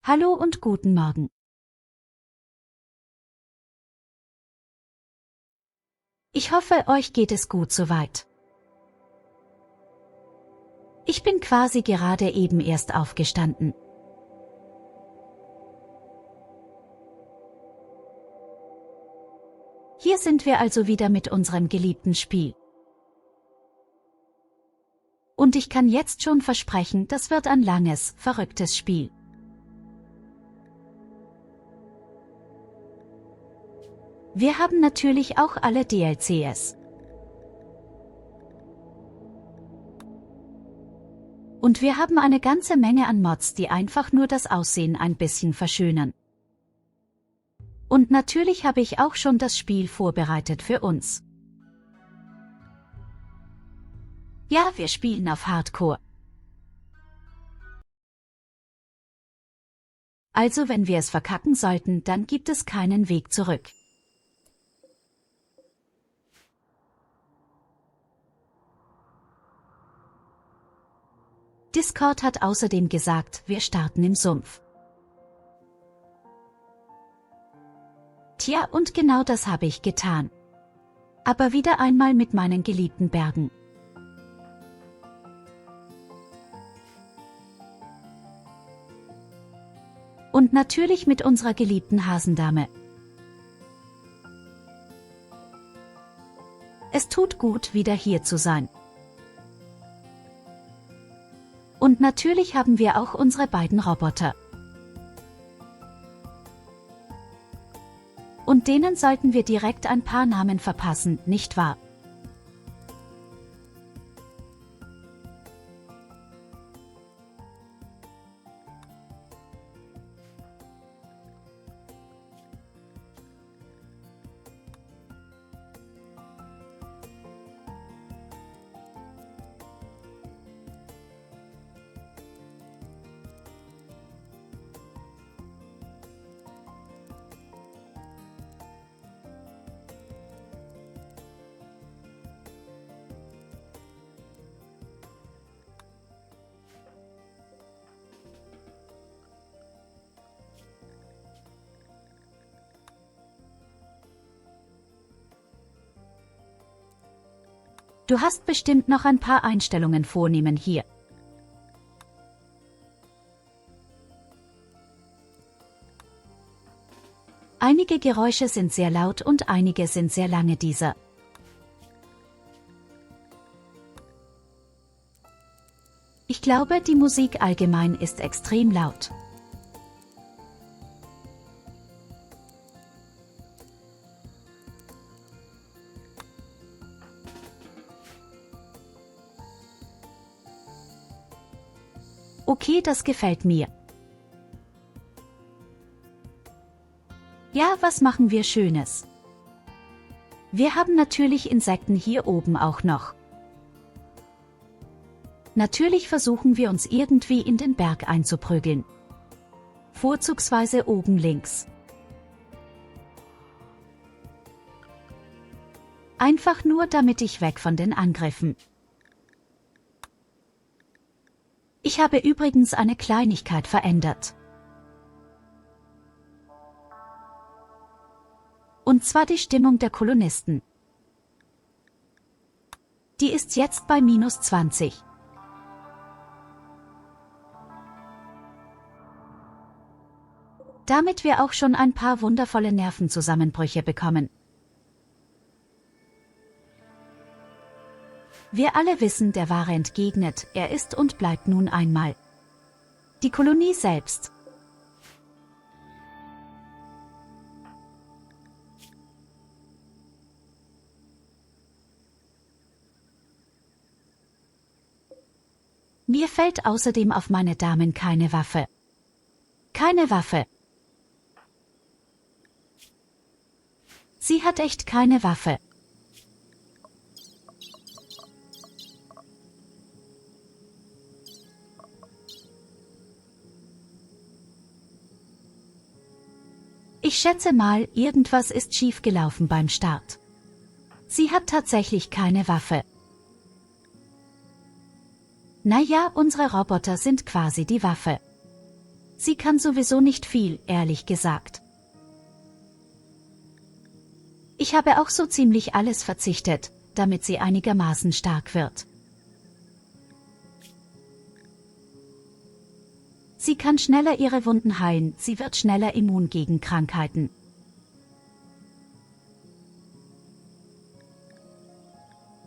Hallo und guten Morgen. Ich hoffe, euch geht es gut soweit. Ich bin quasi gerade eben erst aufgestanden. Hier sind wir also wieder mit unserem geliebten Spiel. Und ich kann jetzt schon versprechen, das wird ein langes, verrücktes Spiel. Wir haben natürlich auch alle DLCs. Und wir haben eine ganze Menge an Mods, die einfach nur das Aussehen ein bisschen verschönern. Und natürlich habe ich auch schon das Spiel vorbereitet für uns. Ja, wir spielen auf Hardcore. Also wenn wir es verkacken sollten, dann gibt es keinen Weg zurück. Discord hat außerdem gesagt, wir starten im Sumpf. Tja, und genau das habe ich getan. Aber wieder einmal mit meinen geliebten Bergen. Und natürlich mit unserer geliebten Hasendame. Es tut gut, wieder hier zu sein. Und natürlich haben wir auch unsere beiden Roboter. Und denen sollten wir direkt ein paar Namen verpassen, nicht wahr? Du hast bestimmt noch ein paar Einstellungen vornehmen hier. Einige Geräusche sind sehr laut und einige sind sehr lange dieser. Ich glaube, die Musik allgemein ist extrem laut. Okay, das gefällt mir. Ja, was machen wir Schönes? Wir haben natürlich Insekten hier oben auch noch. Natürlich versuchen wir uns irgendwie in den Berg einzuprügeln. Vorzugsweise oben links. Einfach nur, damit ich weg von den Angriffen. Ich habe übrigens eine Kleinigkeit verändert. Und zwar die Stimmung der Kolonisten. Die ist jetzt bei -20. Damit wir auch schon ein paar wundervolle Nervenzusammenbrüche bekommen. Wir alle wissen, der Wahre entgegnet, er ist und bleibt nun einmal die Kolonie selbst. Mir fällt außerdem auf meine Damen keine Waffe. Keine Waffe. Sie hat echt keine Waffe. Ich schätze mal, irgendwas ist schiefgelaufen beim Start. Sie hat tatsächlich keine Waffe. Naja, unsere Roboter sind quasi die Waffe. Sie kann sowieso nicht viel, ehrlich gesagt. Ich habe auch so ziemlich alles verzichtet, damit sie einigermaßen stark wird. Sie kann schneller ihre Wunden heilen, sie wird schneller immun gegen Krankheiten.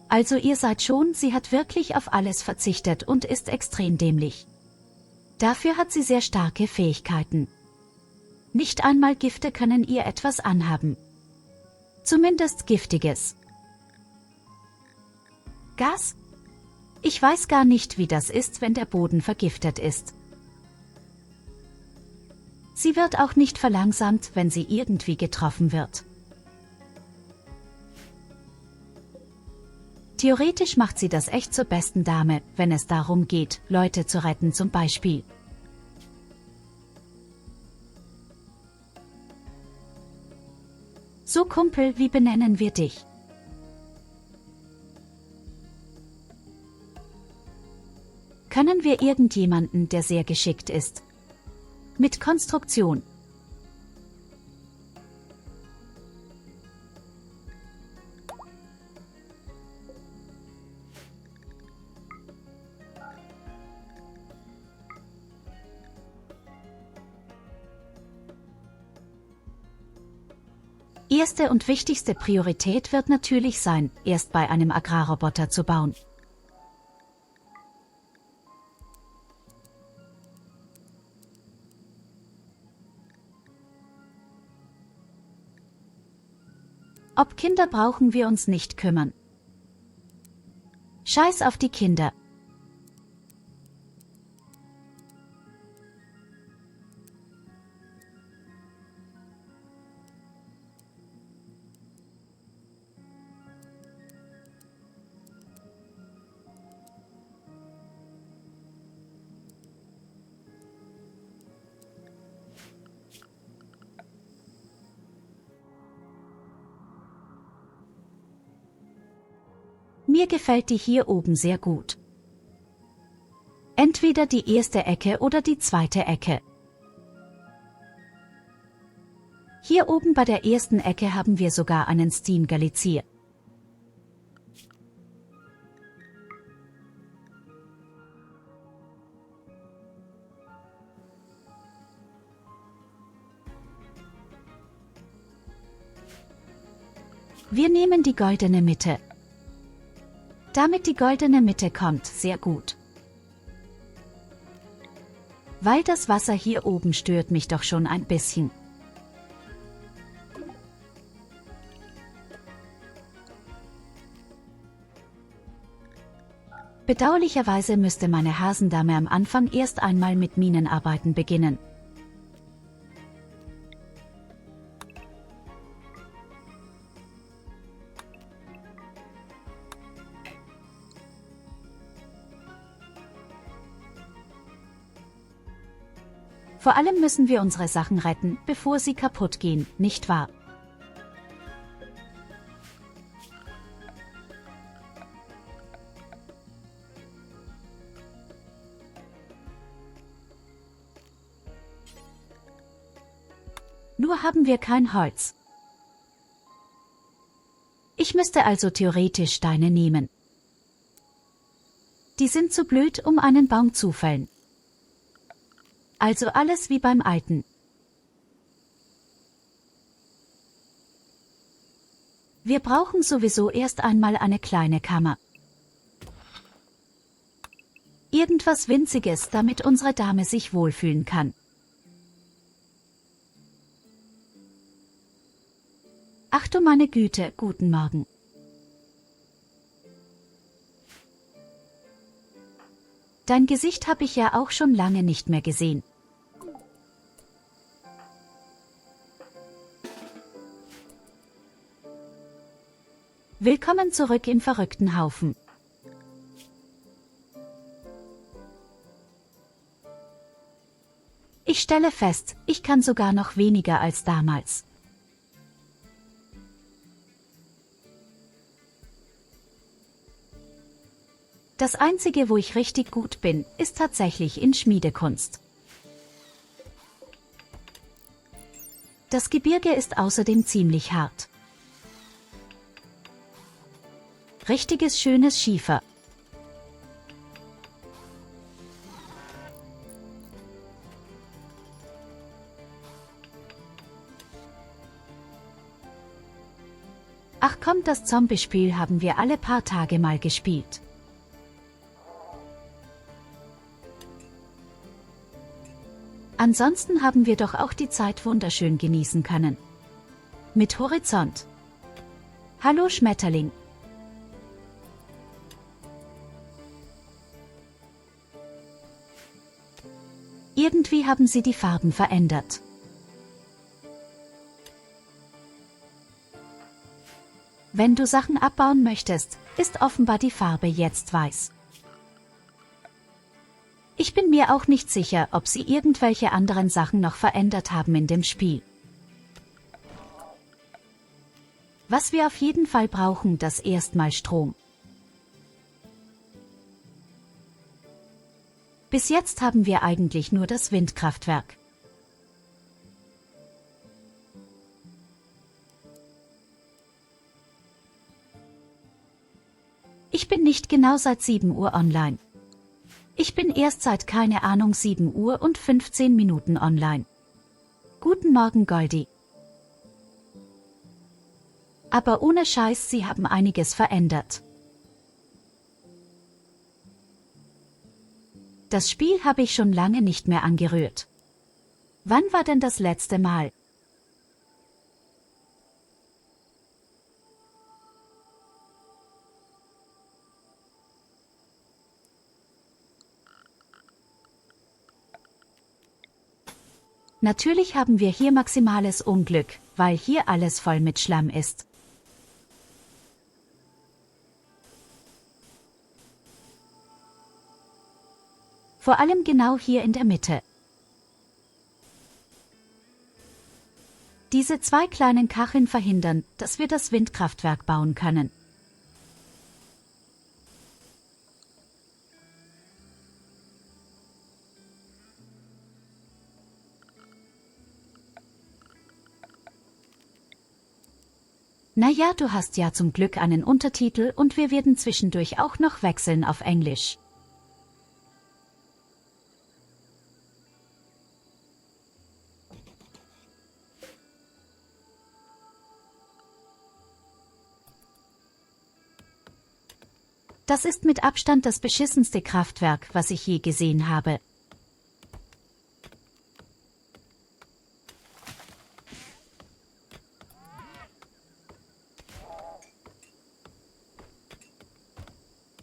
Also ihr seid schon, sie hat wirklich auf alles verzichtet und ist extrem dämlich. Dafür hat sie sehr starke Fähigkeiten. Nicht einmal Gifte können ihr etwas anhaben. Zumindest Giftiges. Gas? Ich weiß gar nicht, wie das ist, wenn der Boden vergiftet ist. Sie wird auch nicht verlangsamt, wenn sie irgendwie getroffen wird. Theoretisch macht sie das echt zur besten Dame, wenn es darum geht, Leute zu retten zum Beispiel. So Kumpel, wie benennen wir dich? Können wir irgendjemanden, der sehr geschickt ist? Mit Konstruktion. Erste und wichtigste Priorität wird natürlich sein, erst bei einem Agrarroboter zu bauen. Ob Kinder brauchen wir uns nicht kümmern. Scheiß auf die Kinder. Mir gefällt die hier oben sehr gut. Entweder die erste Ecke oder die zweite Ecke. Hier oben bei der ersten Ecke haben wir sogar einen Steam Galizier. Wir nehmen die goldene Mitte. Damit die goldene Mitte kommt, sehr gut. Weil das Wasser hier oben stört mich doch schon ein bisschen. Bedauerlicherweise müsste meine Hasendame am Anfang erst einmal mit Minenarbeiten beginnen. Vor allem müssen wir unsere Sachen retten, bevor sie kaputt gehen, nicht wahr? Nur haben wir kein Holz. Ich müsste also theoretisch Steine nehmen. Die sind zu blöd, um einen Baum zu fällen. Also alles wie beim Alten. Wir brauchen sowieso erst einmal eine kleine Kammer. Irgendwas Winziges, damit unsere Dame sich wohlfühlen kann. Ach du meine Güte, guten Morgen. Dein Gesicht habe ich ja auch schon lange nicht mehr gesehen. Willkommen zurück im verrückten Haufen. Ich stelle fest, ich kann sogar noch weniger als damals. Das Einzige, wo ich richtig gut bin, ist tatsächlich in Schmiedekunst. Das Gebirge ist außerdem ziemlich hart. Richtiges schönes Schiefer. Ach komm, das Zombie-Spiel haben wir alle paar Tage mal gespielt. Ansonsten haben wir doch auch die Zeit wunderschön genießen können. Mit Horizont. Hallo Schmetterling. Irgendwie haben sie die Farben verändert. Wenn du Sachen abbauen möchtest, ist offenbar die Farbe jetzt weiß. Ich bin mir auch nicht sicher, ob sie irgendwelche anderen Sachen noch verändert haben in dem Spiel. Was wir auf jeden Fall brauchen, das erstmal Strom. Bis jetzt haben wir eigentlich nur das Windkraftwerk. Ich bin nicht genau seit 7 Uhr online. Ich bin erst seit keine Ahnung 7 Uhr und 15 Minuten online. Guten Morgen, Goldie. Aber ohne Scheiß, sie haben einiges verändert. Das Spiel habe ich schon lange nicht mehr angerührt. Wann war denn das letzte Mal? Natürlich haben wir hier maximales Unglück, weil hier alles voll mit Schlamm ist. Vor allem genau hier in der Mitte. Diese 2 kleinen Kacheln verhindern, dass wir das Windkraftwerk bauen können. Naja, du hast ja zum Glück einen Untertitel und wir werden zwischendurch auch noch wechseln auf Englisch. Das ist mit Abstand das beschissenste Kraftwerk, was ich je gesehen habe.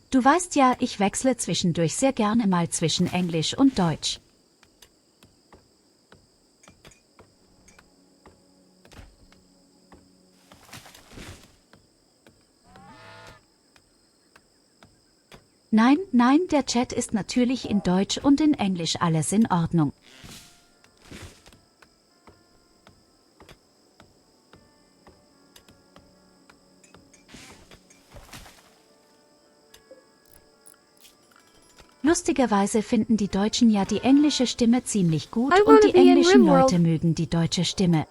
Du weißt ja, ich wechsle zwischendurch sehr gerne mal zwischen Englisch und Deutsch. Nein, nein, der Chat ist natürlich in Deutsch und in Englisch alles in Ordnung. Lustigerweise finden die Deutschen ja die englische Stimme ziemlich gut und die englischen Leute mögen die deutsche Stimme.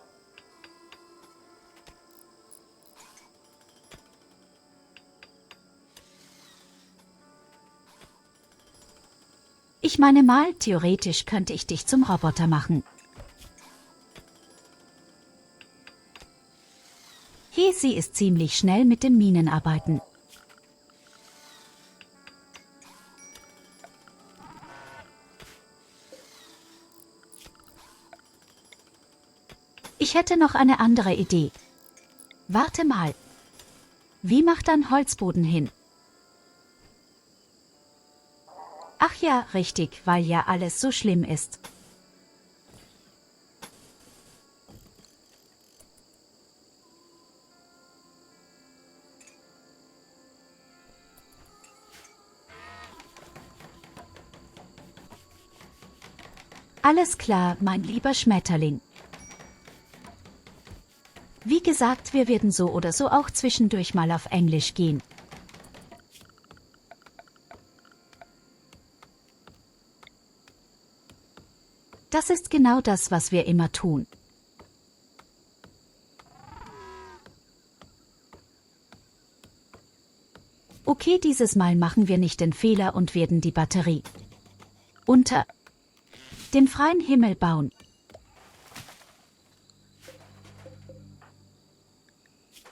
Ich meine mal, theoretisch könnte ich dich zum Roboter machen. Hey, sie ist ziemlich schnell mit dem Minenarbeiten. Ich hätte noch eine andere Idee. Warte mal. Wie macht dann Holzboden hin? Ach ja, richtig, weil ja alles so schlimm ist. Alles klar, mein lieber Schmetterling. Wie gesagt, wir werden so oder so auch zwischendurch mal auf Englisch gehen. Das ist genau das, was wir immer tun. Okay, dieses Mal machen wir nicht den Fehler und werden die Batterie unter dem freien Himmel bauen.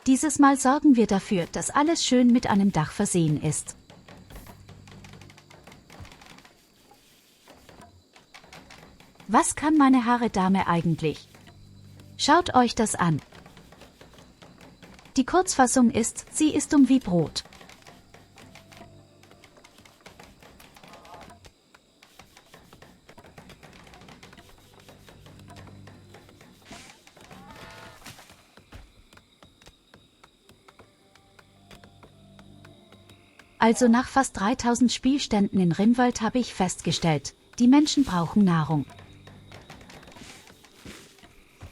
Dieses Mal sorgen wir dafür, dass alles schön mit einem Dach versehen ist. Was kann meine Haare-Dame eigentlich? Schaut euch das an. Die Kurzfassung ist, sie ist dumm wie Brot. Also nach fast 3000 Spielständen in Rimworld habe ich festgestellt, die Menschen brauchen Nahrung.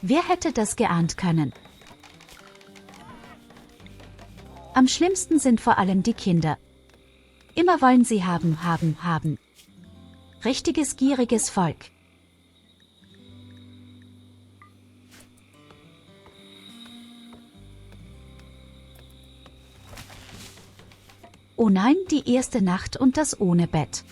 Wer hätte das geahnt können? Am schlimmsten sind vor allem die Kinder. Immer wollen sie haben. Richtiges gieriges Volk. Oh nein, die erste Nacht und das ohne Bett.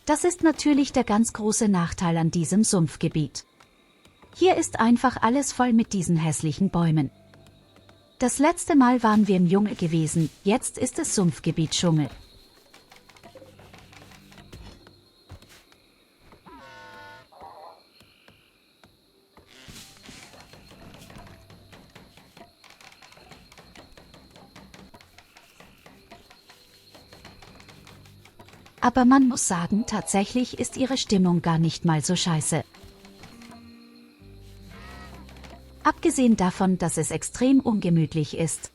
Das ist natürlich der ganz große Nachteil an diesem Sumpfgebiet. Hier ist einfach alles voll mit diesen hässlichen Bäumen. Das letzte Mal waren wir im Dschungel gewesen, jetzt ist es Sumpfgebiet Dschungel. Aber man muss sagen, tatsächlich ist ihre Stimmung gar nicht mal so scheiße. Abgesehen davon, dass es extrem ungemütlich ist.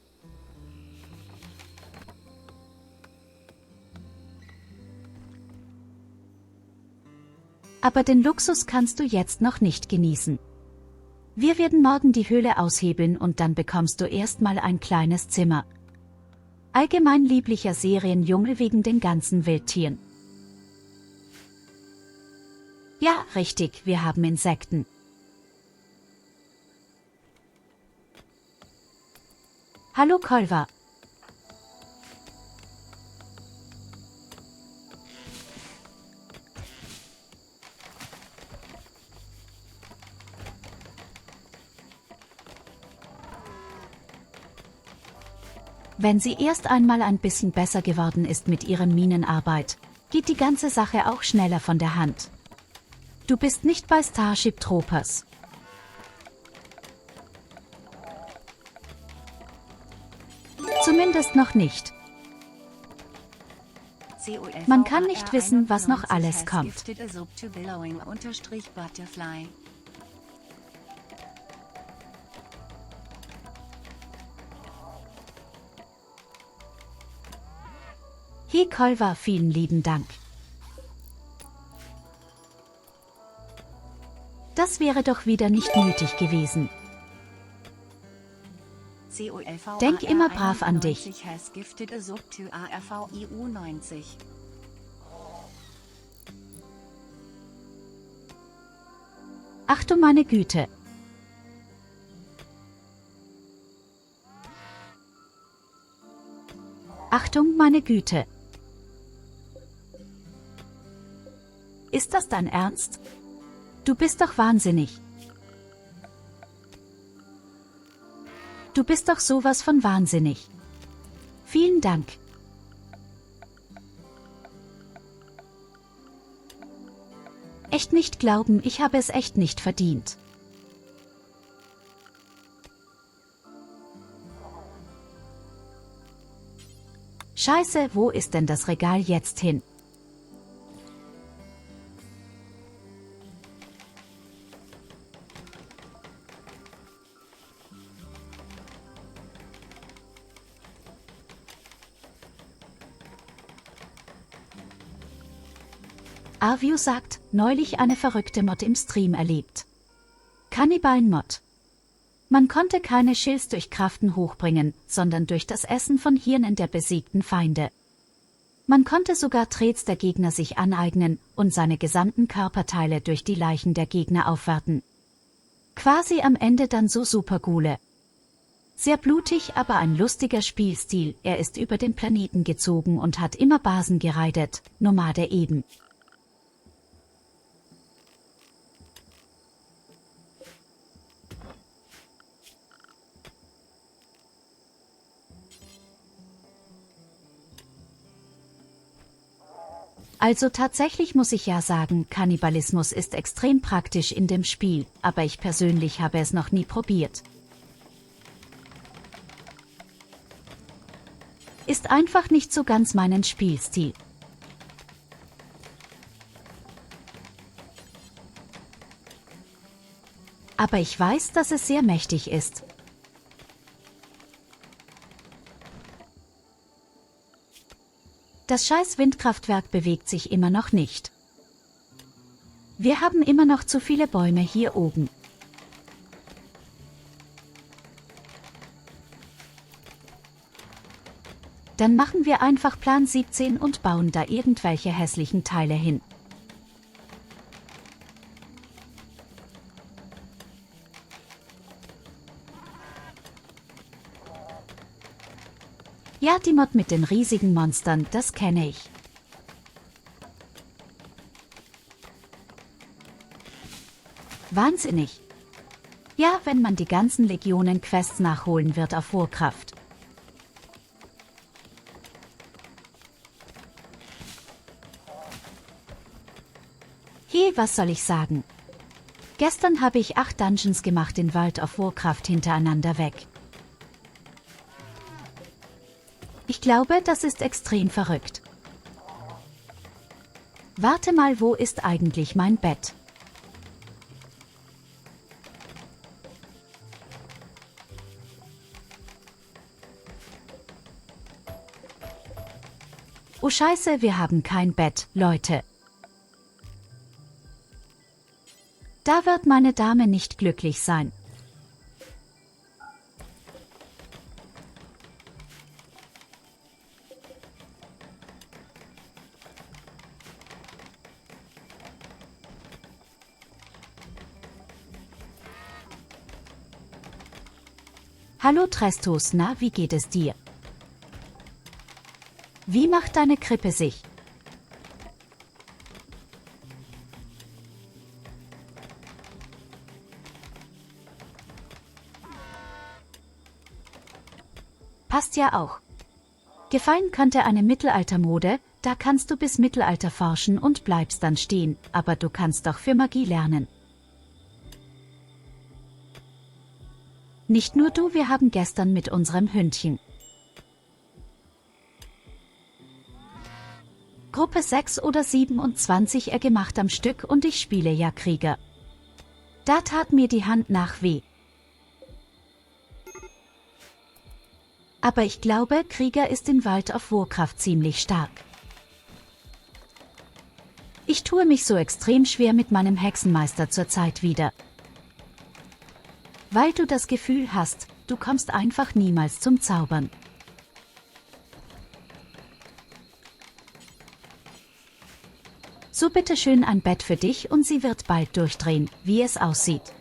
Aber den Luxus kannst du jetzt noch nicht genießen. Wir werden morgen die Höhle aushebeln und dann bekommst du erstmal ein kleines Zimmer. Allgemein lieblicher Seriendschungel wegen den ganzen Wildtieren. Ja, richtig, wir haben Insekten. Hallo Kolva. Wenn sie erst einmal ein bisschen besser geworden ist mit ihren Minenarbeit, geht die ganze Sache auch schneller von der Hand. Du bist nicht bei Starship Troopers. Zumindest noch nicht. Man kann nicht wissen, was noch alles kommt. Hey Kolva, vielen lieben Dank. Das wäre doch wieder nicht nötig gewesen. Denk immer brav an dich. Ach du meine Güte. Achtung, meine Güte. Ist das dein Ernst? Du bist doch wahnsinnig. Du bist doch sowas von wahnsinnig. Vielen Dank. Echt nicht glauben, ich habe es echt nicht verdient. Scheiße, wo ist denn das Regal jetzt hin? Arview sagt, neulich eine verrückte Mod im Stream erlebt. Kannibalen-Mod. Man konnte keine Schilds durch Kraften hochbringen, sondern durch das Essen von Hirnen der besiegten Feinde. Man konnte sogar Trades der Gegner sich aneignen und seine gesamten Körperteile durch die Leichen der Gegner aufwerten. Quasi am Ende dann so Superghule. Sehr blutig, aber ein lustiger Spielstil. Er ist über den Planeten gezogen und hat immer Basen gereidet, Nomade eben. Also tatsächlich muss ich ja sagen, Kannibalismus ist extrem praktisch in dem Spiel, aber ich persönlich habe es noch nie probiert. Ist einfach nicht so ganz meinen Spielstil. Aber ich weiß, dass es sehr mächtig ist. Das scheiß Windkraftwerk bewegt sich immer noch nicht. Wir haben immer noch zu viele Bäume hier oben. Dann machen wir einfach Plan 17 und bauen da irgendwelche hässlichen Teile hin. Ja, die Mod mit den riesigen Monstern, das kenne ich. Wahnsinnig. Ja, wenn man die ganzen Legionen-Quests nachholen wird auf Warcraft. Hey, was soll ich sagen? Gestern habe ich 8 Dungeons gemacht in World of Warcraft hintereinander weg. Ich glaube, das ist extrem verrückt. Warte mal, wo ist eigentlich mein Bett? Oh Scheiße, wir haben kein Bett, Leute. Da wird meine Dame nicht glücklich sein. Hallo Trestos, na, wie geht es dir? Wie macht deine Krippe sich? Passt ja auch. Gefallen könnte eine Mittelaltermode, da kannst du bis Mittelalter forschen und bleibst dann stehen, aber du kannst doch für Magie lernen. Nicht nur du, wir haben gestern mit unserem Hündchen Gruppe 6 oder 27 gemacht am Stück und ich spiele ja Krieger. Da tat mir die Hand nach weh. Aber ich glaube, Krieger ist in World of Warcraft ziemlich stark. Ich tue mich so extrem schwer mit meinem Hexenmeister zurzeit wieder. Weil du das Gefühl hast, du kommst einfach niemals zum Zaubern. So bitteschön ein Bett für dich und sie wird bald durchdrehen, wie es aussieht.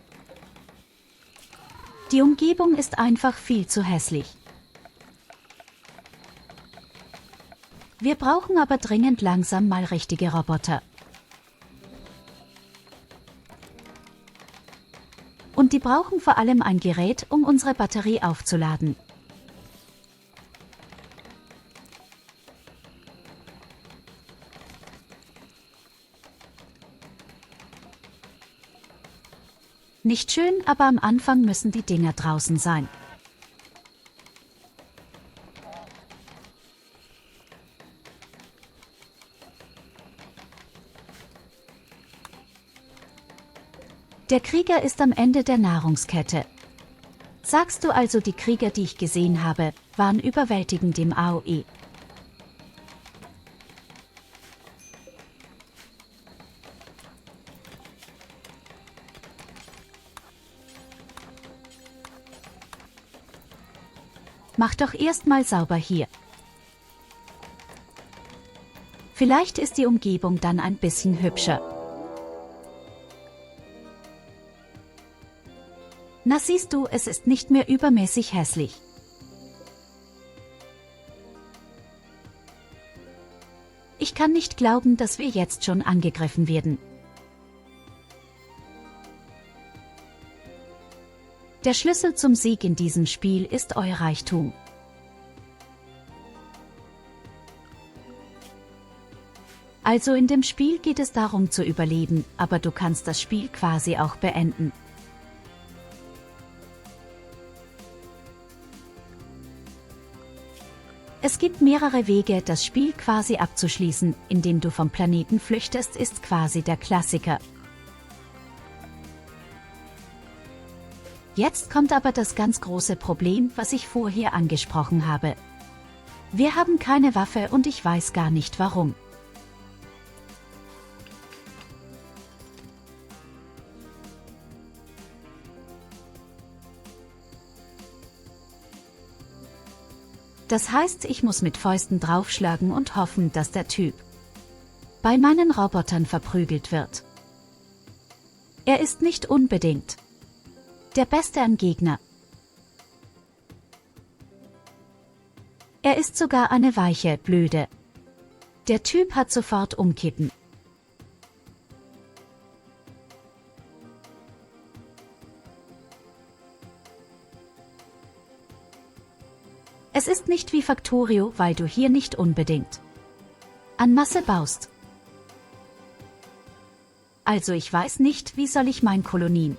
Die Umgebung ist einfach viel zu hässlich. Wir brauchen aber dringend langsam mal richtige Roboter. Und die brauchen vor allem ein Gerät, um unsere Batterie aufzuladen. Nicht schön, aber am Anfang müssen die Dinger draußen sein. Der Krieger ist am Ende der Nahrungskette. Sagst du also, die Krieger, die ich gesehen habe, waren überwältigend im AOE? Mach doch erst mal sauber hier. Vielleicht ist die Umgebung dann ein bisschen hübscher. Na siehst du, es ist nicht mehr übermäßig hässlich. Ich kann nicht glauben, dass wir jetzt schon angegriffen werden. Der Schlüssel zum Sieg in diesem Spiel ist euer Reichtum. Also in dem Spiel geht es darum zu überleben, aber du kannst das Spiel quasi auch beenden. Es gibt mehrere Wege, das Spiel quasi abzuschließen, indem du vom Planeten flüchtest, ist quasi der Klassiker. Jetzt kommt aber das ganz große Problem, was ich vorher angesprochen habe. Wir haben keine Waffe und ich weiß gar nicht warum. Das heißt, ich muss mit Fäusten draufschlagen und hoffen, dass der Typ bei meinen Robotern verprügelt wird. Er ist nicht unbedingt der Beste an Gegner. Er ist sogar eine weiche Blöde. Der Typ hat sofort umkippen. Es ist nicht wie Factorio, weil du hier nicht unbedingt an Masse baust. Also ich weiß nicht, wie soll ich mein Kolonien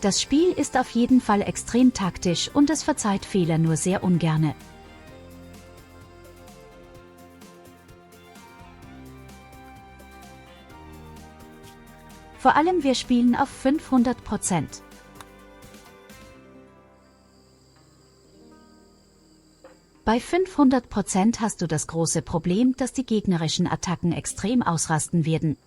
Das Spiel ist auf jeden Fall extrem taktisch und es verzeiht Fehler nur sehr ungerne. Vor allem wir spielen auf 500%. Bei 500% hast du das große Problem, dass die gegnerischen Attacken extrem ausrasten werden.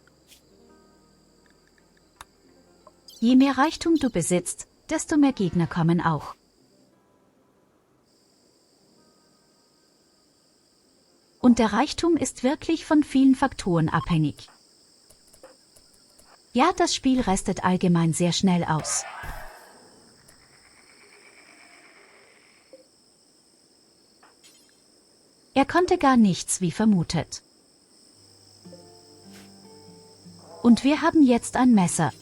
Je mehr Reichtum du besitzt, desto mehr Gegner kommen auch. Und der Reichtum ist wirklich von vielen Faktoren abhängig. Ja, das Spiel rastet allgemein sehr schnell aus. Er konnte gar nichts wie vermutet. Und wir haben jetzt ein Messer.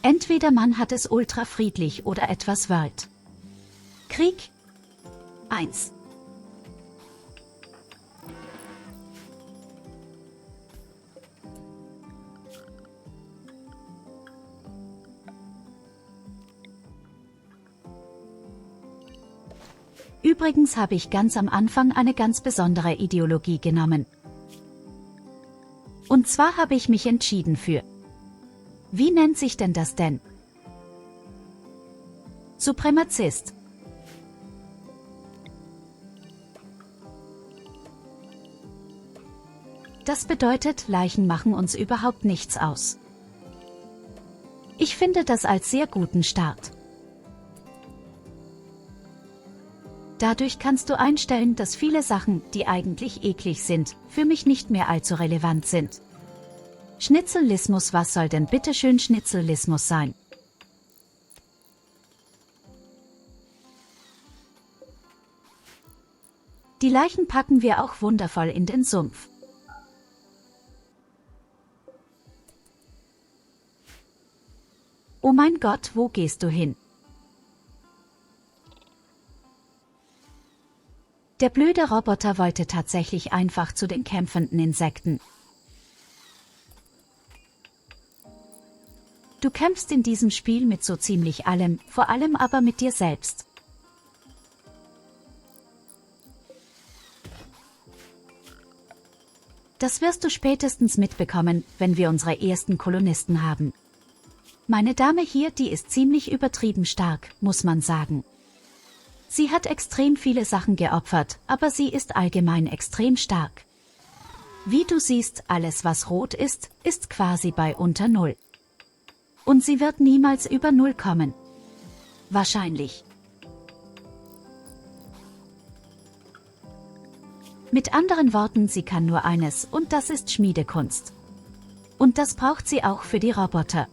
Entweder man hat es ultra friedlich oder etwas World. Krieg 1. Übrigens habe ich ganz am Anfang eine ganz besondere Ideologie genommen. Und zwar habe ich mich entschieden für. Wie nennt sich denn das denn? Supremazist. Das bedeutet, Leichen machen uns überhaupt nichts aus. Ich finde das als sehr guten Start. Dadurch kannst du einstellen, dass viele Sachen, die eigentlich eklig sind, für mich nicht mehr allzu relevant sind. Schnitzelismus, was soll denn bitteschön Schnitzelismus sein? Die Leichen packen wir auch wundervoll in den Sumpf. Oh mein Gott, wo gehst du hin? Der blöde Roboter wollte tatsächlich einfach zu den kämpfenden Insekten. Du kämpfst in diesem Spiel mit so ziemlich allem, vor allem aber mit dir selbst. Das wirst du spätestens mitbekommen, wenn wir unsere ersten Kolonisten haben. Meine Dame hier, die ist ziemlich übertrieben stark, muss man sagen. Sie hat extrem viele Sachen geopfert, aber sie ist allgemein extrem stark. Wie du siehst, alles was rot ist, ist quasi bei unter 0. Und sie wird niemals über 0 kommen. Wahrscheinlich. Mit anderen Worten, sie kann nur eines, und das ist Schmiedekunst. Und das braucht sie auch für die Roboter.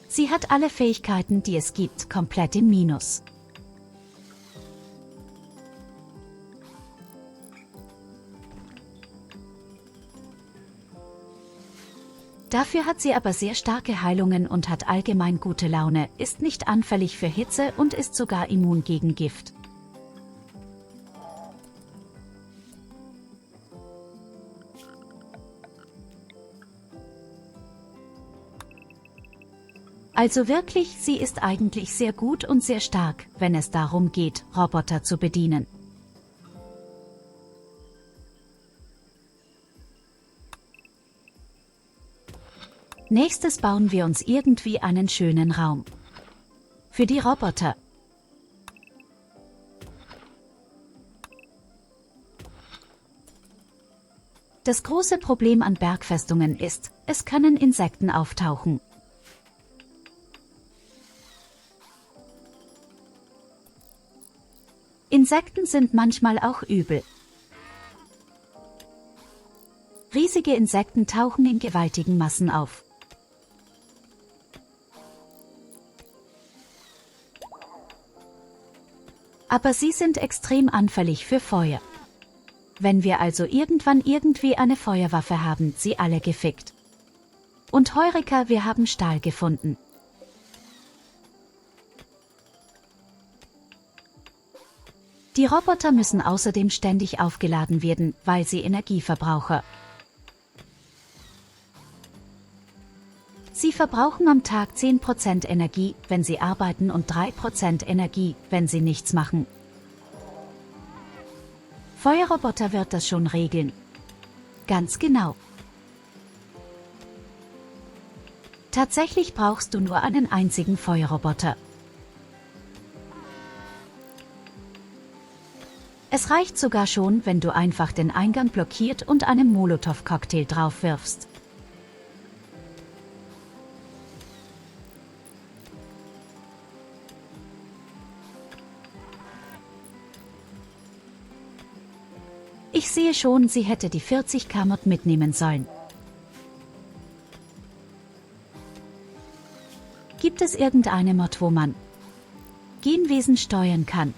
Sie hat alle Fähigkeiten, die es gibt, komplett im Minus. Dafür hat sie aber sehr starke Heilungen und hat allgemein gute Laune, ist nicht anfällig für Hitze und ist sogar immun gegen Gift. Also wirklich, sie ist eigentlich sehr gut und sehr stark, wenn es darum geht, Roboter zu bedienen. Nächstes bauen wir uns irgendwie einen schönen Raum. Für die Roboter. Das große Problem an Bergfestungen ist, es können Insekten auftauchen. Insekten sind manchmal auch übel. Riesige Insekten tauchen in gewaltigen Massen auf. Aber sie sind extrem anfällig für Feuer. Wenn wir also irgendwann irgendwie eine Feuerwaffe haben, sie alle gefickt. Und Heureka, wir haben Stahl gefunden. Die Roboter müssen außerdem ständig aufgeladen werden, weil sie Energieverbraucher. Sie verbrauchen am Tag 10% Energie, wenn sie arbeiten und 3% Energie, wenn sie nichts machen. Feuerroboter wird das schon regeln. Ganz genau. Tatsächlich brauchst du nur einen einzigen Feuerroboter. Es reicht sogar schon, wenn du einfach den Eingang blockiert und einen Molotow-Cocktail drauf wirfst. Ich sehe schon, sie hätte die 40k Mod mitnehmen sollen. Gibt es irgendeine Mod, wo man Genwesen steuern kann?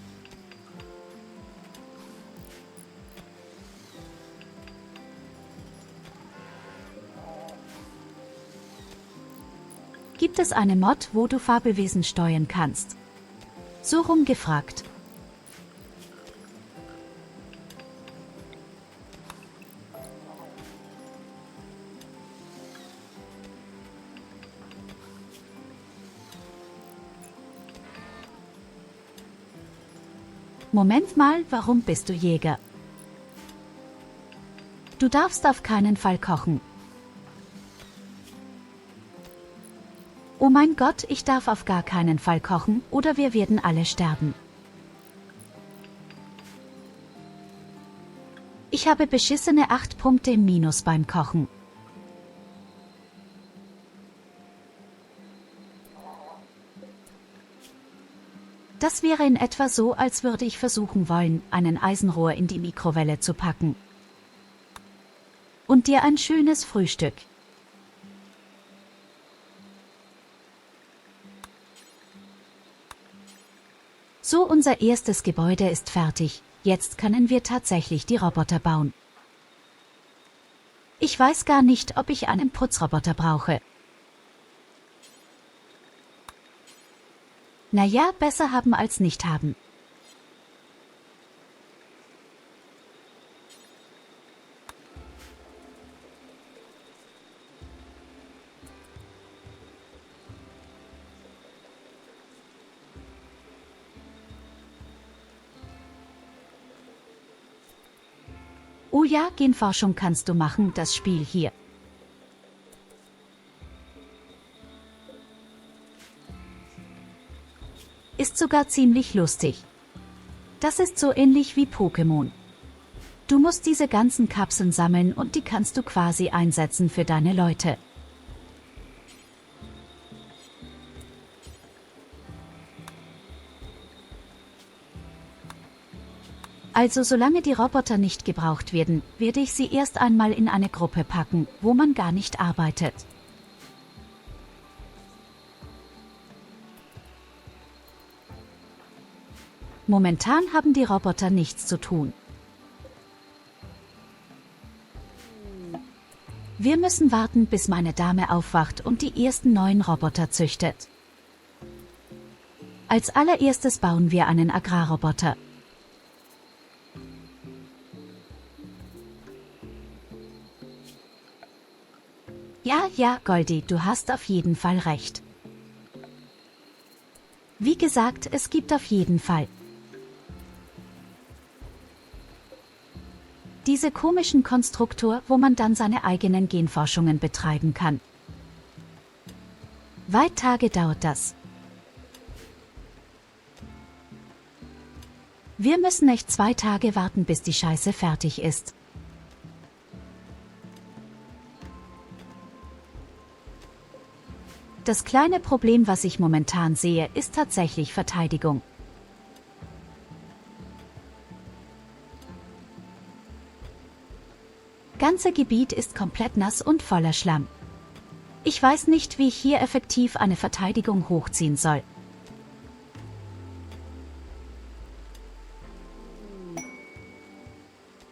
Gibt es eine Mod, wo du Fabelwesen steuern kannst? So rum gefragt. Moment mal, warum bist du Jäger? Du darfst auf keinen Fall kochen. Oh mein Gott, ich darf auf gar keinen Fall kochen, oder wir werden alle sterben. Ich habe beschissene 8 Punkte im Minus beim Kochen. Das wäre in etwa so, als würde ich versuchen wollen, einen Eisenrohr in die Mikrowelle zu packen. Und dir ein schönes Frühstück. So, unser erstes Gebäude ist fertig, jetzt können wir tatsächlich die Roboter bauen. Ich weiß gar nicht, ob ich einen Putzroboter brauche. Naja, besser haben als nicht haben. Oh ja, Genforschung kannst du machen, das Spiel hier. Ist sogar ziemlich lustig. Das ist so ähnlich wie Pokémon. Du musst diese ganzen Kapseln sammeln und die kannst du quasi einsetzen für deine Leute. Also solange die Roboter nicht gebraucht werden, werde ich sie erst einmal in eine Gruppe packen, wo man gar nicht arbeitet. Momentan haben die Roboter nichts zu tun. Wir müssen warten, bis meine Dame aufwacht und die ersten neuen Roboter züchtet. Als allererstes bauen wir einen Agrarroboter. Ja, Goldie, du hast auf jeden Fall recht. Wie gesagt, es gibt auf jeden Fall diese komischen Konstruktor, wo man dann seine eigenen Genforschungen betreiben kann. Weit Tage dauert das. Wir müssen echt 2 Tage warten, bis die Scheiße fertig ist. Das kleine Problem, was ich momentan sehe, ist tatsächlich Verteidigung. Ganze Gebiet ist komplett nass und voller Schlamm. Ich weiß nicht, wie ich hier effektiv eine Verteidigung hochziehen soll.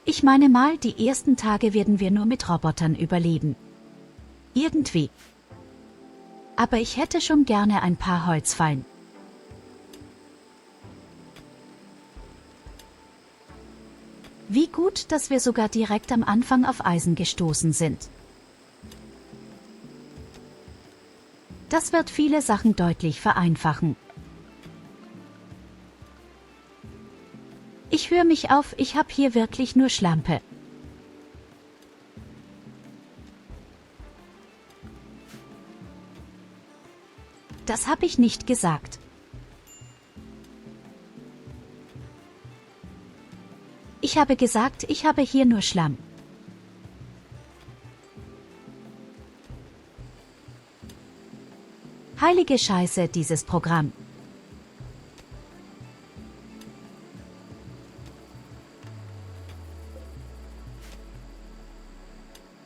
Ich meine mal, die ersten Tage werden wir nur mit Robotern überleben. Irgendwie. Aber ich hätte schon gerne ein paar Holzfallen. Wie gut, dass wir sogar direkt am Anfang auf Eisen gestoßen sind. Das wird viele Sachen deutlich vereinfachen. Ich höre mich auf, ich habe hier wirklich nur Schlampe. Das habe ich nicht gesagt. Ich habe gesagt, ich habe hier nur Schlamm. Heilige Scheiße, dieses Programm.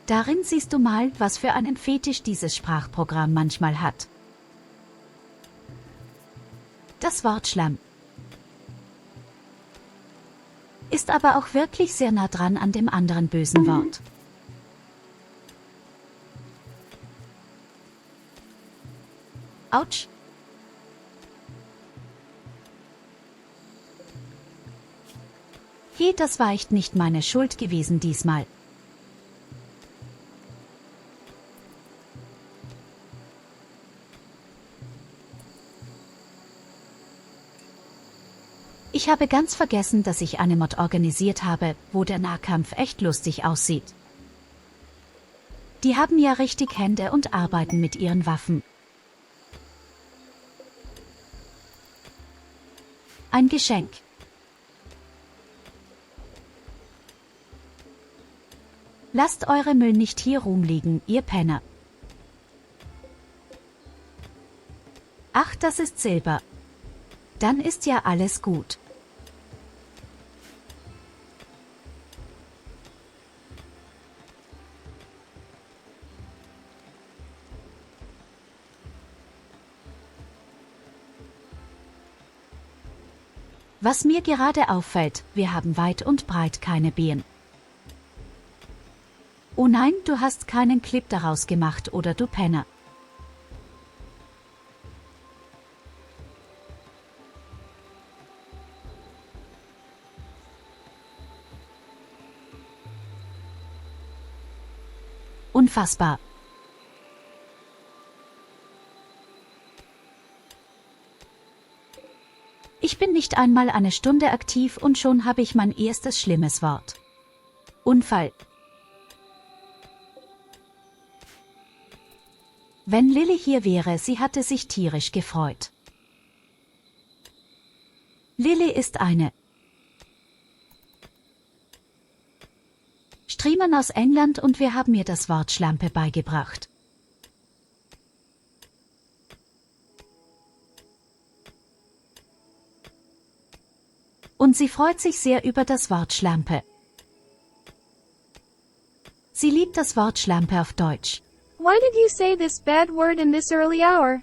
Darin siehst du mal, was für einen Fetisch dieses Sprachprogramm manchmal hat. Das Wort Schlamm ist aber auch wirklich sehr nah dran an dem anderen bösen Wort. Autsch! Hey, das war echt nicht meine Schuld gewesen diesmal. Ich habe ganz vergessen, dass ich eine Mod organisiert habe, wo der Nahkampf echt lustig aussieht. Die haben ja richtig Hände und arbeiten mit ihren Waffen. Ein Geschenk. Lasst eure Müll nicht hier rumliegen, ihr Penner. Ach, das ist Silber. Dann ist ja alles gut. Was mir gerade auffällt, wir haben weit und breit keine Bienen. Oh nein, du hast keinen Clip daraus gemacht, oder du Penner. Unfassbar. Ich bin nicht einmal eine Stunde aktiv und schon habe ich mein erstes schlimmes Wort. Unfall. Wenn Lilly hier wäre, sie hatte sich tierisch gefreut. Lilly ist eine Streamerin aus England und wir haben ihr das Wort Schlampe beigebracht. Und sie freut sich sehr über das Wort Schlampe. Sie liebt das Wort Schlampe auf Deutsch. Why did you say this bad word in this early hour?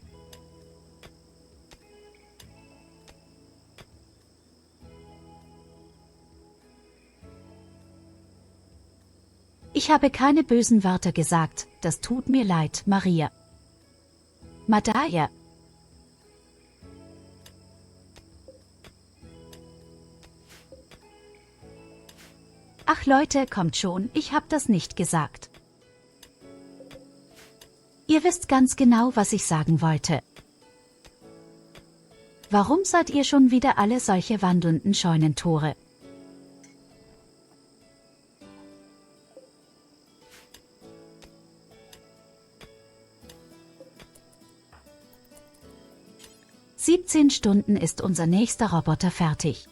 Ich habe keine bösen Wörter gesagt, das tut mir leid, Maria. Madaya. Ach Leute, kommt schon, ich hab das nicht gesagt. Ihr wisst ganz genau, was ich sagen wollte. Warum seid ihr schon wieder alle solche wandelnden Scheunentore? In 17 Stunden ist unser nächster Roboter fertig.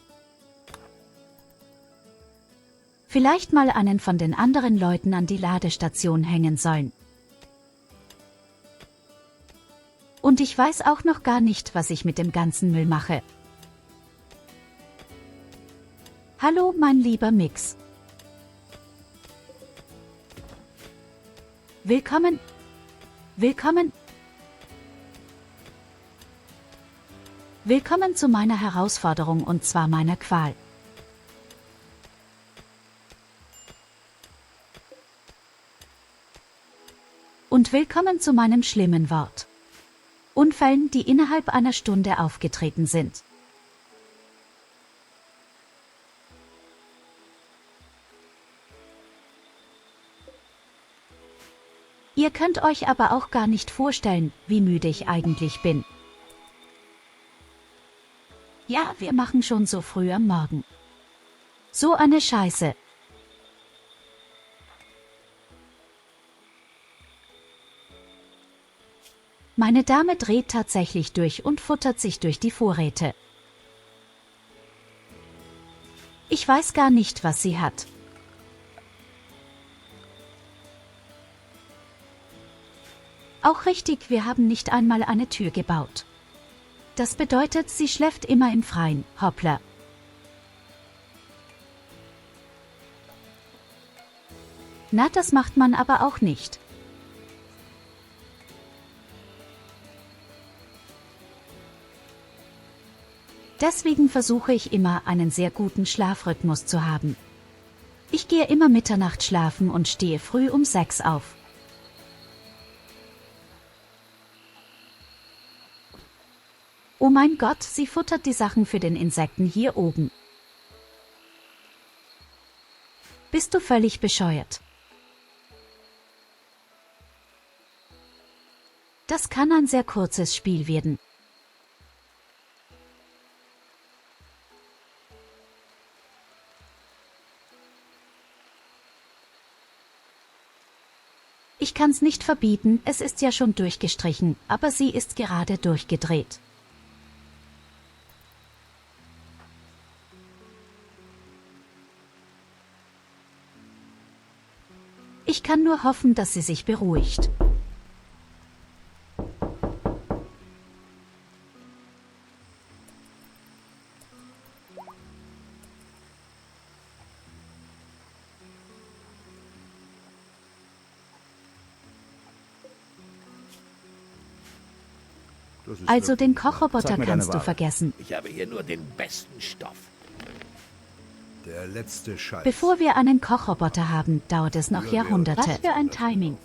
Vielleicht mal einen von den anderen Leuten an die Ladestation hängen sollen. Und ich weiß auch noch gar nicht, was ich mit dem ganzen Müll mache. Hallo, mein lieber Mix. Willkommen. Willkommen. Willkommen zu meiner Herausforderung und zwar meiner Qual. Und willkommen zu meinem schlimmen Wort. Unfällen, die innerhalb einer Stunde aufgetreten sind. Ihr könnt euch aber auch gar nicht vorstellen, wie müde ich eigentlich bin. Ja, wir machen schon so früh am Morgen. So eine Scheiße. Meine Dame dreht tatsächlich durch und futtert sich durch die Vorräte. Ich weiß gar nicht, was sie hat. Auch richtig, wir haben nicht einmal eine Tür gebaut. Das bedeutet, sie schläft immer im Freien, hoppla. Na, das macht man aber auch nicht. Deswegen versuche ich immer, einen sehr guten Schlafrhythmus zu haben. Ich gehe immer Mitternacht schlafen und stehe früh um 6 auf. Oh mein Gott, sie futtert die Sachen für den Insekten hier oben. Bist du völlig bescheuert? Das kann ein sehr kurzes Spiel werden. Ich kann's nicht verbieten, es ist ja schon durchgestrichen, aber sie ist gerade durchgedreht. Ich kann nur hoffen, dass sie sich beruhigt. Also den Kochroboter kannst du vergessen. Ich habe hier nur den besten Stoff. Der letzte Scheiß. Bevor wir einen Kochroboter haben, dauert es noch Jahrhunderte. Was für ein Timing.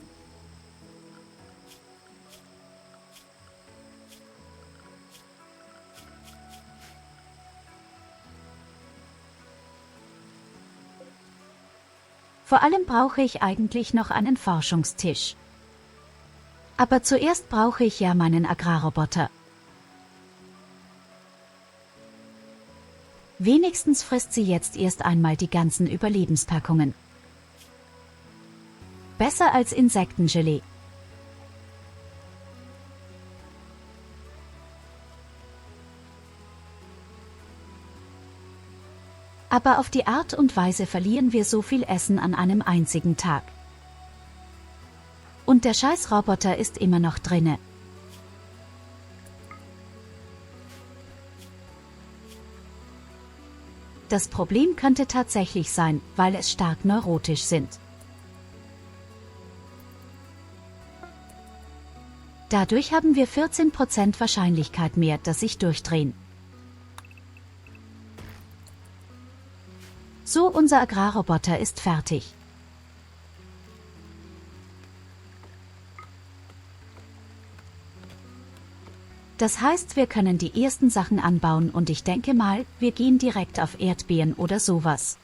Vor allem brauche ich eigentlich noch einen Forschungstisch. Aber zuerst brauche ich ja meinen Agrarroboter. Wenigstens frisst sie jetzt erst einmal die ganzen Überlebenspackungen. Besser als Insektengelee. Aber auf die Art und Weise verlieren wir so viel Essen an einem einzigen Tag. Und der Scheißroboter ist immer noch drinne. Das Problem könnte tatsächlich sein, weil es stark neurotisch sind. Dadurch haben wir 14% Wahrscheinlichkeit mehr, dass sich durchdrehen. So, unser Agrarroboter ist fertig. Das heißt, wir können die ersten Sachen anbauen und ich denke mal, wir gehen direkt auf Erdbeeren oder sowas.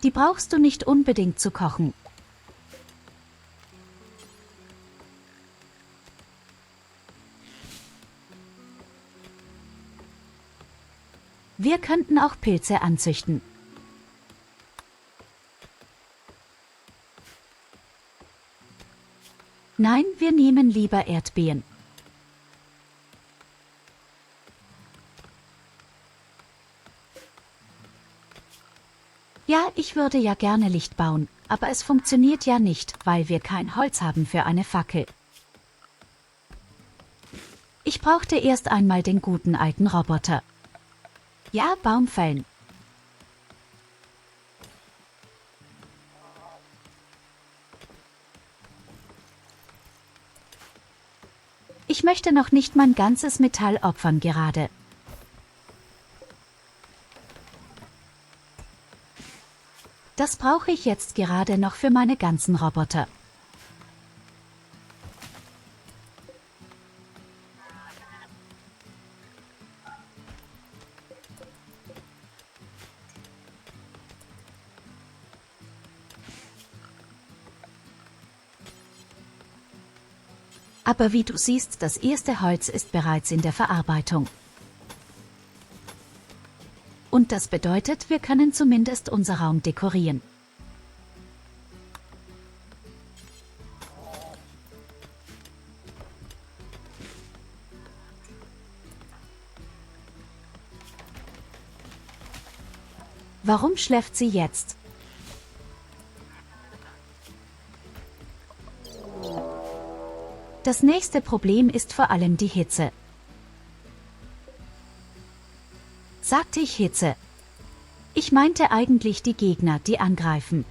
Die brauchst du nicht unbedingt zu kochen. Wir könnten auch Pilze anzüchten. Nein, wir nehmen lieber Erdbeeren. Ja, ich würde ja gerne Licht bauen, aber es funktioniert ja nicht, weil wir kein Holz haben für eine Fackel. Ich brauchte erst einmal den guten alten Roboter. Ja, Baum fällen. Ich möchte noch nicht mein ganzes Metall opfern gerade. Das brauche ich jetzt gerade noch für meine ganzen Roboter. Aber wie du siehst, das erste Holz ist bereits in der Verarbeitung. Und das bedeutet, wir können zumindest unser Raum dekorieren. Warum schläft sie jetzt? Das nächste Problem ist vor allem die Hitze. Sagte ich Hitze? Ich meinte eigentlich die Gegner, die angreifen.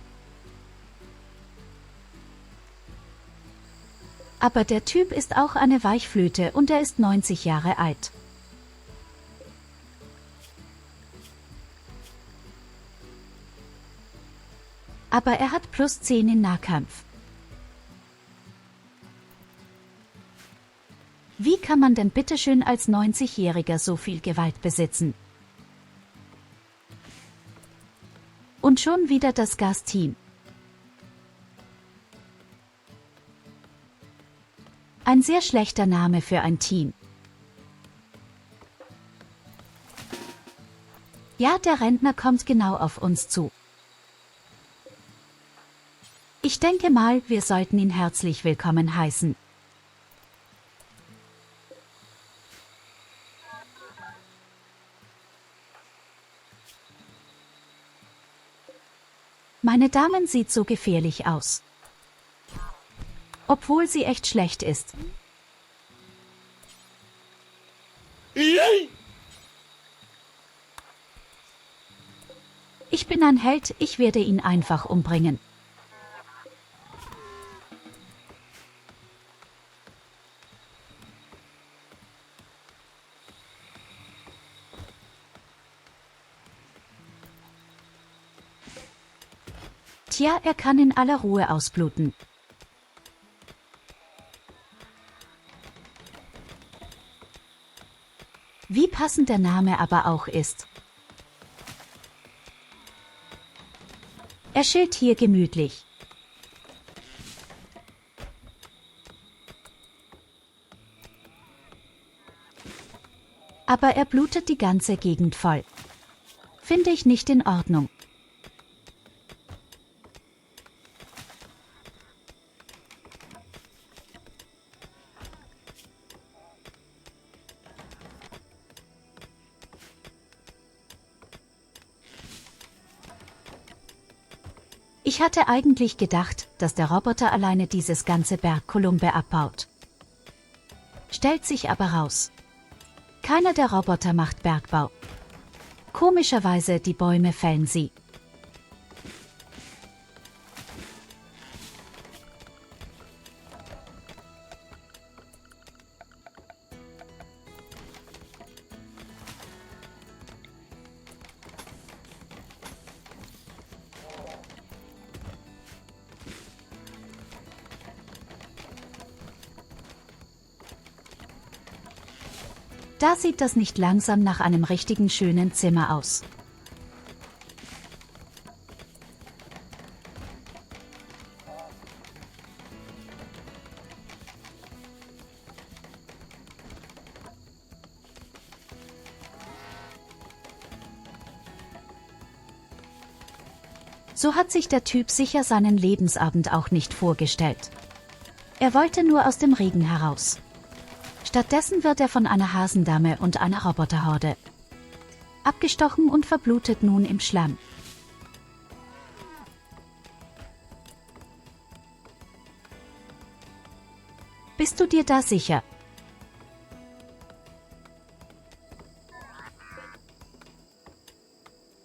Aber der Typ ist auch eine Weichflöte und er ist 90 Jahre alt. Aber er hat +10 in Nahkampf. Wie kann man denn bitteschön als 90-Jähriger so viel Gewalt besitzen? Und schon wieder das Gasteam. Ein sehr schlechter Name für ein Team. Ja, der Rentner kommt genau auf uns zu. Ich denke mal, wir sollten ihn herzlich willkommen heißen. Meine Damen sieht so gefährlich aus. Obwohl sie echt schlecht ist. Ich bin ein Held, ich werde ihn einfach umbringen. Tja, er kann in aller Ruhe ausbluten. Wie passend der Name aber auch ist. Er chillt hier gemütlich. Aber er blutet die ganze Gegend voll. Finde ich nicht in Ordnung. Ich hatte eigentlich gedacht, dass der Roboter alleine dieses ganze Bergkolumbe abbaut. Stellt sich aber raus: keiner der Roboter macht Bergbau. Komischerweise, die Bäume fällen sie. Da sieht das nicht langsam nach einem richtigen schönen Zimmer aus. So hat sich der Typ sicher seinen Lebensabend auch nicht vorgestellt. Er wollte nur aus dem Regen heraus. Stattdessen wird er von einer Hasendame und einer Roboterhorde abgestochen und verblutet nun im Schlamm. Bist du dir da sicher?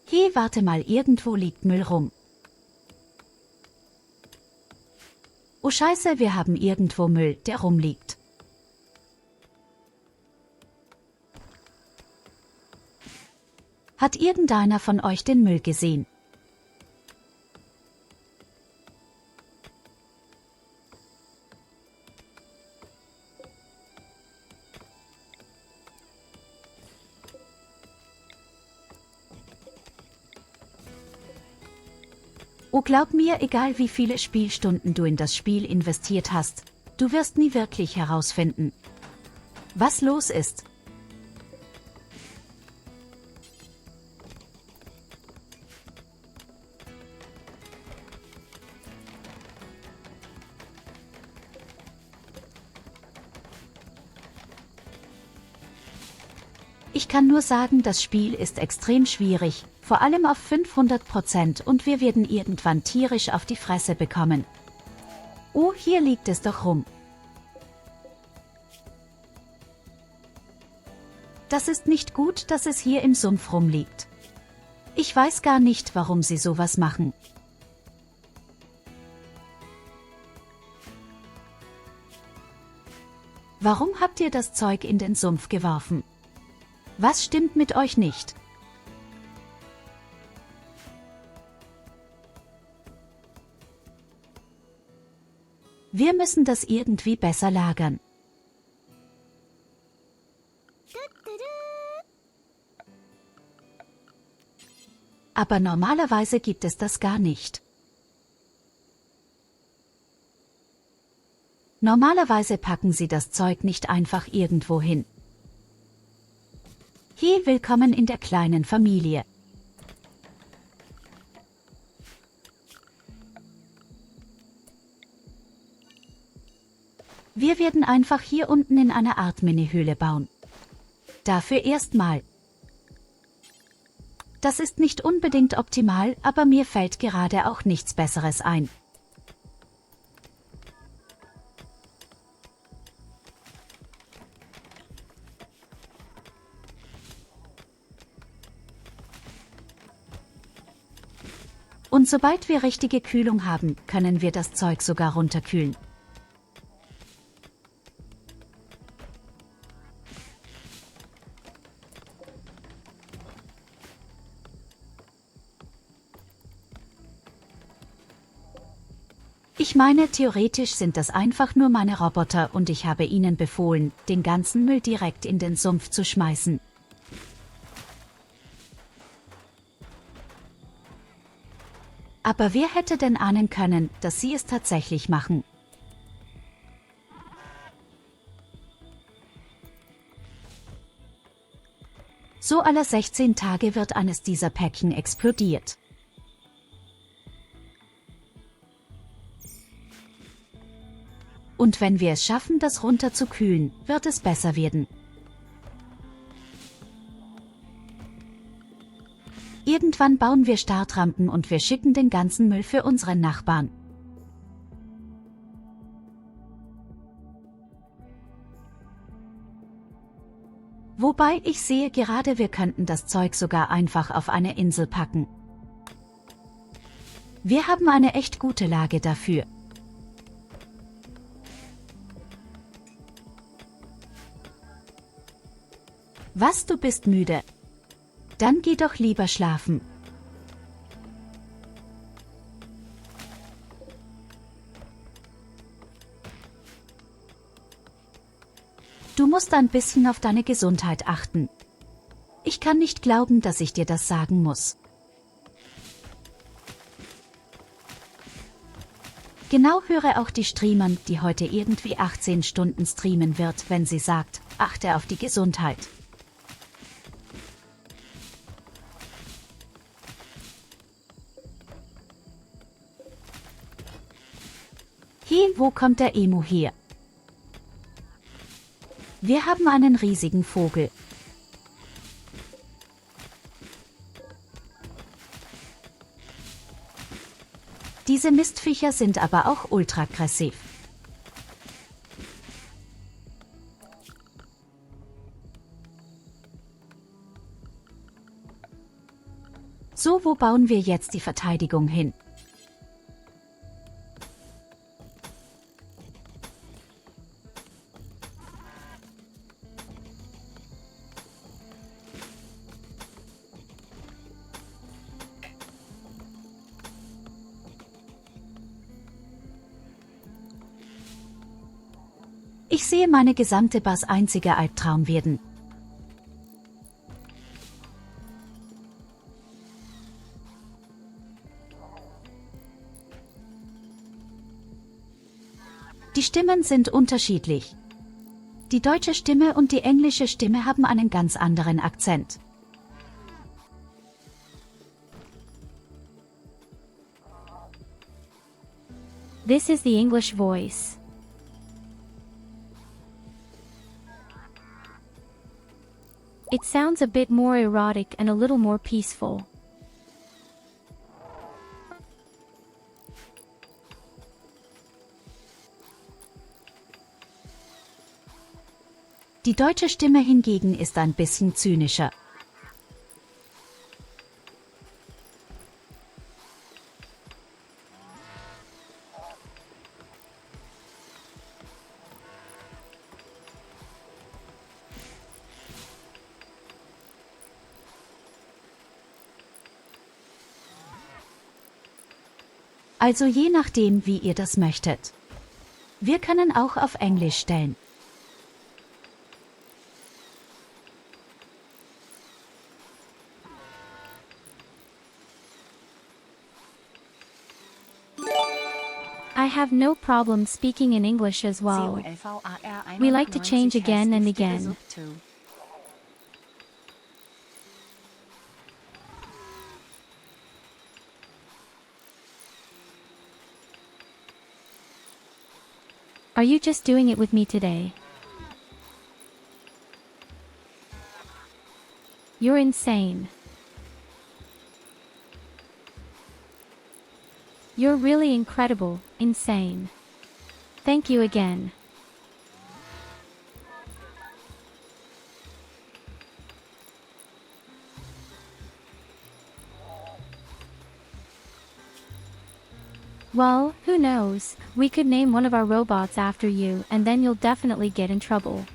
Hey, warte mal, irgendwo liegt Müll rum. Oh Scheiße, wir haben irgendwo Müll, der rumliegt. Hat irgendeiner von euch den Müll gesehen? Oh, glaub mir, egal wie viele Spielstunden du in das Spiel investiert hast, du wirst nie wirklich herausfinden, was los ist. Ich kann nur sagen, das Spiel ist extrem schwierig, vor allem auf 500%, und wir werden irgendwann tierisch auf die Fresse bekommen. Oh, hier liegt es doch rum. Das ist nicht gut, dass es hier im Sumpf rumliegt. Ich weiß gar nicht, warum sie sowas machen. Warum habt ihr das Zeug in den Sumpf geworfen? Was stimmt mit euch nicht? Wir müssen das irgendwie besser lagern. Aber normalerweise gibt es das gar nicht. Normalerweise packen sie das Zeug nicht einfach irgendwo hin. Hey, willkommen in der kleinen Familie. Wir werden einfach hier unten in einer Art Mini-Höhle bauen. Dafür erstmal. Das ist nicht unbedingt optimal, aber mir fällt gerade auch nichts Besseres ein. Und sobald wir richtige Kühlung haben, können wir das Zeug sogar runterkühlen. Ich meine, theoretisch sind das einfach nur meine Roboter und ich habe ihnen befohlen, den ganzen Müll direkt in den Sumpf zu schmeißen. Aber wer hätte denn ahnen können, dass sie es tatsächlich machen? So alle 16 Tage wird eines dieser Päckchen explodiert. Und wenn wir es schaffen, das runterzukühlen, wird es besser werden. Irgendwann bauen wir Startrampen und wir schicken den ganzen Müll für unseren Nachbarn. Wobei ich sehe gerade, wir könnten das Zeug sogar einfach auf eine Insel packen. Wir haben eine echt gute Lage dafür. Was, du bist müde? Dann geh doch lieber schlafen. Du musst ein bisschen auf deine Gesundheit achten. Ich kann nicht glauben, dass ich dir das sagen muss. Genau, höre auch die Streamern, die heute irgendwie 18 Stunden streamen wird, wenn sie sagt, achte auf die Gesundheit. Wo kommt der Emu her? Wir haben einen riesigen Vogel. Diese Mistviecher sind aber auch ultra aggressiv. So, wo bauen wir jetzt die Verteidigung hin? Ich sehe meine gesamte Bas einziger Albtraum werden. Die Stimmen sind unterschiedlich. Die deutsche Stimme und die englische Stimme haben einen ganz anderen Akzent. This is the English voice. It sounds a bit more erotic and a little more peaceful. Die deutsche Stimme hingegen ist ein bisschen zynischer. Also je nachdem, wie ihr das möchtet. Wir können auch auf Englisch stellen. I have no problem speaking in English as well. We like to change again and again. Are you just doing it with me today? You're insane. You're really incredible, insane. Thank you again. Well, who knows, we could name one of our robots after you and then you'll definitely get in trouble.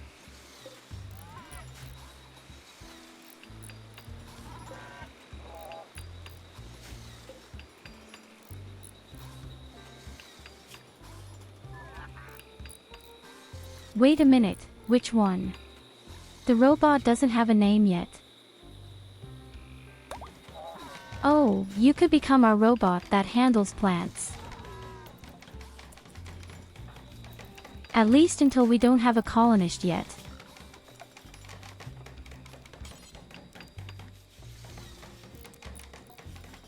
Wait a minute, which one? The robot doesn't have a name yet. Oh, you could become our robot that handles plants. At least until we don't have a colonist yet.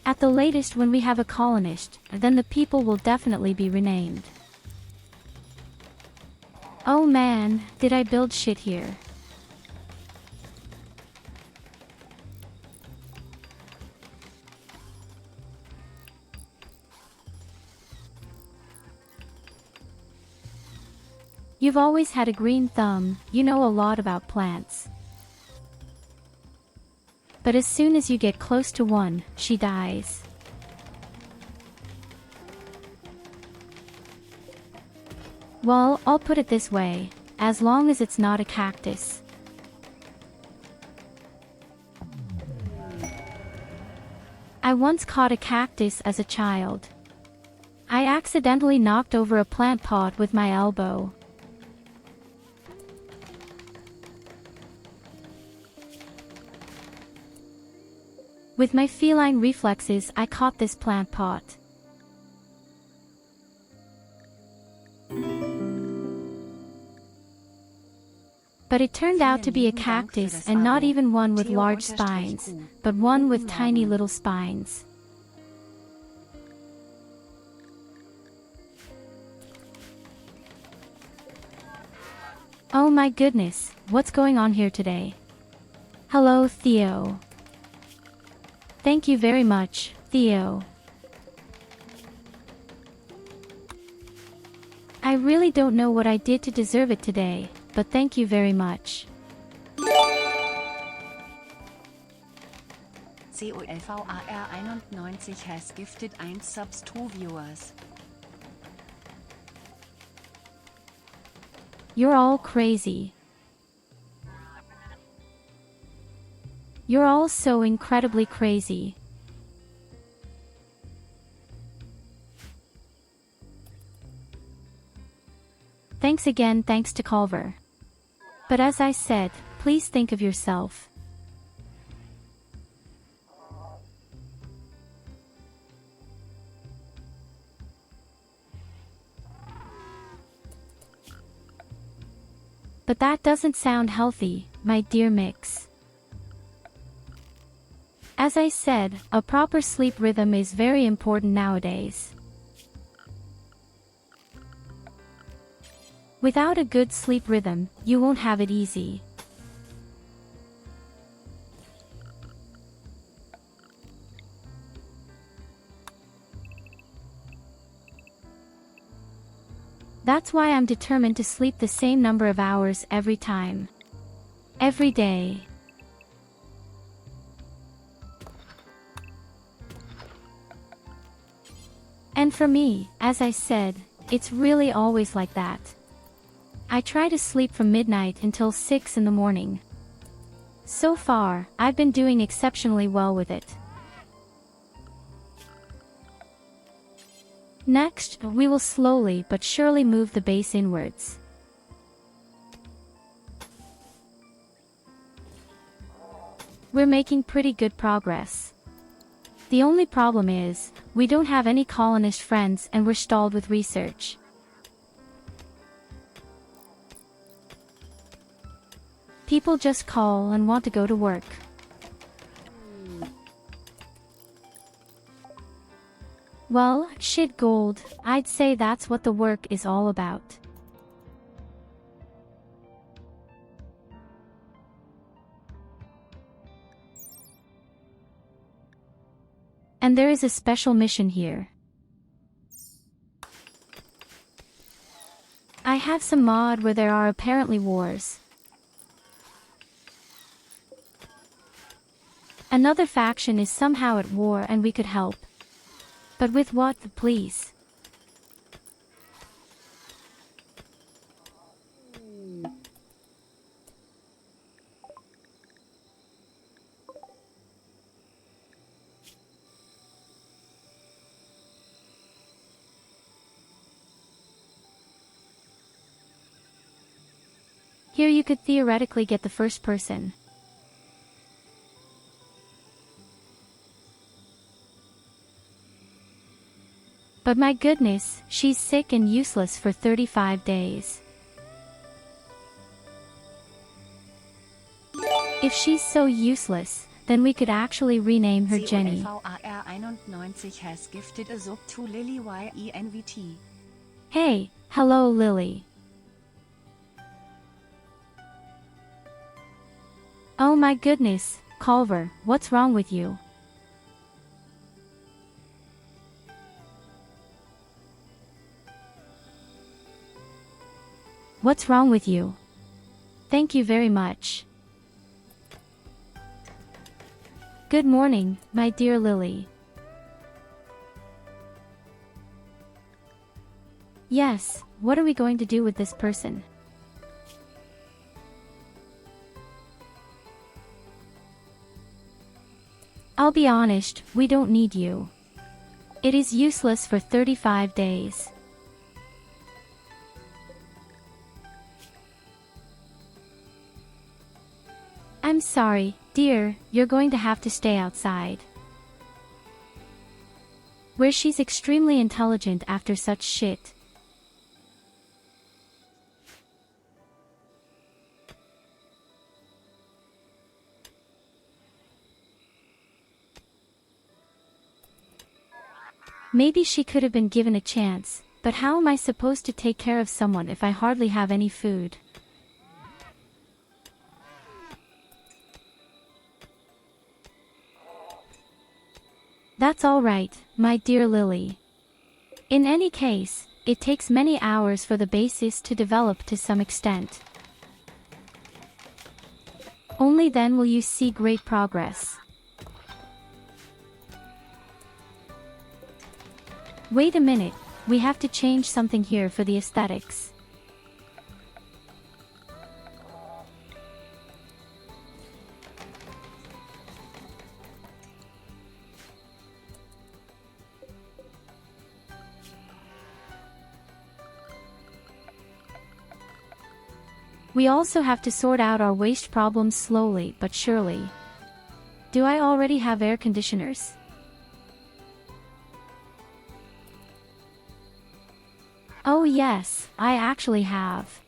At the latest when we have a colonist, then the people will definitely be renamed. Oh man, did I build shit here. You've always had a green thumb, you know a lot about plants. But as soon as you get close to one, she dies. Well, I'll put it this way, as long as it's not a cactus. I once caught a cactus as a child. I accidentally knocked over a plant pot with my elbow. With my feline reflexes, I caught this plant pot. But it turned out to be a cactus, and not even one with large spines, but one with tiny little spines. Oh my goodness, what's going on here today? Hello, Theo. Thank you very much, Theo. I really don't know what I did to deserve it today, but thank you very much. COLVAR91 has gifted 1 subs to viewers. You're all crazy. You're all so incredibly crazy. Thanks again, thanks to Culver. But as I said, please think of yourself. But that doesn't sound healthy, my dear Mix. As I said, a proper sleep rhythm is very important nowadays. Without a good sleep rhythm, you won't have it easy. That's why I'm determined to sleep the same number of hours every time. Every day. And for me, as I said, it's really always like that. I try to sleep from midnight until 6 in the morning. So far, I've been doing exceptionally well with it. Next, we will slowly but surely move the base inwards. We're making pretty good progress. The only problem is, we don't have any colonist friends and we're stalled with research. People just call and want to go to work. Well, shit gold, I'd say that's what the work is all about. And there is a special mission here. I have some mod where there are apparently wars. Another faction is somehow at war and we could help. But with what, please? Here you could theoretically get the first person. But my goodness, she's sick and useless for 35 days. If she's so useless, then we could actually rename her Jenny. COLVAR91 has gifted a sub to Lily YENVT. Hey, hello Lily. Oh my goodness, Culver, what's wrong with you? What's wrong with you? Thank you very much. Good morning, my dear Lily. Yes, what are we going to do with this person? I'll be honest, we don't need you. It is useless for 35 days. I'm sorry, dear, you're going to have to stay outside. Where she's extremely intelligent after such shit. Maybe she could have been given a chance, but how am I supposed to take care of someone if I hardly have any food? That's all right, my dear Lily. In any case, it takes many hours for the basis to develop to some extent. Only then will you see great progress. Wait a minute, we have to change something here for the aesthetics. We also have to sort out our waste problems slowly but surely. Do I already have air conditioners? Oh yes, I actually have.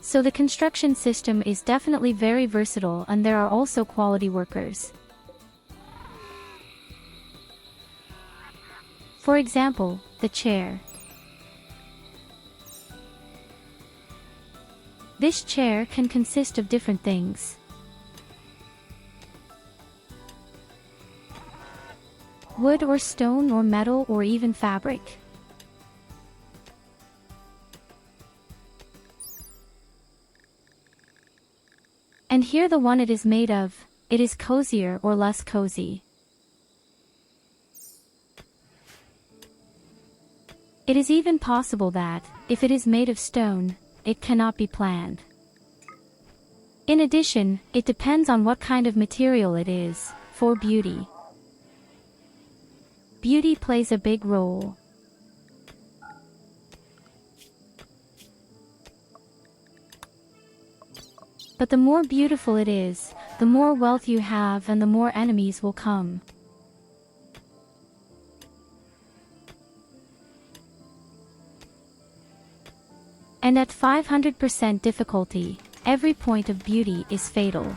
So the construction system is definitely very versatile, and there are also quality workers. For example, the chair. This chair can consist of different things. Wood or stone or metal or even fabric. And here the one it is made of, it is cozier or less cozy. It is even possible that, if it is made of stone, it cannot be planned. In addition, it depends on what kind of material it is, for beauty. Beauty plays a big role. But the more beautiful it is, the more wealth you have and the more enemies will come. And at 500% difficulty, every point of beauty is fatal.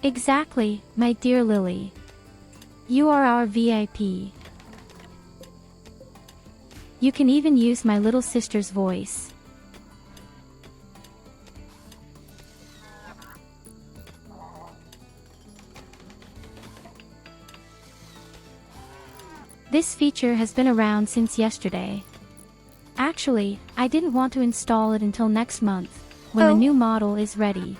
Exactly, my dear Lily. You are our VIP. You can even use my little sister's voice. This feature has been around since yesterday. Actually, I didn't want to install it until next month, when the new model is ready.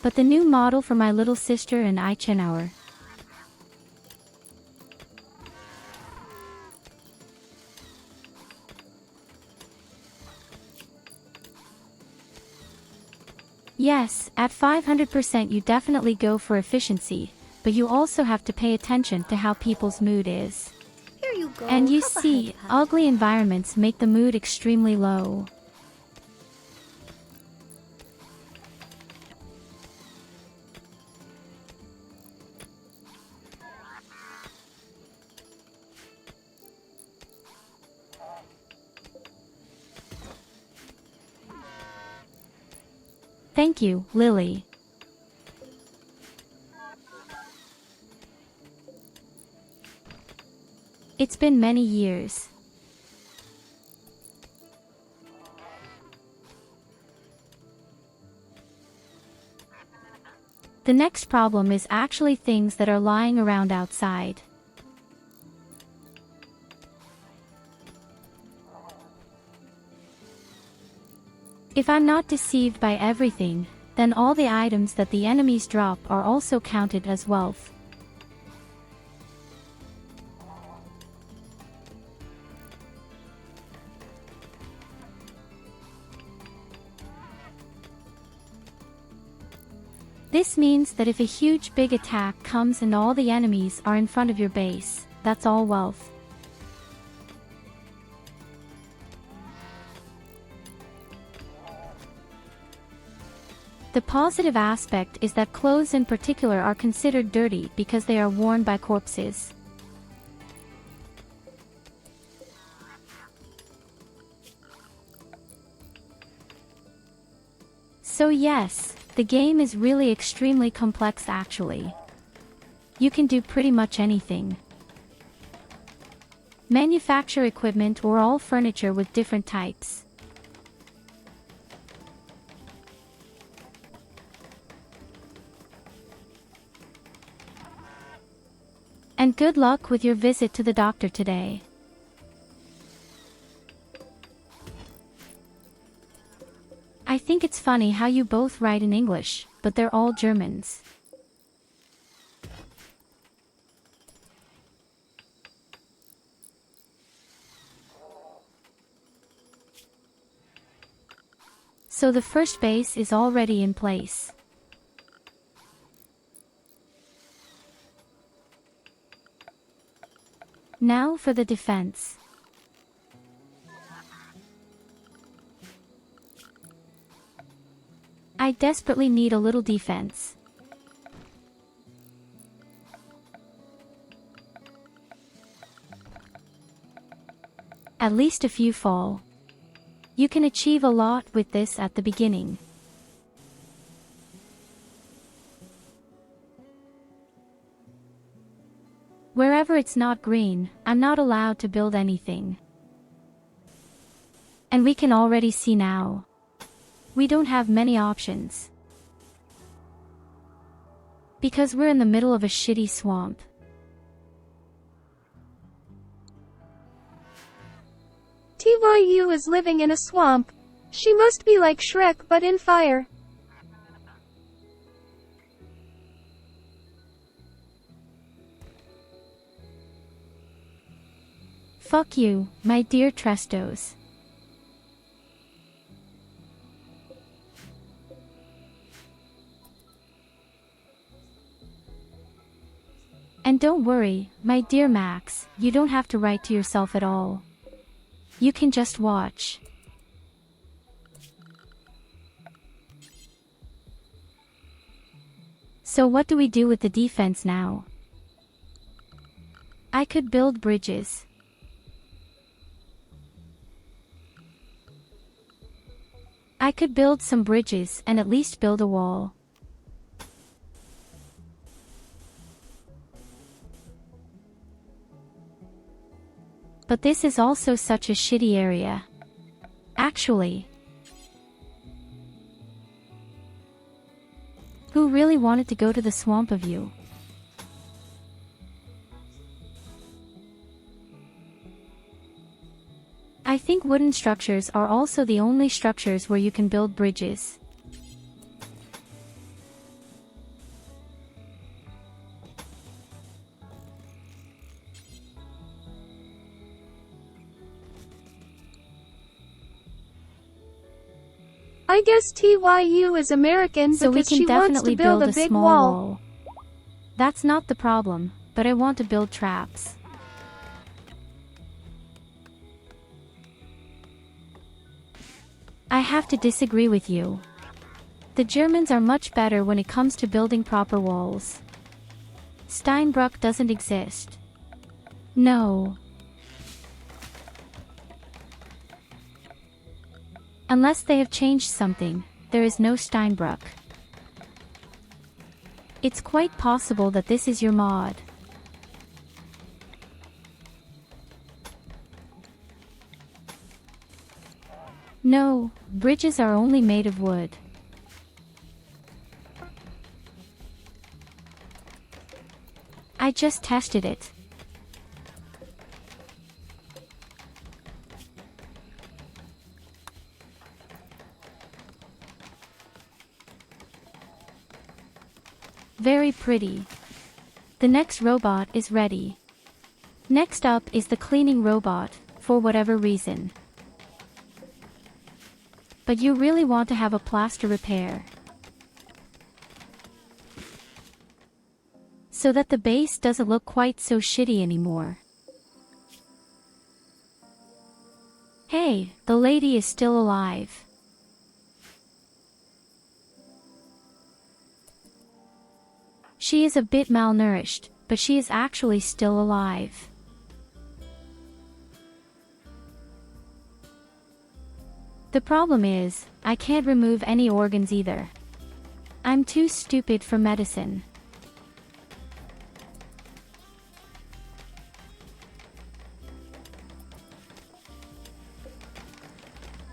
But the new model for my little sister and I Chenauer. Yes, at 500% you definitely go for efficiency, but you also have to pay attention to how people's mood is. Here you go. And you Have a see, haircut. ugly environments make the mood extremely low. Thank you, Lily. It's been many years. The next problem is actually things that are lying around outside. If I'm not deceived by everything, then all the items that the enemies drop are also counted as wealth. This means that if a huge big attack comes and all the enemies are in front of your base, that's all wealth. The positive aspect is that clothes in particular are considered dirty because they are worn by corpses. So yes, the game is really extremely complex actually. You can do pretty much anything. Manufacture equipment or all furniture with different types. And good luck with your visit to the doctor today. I think it's funny how you both write in English, but they're all Germans. So the first base is already in place. Now for the defense. I desperately need a little defense. At least a few fall. You can achieve a lot with this at the beginning. Wherever it's not green, I'm not allowed to build anything. And we can already see now. We don't have many options. Because we're in the middle of a shitty swamp. Tyurru is living in a swamp. She must be like Shrek but in fire. Fuck you, my dear Trestos. And don't worry, my dear Max, you don't have to write to yourself at all. You can just watch. So what do we do with the defense now? I could build bridges. I could build some bridges and at least build a wall. But this is also such a shitty area. Actually. Who really wanted to go to the swamp of you? I think wooden structures are also the only structures where you can build bridges. I guess Tyurru is American So we because can she wants definitely to build build a a big small wall. wall. That's not the problem, but I want to build traps. I have to disagree with you. The Germans are much better when it comes to building proper walls. Steinbruch doesn't exist. No. Unless they have changed something, there is no Steinbruch. It's quite possible that this is your mod. No, bridges are only made of wood. I just tested it. Very pretty. The next robot is ready. Next up is the cleaning robot, for whatever reason. But you really want to have a plaster repair, so that the base doesn't look quite so shitty anymore. Hey, the lady is still alive. She is a bit malnourished, but she is actually still alive. The problem is, I can't remove any organs either. I'm too stupid for medicine.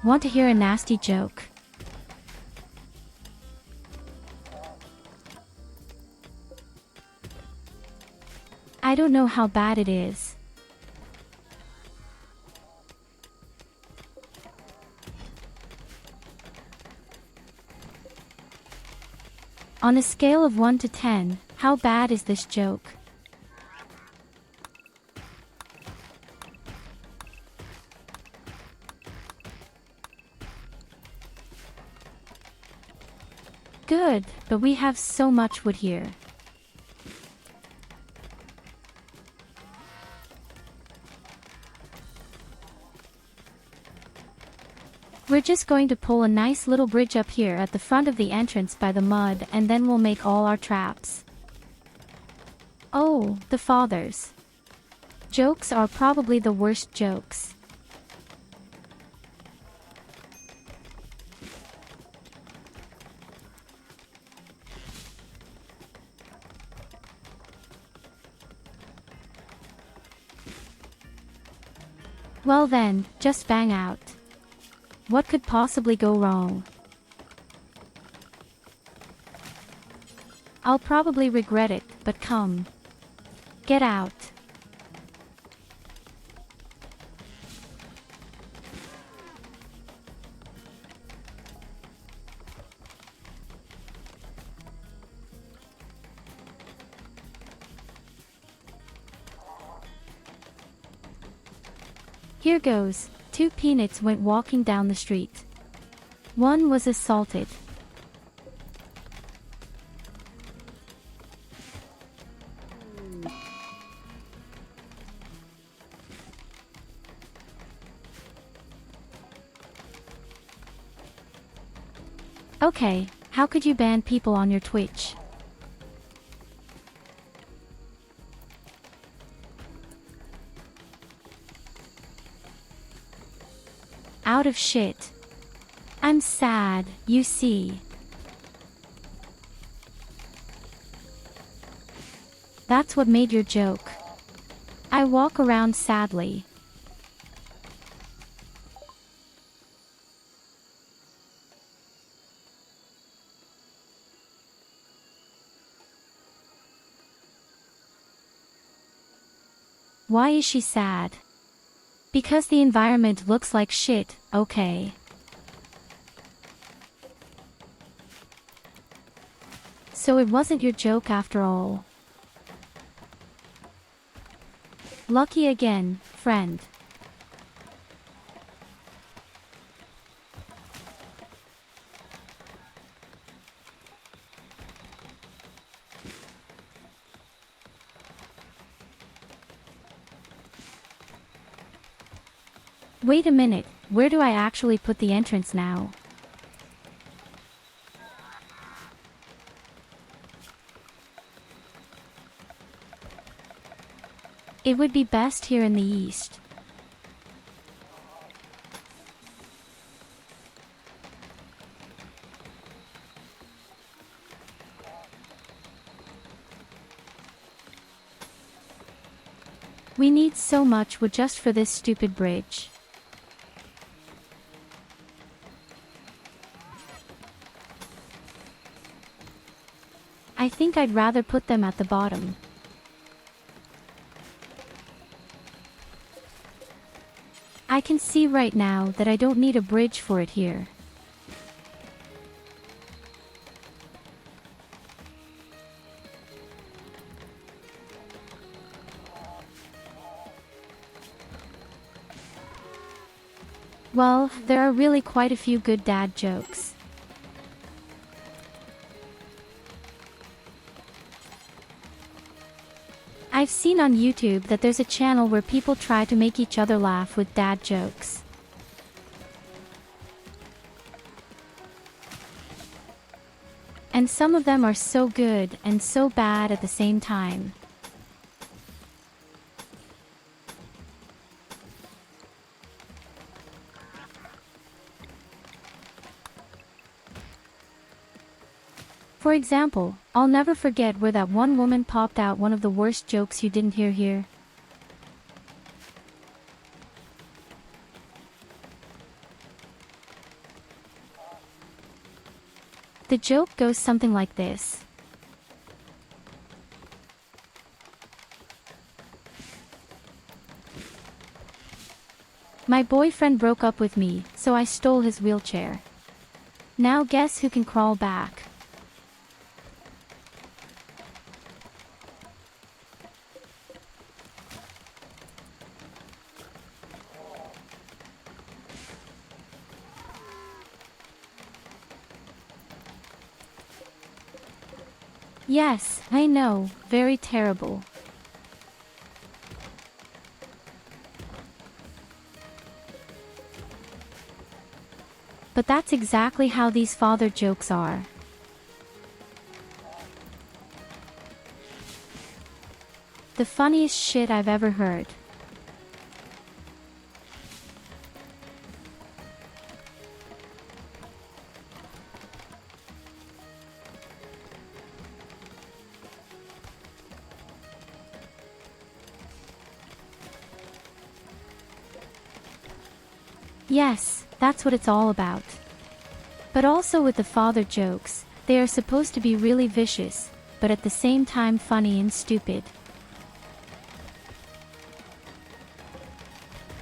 Want to hear a nasty joke? I don't know how bad it is. On a scale of 1 to 10, how bad is this joke? Good, but we have so much wood here. We're just going to pull a nice little bridge up here at the front of the entrance by the mud, and then we'll make all our traps. Oh, the fathers. Jokes are probably the worst jokes. Well then, just bang out. What could possibly go wrong? I'll probably regret it, but come. Get out. Here goes. 2 peanuts went walking down the street. One was assaulted. Okay, how could you ban people on your Twitch? Out of shit. I'm sad, you see. That's what made your joke. I walk around sadly. Why is she sad? Because the environment looks like shit, okay. So it wasn't your joke after all. Lucky again, friend. Wait a minute, where do I actually put the entrance now? It would be best here in the east. We need so much wood just for this stupid bridge. I think I'd rather put them at the bottom. I can see right now that I don't need a bridge for it here. Well, there are really quite a few good dad jokes. I've seen on YouTube that there's a channel where people try to make each other laugh with dad jokes. And some of them are so good and so bad at the same time. For example, I'll never forget where that one woman popped out one of the worst jokes you didn't hear here. The joke goes something like this. My boyfriend broke up with me, so I stole his wheelchair. Now guess who can crawl back? Yes, I know, very terrible. But that's exactly how these father jokes are. The funniest shit I've ever heard. Yes, that's what it's all about. But also with the father jokes, they are supposed to be really vicious, but at the same time funny and stupid.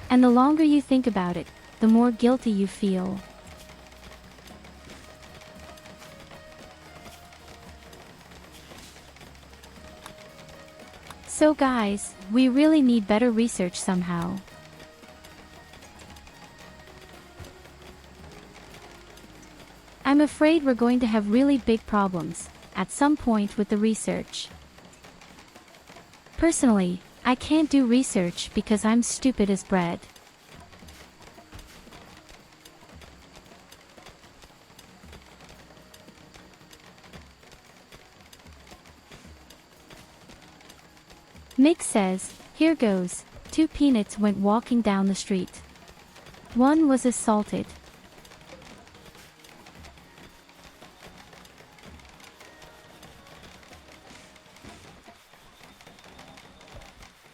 And the longer you think about it, the more guilty you feel. So guys, we really need better research somehow. I'm afraid we're going to have really big problems, at some point with the research. Personally, I can't do research because I'm stupid as bread. Mick says, here goes, 2 peanuts went walking down the street. One was assaulted.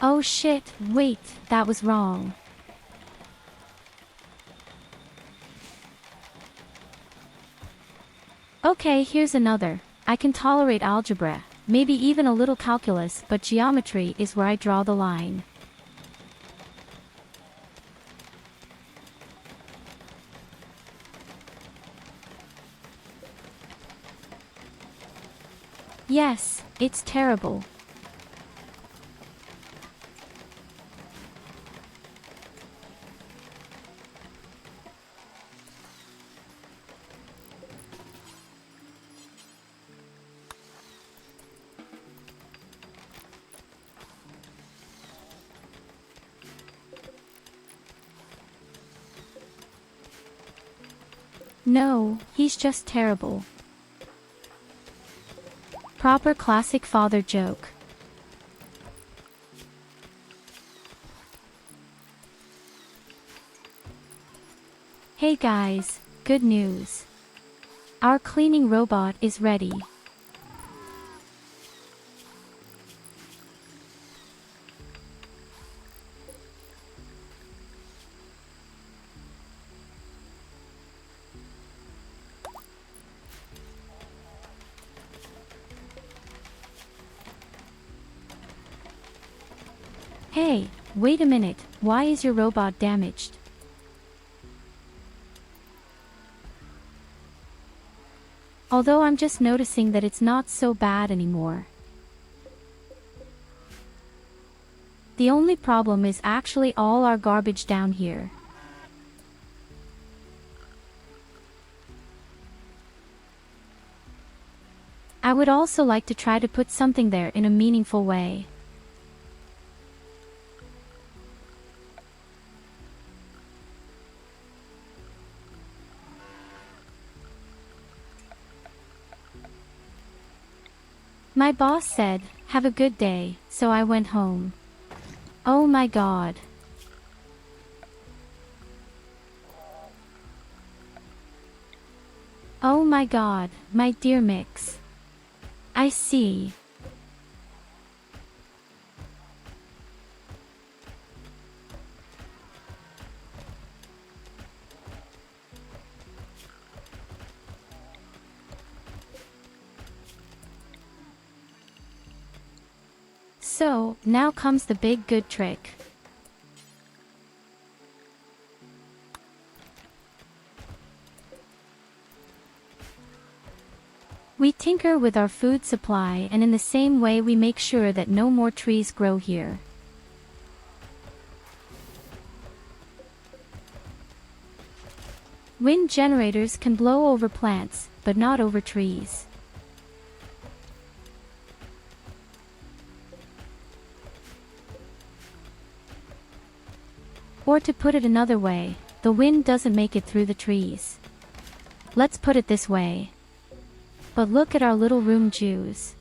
Oh shit, wait, that was wrong. Okay, here's another. I can tolerate algebra, maybe even a little calculus, but geometry is where I draw the line. Yes, it's terrible. No, he's just terrible. Proper classic father joke. Hey guys, good news. Our cleaning robot is ready. Hey, wait a minute, why is your robot damaged? Although I'm just noticing that it's not so bad anymore. The only problem is actually all our garbage down here. I would also like to try to put something there in a meaningful way. My boss said, "Have a good day," so I went home. Oh my god. Oh my god, my dear Mix. I see. So, now comes the big good trick. We tinker with our food supply, and in the same way we make sure that no more trees grow here. Wind generators can blow over plants, but not over trees. Or to put it another way, the wind doesn't make it through the trees. Let's put it this way. But look at our little room Jews.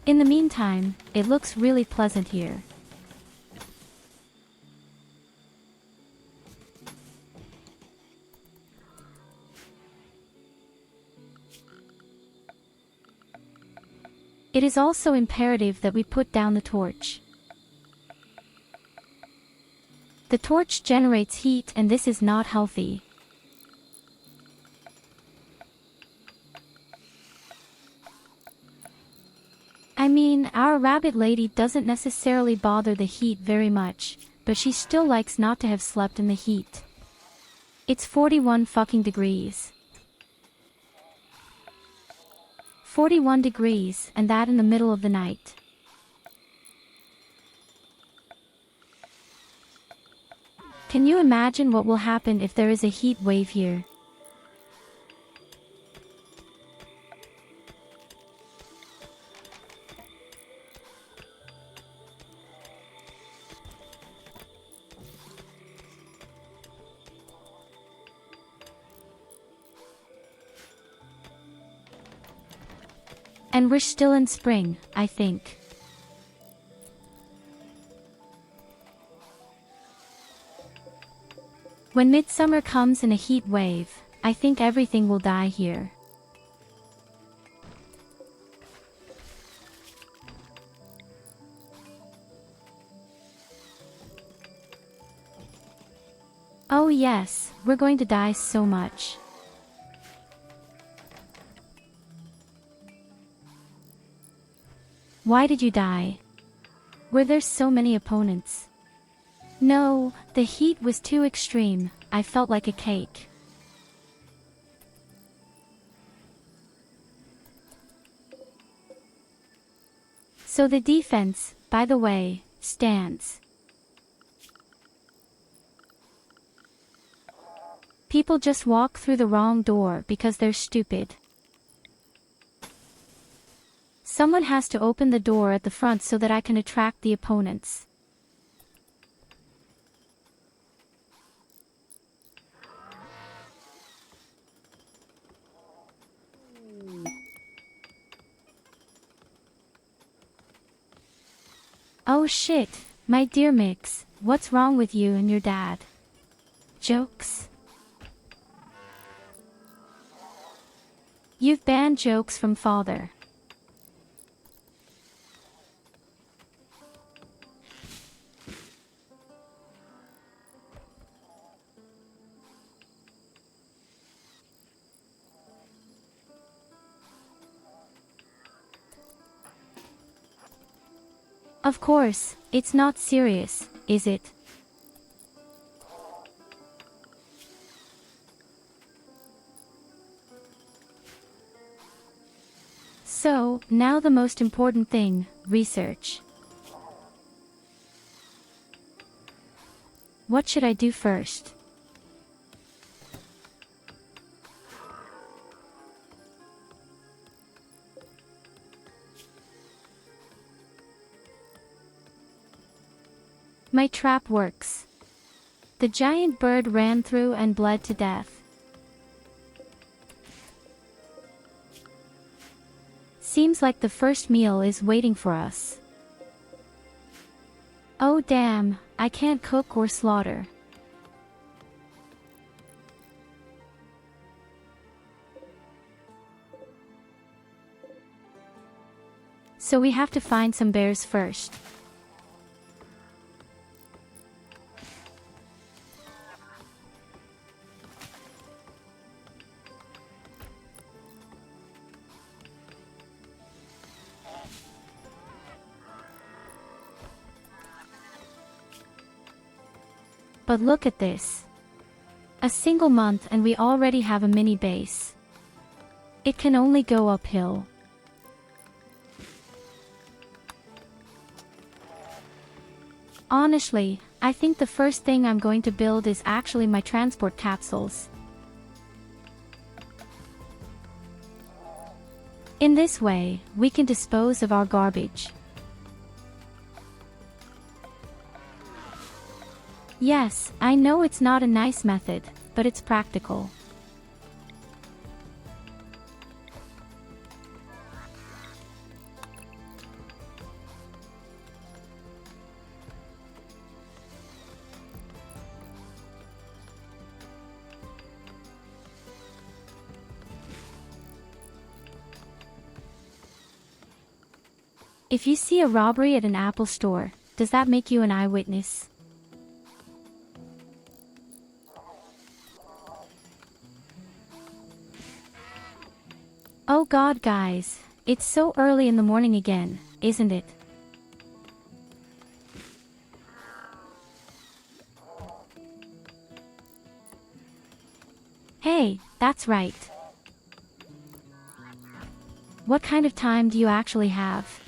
In the meantime, it looks really pleasant here. It is also imperative that we put down the torch. The torch generates heat, and this is not healthy. I mean, our rabbit lady doesn't necessarily bother the heat very much, but she still likes not to have slept in the heat. It's 41 fucking degrees. 41 degrees, and that in the middle of the night. Can you imagine what will happen if there is a heat wave here? And we're still in spring, I think. When midsummer comes in a heat wave, I think everything will die here. Oh yes, we're going to die so much. Why did you die? Were there so many opponents? No, the heat was too extreme, I felt like a cake. So the defense, by the way, stands. People just walk through the wrong door because they're stupid. Someone has to open the door at the front so that I can attract the opponents. Oh shit, my dear Mix, what's wrong with you and your dad? Jokes? You've banned jokes from father. Of course, it's not serious, is it? So, now the most important thing, research. What should I do first? My trap works. The giant bird ran through and bled to death. Seems like the first meal is waiting for us. Oh damn, I can't cook or slaughter. So we have to find some bears first. But look at this. A single month and we already have a mini base. It can only go uphill. Honestly, I think the first thing I'm going to build is actually my transport capsules. In this way, we can dispose of our garbage. Yes, I know it's not a nice method, but it's practical. If you see a robbery at an Apple store, does that make you an eyewitness? Oh god guys, it's so early in the morning again, isn't it? Hey, that's right. What kind of time do you actually have?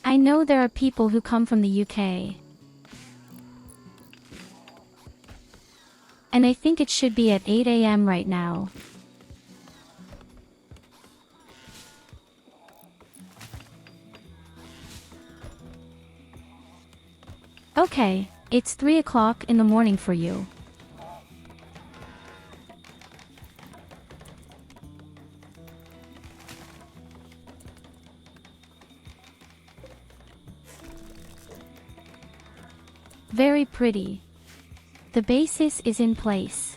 I know there are people who come from the UK. And I think it should be at 8 AM right now. Okay, it's 3 o'clock in the morning for you. Very pretty. The basis is in place.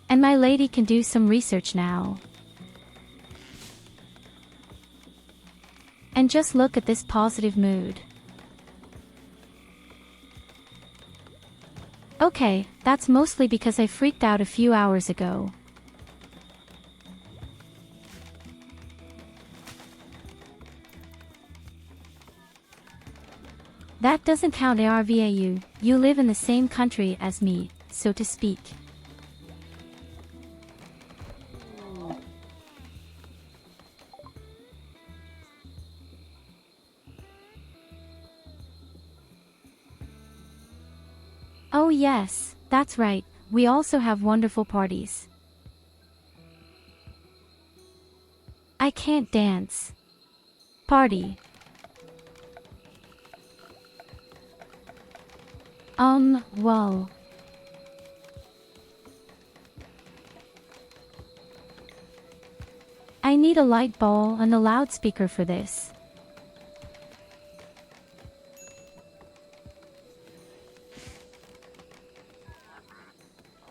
And my lady can do some research now. And just look at this positive mood. Okay, that's mostly because I freaked out a few hours ago. That doesn't count ARVAU, you live in the same country as me, so to speak. Oh yes, that's right, we also have wonderful parties. I can't dance. Party. Well. I need a light ball and a loudspeaker for this.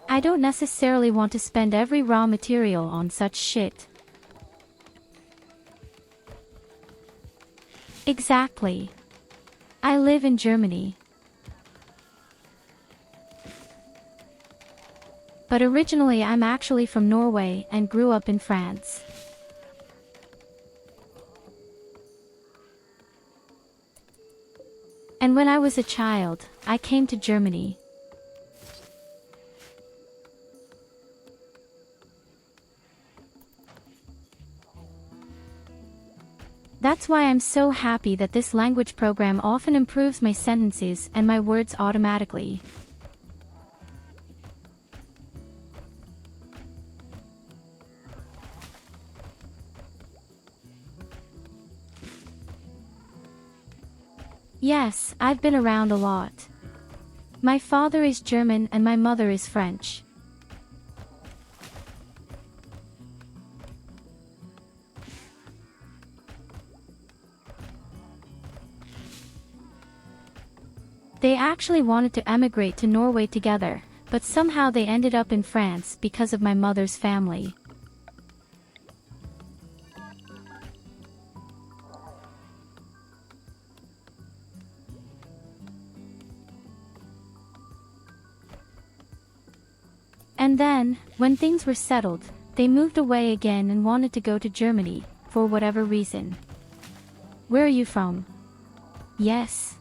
I don't necessarily want to spend every raw material on such shit. Exactly. I live in Germany. But originally I'm actually from Norway and grew up in France. And when I was a child, I came to Germany. That's why I'm so happy that this language program often improves my sentences and my words automatically. Yes, I've been around a lot. My father is German and my mother is French. They actually wanted to emigrate to Norway together, but somehow they ended up in France because of my mother's family. And then, when things were settled, they moved away again and wanted to go to Germany, for whatever reason. Where are you from? Yes.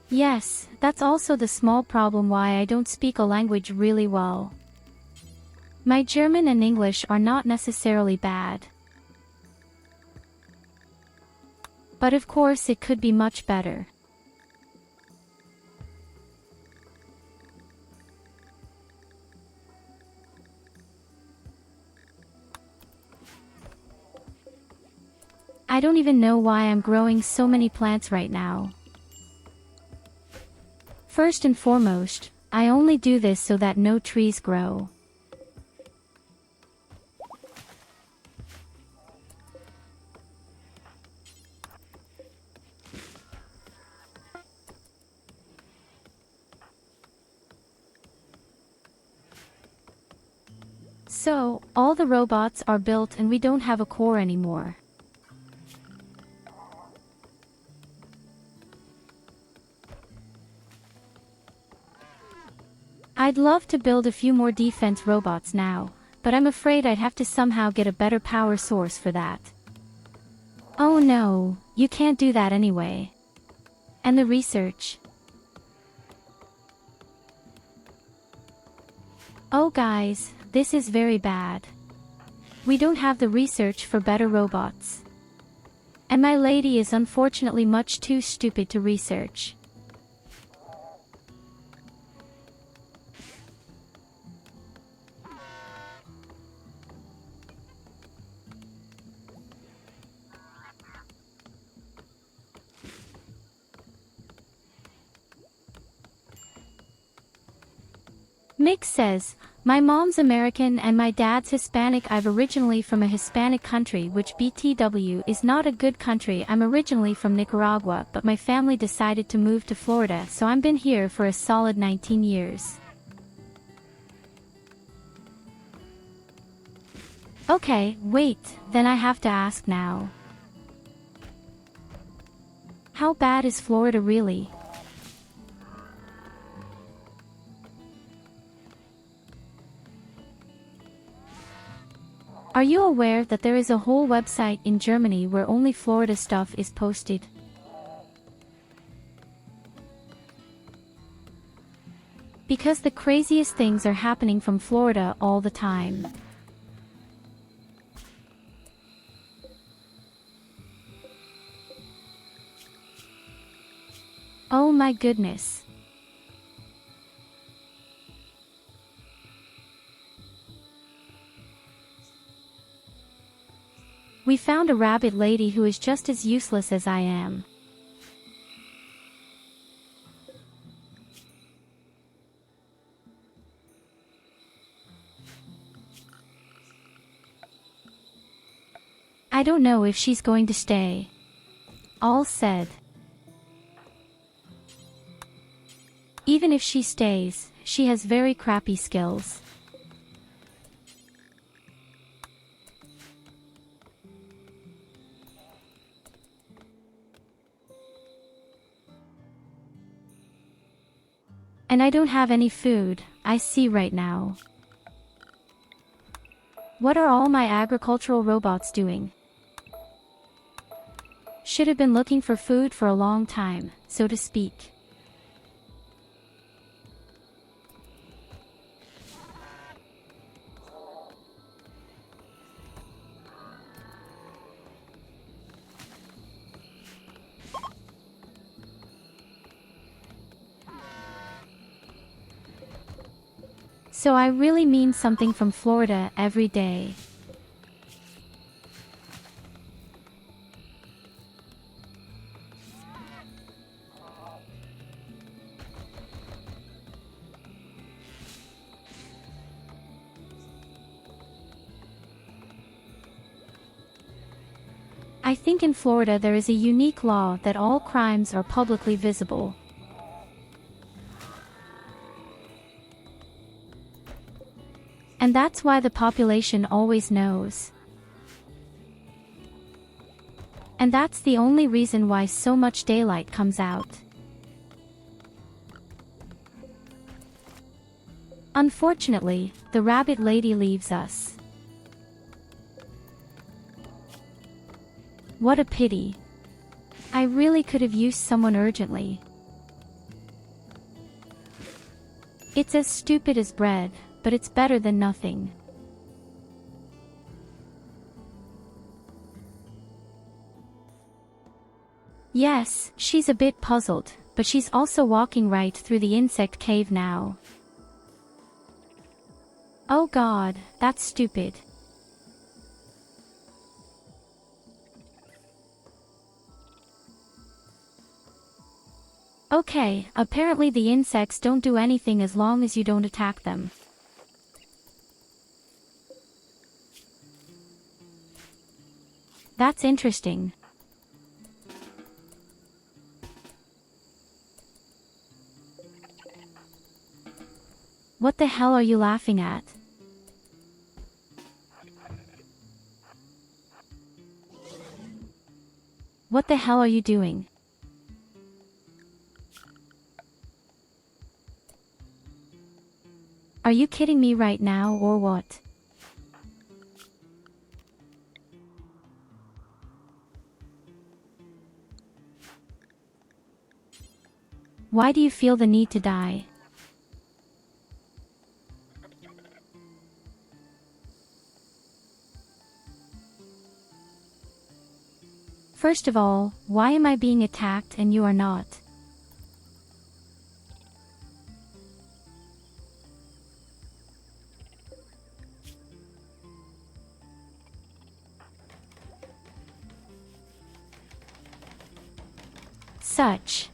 Yes, that's also the small problem why I don't speak a language really well. My German and English are not necessarily bad. But of course it could be much better. I don't even know why I'm growing so many plants right now. First and foremost, I only do this so that no trees grow. So, all the robots are built and we don't have a core anymore. I'd love to build a few more defense robots now, but I'm afraid I'd have to somehow get a better power source for that. Oh no, you can't do that anyway. And the research? Oh guys, this is very bad. We don't have the research for better robots. And my lady is unfortunately much too stupid to research. Mick says, my mom's American and my dad's Hispanic. I'm originally from a Hispanic country, which BTW is not a good country. I'm originally from Nicaragua, but my family decided to move to Florida, so I've been here for a solid 19 years. Okay, wait, then I have to ask now. How bad is Florida really? Are you aware that there is a whole website in Germany where only Florida stuff is posted? Because the craziest things are happening from Florida all the time. Oh my goodness. We found a rabbit lady who is just as useless as I am. I don't know if she's going to stay. All said. Even if she stays, she has very crappy skills. And I don't have any food, I see right now. What are all my agricultural robots doing? Should have been looking for food for a long time, so to speak. So I really mean something from Florida every day. I think in Florida there is a unique law that all crimes are publicly visible. And that's why the population always knows. And that's the only reason why so much daylight comes out. Unfortunately, the rabbit lady leaves us. What a pity. I really could have used someone urgently. It's as stupid as bread, but it's better than nothing. Yes, she's a bit puzzled, but she's also walking right through the insect cave now. Oh God, that's stupid. Okay, apparently the insects don't do anything as long as you don't attack them. That's interesting. What the hell are you laughing at? What the hell are you doing? Are you kidding me right now or what? Why do you feel the need to die? First of all, why am I being attacked and you are not? Such.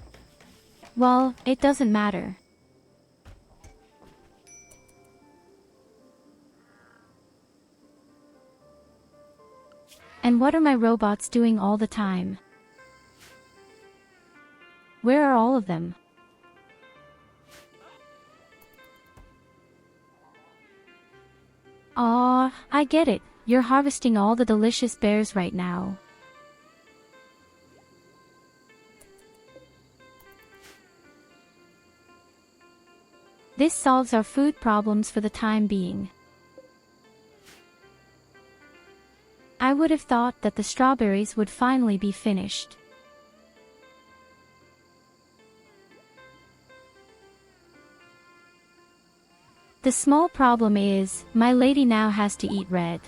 Well, it doesn't matter. And what are my robots doing all the time? Where are all of them? Aw, I get it, you're harvesting all the delicious bears right now. This solves our food problems for the time being. I would have thought that the strawberries would finally be finished. The small problem is, my lady now has to eat red.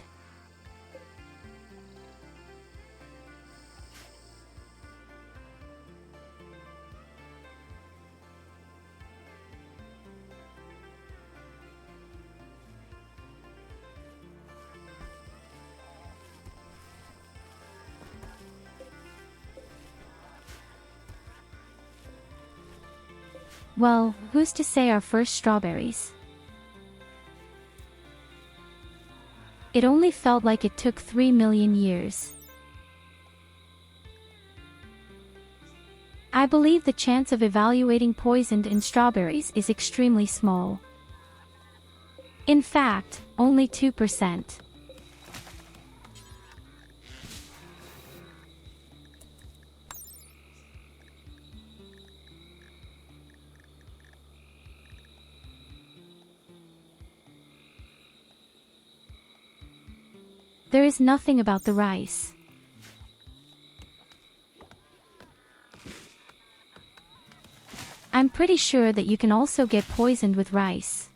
Well, who's to say our first strawberries? It only felt like it took 3 million years. I believe the chance of evaluating poisoned in strawberries is extremely small. In fact, only 2%. There is nothing about the rice. I'm pretty sure that you can also get poisoned with rice.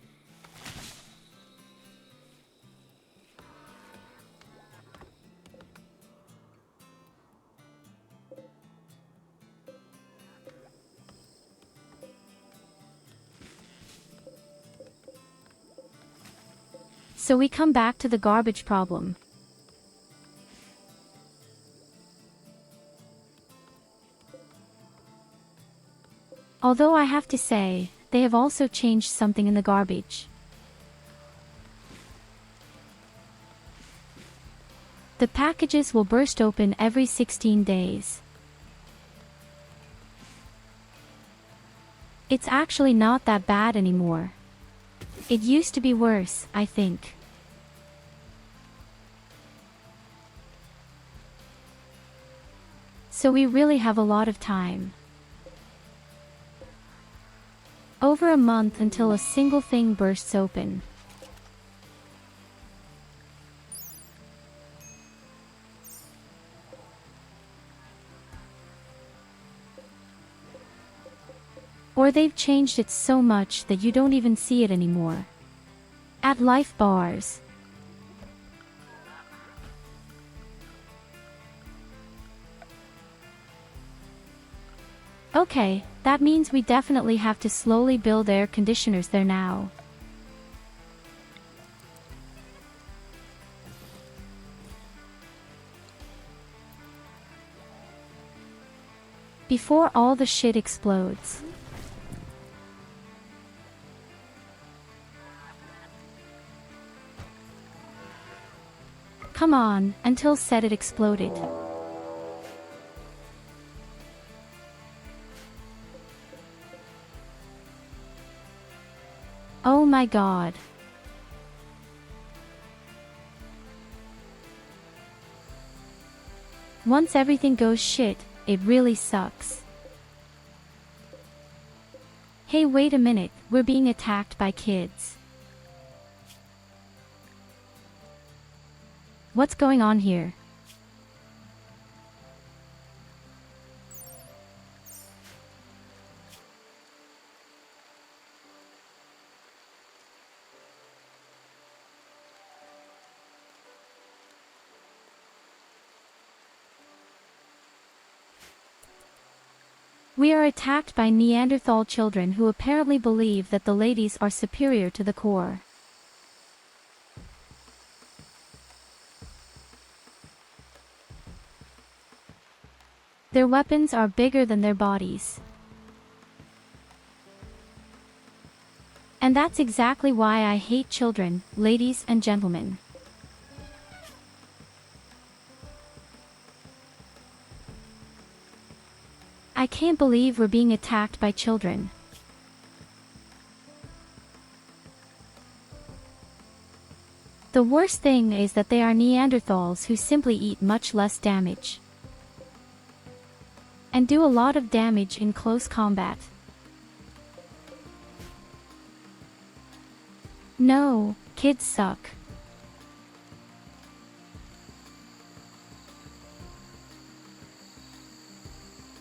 So we come back to the garbage problem. Although I have to say, they have also changed something in the garbage. The packages will burst open every 16 days. It's actually not that bad anymore. It used to be worse, I think. So we really have a lot of time. Over a month until a single thing bursts open. Or they've changed it so much that you don't even see it anymore. At life bars. Okay, that means we definitely have to slowly build air conditioners there now. Before all the shit explodes. Come on, until said it exploded. Oh my god. Once everything goes shit, it really sucks. Hey, wait a minute, we're being attacked by kids. What's going on here? We are attacked by Neanderthal children who apparently believe that the ladies are superior to the core. Their weapons are bigger than their bodies. And that's exactly why I hate children, ladies and gentlemen. I can't believe we're being attacked by children. The worst thing is that they are Neanderthals who simply eat much less damage. And do a lot of damage in close combat. No, kids suck.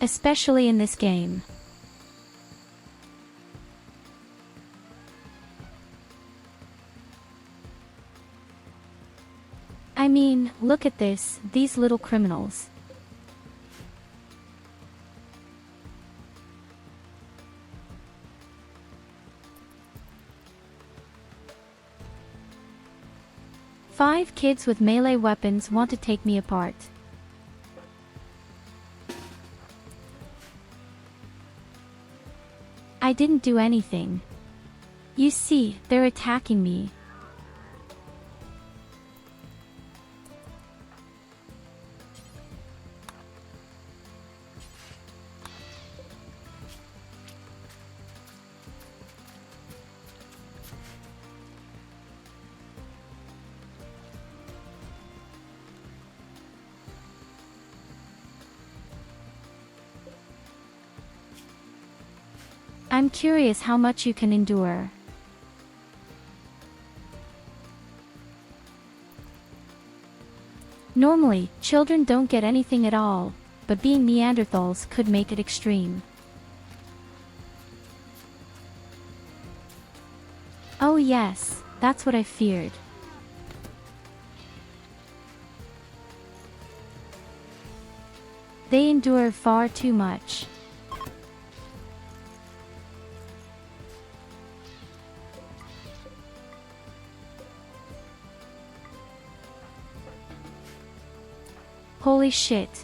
Especially in this game. I mean, look at this, these little criminals. Five kids with melee weapons want to take me apart. I didn't do anything. You see, they're attacking me. I'm curious how much you can endure. Normally, children don't get anything at all, but being Neanderthals could make it extreme. Oh yes, that's what I feared. They endure far too much. Holy shit.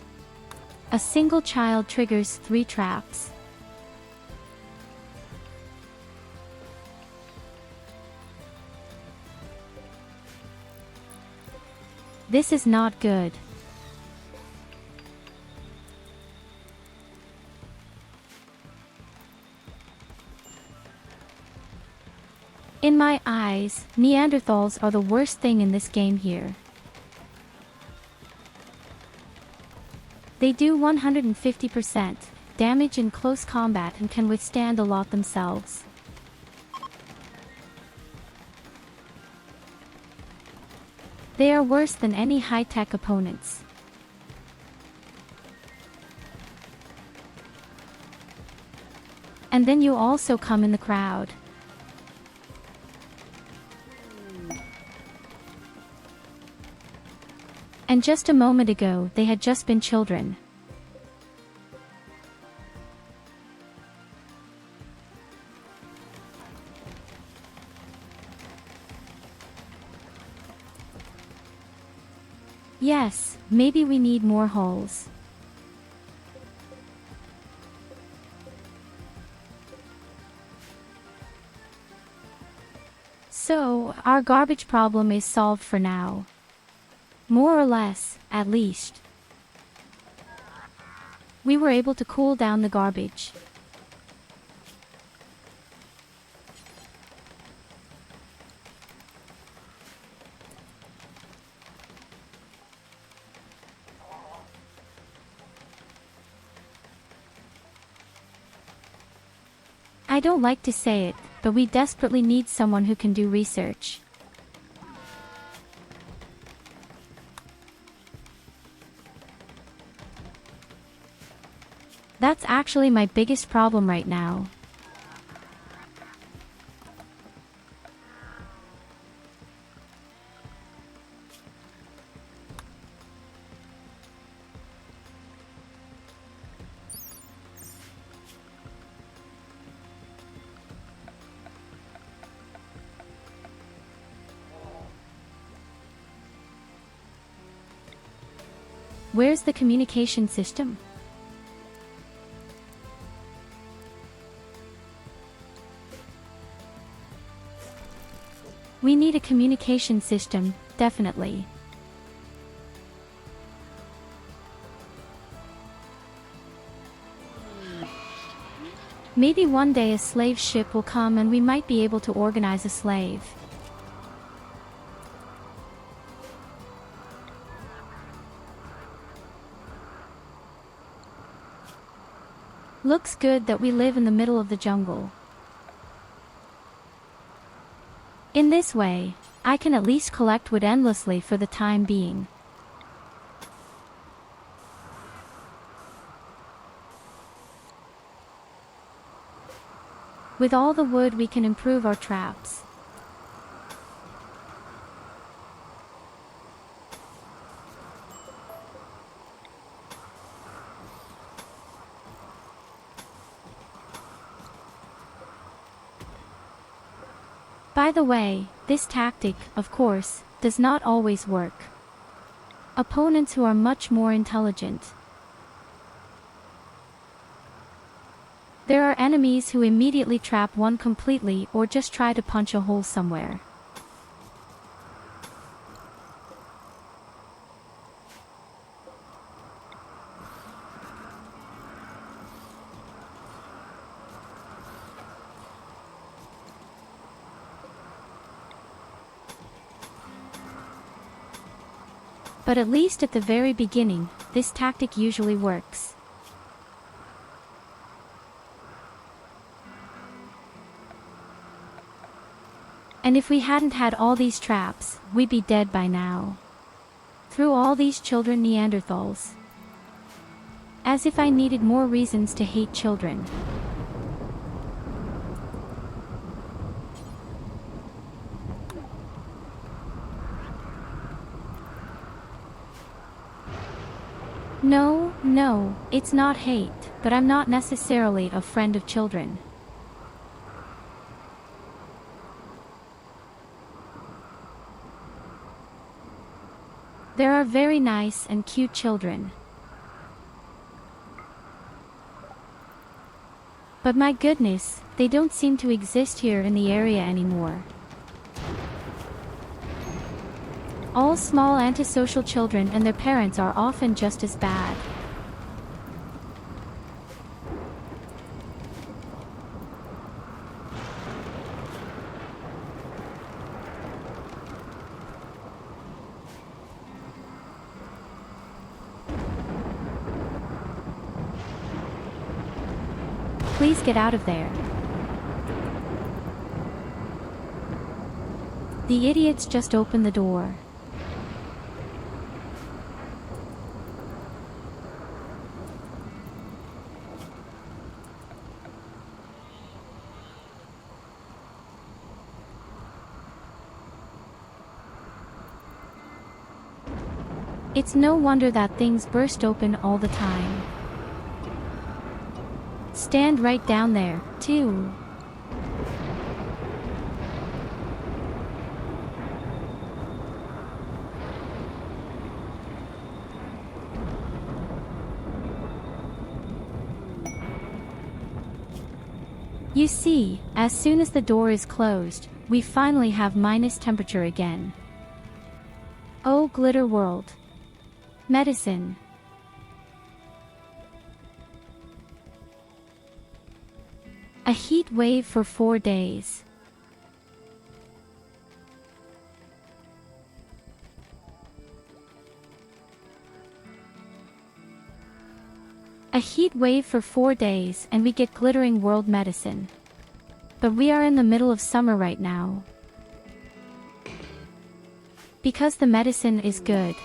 A single child triggers 3 traps. This is not good. In my eyes, Neanderthals are the worst thing in this game here. They do 150% damage in close combat and can withstand a lot themselves. They are worse than any high-tech opponents. And then you also come in the crowd. And just a moment ago they had just been children. Yes, maybe we need more holes. So, our garbage problem is solved for now. More or less, at least. We were able to cool down the garbage. I don't like to say it, but we desperately need someone who can do research. That's actually my biggest problem right now. Where's the communication system? We need a communication system, definitely. Maybe one day a slave ship will come and we might be able to organize a slave. Looks good that we live in the middle of the jungle. In this way, I can at least collect wood endlessly for the time being. With all the wood we can improve our traps. By the way, this tactic, of course, does not always work. Opponents who are much more intelligent. There are enemies who immediately trap one completely or just try to punch a hole somewhere. But at least at the very beginning, this tactic usually works. And if we hadn't had all these traps, we'd be dead by now. Through all these children Neanderthals. As if I needed more reasons to hate children. No, it's not hate, but I'm not necessarily a friend of children. There are very nice and cute children. But my goodness, they don't seem to exist here in the area anymore. All small antisocial children and their parents are often just as bad. Please get out of there. The idiots just opened the door. It's no wonder that things burst open all the time. Stand right down there, too. You see, as soon as the door is closed, we finally have minus temperature again. Oh, Glitter World. Medicine. A heat wave for 4 days. A heat wave for 4 days and we get glittering world medicine. But we are in the middle of summer right now. Because the medicine is good.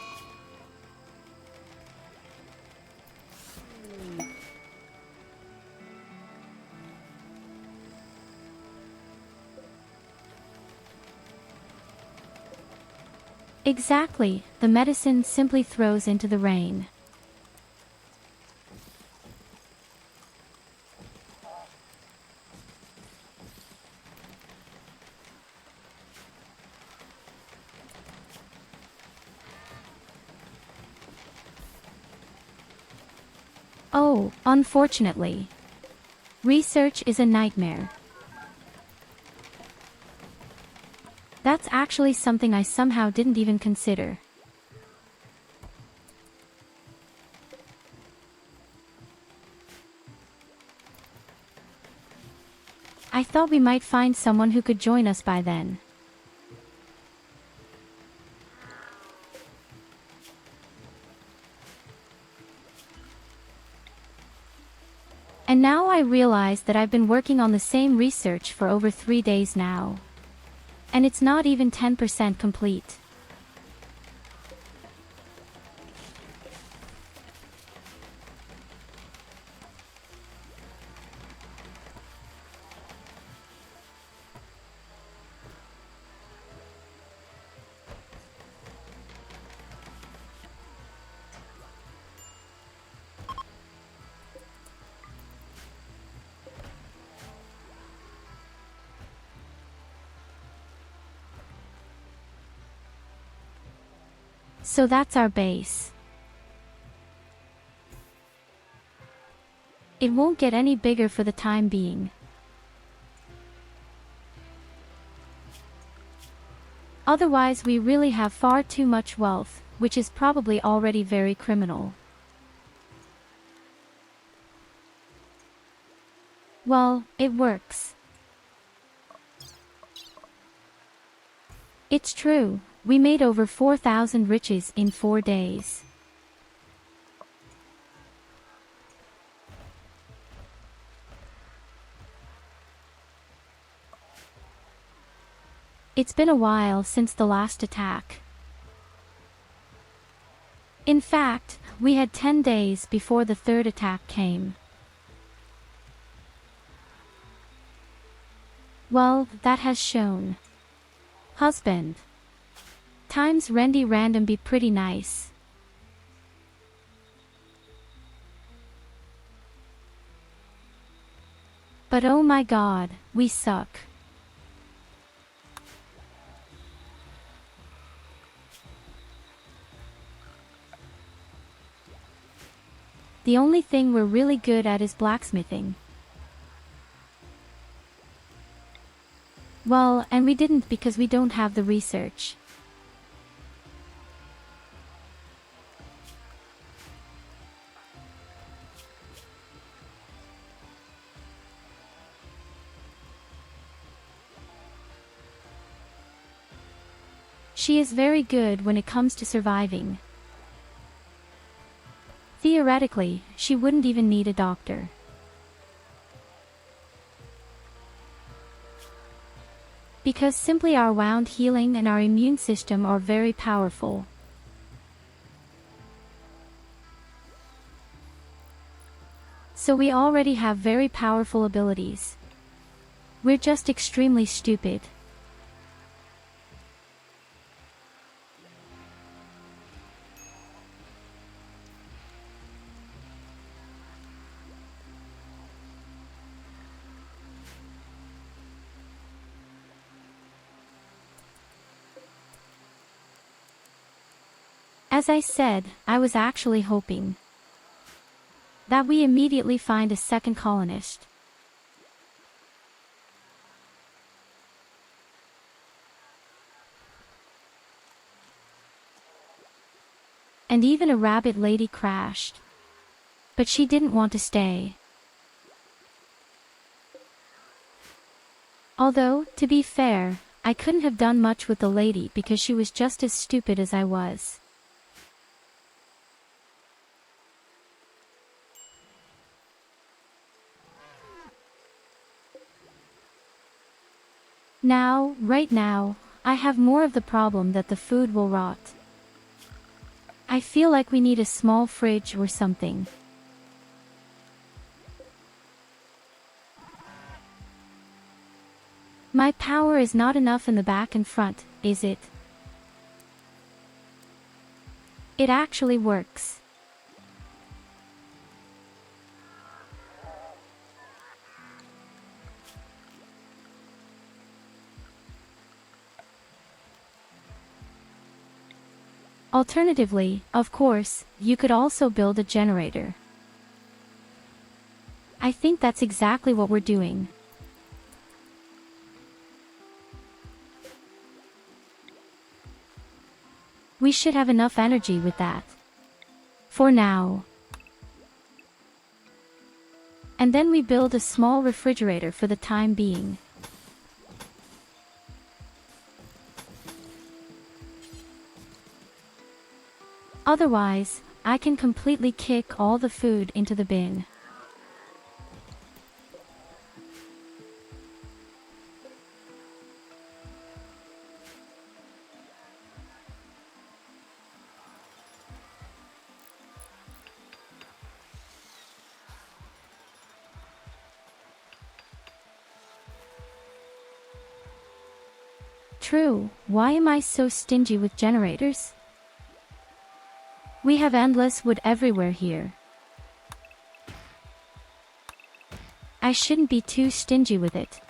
Exactly, the medicine simply throws into the rain. Oh, unfortunately. Research is a nightmare. That's actually something I somehow didn't even consider. I thought we might find someone who could join us by then. And now I realize that I've been working on the same research for over 3 days now. And it's not even 10% complete. So that's our base. It won't get any bigger for the time being. Otherwise we really have far too much wealth, which is probably already very criminal. Well, it works. It's true. We made over 4,000 riches in 4 days. It's been a while since the last attack. In fact, we had 10 days before the third attack came. Well, that has shown. Husband. Times Rendy random be pretty nice. But oh my god, we suck. The only thing we're really good at is blacksmithing. Well, and we didn't because we don't have the research. She is very good when it comes to surviving. Theoretically, she wouldn't even need a doctor. Because simply our wound healing and our immune system are very powerful. So we already have very powerful abilities. We're just extremely stupid. As I said, I was actually hoping that we immediately find a second colonist. And even a rabbit lady crashed. But she didn't want to stay. Although, to be fair, I couldn't have done much with the lady because she was just as stupid as I was. Right now, I have more of the problem that the food will rot. I feel like we need a small fridge or something. My power is not enough in the back and front, is it? It actually works. Alternatively, of course, you could also build a generator. I think that's exactly what we're doing. We should have enough energy with that. For now. And then we build a small refrigerator for the time being. Otherwise, I can completely kick all the food into the bin. True, why am I so stingy with generators? We have endless wood everywhere here. I shouldn't be too stingy with it.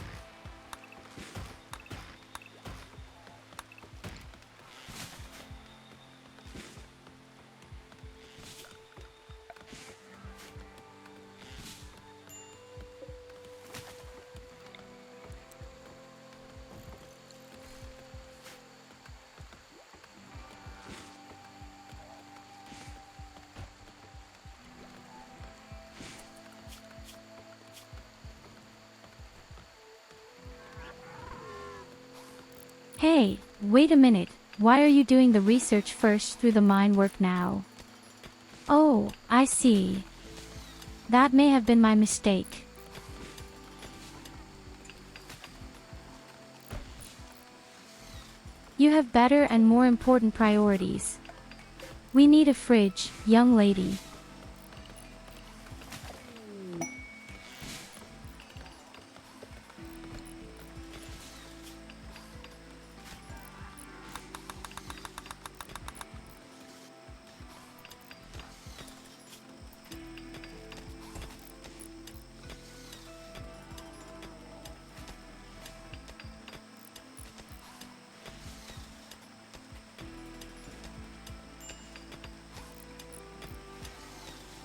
Hey, wait a minute, why are you doing the research first through the mine work now? Oh, I see. That may have been my mistake. You have better and more important priorities. We need a fridge, young lady.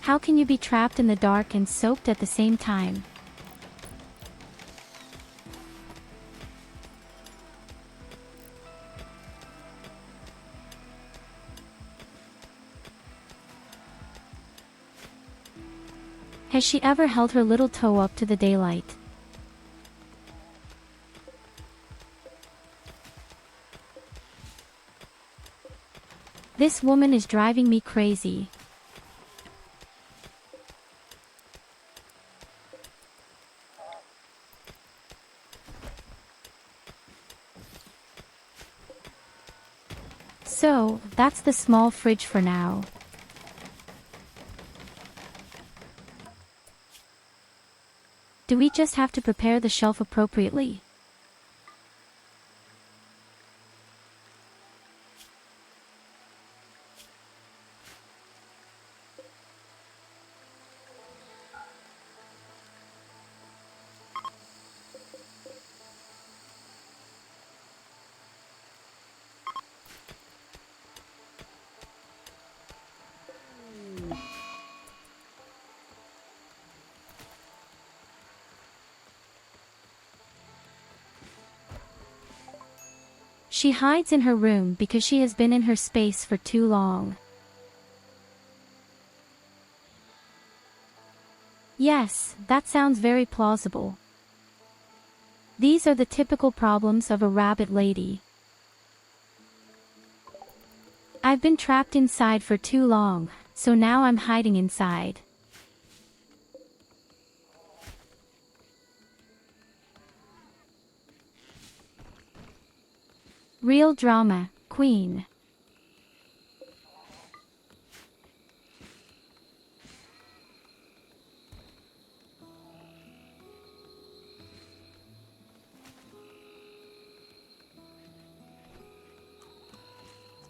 How can you be trapped in the dark and soaked at the same time? Has she ever held her little toe up to the daylight? This woman is driving me crazy. So, that's the small fridge for now. Do we just have to prepare the shelf appropriately? She hides in her room because she has been in her space for too long. Yes, that sounds very plausible. These are the typical problems of a rabbit lady. I've been trapped inside for too long, so now I'm hiding inside. Real drama, queen.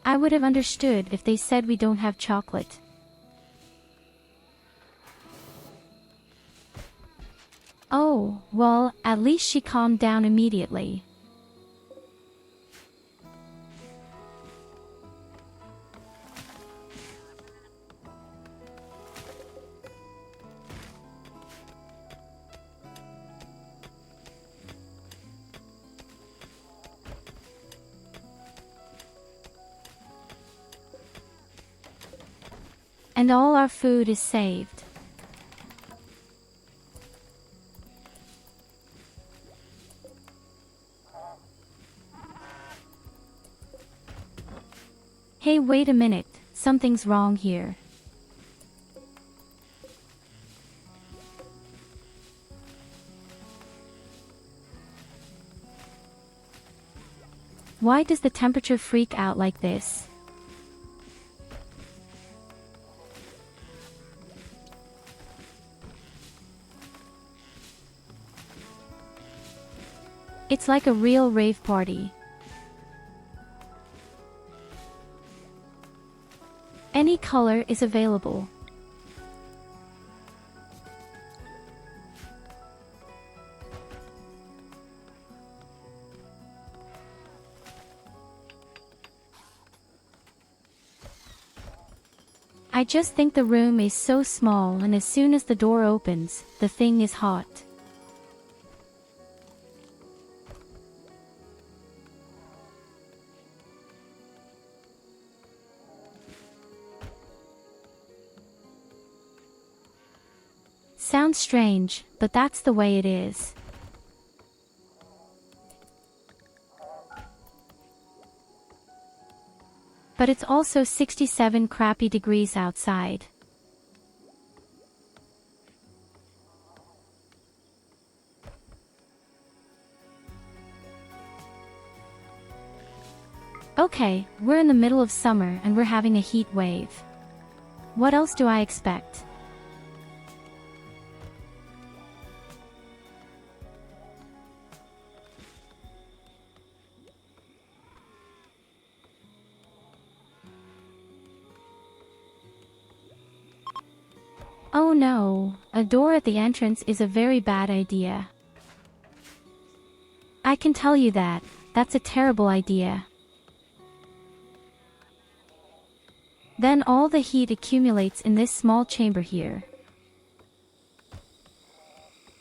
I would have understood if they said we don't have chocolate. Oh, well, at least she calmed down immediately. And all our food is saved. Hey, wait a minute, something's wrong here. Why does the temperature freak out like this? It's like a real rave party. Any color is available. I just think the room is so small, and as soon as the door opens, the thing is hot. Sounds strange, but that's the way it is. But it's also 67 crappy degrees outside. Okay, we're in the middle of summer and we're having a heat wave. What else do I expect? Oh no, a door at the entrance is a very bad idea. I can tell you that, that's a terrible idea. Then all the heat accumulates in this small chamber here.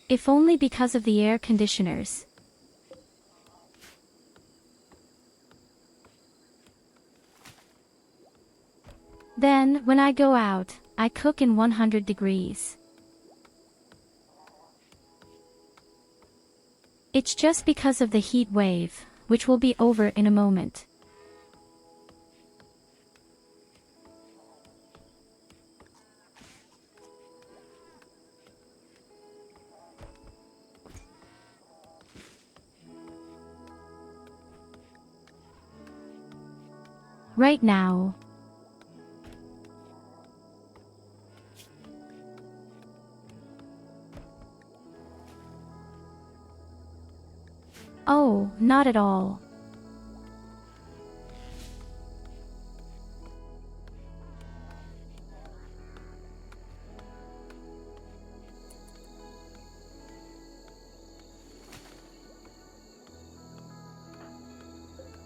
If only because of the air conditioners. Then, when I go out, I cook in 100 degrees. It's just because of the heat wave, which will be over in a moment. Right now. Oh, not at all.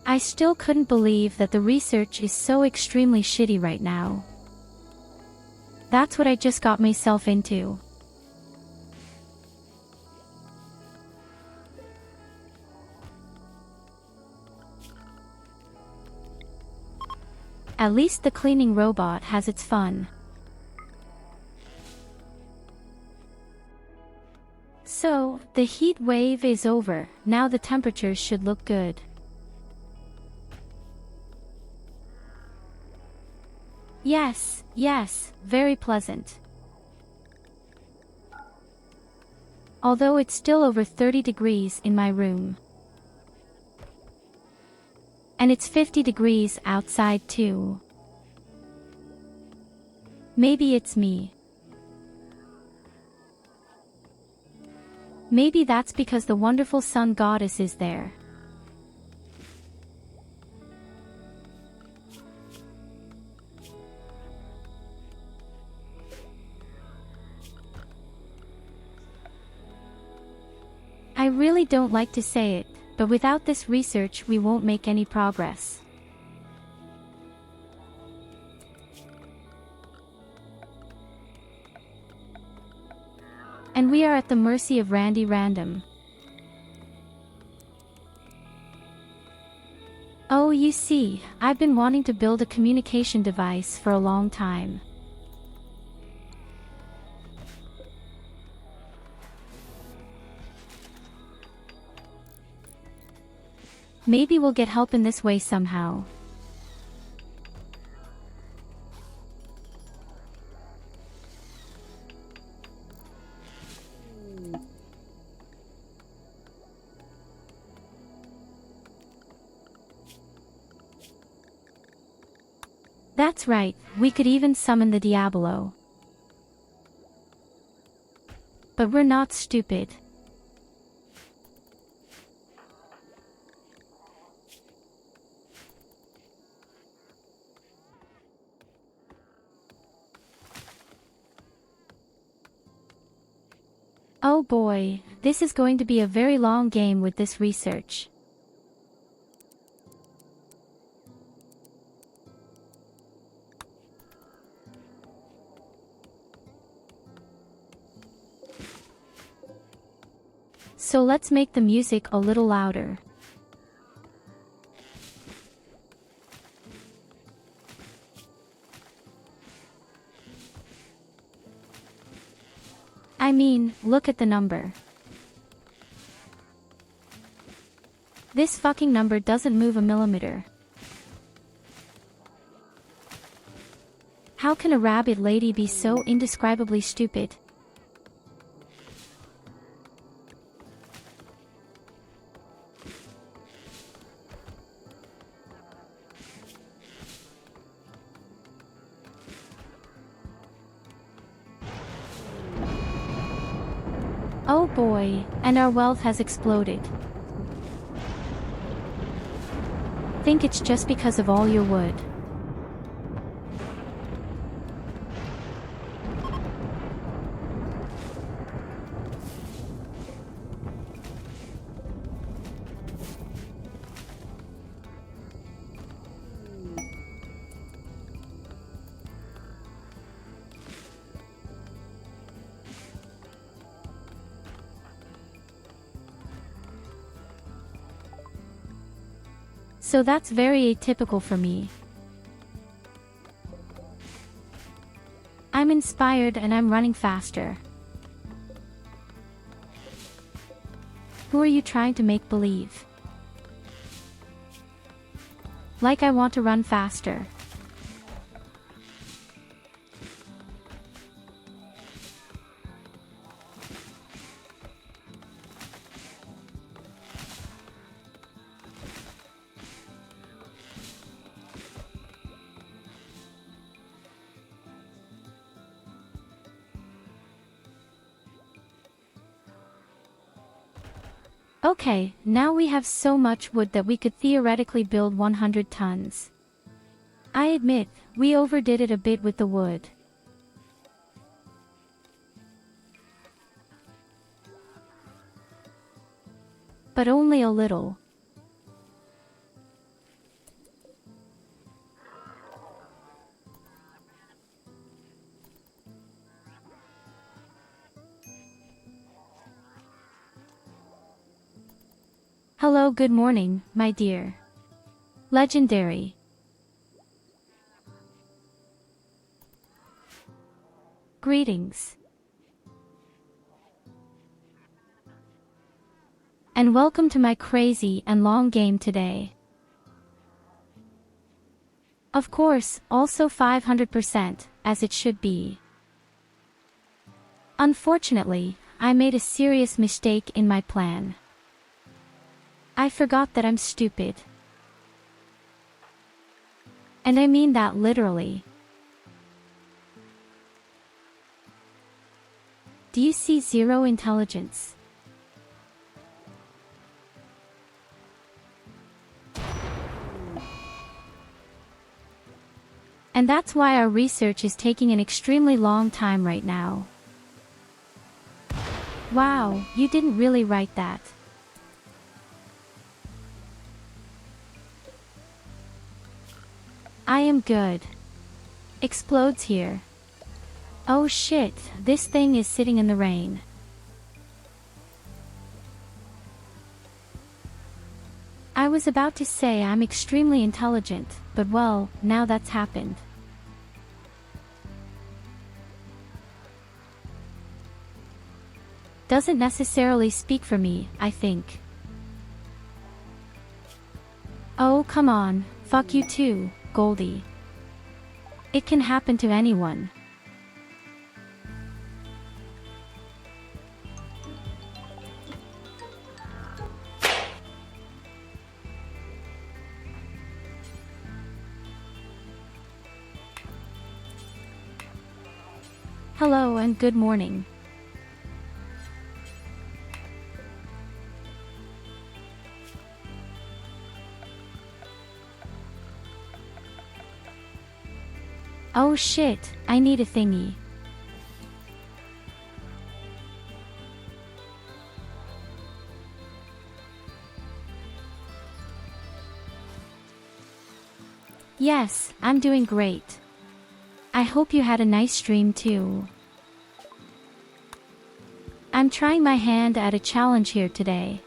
I still couldn't believe that the research is so extremely shitty right now. That's what I just got myself into. At least the cleaning robot has its fun. So, the heat wave is over, now the temperatures should look good. Yes, yes, very pleasant. Although it's still over 30 degrees in my room. And it's 50 degrees outside too. Maybe it's me. Maybe that's because the wonderful sun goddess is there. I really don't like to say it, but without this research we won't make any progress. And we are at the mercy of Randy Random. Oh, you see, I've been wanting to build a communication device for a long time. Maybe we'll get help in this way somehow. That's right, we could even summon the Diablo. But we're not stupid. Oh boy, this is going to be a very long game with this research. So let's make the music a little louder. I mean, look at the number. This fucking number doesn't move a millimeter. How can a rabbit lady be so indescribably stupid? boy, and our wealth has exploded. Think it's just because of all your wood. So that's very atypical for me. I'm inspired and I'm running faster. Who are you trying to make believe? Like I want to run faster. Okay, now we have so much wood that we could theoretically build 100 tons. I admit, we overdid it a bit with the wood. But only a little. Hello, good morning, my dear. Legendary. Greetings. And welcome to my crazy and long game today. Of course, also 500%, as it should be. Unfortunately, I made a serious mistake in my plan. I forgot that I'm stupid. And I mean that literally. Do you see zero intelligence? And that's why our research is taking an extremely long time right now. Wow, you didn't really write that. I am good. Explodes here. Oh shit, this thing is sitting in the rain. I was about to say I'm extremely intelligent, but well, now that's happened. Doesn't necessarily speak for me, I think. Oh, come on, fuck you too, Goldie. It can happen to anyone. Hello and good morning. Oh shit, I need a thingy. Yes, I'm doing great. I hope you had a nice stream too. I'm trying my hand at a challenge here today.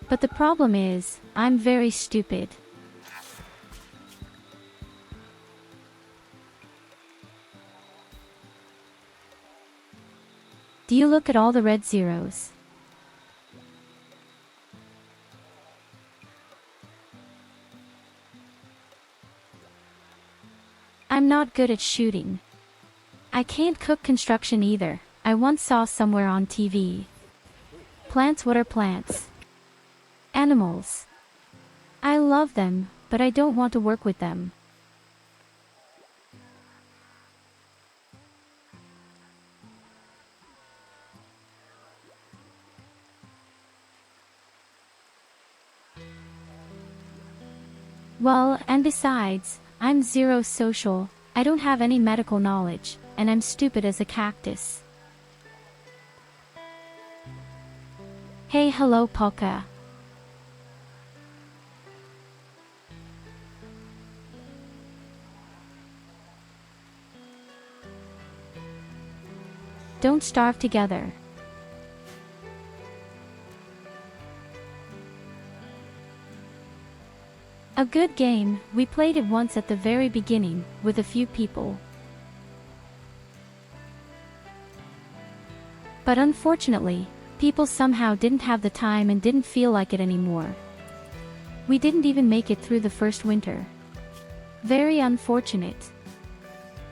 But the problem is, I'm very stupid. Do you look at all the red zeros? I'm not good at shooting. I can't cook construction either. I once saw somewhere on TV. Plants, what are plants? Animals. I love them, but I don't want to work with them. Well, and besides, I'm zero social, I don't have any medical knowledge, and I'm stupid as a cactus. Hey, hello, Polka. Don't starve together. A good game, we played it once at the very beginning, with a few people. But unfortunately, people somehow didn't have the time and didn't feel like it anymore. We didn't even make it through the first winter. Very unfortunate.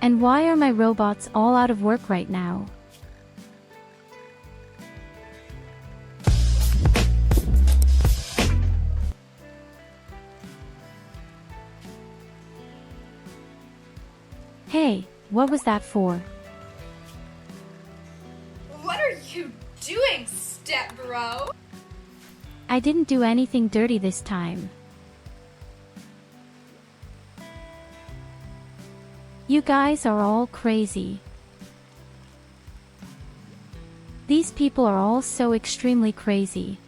And why are my robots all out of work right now? Hey, what was that for? What are you doing, step bro? I didn't do anything dirty this time. You guys are all crazy. These people are all so extremely crazy.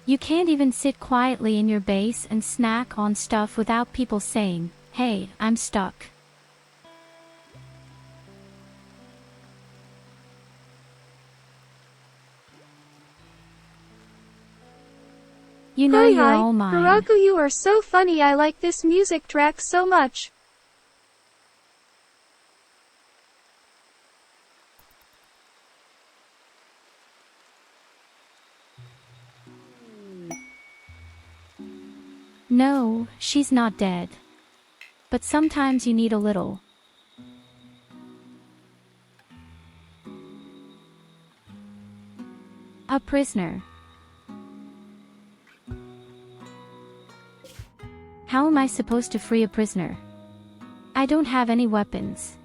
You can't even sit quietly in your base and snack on stuff without people saying, "Hey, I'm stuck." You know you're Hi, all mine. Hiraku, you are so funny. I like this music track so much. No, she's not dead. But sometimes you need a little. A prisoner. How am I supposed to free a prisoner? I don't have any weapons.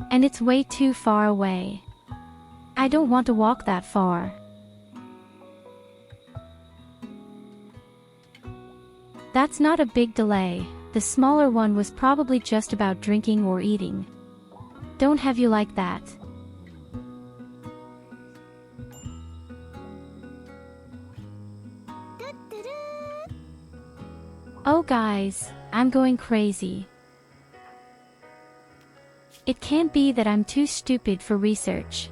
And it's way too far away. I don't want to walk that far. That's not a big delay. The smaller one was probably just about drinking or eating. Don't have you like that. Oh guys, I'm going crazy. It can't be that I'm too stupid for research.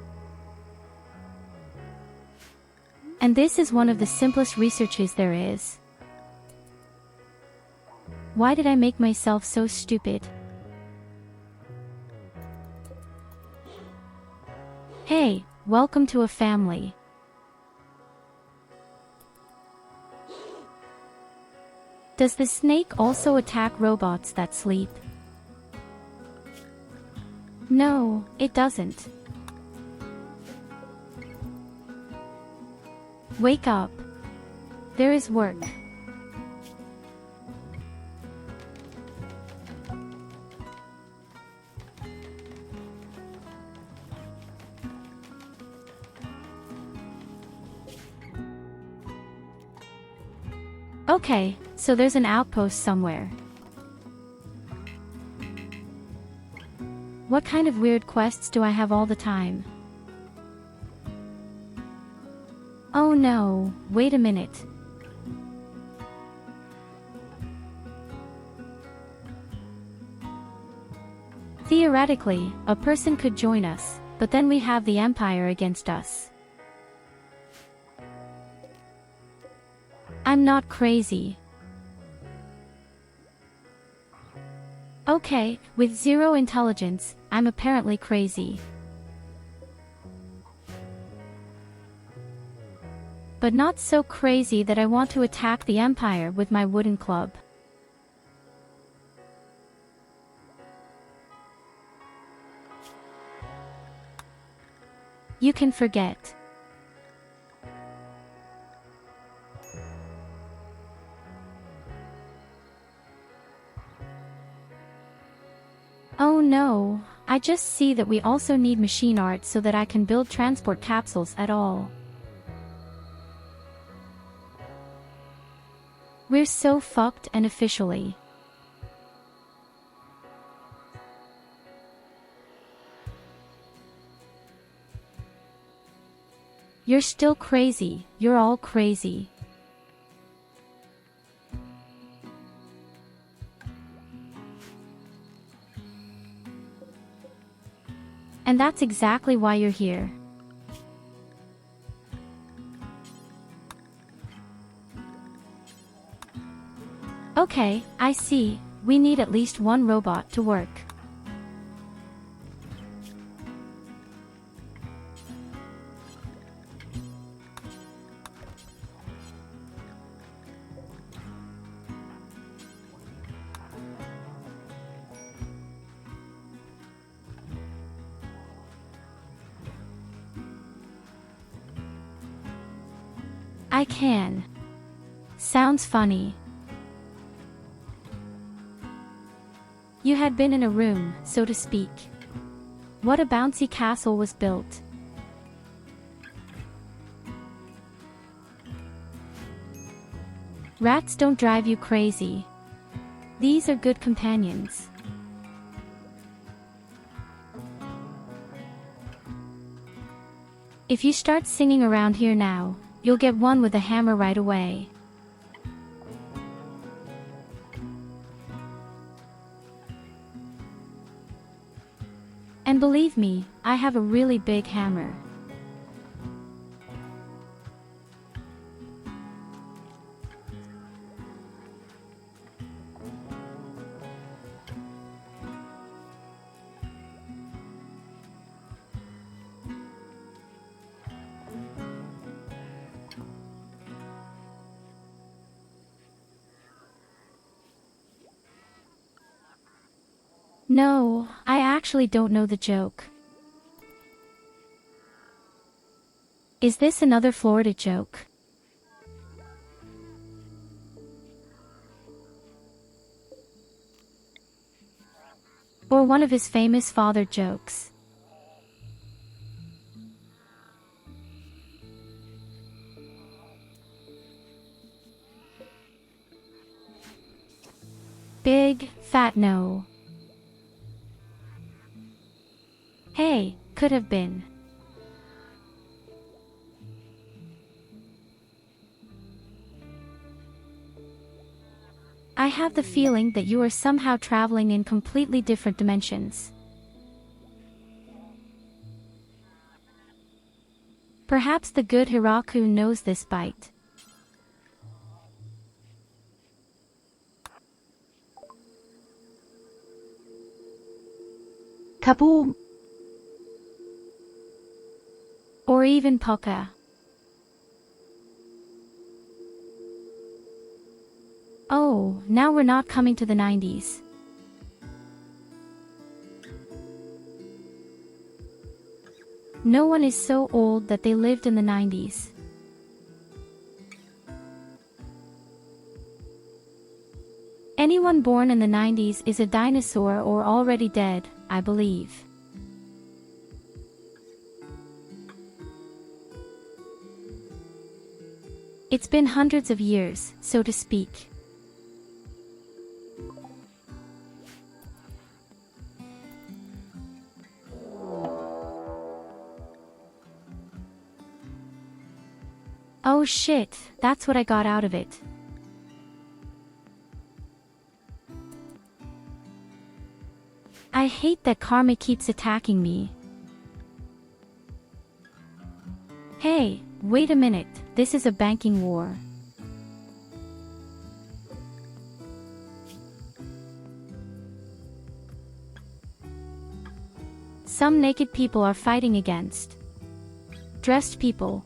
And this is one of the simplest researches there is. Why did I make myself so stupid? Hey, welcome to a family. Does the snake also attack robots that sleep? No, it doesn't. Wake up. There is work. Okay, so there's an outpost somewhere. What kind of weird quests do I have all the time? Oh no, wait a minute. Theoretically, a person could join us, but then we have the Empire against us. I'm not crazy. Okay, with zero intelligence, I'm apparently crazy. But not so crazy that I want to attack the Empire with my wooden club. You can forget. Oh no, I just see that we also need machine art so that I can build transport capsules at all. We're so fucked and officially. You're still crazy, you're all crazy. And that's exactly why you're here. Okay, I see. We need at least one robot to work. I can. Sounds funny. You had been in a room, so to speak. What a bouncy castle was built. Rats don't drive you crazy. These are good companions. If you start singing around here now, you'll get one with a hammer right away. And believe me, I have a really big hammer. No, I actually don't know the joke. Is this another Florida joke? Or one of his famous father jokes? Big, fat no. Hey, could have been. I have the feeling that you are somehow traveling in completely different dimensions. Perhaps the good Hiraku knows this bite. Kaboom! Or even Poka. Oh, now we're not coming to the 90s. No one is so old that they lived in the 90s. Anyone born in the 90s is a dinosaur or already dead, I believe. It's been hundreds of years, so to speak. Oh shit, that's what I got out of it. I hate that karma keeps attacking me. Hey, wait a minute, this is a banking war. Some naked people are fighting against dressed people.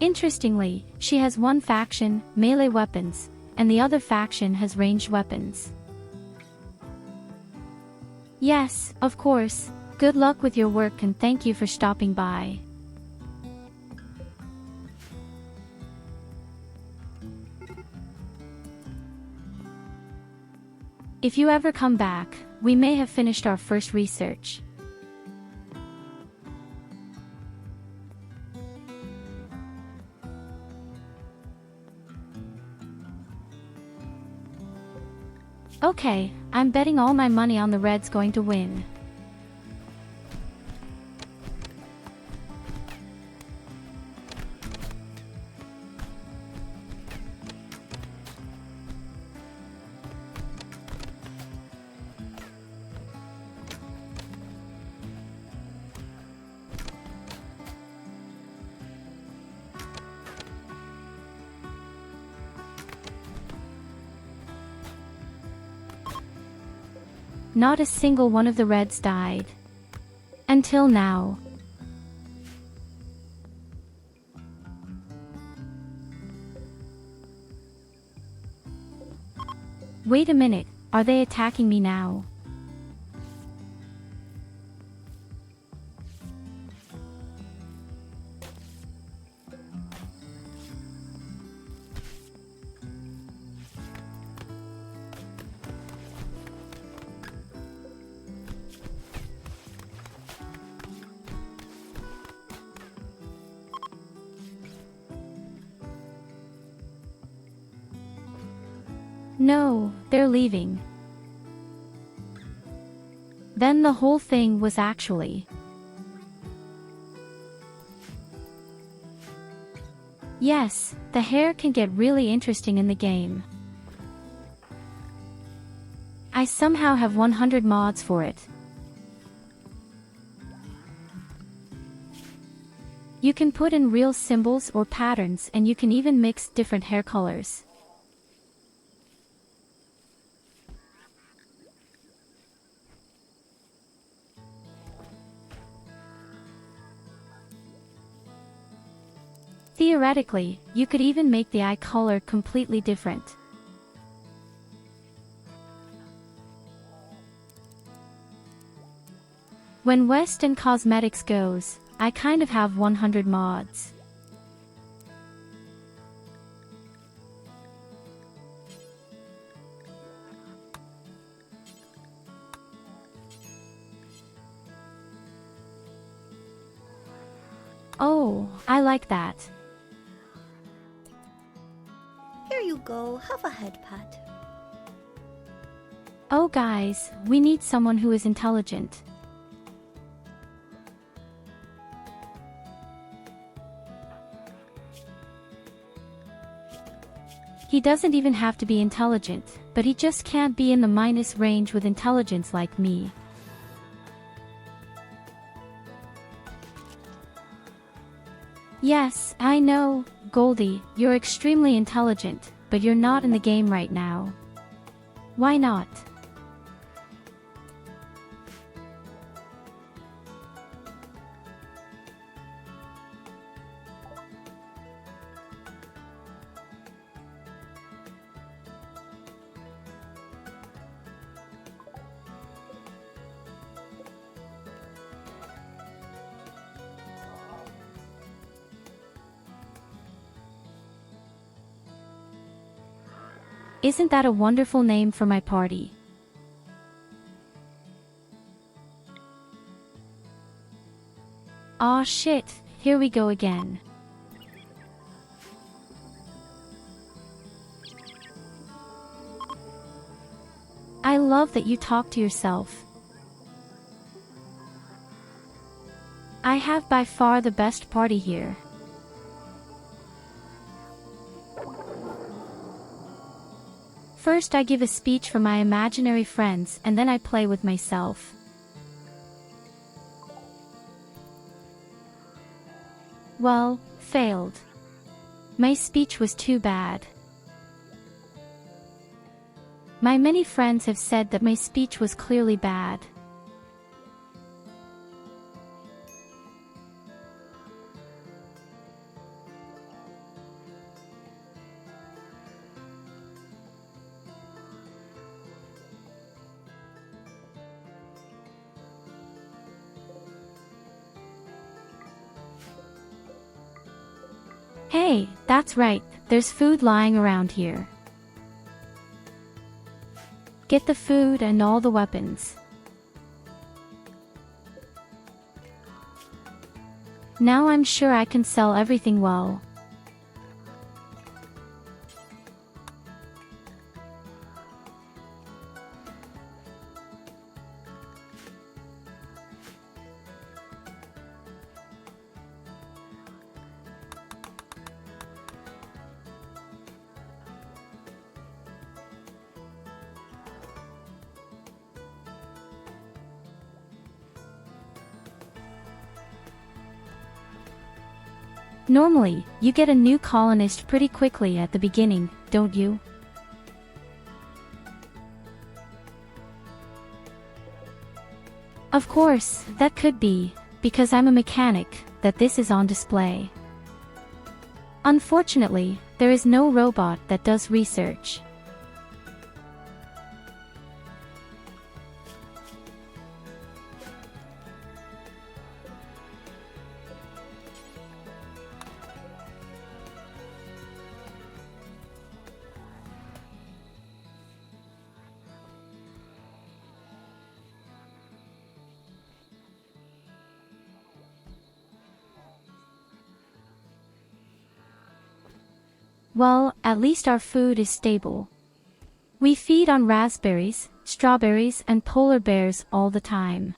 Interestingly, she has one faction, melee weapons, and the other faction has ranged weapons. Yes, of course. Good luck with your work and thank you for stopping by. If you ever come back, we may have finished our first research. Okay, I'm betting all my money on the Reds going to win. Not a single one of the Reds died. Until now. Wait a minute, are they attacking me now? No, they're leaving. Then the whole thing was actually... Yes, the hair can get really interesting in the game. I somehow have 100 mods for it. You can put in real symbols or patterns, and you can even mix different hair colors. Theoretically, you could even make the eye color completely different. When West and Cosmetics goes, I kind of have 100 mods. Oh, I like that. Here you go, have a head pat. Oh guys, we need someone who is intelligent. He doesn't even have to be intelligent, but he just can't be in the minus range with intelligence like me. Yes, I know, Goldie, you're extremely intelligent, but you're not in the game right now. Why not? Isn't that a wonderful name for my party? Aw shit, here we go again. I love that you talk to yourself. I have by far the best party here. First I give a speech for my imaginary friends, and then I play with myself. Well, failed. My speech was too bad. My many friends have said that my speech was clearly bad. Hey, that's right, there's food lying around here. Get the food and all the weapons. Now I'm sure I can sell everything well. Normally, you get a new colonist pretty quickly at the beginning, don't you? Of course, that could be, because I'm a mechanic, that this is on display. Unfortunately, there is no robot that does research. Well, at least our food is stable. We feed on raspberries, strawberries, and polar bears all the time.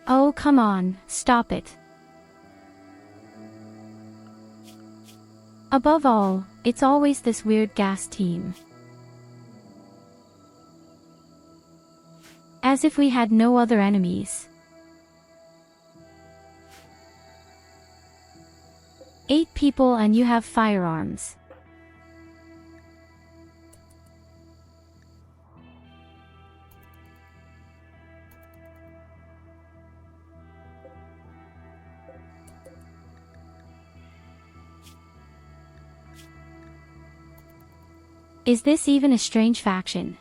Oh, come on, stop it. Above all, it's always this weird gas team. As if we had no other enemies. 8 people and you have firearms. Is this even a strange faction?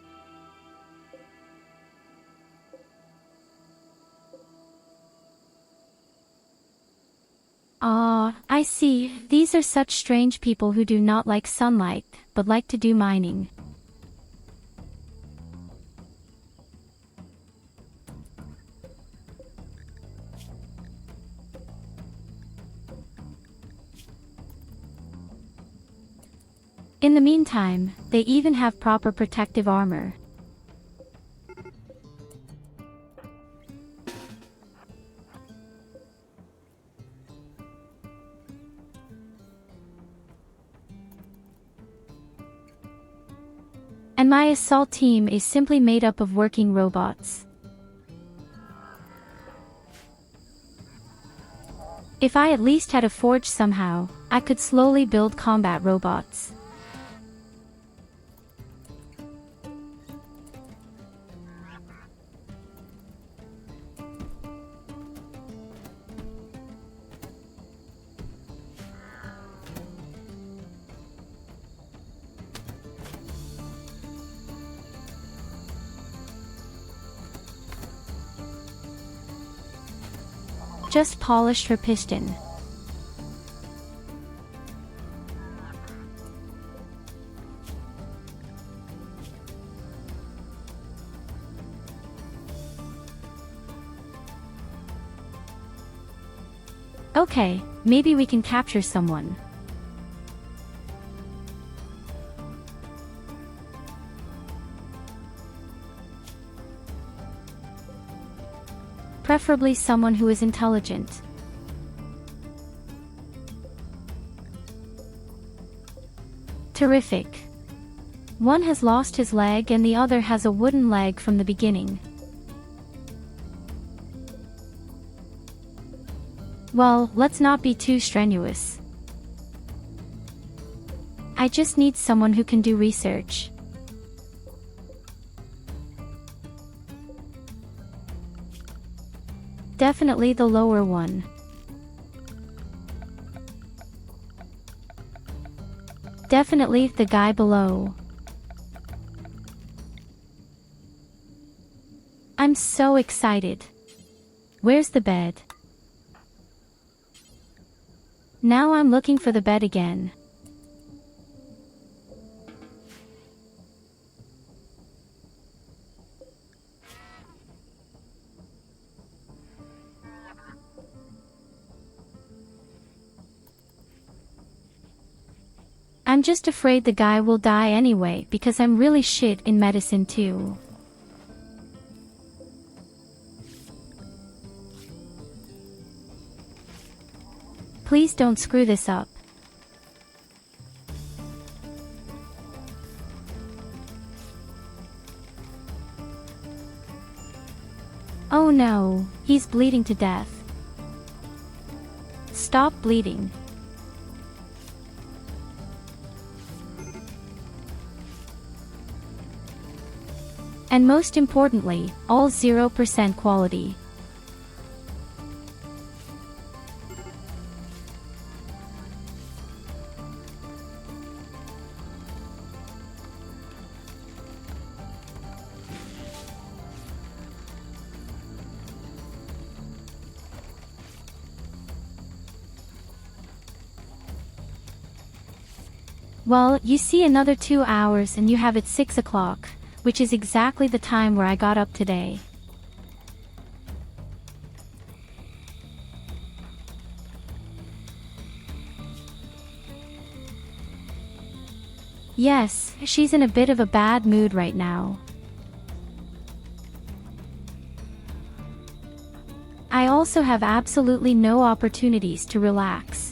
Ah, I see, these are such strange people who do not like sunlight, but like to do mining. In the meantime, they even have proper protective armor. And my assault team is simply made up of working robots. If I at least had a forge somehow, I could slowly build combat robots. Just polished her piston. Okay, maybe we can capture someone. Preferably someone who is intelligent. Terrific. One has lost his leg and the other has a wooden leg from the beginning. Well, let's not be too strenuous. I just need someone who can do research. Definitely the lower one. Definitely the guy below. I'm so excited. Where's the bed? Now I'm looking for the bed again. I'm just afraid the guy will die anyway because I'm really shit in medicine too. Please don't screw this up. Oh no, he's bleeding to death. Stop bleeding. And most importantly, all 0% quality. Well, you see another 2 hours and you have it 6 o'clock, which is exactly the time where I got up today. Yes, she's in a bit of a bad mood right now. I also have absolutely no opportunities to relax.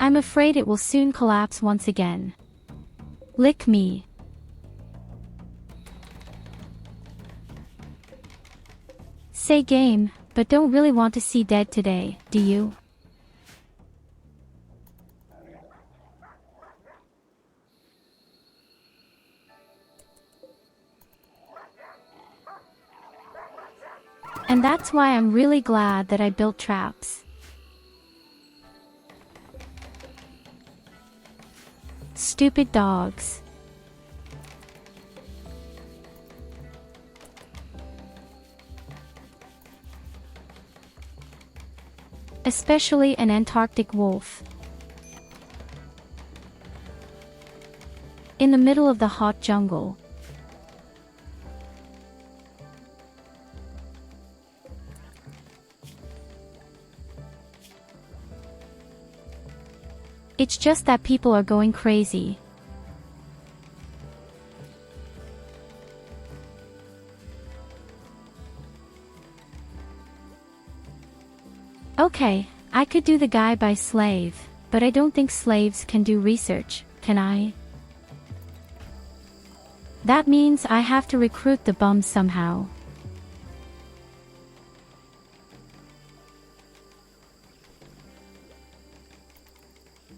I'm afraid it will soon collapse once again. Lick me. Say game, but don't really want to see dead today, do you? And that's why I'm really glad that I built traps. Stupid dogs. Especially an Antarctic wolf. In the middle of the hot jungle. It's just that people are going crazy. Okay, I could do the guy by slave, but I don't think slaves can do research, can I? That means I have to recruit the bums somehow.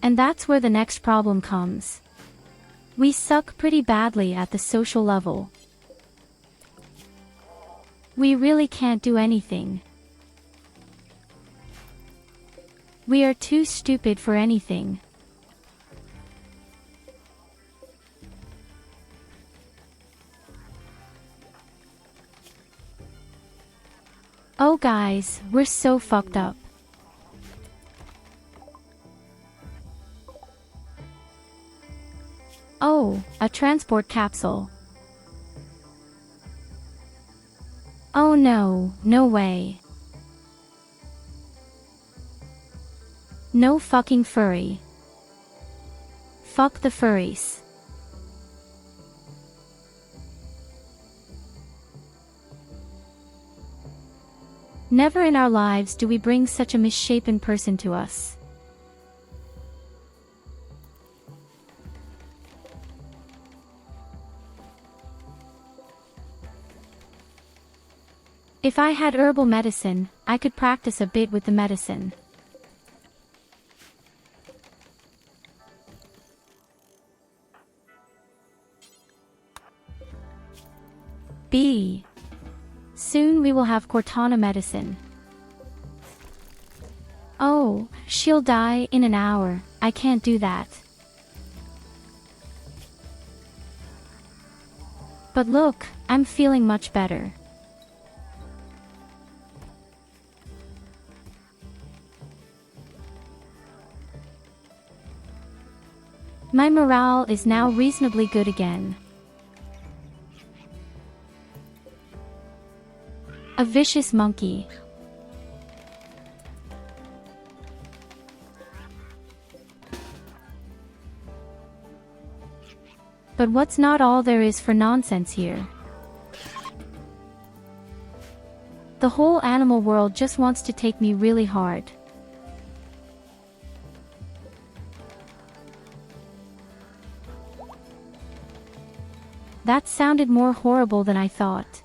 And that's where the next problem comes. We suck pretty badly at the social level. We really can't do anything. We are too stupid for anything. Oh guys, we're so fucked up. Oh, a transport capsule. Oh no, no way. No fucking furry. Fuck the furries. Never in our lives do we bring such a misshapen person to us. If I had herbal medicine, I could practice a bit with the medicine. B. Soon we will have Cortana medicine. Oh, she'll die in an hour, I can't do that. But look, I'm feeling much better. My morale is now reasonably good again. A vicious monkey. But what's not all there is for nonsense here? The whole animal world just wants to take me really hard. That sounded more horrible than I thought.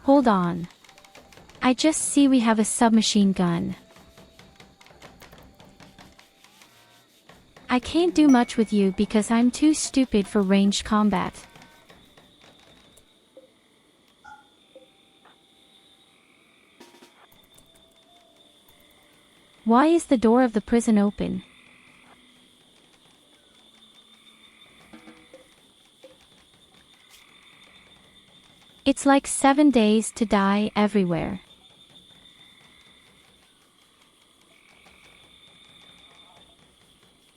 Hold on. I just see we have a submachine gun. I can't do much with you because I'm too stupid for ranged combat. Why is the door of the prison open? It's like 7 days to die everywhere.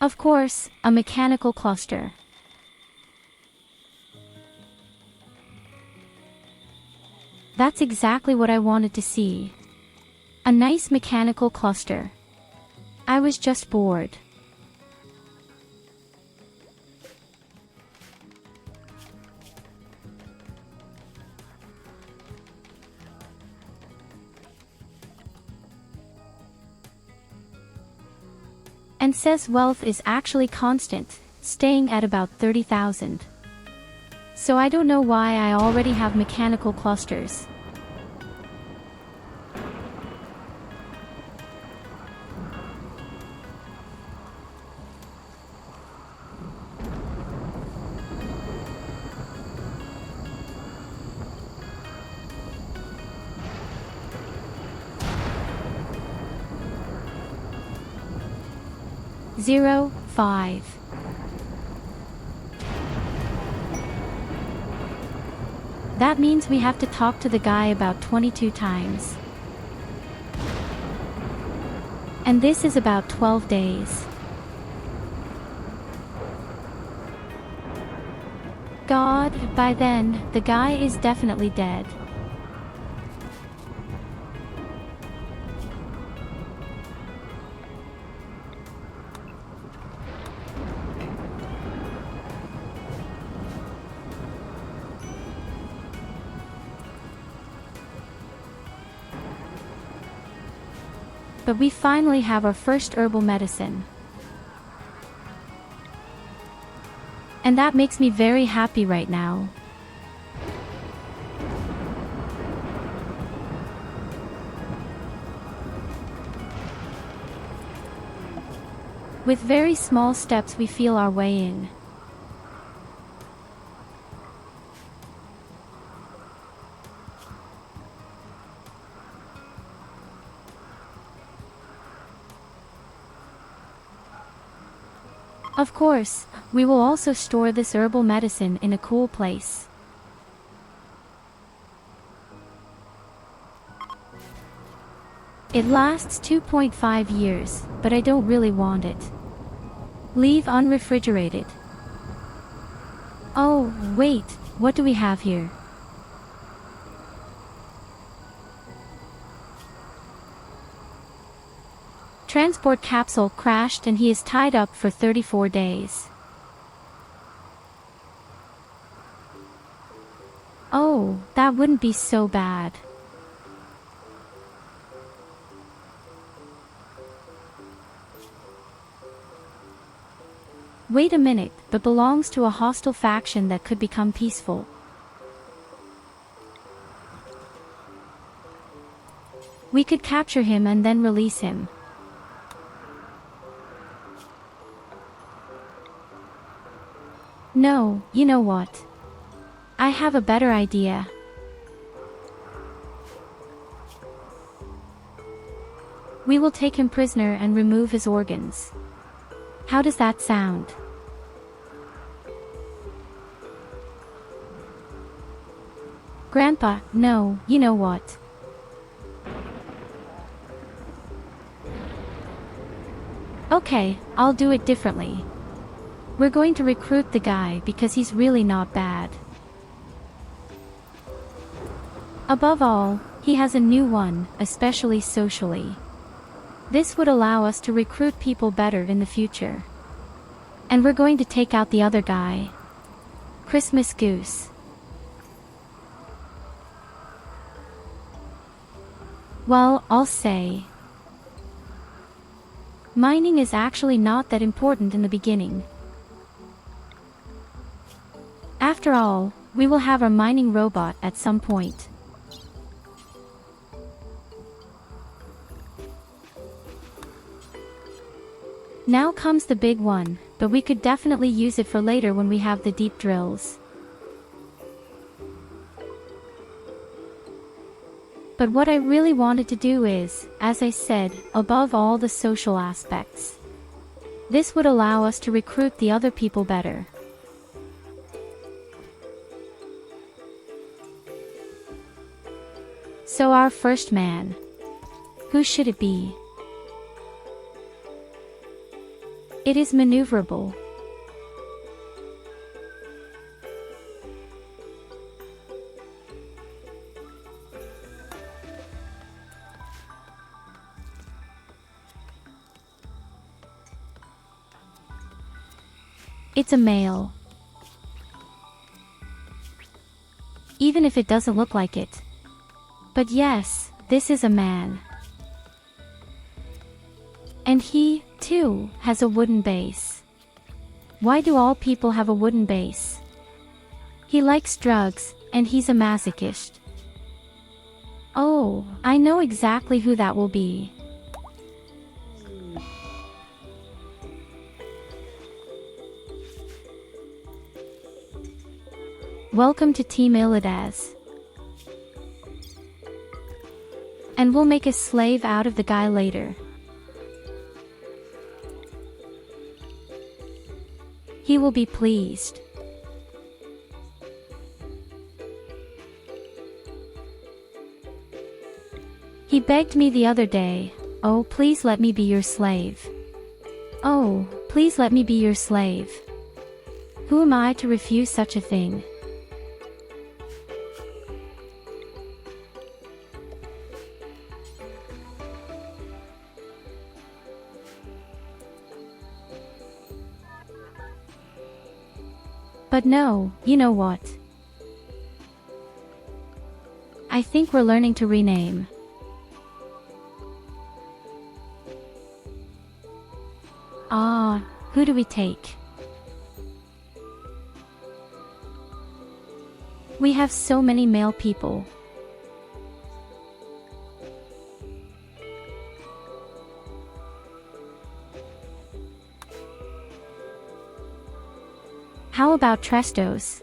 Of course, a mechanical cluster. That's exactly what I wanted to see. A nice mechanical cluster. I was just bored. And says wealth is actually constant, staying at about 30,000. So I don't know why I already have mechanical clusters. Zero, 5. That means we have to talk to the guy about 22 times. And this is about 12 days. God, by then, the guy is definitely dead. But we finally have our first herbal medicine. And that makes me very happy right now. With very small steps we feel our way in. Of course, we will also store this herbal medicine in a cool place. It lasts 2.5 years, but I don't really want it. Leave unrefrigerated. Oh, wait, what do we have here? Transport capsule crashed and he is tied up for 34 days. Oh, that wouldn't be so bad. Wait a minute, but belongs to a hostile faction that could become peaceful. We could capture him and then release him. No, you know what? I have a better idea. We will take him prisoner and remove his organs. How does that sound? Grandpa, no, you know what? Okay, I'll do it differently. We're going to recruit the guy because he's really not bad. Above all, he has a new one, especially socially. This would allow us to recruit people better in the future. And we're going to take out the other guy. Christmas Goose. Well, I'll say. Mining is actually not that important in the beginning. After all, we will have our mining robot at some point. Now comes the big one, but we could definitely use it for later when we have the deep drills. But what I really wanted to do is, as I said, above all the social aspects. This would allow us to recruit the other people better. So our first man. Who should it be? It is maneuverable. It's a male. Even if it doesn't look like it. But yes, this is a man. And he, too, has a wooden base. Why do all people have a wooden base? He likes drugs, and he's a masochist. Oh, I know exactly who that will be. Welcome to Team Illidas. And we'll make a slave out of the guy later. He will be pleased. He begged me the other day, "Oh, please let me be your slave. Oh, please let me be your slave." Who am I to refuse such a thing? But no, you know what? I think we're learning to rename. Who do we take? We have so many male people. How about Trestos?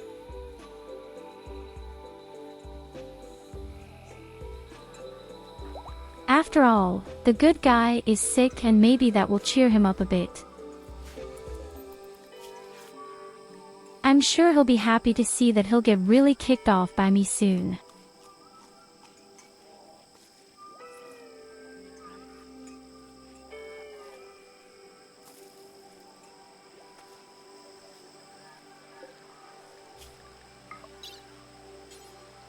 After all, the good guy is sick and maybe that will cheer him up a bit. I'm sure he'll be happy to see that he'll get really kicked off by me soon.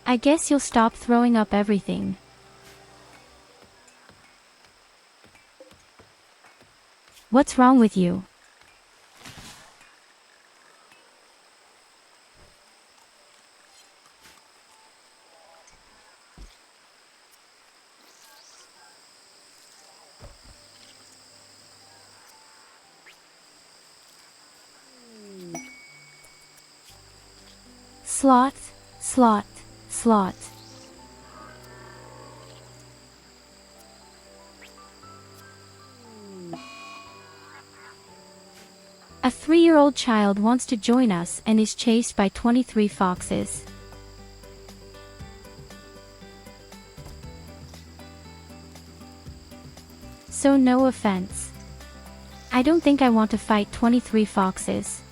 I guess you'll stop throwing up everything. What's wrong with you? Sloth, sloth, sloth. A 3-year-old child wants to join us and is chased by 23 foxes. So no offense. I don't think I want to fight 23 foxes.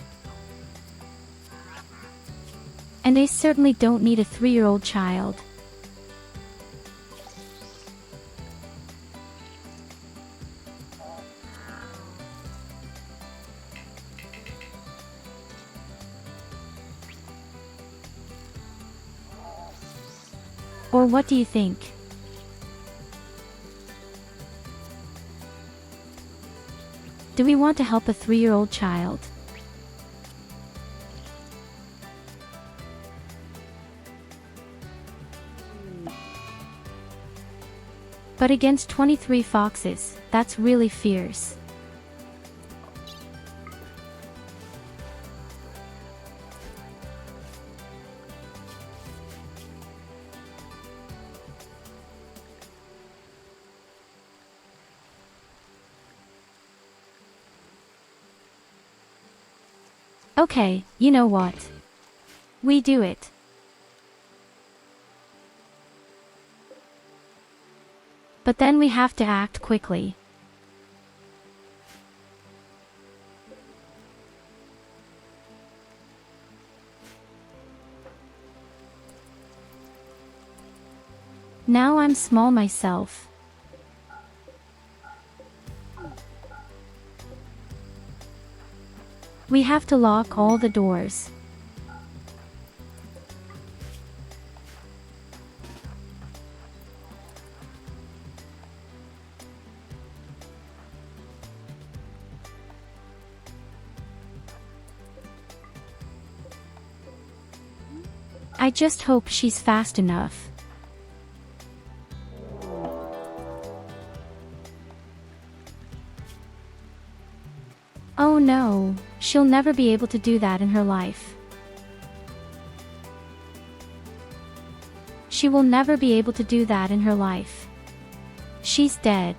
And they certainly don't need a 3-year-old child. Or what do you think? Do we want to help a 3-year-old child? But against 23 foxes, that's really fierce. Okay, you know what? We do it. But then we have to act quickly. Now I'm small myself. We have to lock all the doors. I just hope she's fast enough. Oh no, she'll never be able to do that in her life. She will never be able to do that in her life. She's dead.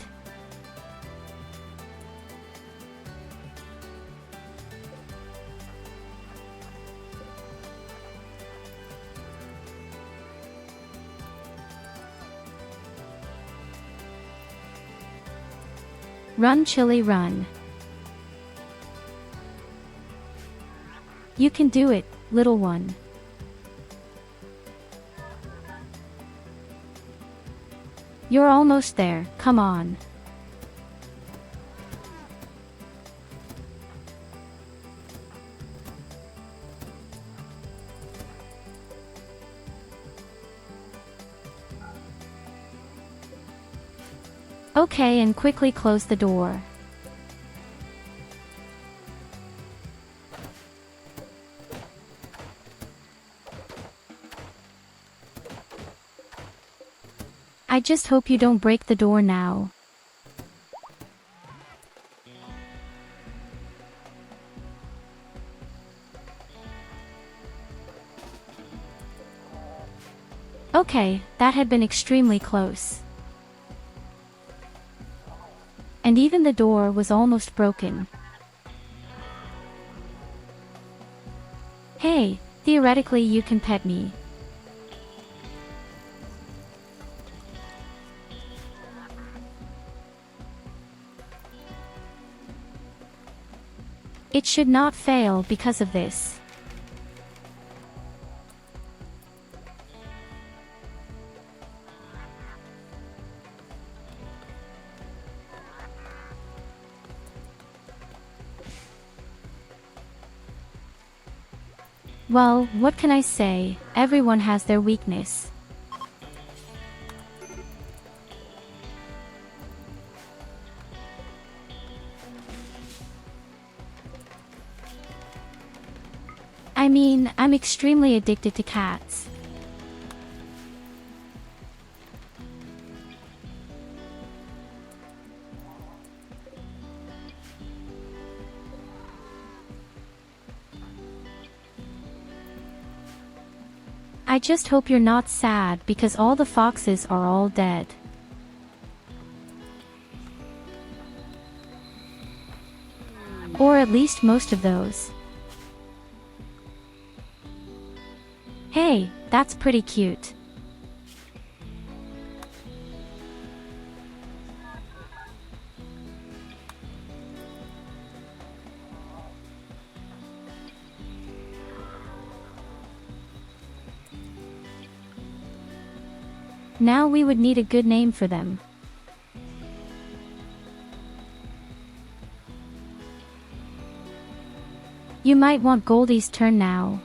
Run, Chili, run. You can do it, little one. You're almost there, come on. Okay, and quickly close the door. I just hope you don't break the door now. Okay, that had been extremely close. And even the door was almost broken. Hey, theoretically you can pet me. It should not fail because of this. Well, what can I say? Everyone has their weakness. I mean, I'm extremely addicted to cats. I just hope you're not sad because all the foxes are all dead. Or at least most of those. Hey, that's pretty cute. Now we would need a good name for them. You might want Goldie's turn now.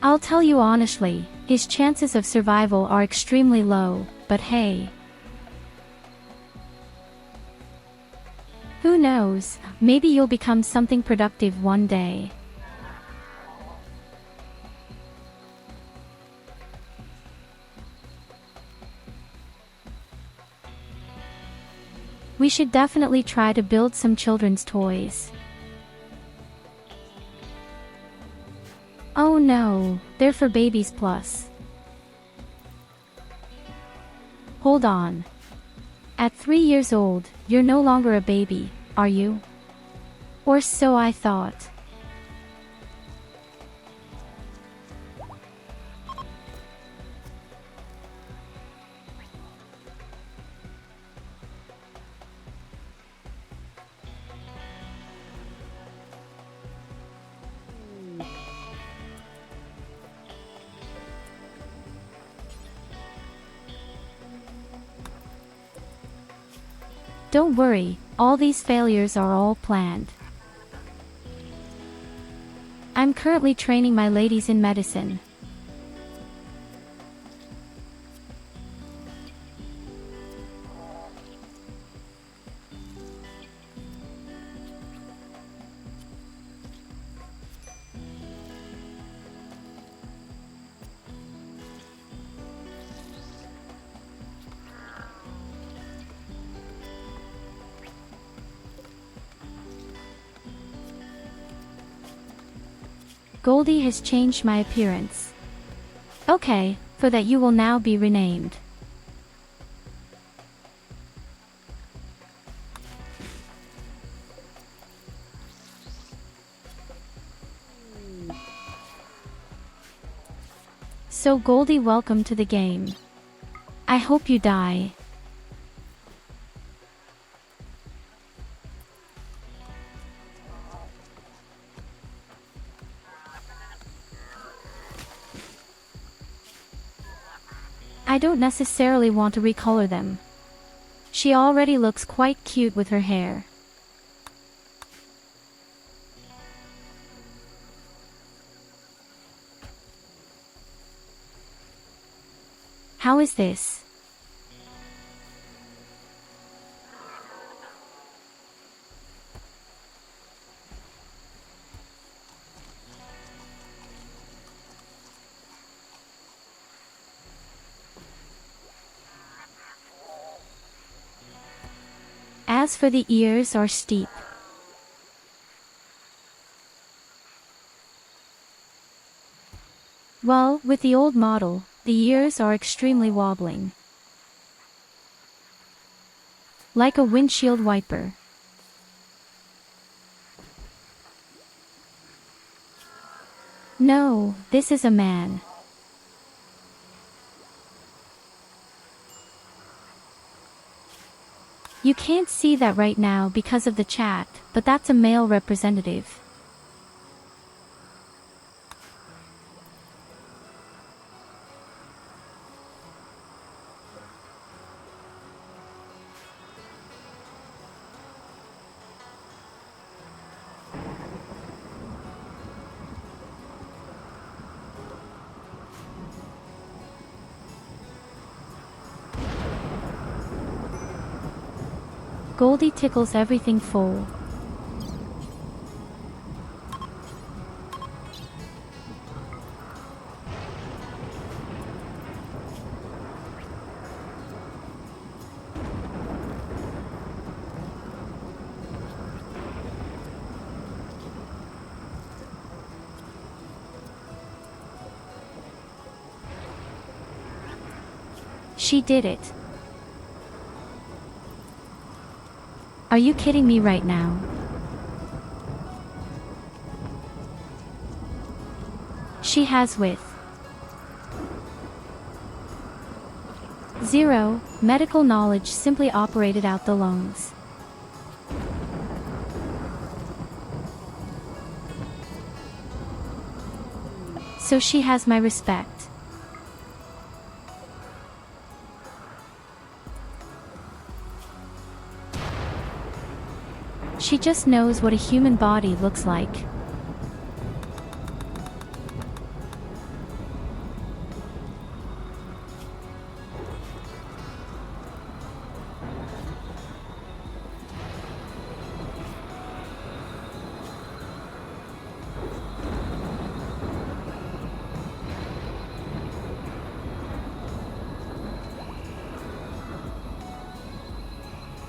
I'll tell you honestly, his chances of survival are extremely low, but hey. Who knows, maybe you'll become something productive one day. We should definitely try to build some children's toys. Oh no, they're for babies plus. Hold on. At 3 years old, you're no longer a baby, are you? Or so I thought. Don't worry, all these failures are all planned. I'm currently training my ladies in medicine. Goldie has changed my appearance. Okay, for that you will now be renamed. So Goldie, welcome to the game. I hope you die. I don't necessarily want to recolor them. She already looks quite cute with her hair. How is this? As for the ears are steep. Well, with the old model, the ears are extremely wobbling. Like a windshield wiper. No, this is a man. You can't see that right now because of the chat, but that's a male representative. Goldie tickles everything full. She did it. Are you kidding me right now? She has with 0 medical knowledge simply operated out the lungs. So she has my respect. She just knows what a human body looks like.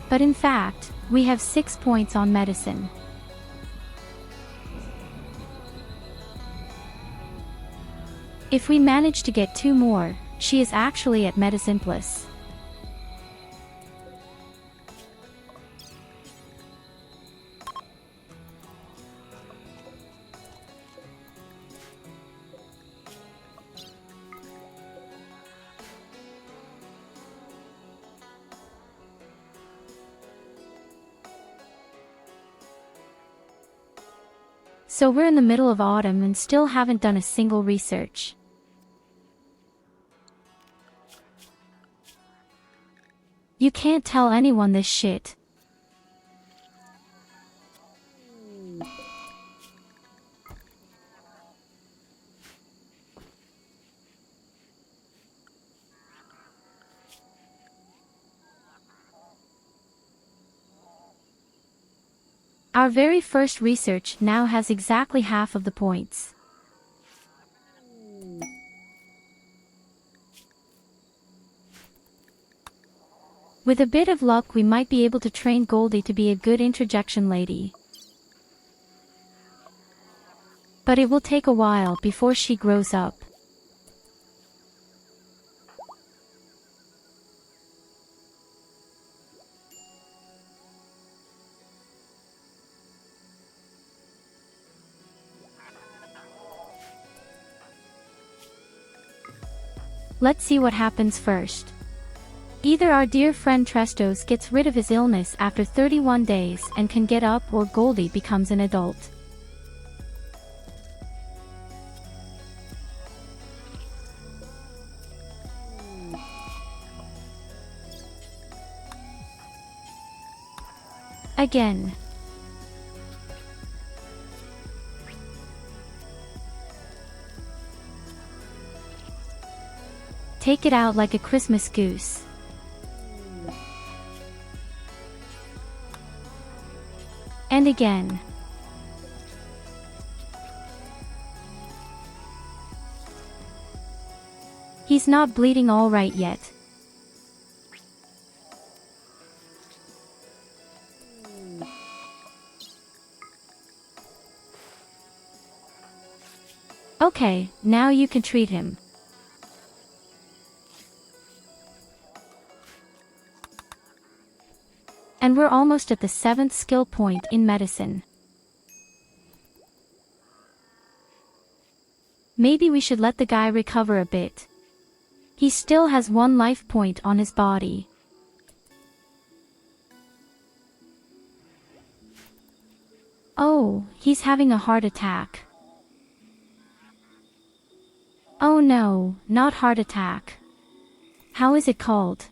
But in fact, we have 6 points on medicine. If we manage to get 2 more, she is actually at medicine plus. So we're in the middle of autumn and still haven't done a single research. You can't tell anyone this shit. Our very first research now has exactly half of the points. With a bit of luck we might be able to train Goldie to be a good introjection lady. But it will take a while before she grows up. Let's see what happens first. Either our dear friend Trestos gets rid of his illness after 31 days and can get up, or Goldie becomes an adult. Again. Take it out like a Christmas goose. And again. He's not bleeding all right yet. Okay, now you can treat him. And we're almost at the 7th skill point in medicine. Maybe we should let the guy recover a bit. He still has 1 life point on his body. Oh, he's having a heart attack. Oh no, not heart attack. How is it called?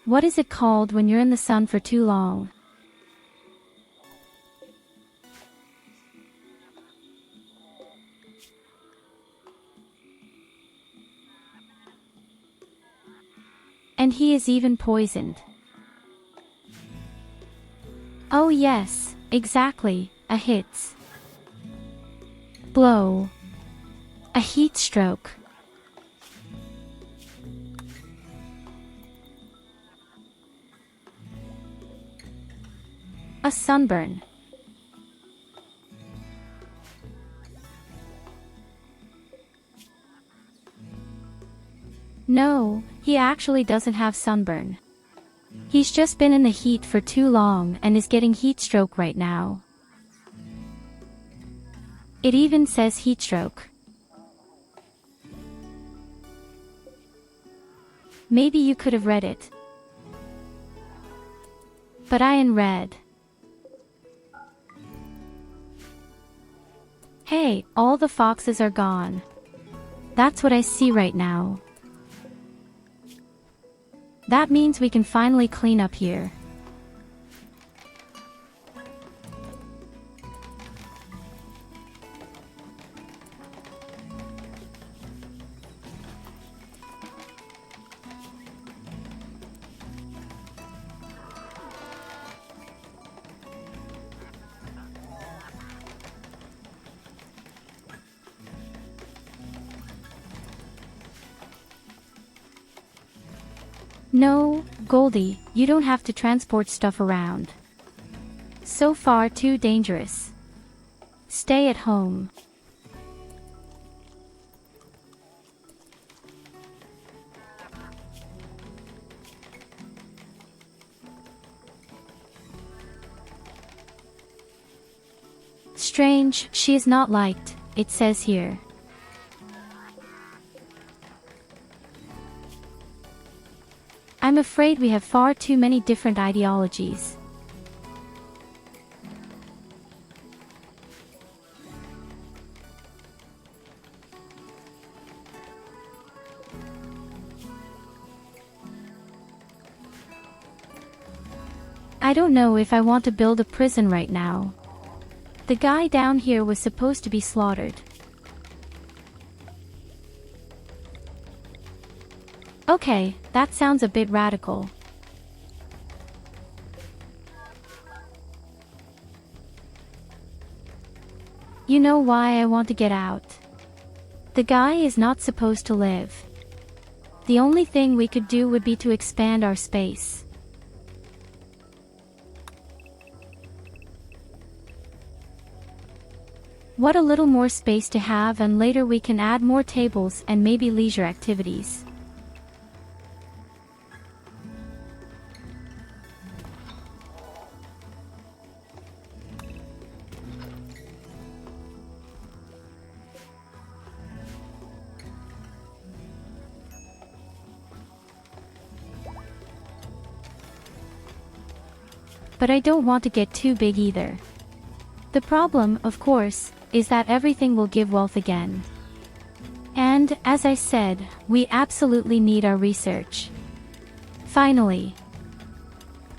What is it called when you're in the sun for too long? And he is even poisoned. Oh yes, exactly, a hits. Blow. A heat stroke. A sunburn. No, he actually doesn't have sunburn. He's just been in the heat for too long and is getting heat stroke right now. It even says heat stroke. Maybe you could have read it. But I ain't read. Hey, all the foxes are gone. That's what I see right now. That means we can finally clean up here. No, Goldie, you don't have to transport stuff around. So far too dangerous. Stay at home. Strange, she is not liked, it says here. I'm afraid we have far too many different ideologies. I don't know if I want to build a prison right now. The guy down here was supposed to be slaughtered. Okay, that sounds a bit radical. You know why I want to get out? The guy is not supposed to live. The only thing we could do would be to expand our space. What a little more space to have, and later we can add more tables and maybe leisure activities. But I don't want to get too big either. The problem, of course, is that everything will give wealth again. And, as I said, we absolutely need our research. Finally.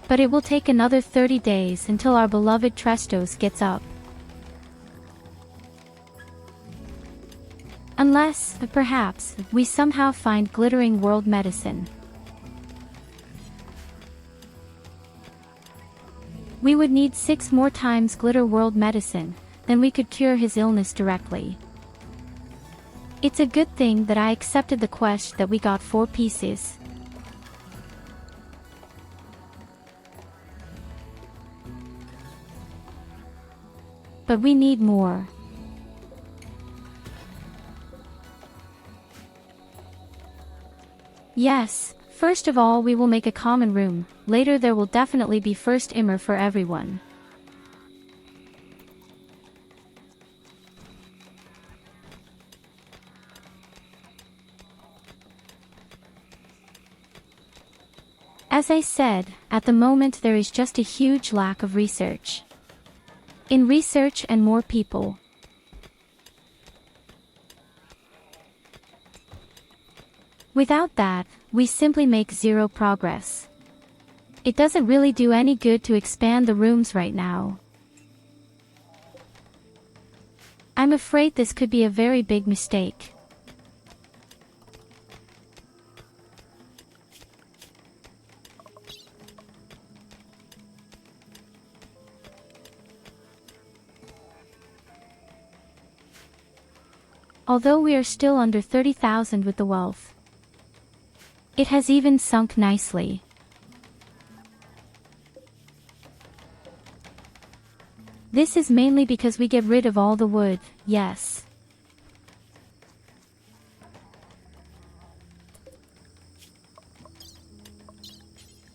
But it will take another 30 days until our beloved Trestos gets up. Unless, perhaps, we somehow find glittering world medicine. We would need 6 more times glitter world medicine, then we could cure his illness directly. It's a good thing that I accepted the quest that we got 4 pieces. But we need more. Yes, first of all we will make a common room, later there will definitely be first immer for everyone. As I said, at the moment there is just a huge lack of research. In research and more people. Without that, we simply make zero progress. It doesn't really do any good to expand the rooms right now. I'm afraid this could be a very big mistake. Although we are still under 30,000 with the wealth. It has even sunk nicely. This is mainly because we get rid of all the wood, yes.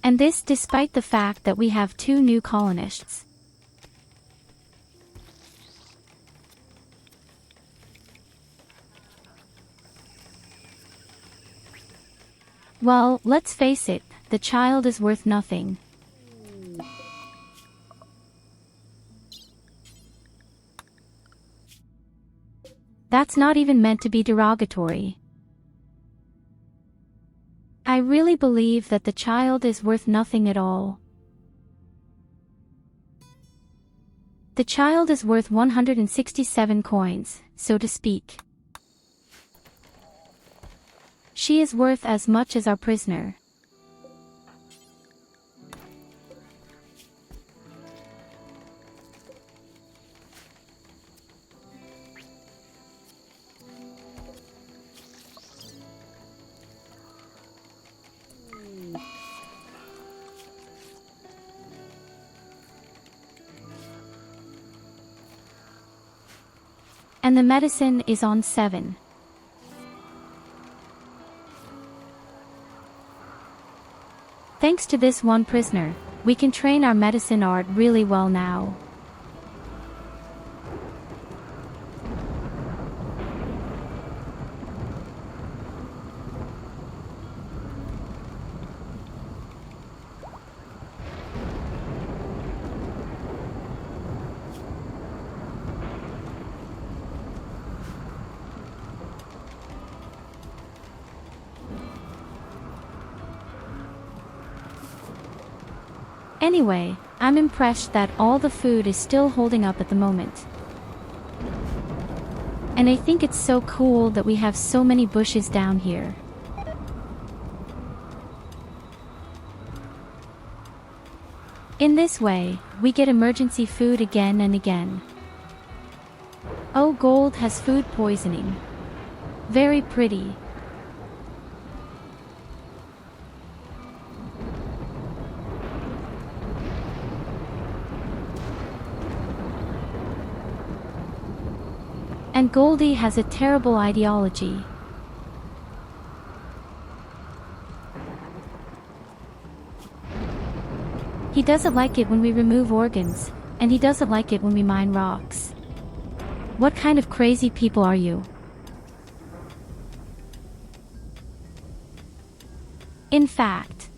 And this despite the fact that we have 2 new colonists. Well, let's face it, the child is worth nothing. That's not even meant to be derogatory. I really believe that the child is worth nothing at all. The child is worth 167 coins, so to speak. She is worth as much as our prisoner. And the medicine is on 7. Thanks to this one prisoner, we can train our medicine art really well now. Anyway, I'm impressed that all the food is still holding up at the moment. And I think it's so cool that we have so many bushes down here. In this way, we get emergency food again and again. Oh, gold has food poisoning. Very pretty. And Goldie has a terrible ideology. He doesn't like it when we remove organs, and he doesn't like it when we mine rocks. What kind of crazy people are you? In fact,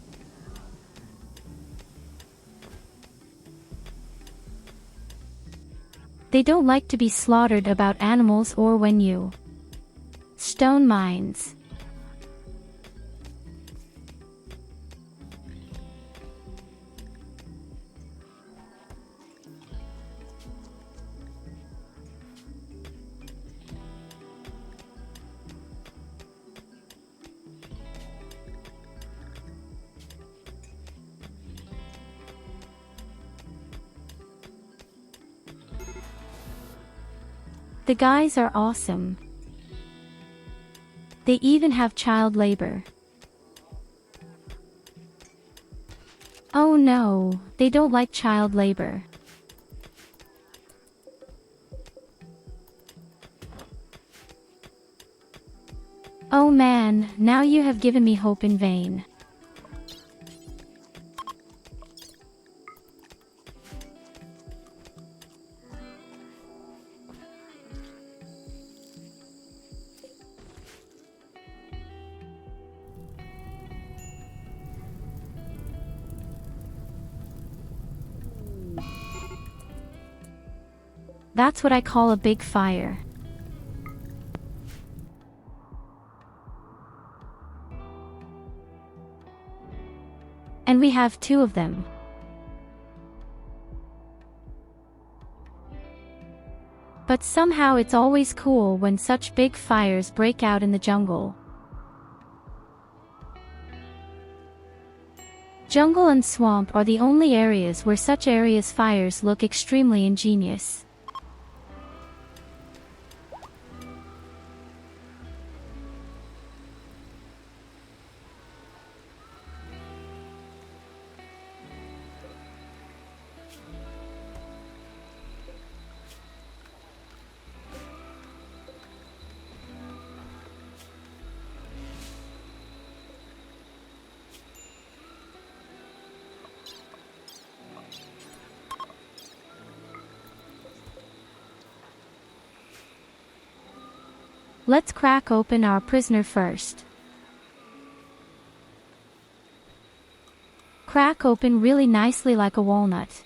they don't like to be slaughtered about animals or when you stone mines. The guys are awesome. They even have child labor. Oh no, they don't like child labor. Oh man, now you have given me hope in vain. That's what I call a big fire. And we have 2 of them. But somehow it's always cool when such big fires break out in the jungle. Jungle and swamp are the only areas where such areas fires look extremely ingenious. Let's crack open our prisoner first. Crack open really nicely like a walnut.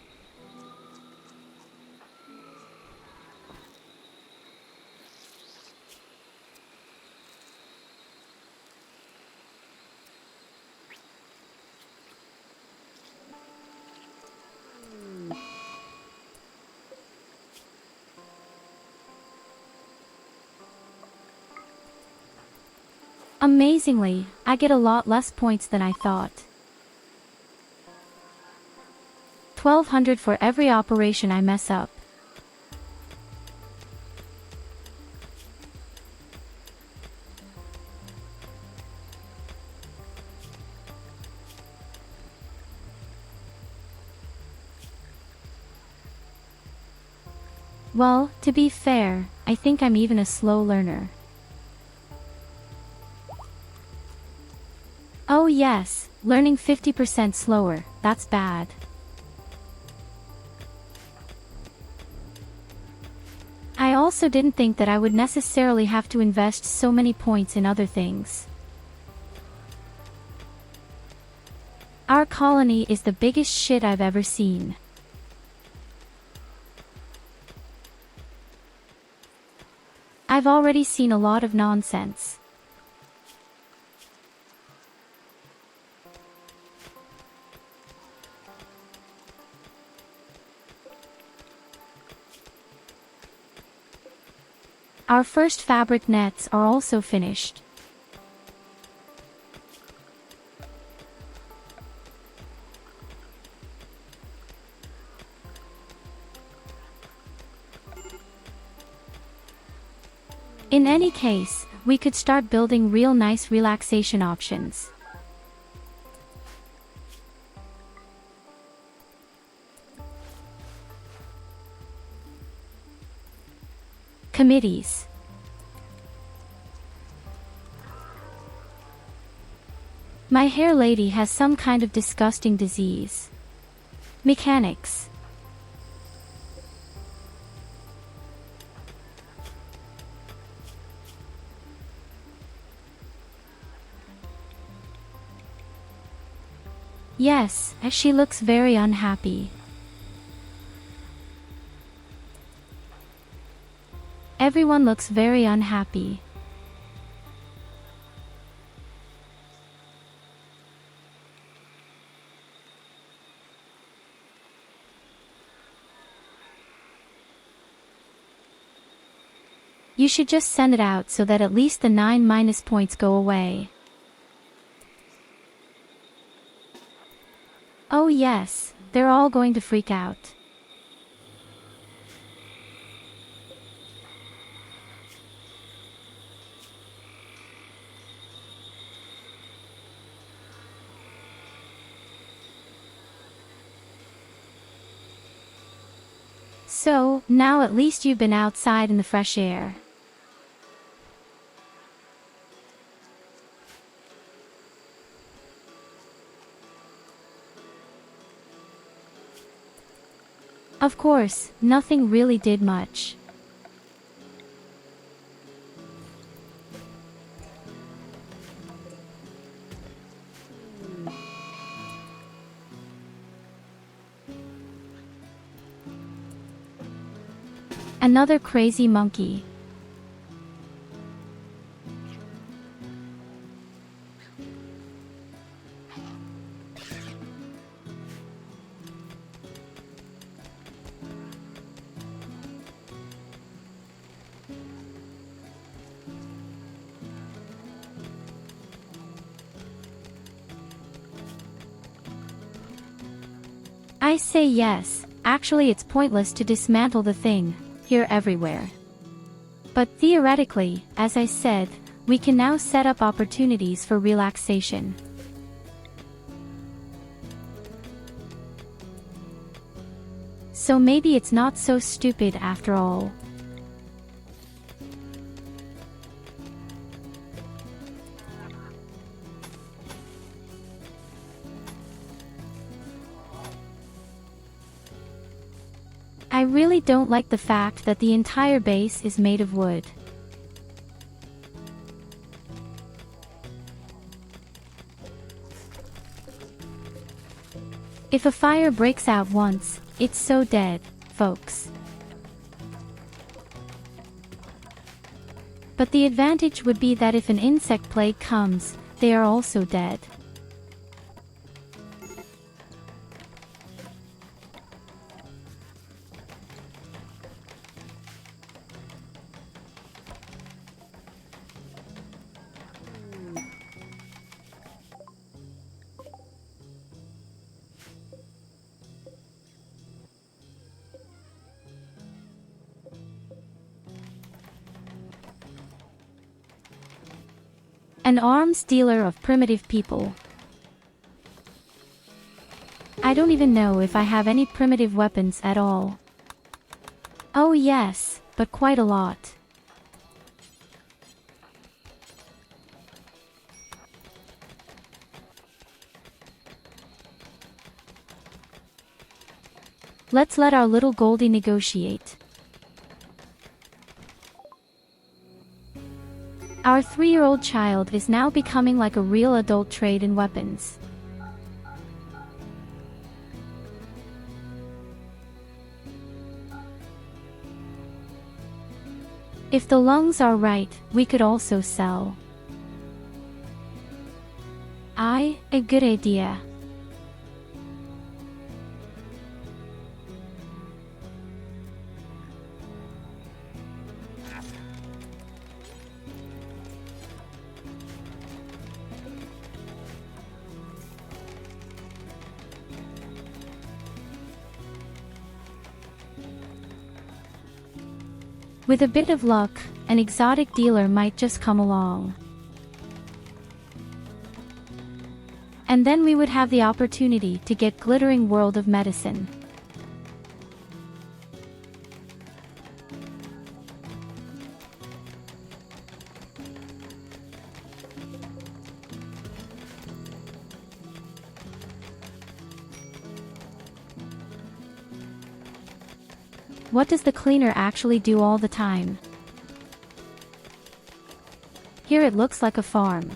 Amazingly, I get a lot less points than I thought. 1200 for every operation I mess up. Well, to be fair, I think I'm even a slow learner. Oh yes, learning 50% slower, that's bad. I also didn't think that I would necessarily have to invest so many points in other things. Our colony is the biggest shit I've ever seen. I've already seen a lot of nonsense. Our first fabric nets are also finished. In any case, we could start building real nice relaxation options. Committees. My hair lady has some kind of disgusting disease. Mechanics. Yes, she looks very unhappy. Everyone looks very unhappy. You should just send it out so that at least the 9 - points go away. Oh yes, they're all going to freak out. So, now at least you've been outside in the fresh air. Of course, nothing really did much. Another crazy monkey. I say yes, actually it's pointless to dismantle the thing, here everywhere. But theoretically, as I said, we can now set up opportunities for relaxation. So maybe it's not so stupid after all. I really don't like the fact that the entire base is made of wood. If a fire breaks out once, it's so dead, folks. But the advantage would be that if an insect plague comes, they are also dead. An arms dealer of primitive people. I don't even know if I have any primitive weapons at all. Oh yes, but quite a lot. Let's let our little Goldie negotiate. Our 3-year-old child is now becoming like a real adult trade in weapons. If the lungs are right, we could also sell. A good idea. With a bit of luck, an exotic dealer might just come along. And then we would have the opportunity to get glittering world of medicine. What does the cleaner actually do all the time? Here it looks like a farm.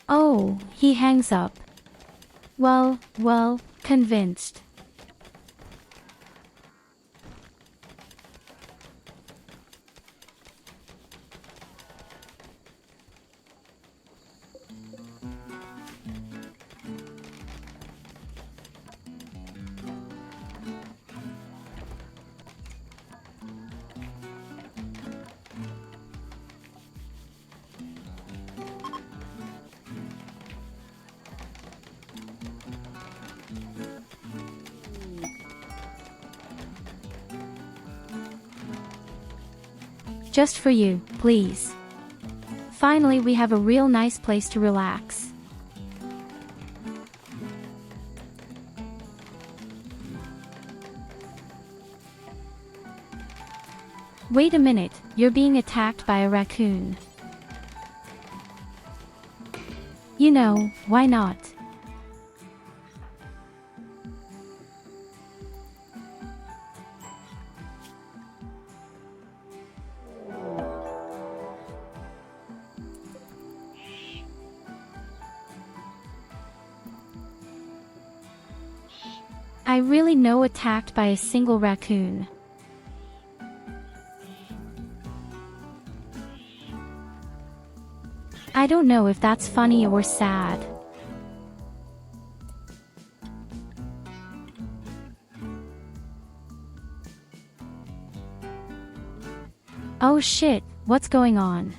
Oh, he hangs up. Well, convinced. Just for you, please. Finally, we have a real nice place to relax. Wait a minute, you're being attacked by a raccoon. You know, why not? I really know attacked by a single raccoon. I don't know if that's funny or sad. Oh shit, what's going on?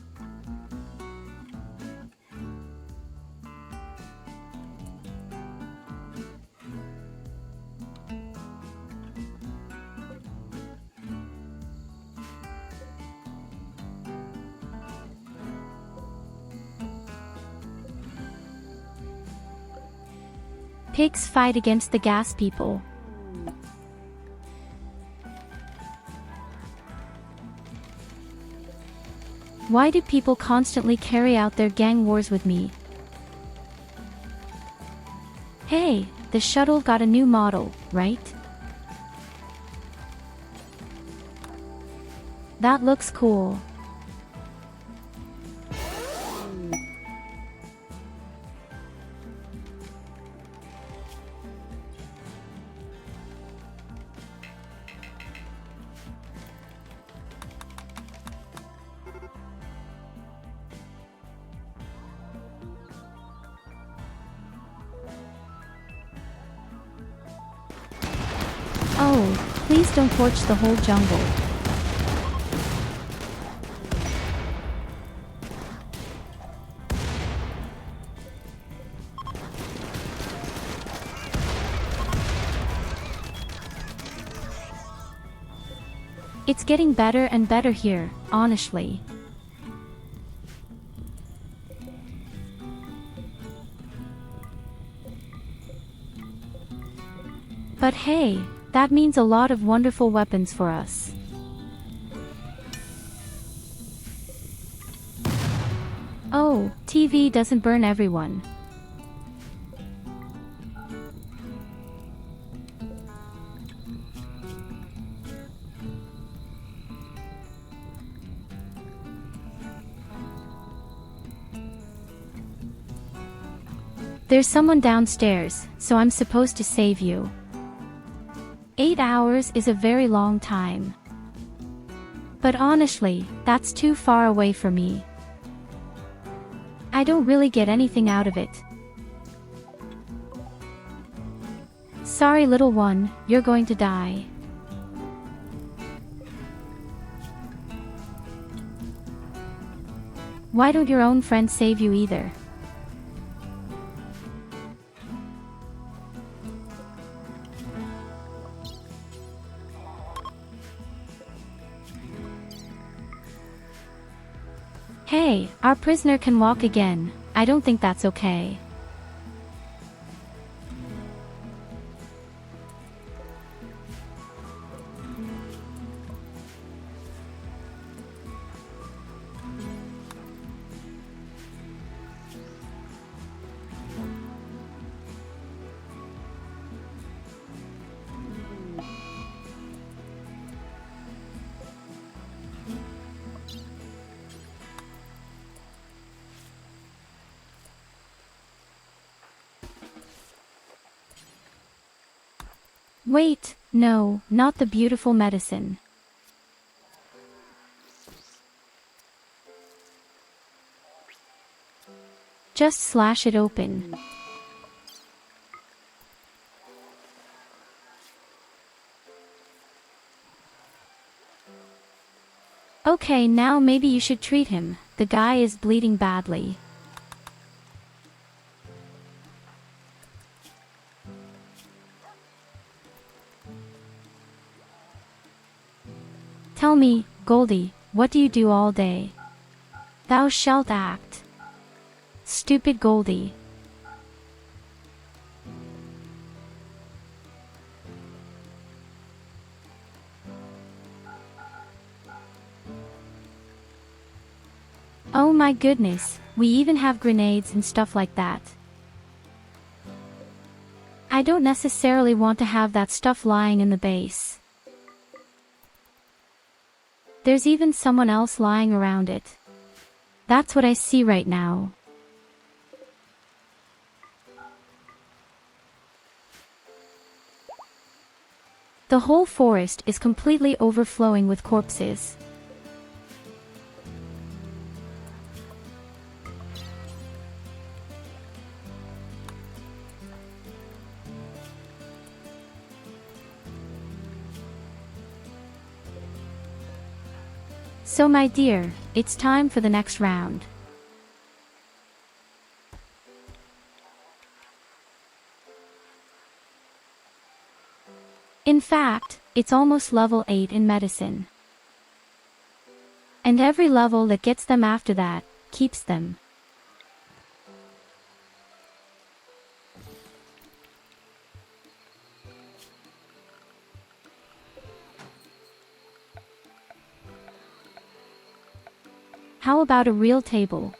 Pigs fight against the gas people. Why do people constantly carry out their gang wars with me? Hey, the shuttle got a new model, right? That looks cool. Oh, please don't torch the whole jungle. It's getting better and better here, honestly. But hey, that means a lot of wonderful weapons for us. Oh, TV doesn't burn everyone. There's someone downstairs, so I'm supposed to save you. 8 hours is a very long time. But honestly, that's too far away for me. I don't really get anything out of it. Sorry little one, you're going to die. Why don't your own friends save you either? Hey, our prisoner can walk again. I don't think that's okay. Wait, no, not the beautiful medicine. Just slash it open. Okay, now maybe you should treat him. The guy is bleeding badly. Tell me, Goldie, what do you do all day? Thou shalt act. Stupid Goldie. Oh my goodness, we even have grenades and stuff like that. I don't necessarily want to have that stuff lying in the base. There's even someone else lying around it. That's what I see right now. The whole forest is completely overflowing with corpses. So my dear, it's time for the next round. In fact, it's almost level 8 in medicine. And every level that gets them after that, keeps them. How about a real table?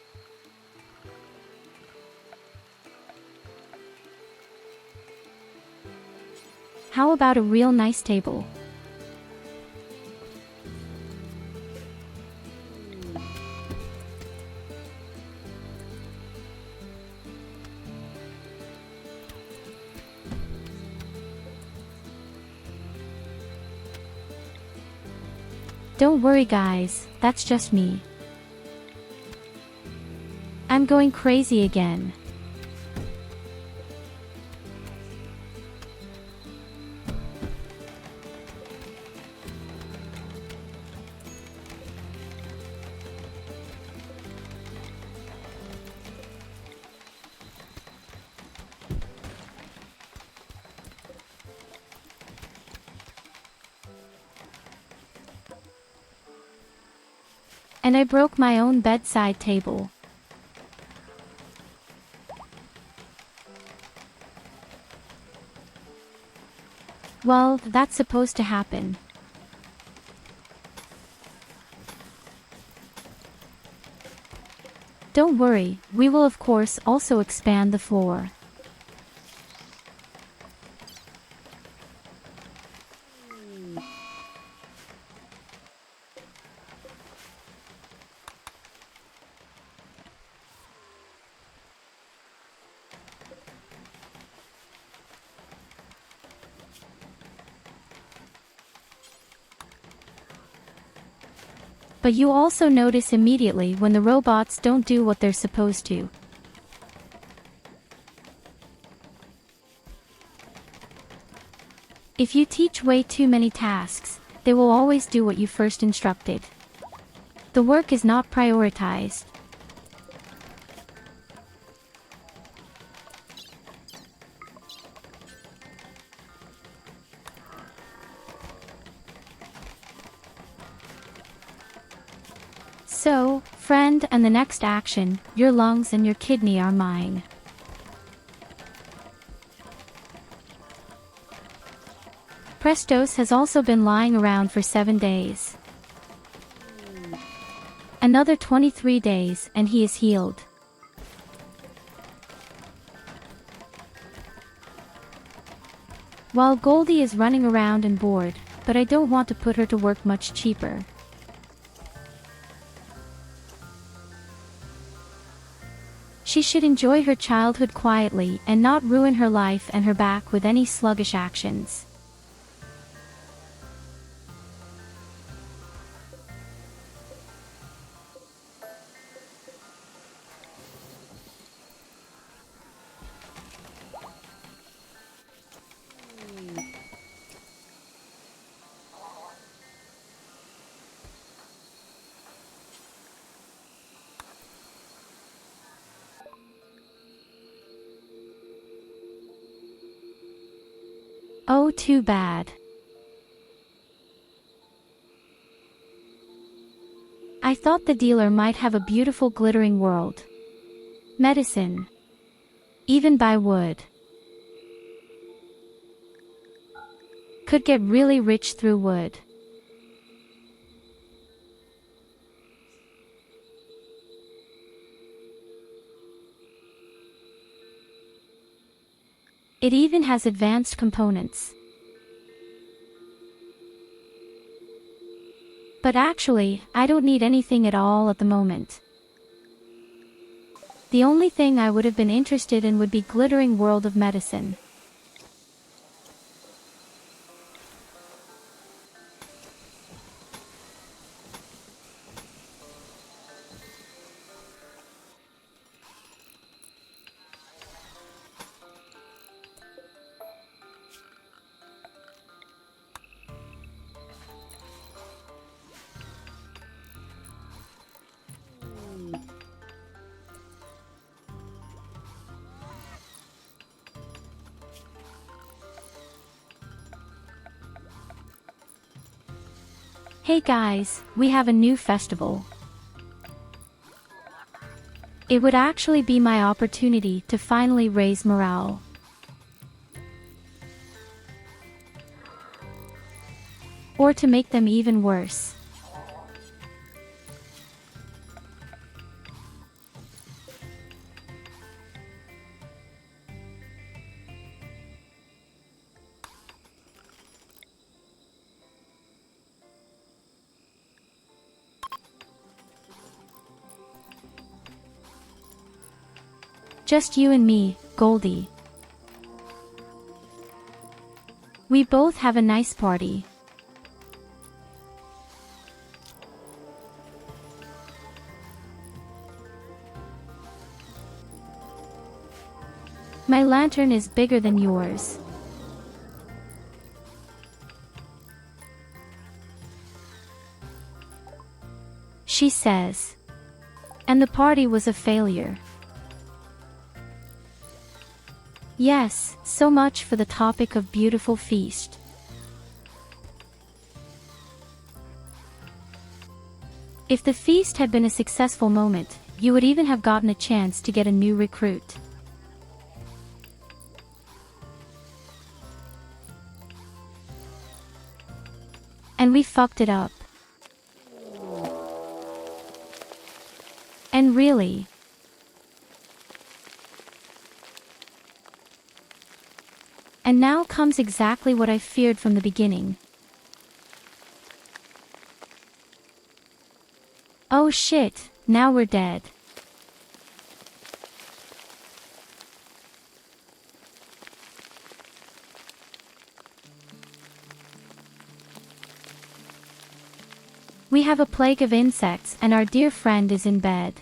How about a real nice table? Don't worry guys, that's just me. I'm going crazy again. And I broke my own bedside table. Well, that's supposed to happen. Don't worry, we will of course also expand the floor. But you also notice immediately when the robots don't do what they're supposed to. If you teach way too many tasks, they will always do what you first instructed. The work is not prioritized. So, friend, and the next action, your lungs and your kidney are mine. Prestos has also been lying around for 7 days. Another 23 days and he is healed. While Goldie is running around and bored, but I don't want to put her to work much cheaper. She should enjoy her childhood quietly and not ruin her life and her back with any sluggish actions. Oh, too bad. I thought the dealer might have a beautiful glittering world. Medicine. Even by wood. Could get really rich through wood. It even has advanced components. But actually, I don't need anything at all at the moment. The only thing I would have been interested in would be glittering world of medicine. Hey guys, we have a new festival. It would actually be my opportunity to finally raise morale. Or to make them even worse. Just you and me, Goldie. We both have a nice party. My lantern is bigger than yours. She says. And the party was a failure. Yes, so much for the topic of beautiful feast. If the feast had been a successful moment, you would even have gotten a chance to get a new recruit. And we fucked it up. And really. And now comes exactly what I feared from the beginning. Oh shit, now we're dead. We have a plague of insects and our dear friend is in bed.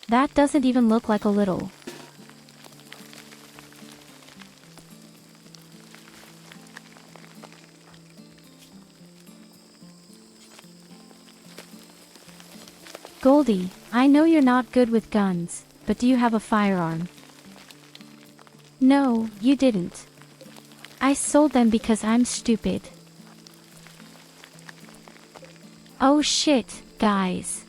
That doesn't even look like a little. Goldie, I know you're not good with guns, but do you have a firearm? No, you didn't. I sold them because I'm stupid. Oh shit, guys.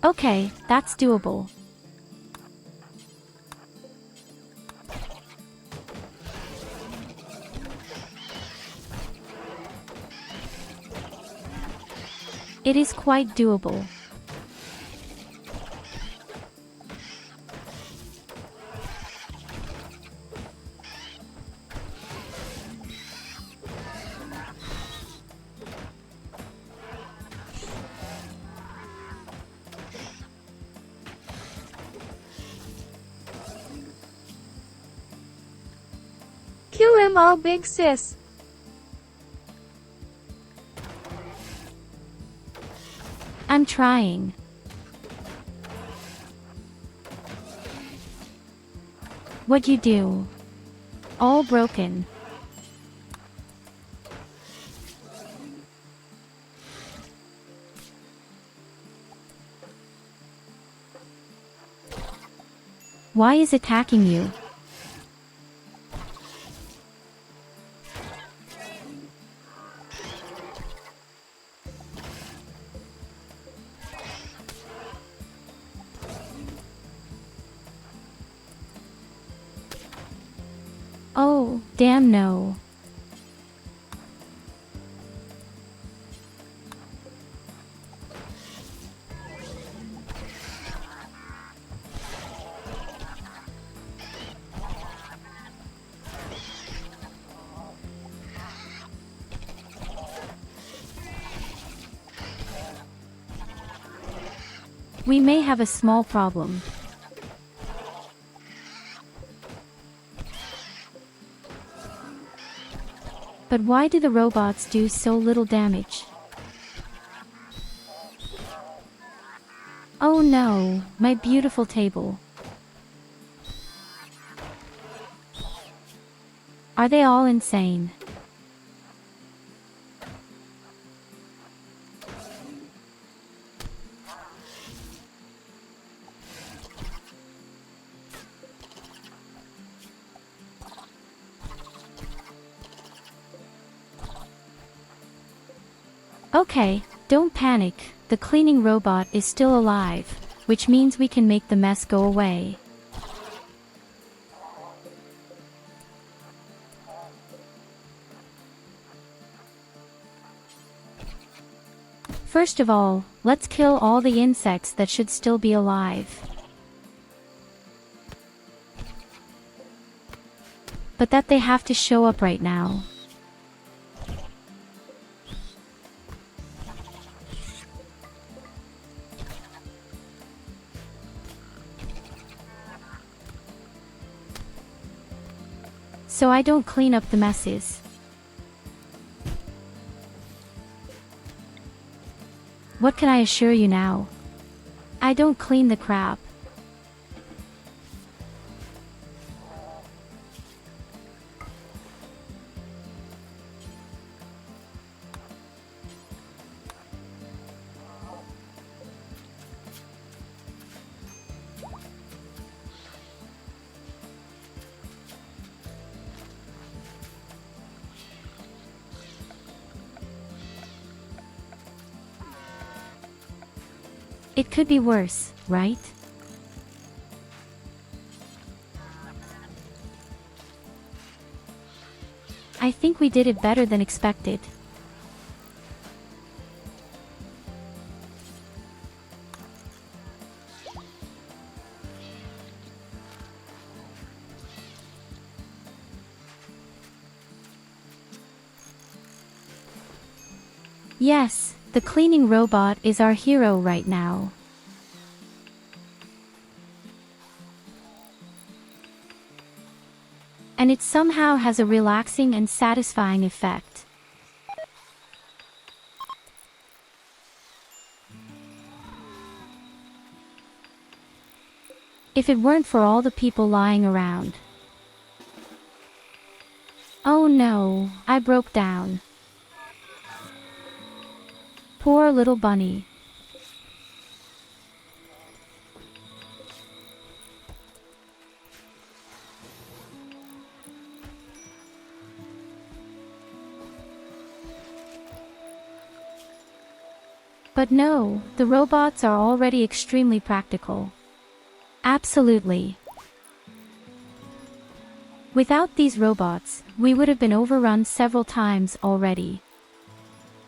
Okay, that's doable. It is quite doable. Kill him all, big sis. I'm trying. What'd you do? All broken. Why is it attacking you? Oh, damn no. We may have a small problem. But why do the robots do so little damage? Oh no, my beautiful table. Are they all insane? Okay, don't panic, the cleaning robot is still alive, which means we can make the mess go away. First of all, let's kill all the insects that should still be alive. But that they have to show up right now. So I don't clean up the messes. What can I assure you now? I don't clean the crap. It could be worse, right? I think we did it better than expected. Yes, the cleaning robot is our hero right now. And it somehow has a relaxing and satisfying effect. If it weren't for all the people lying around. Oh no, I broke down. Poor little bunny. But no, the robots are already extremely practical. Absolutely. Without these robots, we would have been overrun several times already.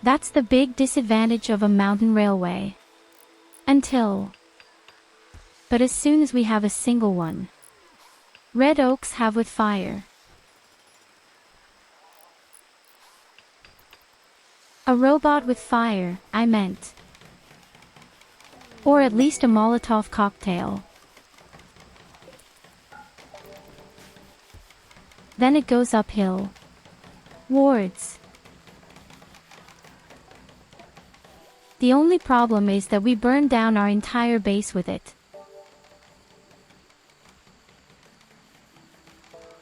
That's the big disadvantage of a mountain railway. But as soon as we have a single one. Red oaks have with fire. A robot with fire, I meant. Or at least a Molotov cocktail. Then it goes uphill. Wards. The only problem is that we burned down our entire base with it.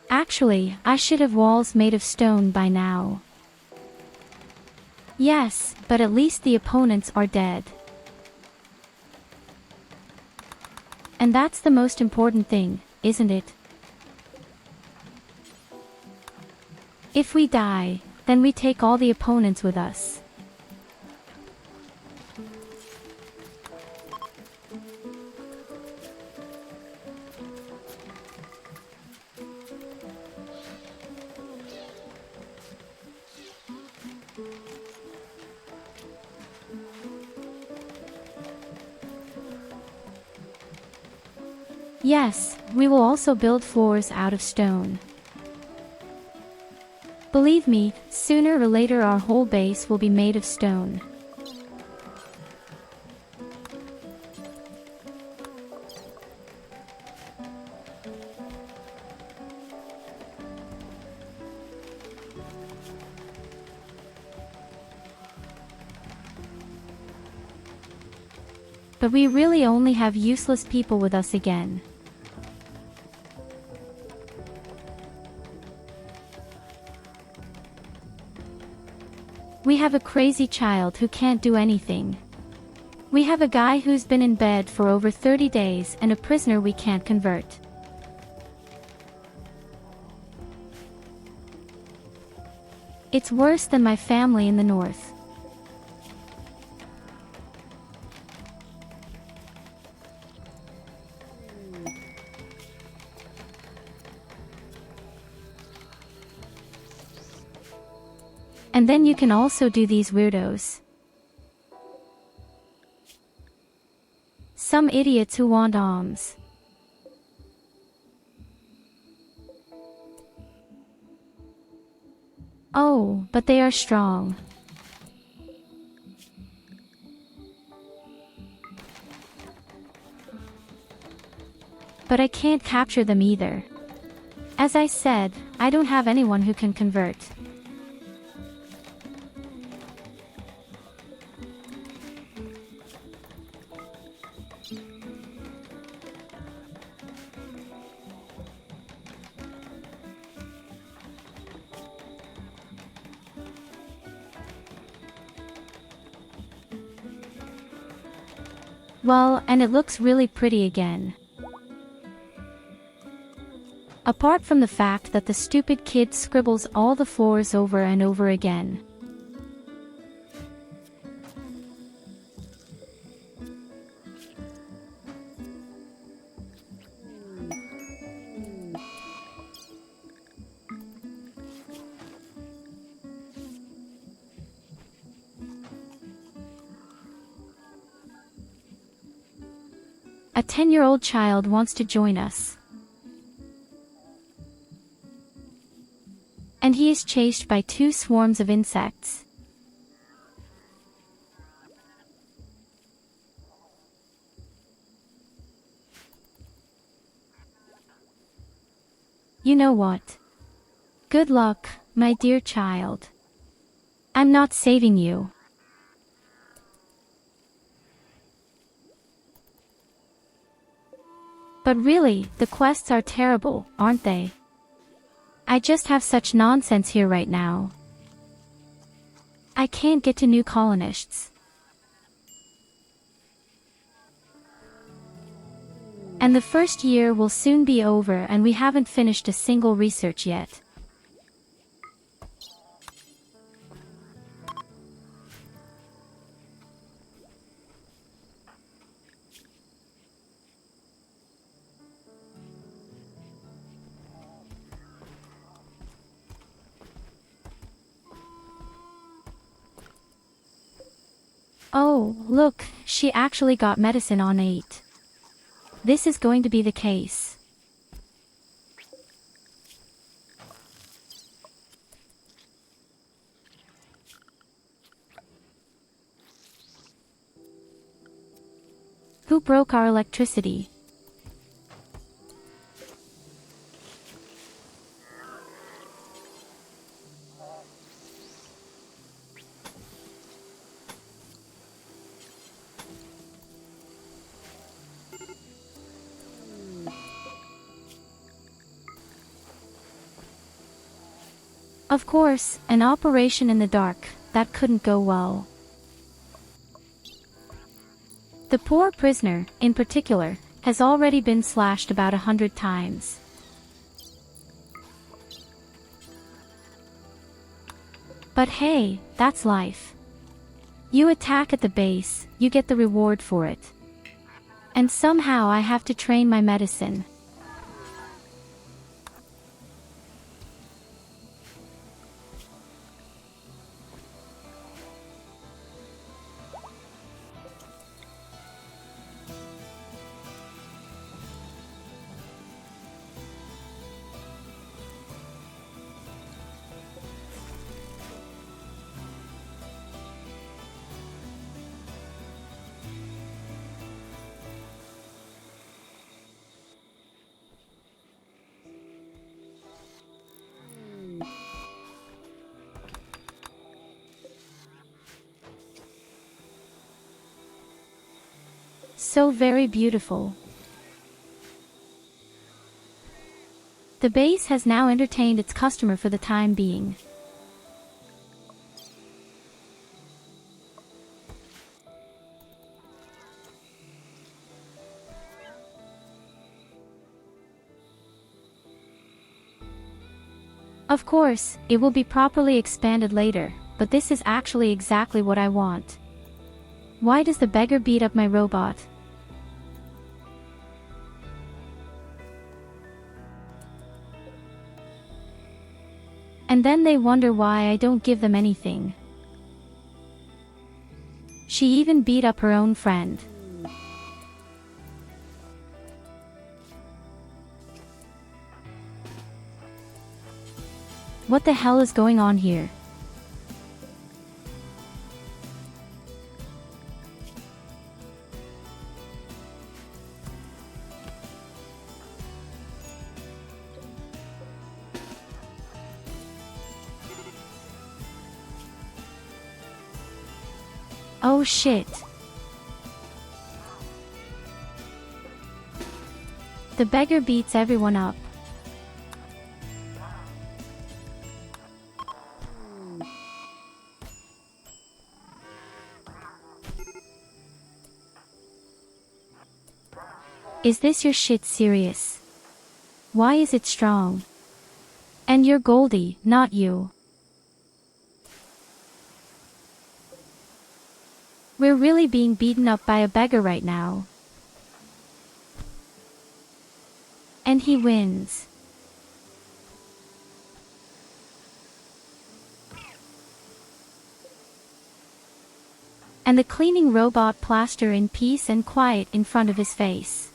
Actually, I should have walls made of stone by now. Yes, but at least the opponents are dead. And that's the most important thing, isn't it? If we die, then we take all the opponents with us. Yes, we will also build floors out of stone. Believe me, sooner or later our whole base will be made of stone. But we really only have useless people with us again. We have a crazy child who can't do anything. We have a guy who's been in bed for over 30 days and a prisoner we can't convert. It's worse than my family in the north. And then you can also do these weirdos. Some idiots who want alms. Oh, but they are strong. But I can't capture them either. As I said, I don't have anyone who can convert. Well, and it looks really pretty again. Apart from the fact that the stupid kid scribbles all the floors over and over again. A 10-year-old child wants to join us. And he is chased by 2 swarms of insects. You know what? Good luck, my dear child. I'm not saving you. But really, the quests are terrible, aren't they? I just have such nonsense here right now. I can't get to new colonists. And the first year will soon be over and we haven't finished a single research yet. Oh, look, she actually got medicine on 8. This is going to be the case. Who broke our electricity? Of course, an operation in the dark, that couldn't go well. The poor prisoner, in particular, has already been slashed about 100 times. But hey, that's life. You attack at the base, you get the reward for it. And somehow I have to train my medicine. So very beautiful. The base has now entertained its customer for the time being. Of course, it will be properly expanded later, but this is actually exactly what I want. Why does the beggar beat up my robot? And then they wonder why I don't give them anything. She even beat up her own friend. What the hell is going on here? Oh shit. The beggar beats everyone up. Is this your shit serious? Why is it strong? And you're Goldie, not you. We're really being beaten up by a beggar right now. And he wins. And the cleaning robot plaster in peace and quiet in front of his face.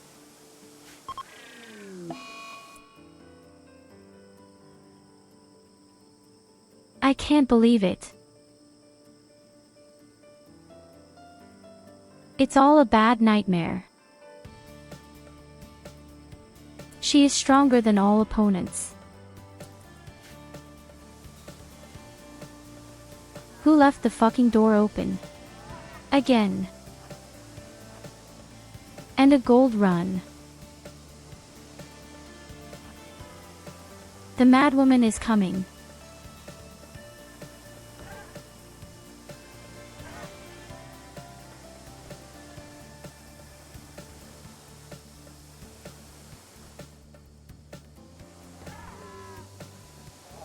I can't believe it. It's all a bad nightmare. She is stronger than all opponents. Who left the fucking door open? Again. And a gold run. The madwoman is coming.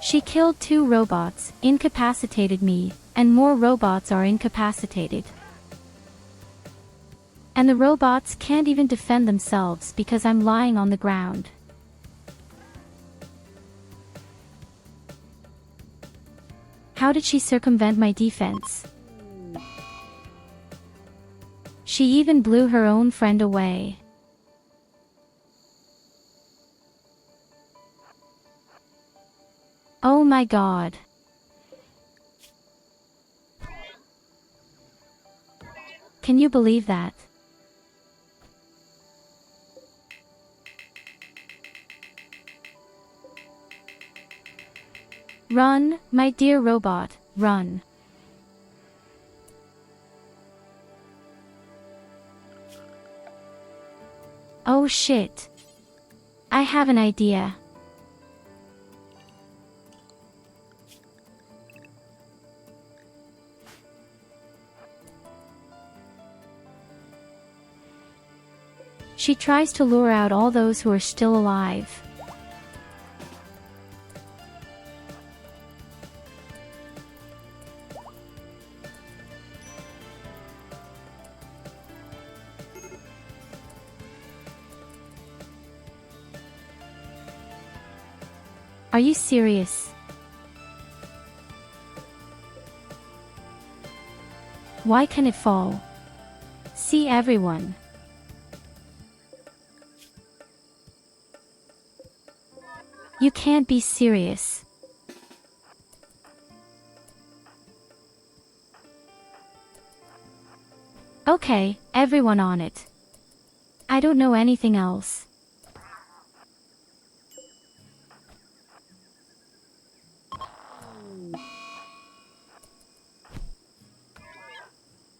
She killed 2 robots, incapacitated me, and more robots are incapacitated. And the robots can't even defend themselves because I'm lying on the ground. How did she circumvent my defense? She even blew her own friend away. Oh my god. Can you believe that? Run, my dear robot, run. Oh shit. I have an idea. She tries to lure out all those who are still alive. Are you serious? Why can it fall? See everyone. You can't be serious. Okay, everyone on it. I don't know anything else.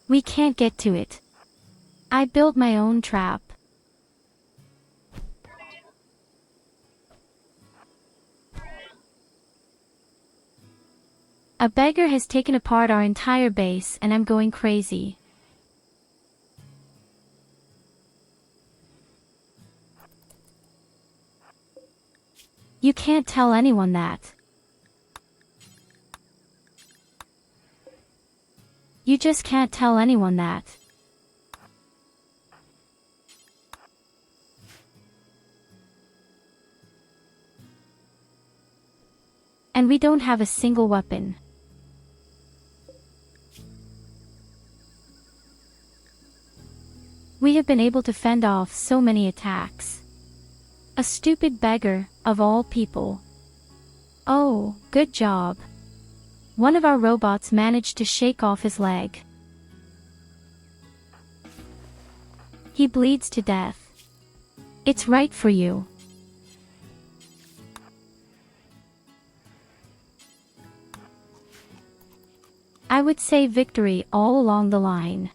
We can't get to it. I built my own trap. A beggar has taken apart our entire base and I'm going crazy. You can't tell anyone that. You just can't tell anyone that. And we don't have a single weapon. We have been able to fend off so many attacks. A stupid beggar, of all people. Oh, good job. One of our robots managed to shake off his leg. He bleeds to death. It's right for you. I would say victory all along the line.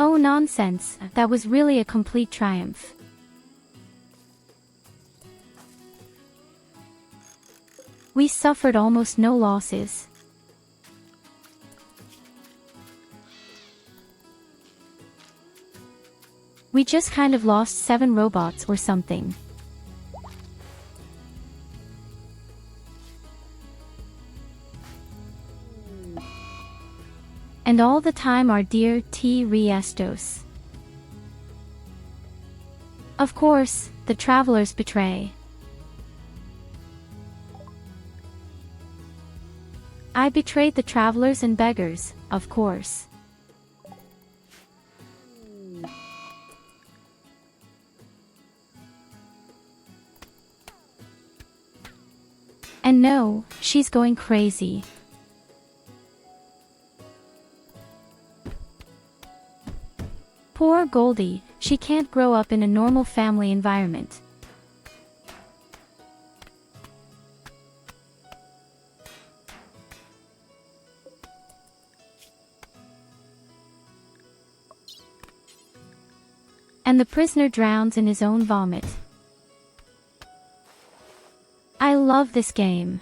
Oh nonsense, that was really a complete triumph. We suffered almost no losses. We just kind of lost 7 robots or something. And all the time our dear Tyurru. Of course, the travelers betray. I betrayed the travelers and beggars, of course. And no, she's going crazy. Poor Goldie, she can't grow up in a normal family environment. And the prisoner drowns in his own vomit. I love this game.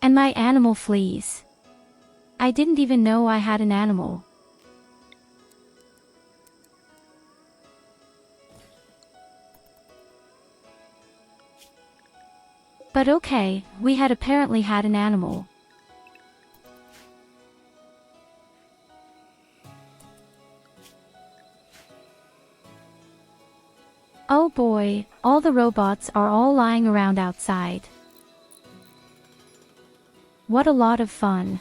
And my animal flees. I didn't even know I had an animal. But okay, we had apparently had an animal. Oh boy, all the robots are all lying around outside. What a lot of fun.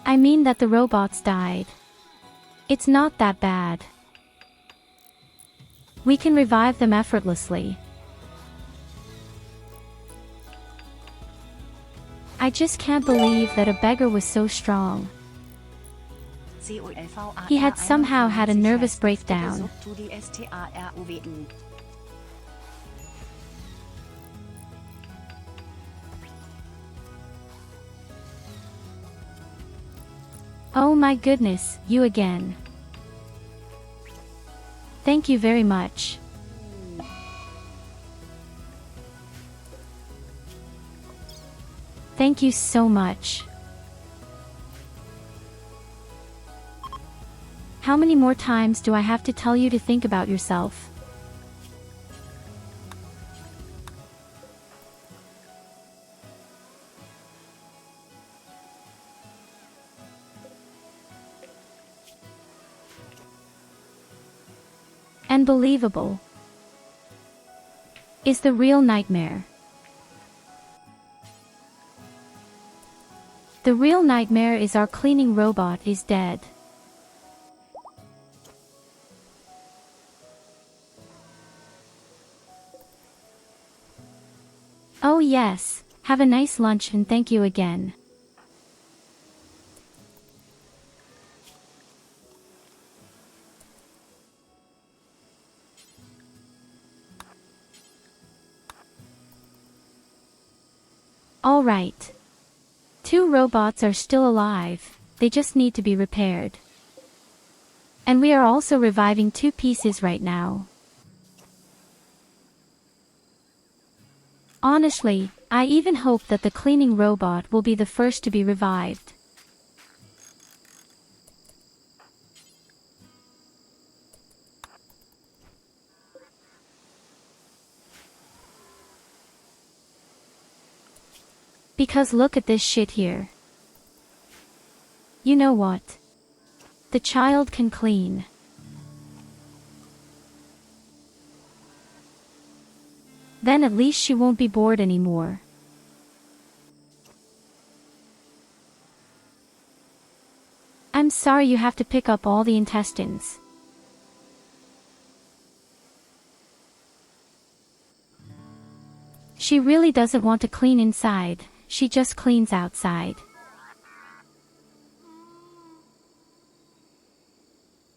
I mean that the robots died. It's not that bad. We can revive them effortlessly. I just can't believe that a beggar was so strong. He had somehow had a nervous breakdown. Oh my goodness, you again. Thank you very much. Thank you so much. How many more times do I have to tell you to think about yourself? Unbelievable. Is the real nightmare. The real nightmare is our cleaning robot is dead. Oh yes, have a nice lunch and thank you again. All right. 2 robots are still alive, they just need to be repaired. And we are also reviving 2 pieces right now. Honestly, I even hope that the cleaning robot will be the first to be revived. Because look at this shit here. You know what? The child can clean. Then at least she won't be bored anymore. I'm sorry you have to pick up all the intestines. She really doesn't want to clean inside, she just cleans outside.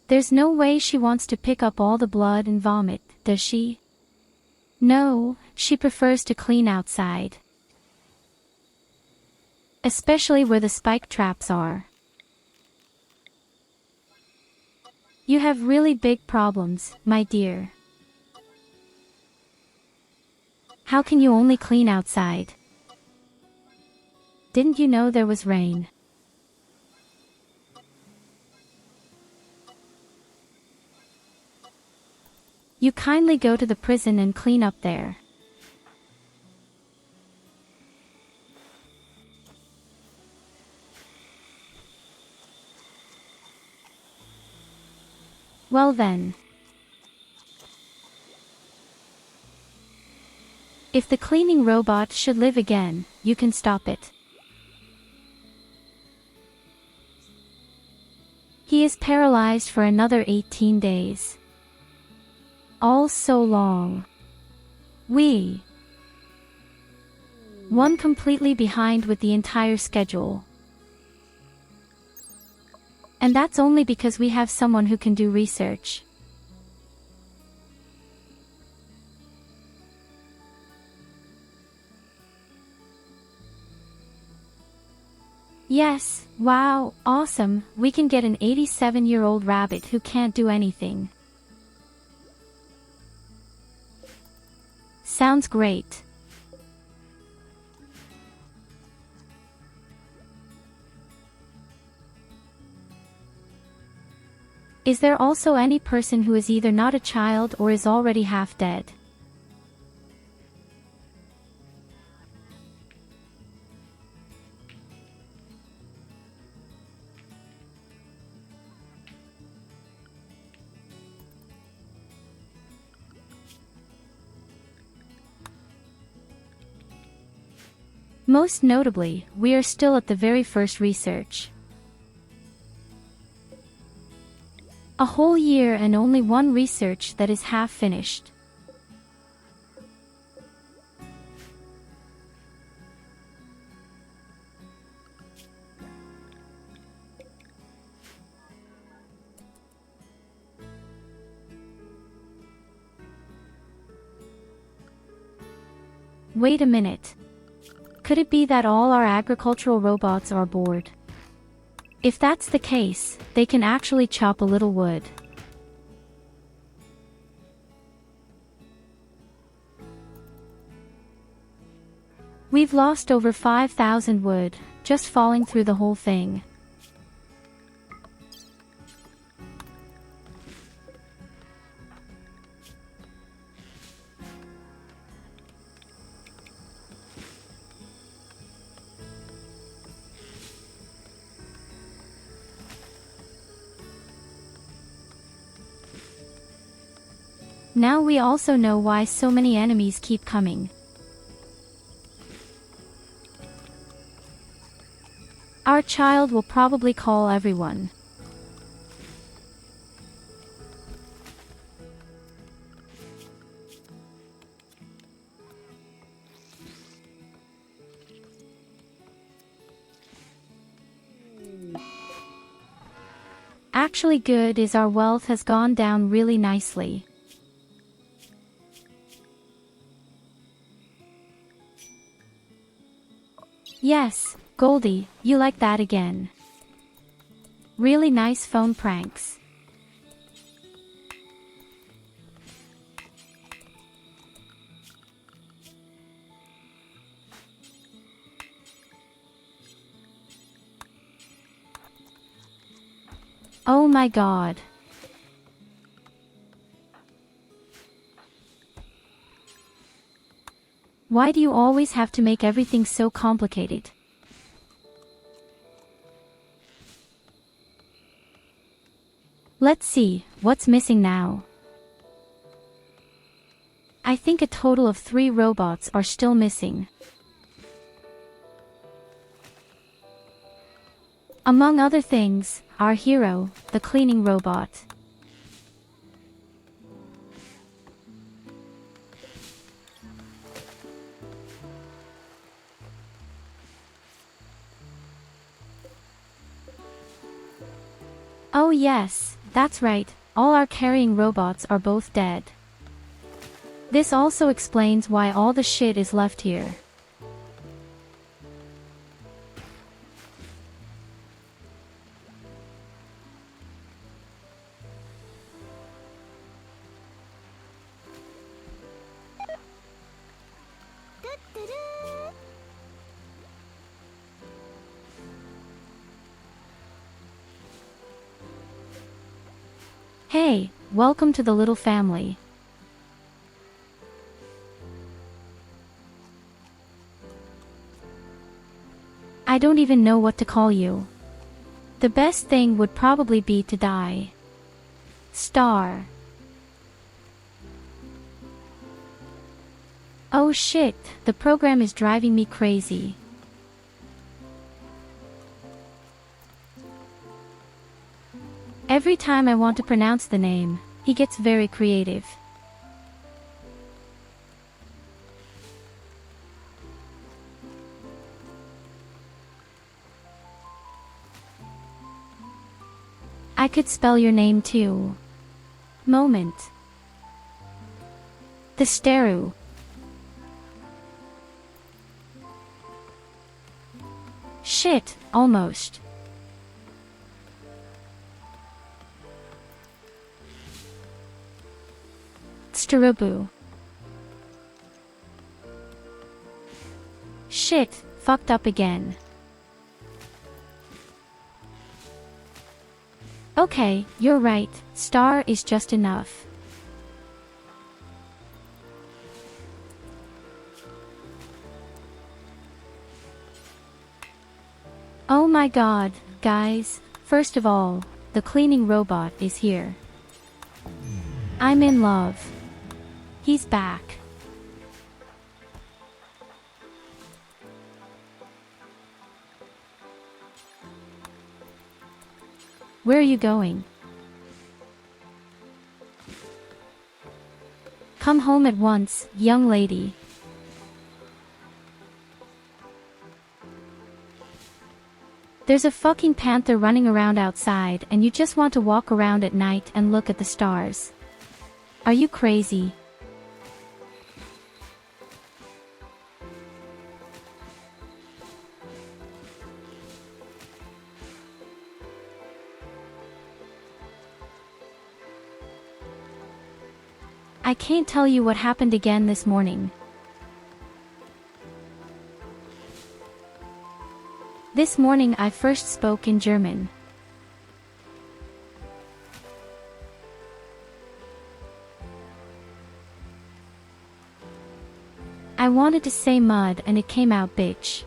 There's no way she wants to pick up all the blood and vomit, does she? No, she prefers to clean outside. Especially where the spike traps are. You have really big problems, my dear. How can you only clean outside? Didn't you know there was rain? You kindly go to the prison and clean up there. Well then. If the cleaning robot should live again, you can stop it. He is paralyzed for another 18 days. All so long. One completely behind with the entire schedule. And that's only because we have someone who can do research. Yes, wow, awesome, we can get an 87-year-old rabbit who can't do anything. Sounds great. Is there also any person who is either not a child or is already half dead? Most notably, we are still at the very first research. A whole year and only one research that is half finished. Wait a minute. Could it be that all our agricultural robots are bored? If that's the case, they can actually chop a little wood. We've lost over 5,000 wood, just falling through the whole thing. Now we also know why so many enemies keep coming. Our child will probably call everyone. Actually good is our wealth has gone down really nicely. Yes, Goldie, you like that again. Really nice phone pranks. Oh my god. Why do you always have to make everything so complicated? Let's see, what's missing now? I think a total of 3 robots are still missing. Among other things, our hero, the cleaning robot. Oh yes, That's right, all our carrying robots are both dead. This also explains why all the shit is left here. Hey, welcome to the little family. I don't even know what to call you. The best thing would probably be to die. Star. Oh shit, the program is driving me crazy. Every time I want to pronounce the name, he gets very creative. I could spell your name too. Moment. The Tyurru. Shit, almost. Tyurru. Shit, fucked up again. Okay, you're right, star is just enough. Oh my god, guys, first of all, the cleaning robot is here. I'm in love. He's back. Where are you going? Come home at once, young lady. There's a fucking panther running around outside and you just want to walk around at night and look at the stars. Are you crazy? I can't tell you what happened again this morning. This morning I first spoke in German. I wanted to say mud and it came out bitch.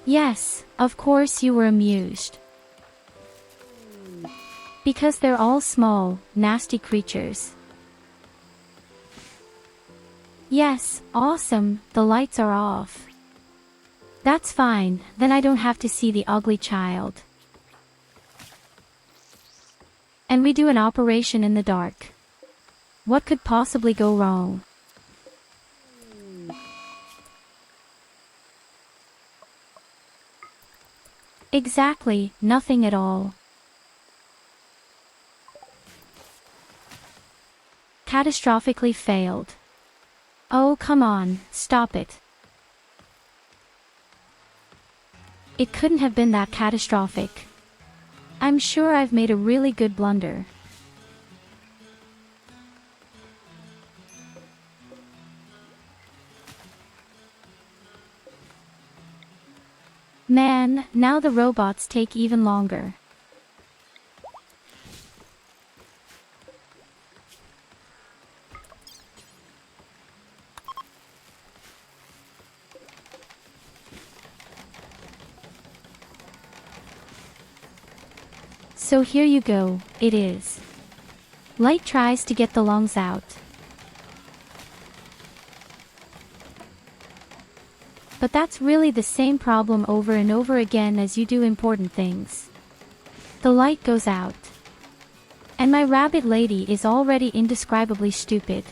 Yes, of course you were amused. Because they're all small, nasty creatures. Yes, awesome, the lights are off. That's fine, then I don't have to see the ugly child. And we do an operation in the dark. What could possibly go wrong? Exactly, nothing at all. Catastrophically failed. Oh come on, stop it. It couldn't have been that catastrophic. I'm sure I've made a really good blunder. Man, now the robots take even longer. So here you go, it is. Light tries to get the lungs out. But that's really the same problem over and over again as you do important things. The light goes out. And my rabbit lady is already indescribably stupid.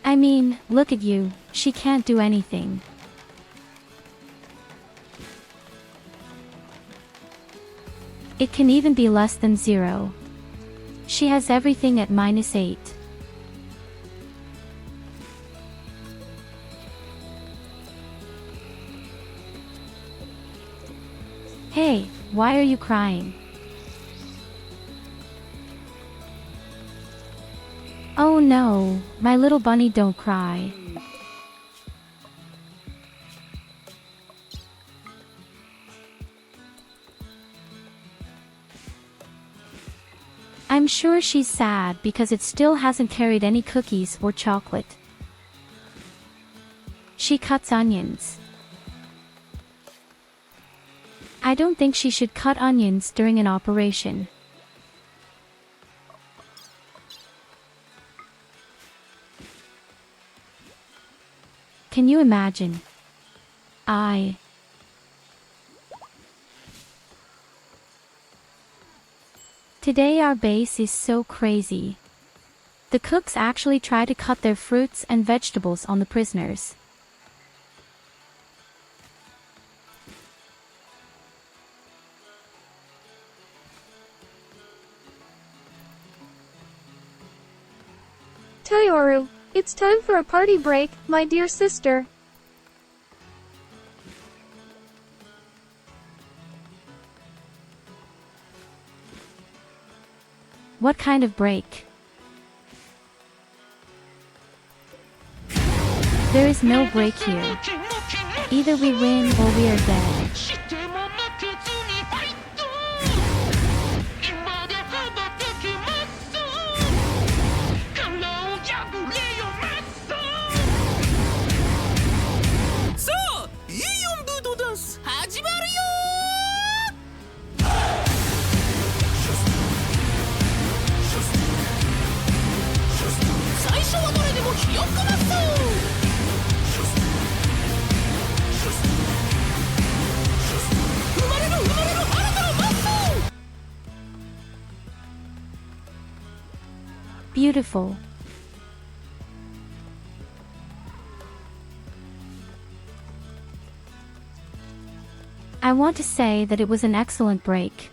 I mean, look at you, she can't do anything. It can even be less than 0. She has everything at -8. Hey, why are you crying? Oh no, my little bunny, don't cry. I'm sure she's sad because it still hasn't carried any cookies or chocolate. She cuts onions. I don't think she should cut onions during an operation. Can you imagine? Today our base is so crazy. The cooks actually try to cut their fruits and vegetables on the prisoners. Tyurru, it's time for a party break, my dear sister. What kind of break? There is no break here. Either we win or we are dead. Beautiful. I want to say that it was an excellent break.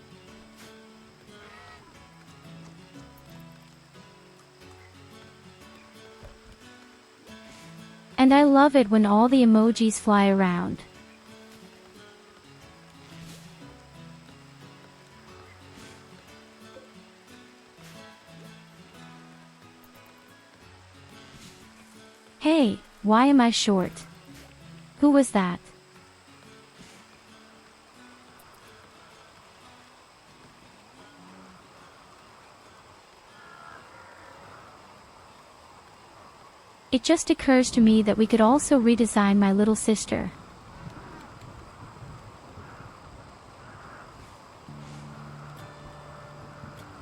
And I love it when all the emojis fly around. Hey, why am I short? Who was that? It just occurs to me that we could also redesign my little sister.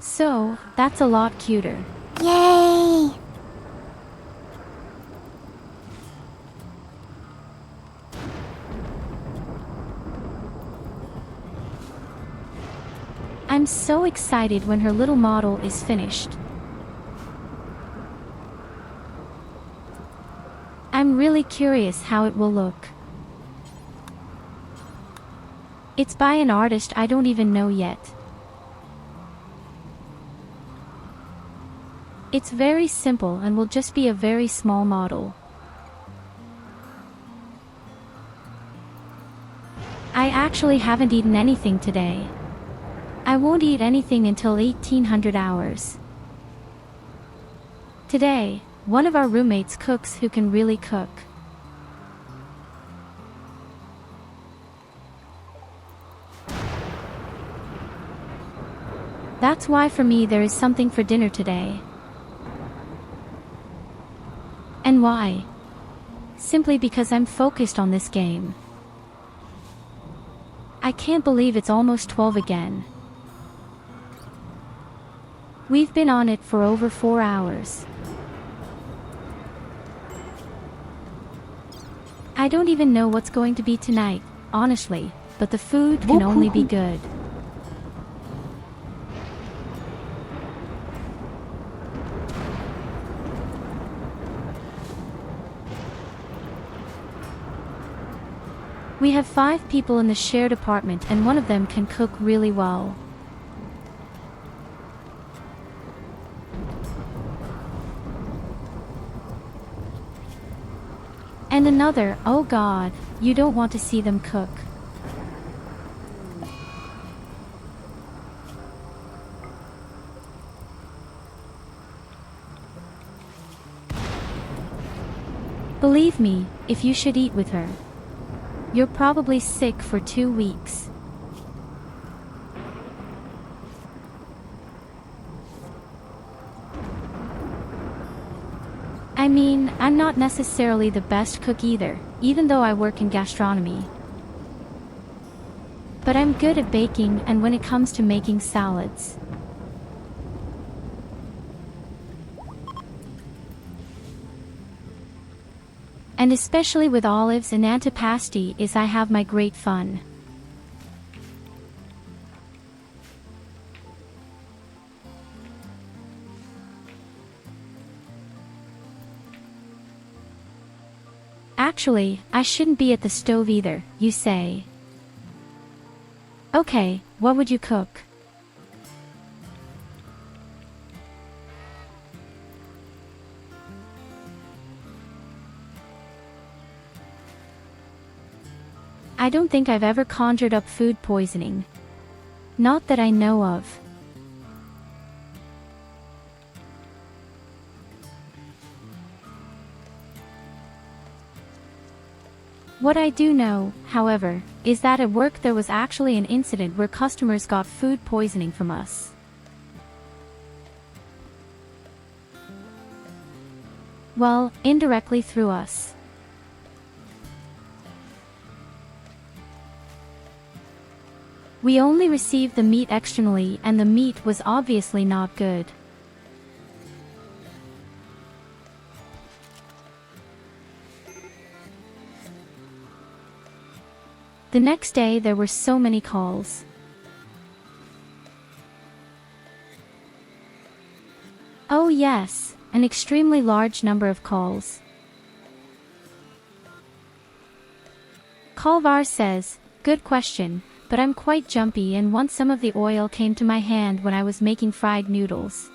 So, that's a lot cuter. Yay! I'm so excited when her little model is finished. I'm really curious how it will look. It's by an artist I don't even know yet. It's very simple and will just be a very small model. I actually haven't eaten anything today. I won't eat anything until 1800 hours. Today, one of our roommates cooks who can really cook. That's why for me there is something for dinner today. And why? Simply because I'm focused on this game. I can't believe it's almost 12 again. We've been on it for over 4 hours. I don't even know what's going to be tonight, honestly, but the food can only be good. We have 5 people in the shared apartment and one of them can cook really well. And another, oh god, you don't want to see them cook. Believe me, if you should eat with her. You're probably sick for 2 weeks. I mean, I'm not necessarily the best cook either, even though I work in gastronomy. But I'm good at baking and when it comes to making salads. And especially with olives and antipasti I have my great fun. Actually, I shouldn't be at the stove either, you say. Okay, what would you cook? I don't think I've ever conjured up food poisoning. Not that I know of. What I do know, however, is that at work there was actually an incident where customers got food poisoning from us. Well, indirectly through us. We only received the meat externally and the meat was obviously not good. The next day there were so many calls. Oh yes, an extremely large number of calls. Kalvar says, good question, but I'm quite jumpy and once some of the oil came to my hand when I was making fried noodles.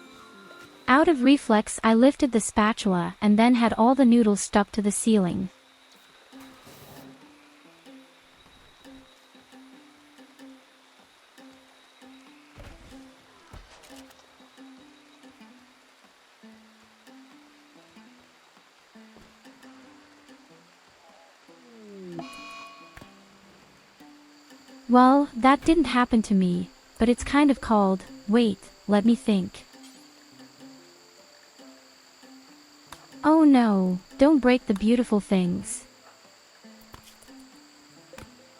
Out of reflex I lifted the spatula and then had all the noodles stuck to the ceiling. Well, that didn't happen to me, but it's kind of called, wait, let me think. Oh no, don't break the beautiful things.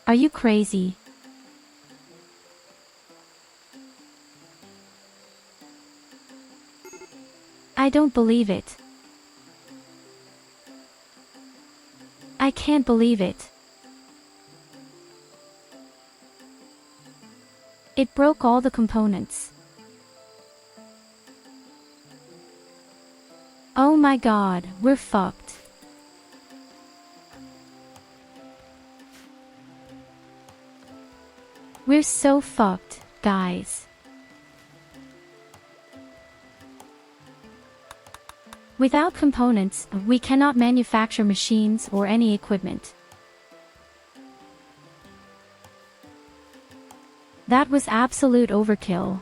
Are you crazy? I don't believe it. I can't believe it. It broke all the components. Oh my god, we're fucked. We're so fucked, guys. Without components, we cannot manufacture machines or any equipment. That was absolute overkill.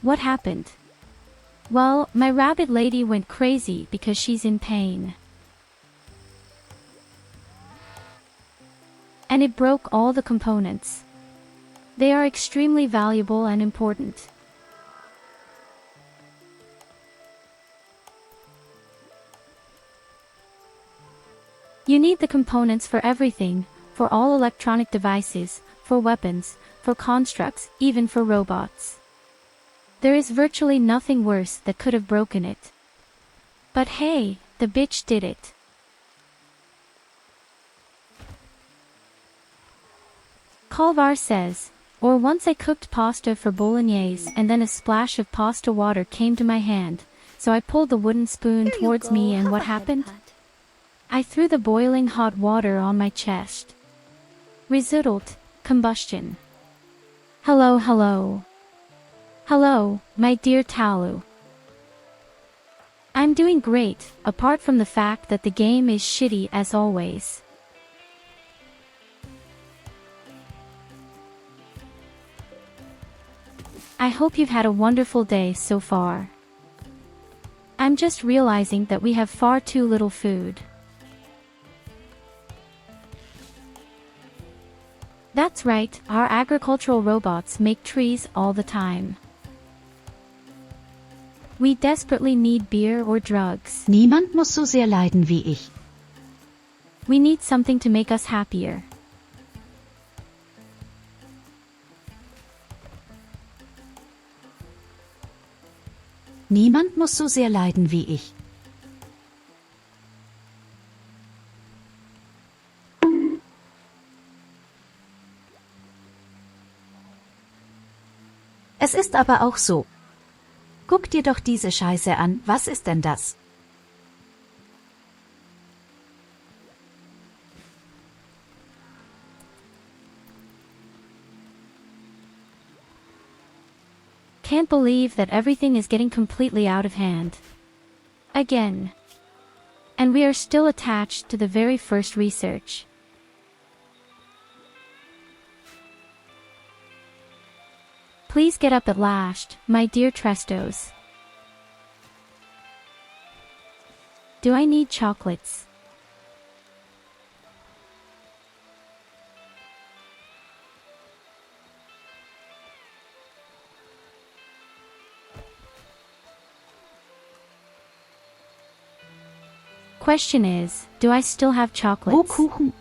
What happened? Well, my rabbit lady went crazy because she's in pain. And it broke all the components. They are extremely valuable and important. You need the components for everything, for all electronic devices, for weapons, for constructs, even for robots. There is virtually nothing worse that could have broken it. But hey, the bitch did it. Kalvar says, Or once I cooked pasta for bolognese and then a splash of pasta water came to my hand, so I pulled the wooden spoon Here you towards go, me and have what a head happened? pat. I threw the boiling hot water on my chest. Result, combustion. Hello, hello. Hello, my dear Tyurru. I'm doing great, apart from the fact that the game is shitty as always. I hope you've had a wonderful day so far. I'm just realizing that we have far too little food. That's right, our agricultural robots make trees all the time. We desperately need beer or drugs. Niemand muss so sehr leiden wie ich. We need something to make us happier. Niemand muss so sehr leiden wie ich. Es ist aber auch so. Guck dir doch diese Scheiße an, was ist denn das? Can't believe that everything is getting completely out of hand. Again. And we are still attached to the very first research. Please get up at last, my dear Trestos. Do I need chocolates? Question is, do I still have chocolates? Wo Kuchen?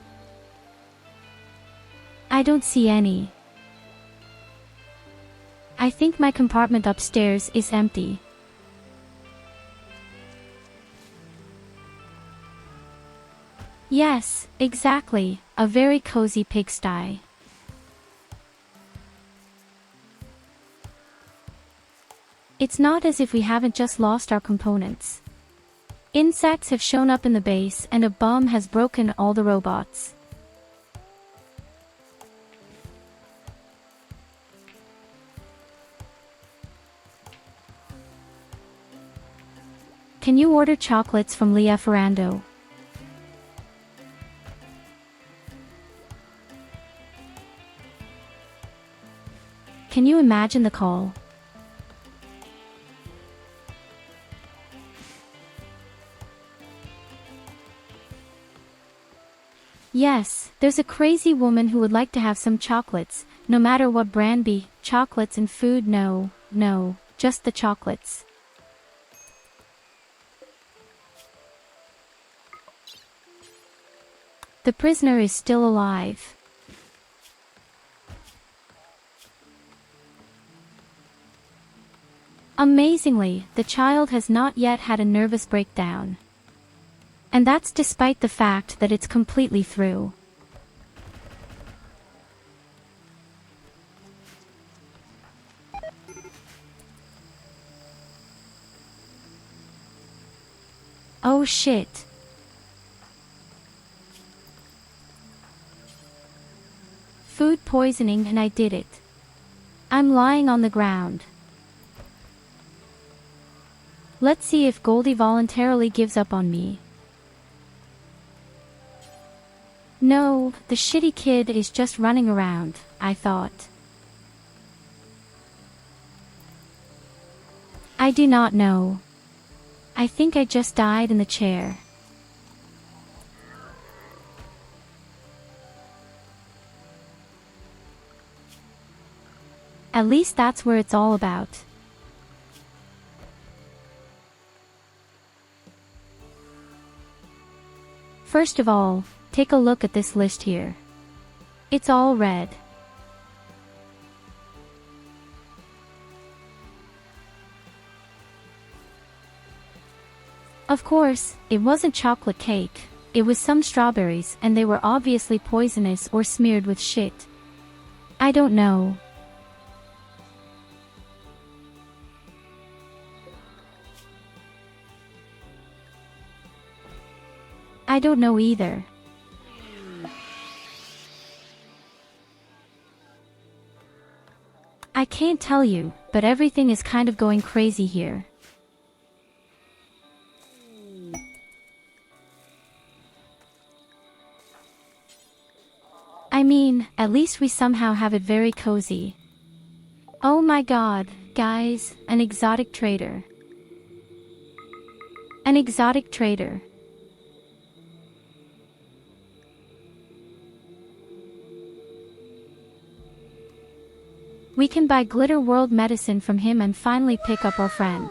I don't see any. I think my compartment upstairs is empty. Yes, exactly, a very cozy pigsty. It's not as if we haven't just lost our components. Insects have shown up in the base and a bomb has broken all the robots. Can you order chocolates from Leah Ferrando? Can you imagine the call? Yes, there's a crazy woman who would like to have some chocolates, no matter what brand be, chocolates and food no, just the chocolates. The prisoner is still alive. Amazingly, the child has not yet had a nervous breakdown. And that's despite the fact that it's completely through. Oh shit. Food poisoning and I did it. I'm lying on the ground. Let's see if Goldie voluntarily gives up on me. No, the shitty kid is just running around, I thought. I do not know. I think I just died in the chair. At least that's where it's all about. First of all, take a look at this list here. It's all red. Of course, it wasn't chocolate cake, it was some strawberries and they were obviously poisonous or smeared with shit. I don't know. I don't know either. I can't tell you, but everything is kind of going crazy here. I mean, at least we somehow have it very cozy. Oh my god, guys, an exotic trader. An exotic trader. We can buy Glitter World medicine from him and finally pick up our friend.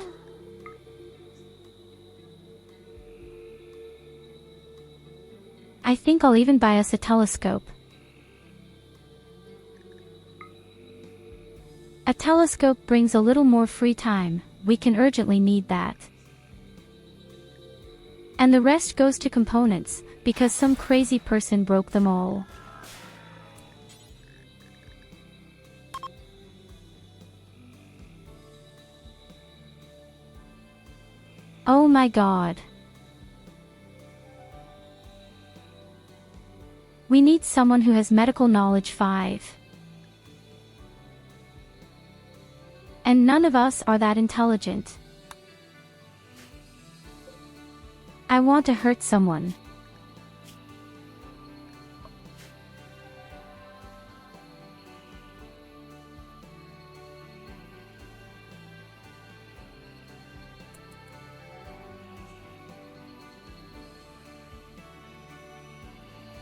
I think I'll even buy us a telescope. A telescope brings a little more free time, we can urgently need that. And the rest goes to components, because some crazy person broke them all. Oh my god. We need someone who has medical knowledge 5. And none of us are that intelligent. I want to hurt someone.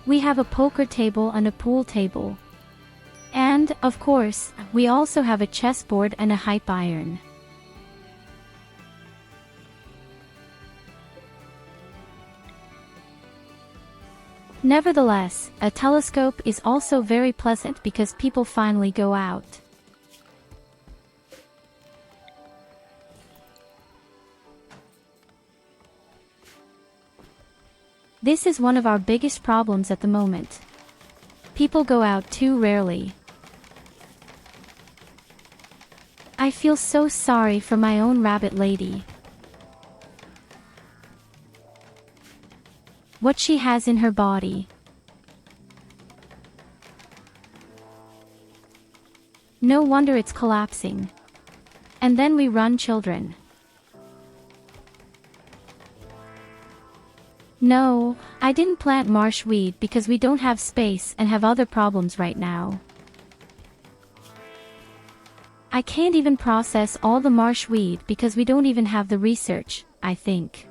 We have a poker table and a pool table. And, of course, we also have a chessboard and a hype iron. Nevertheless, a telescope is also very pleasant because people finally go out. This is one of our biggest problems at the moment. People go out too rarely. I feel so sorry for my own rabbit lady. What she has in her body. No wonder it's collapsing. And then we run children. No, I didn't plant marsh weed because we don't have space and have other problems right now. I can't even process all the marsh weed because we don't even have the research, I think.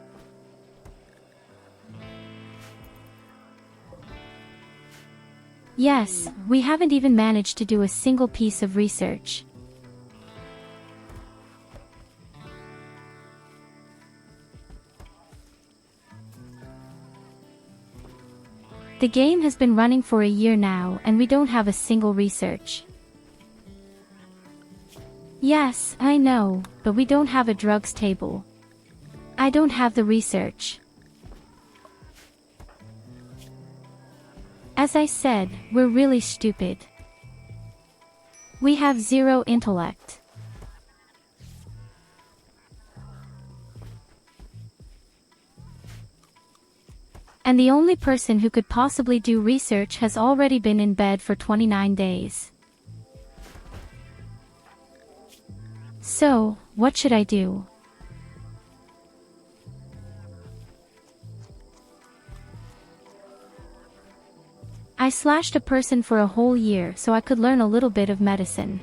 Yes, we haven't even managed to do a single piece of research. The game has been running for a year now and we don't have a single research. Yes, I know, but we don't have a drugs table. I don't have the research. As I said, we're really stupid. We have zero intellect. And the only person who could possibly do research has already been in bed for 29 days. So, what should I do? I slashed a person for a whole year so I could learn a little bit of medicine.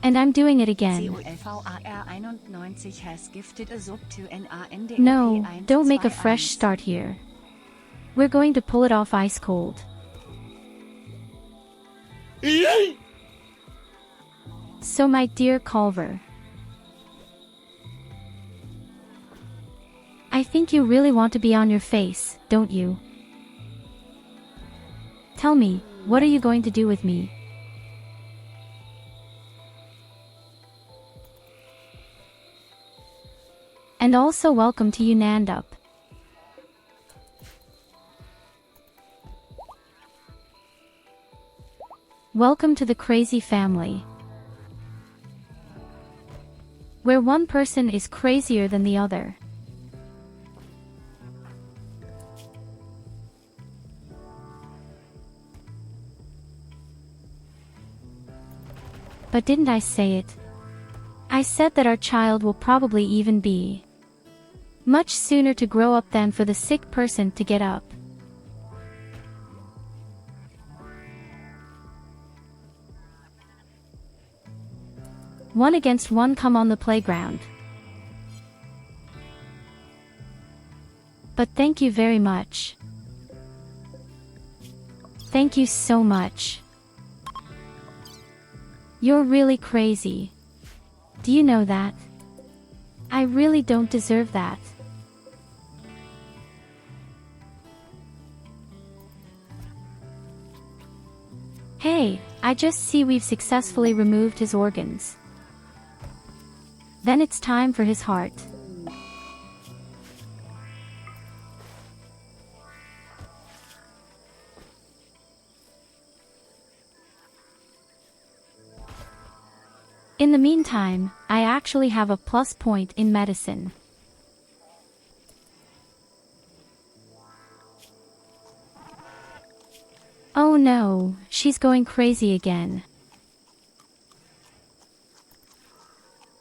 And I'm doing it again. COLVAR91 has gifted a sub to NANDOP No, don't make a 121. fresh start here. We're going to pull it off ice cold. So my dear Culver, I think you really want to be on your face, don't you? Tell me, what are you going to do with me? And also welcome to you Nandup. Welcome to the crazy family. where one person is crazier than the other. But didn't I say it? I said that our child will probably even be much sooner to grow up than for the sick person to get up. One against one, come on the playground. But thank you very much. Thank you so much. You're really crazy. Do you know that? I really don't deserve that. Hey, I just see we've successfully removed his organs. Then it's time for his heart. In the meantime, I actually have a plus point in medicine. Oh no, she's going crazy again.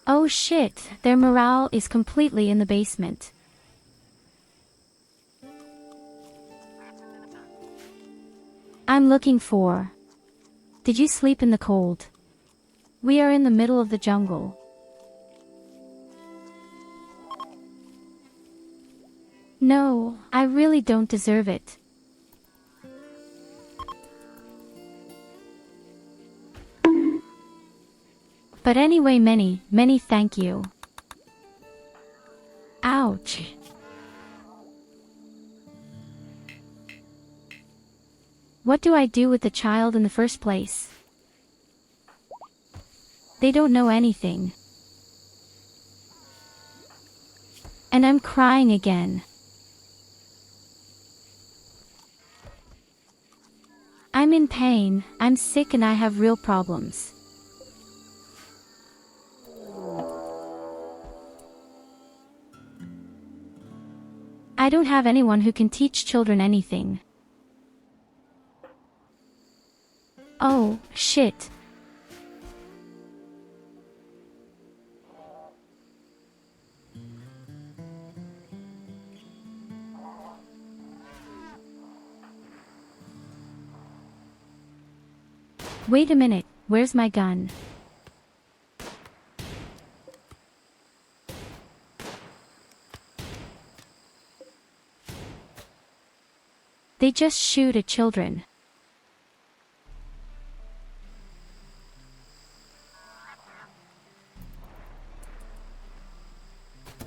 Oh shit, their morale is completely in the basement. I'm looking for. Did you sleep in the cold? We are in the middle of the jungle. No, I really don't deserve it. But anyway, many thank you. Ouch. What do I do with the child in the first place? They don't know anything. And I'm crying again. I'm in pain, I'm sick, and I have real problems. I don't have anyone who can teach children anything. Oh, shit. Wait a minute, where's my gun? They just shoot at children.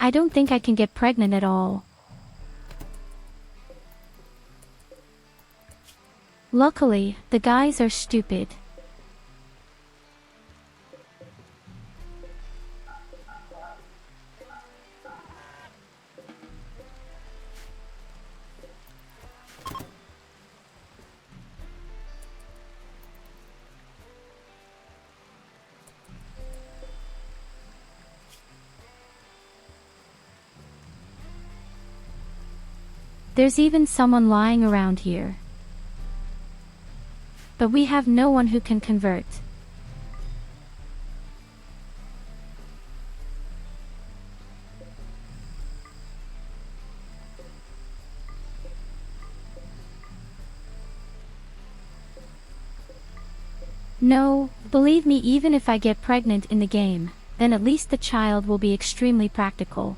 I don't think I can get pregnant at all. Luckily, the guys are stupid. There's even someone lying around here. But we have no one who can convert. No, believe me, even if I get pregnant in the game, then at least the child will be extremely practical.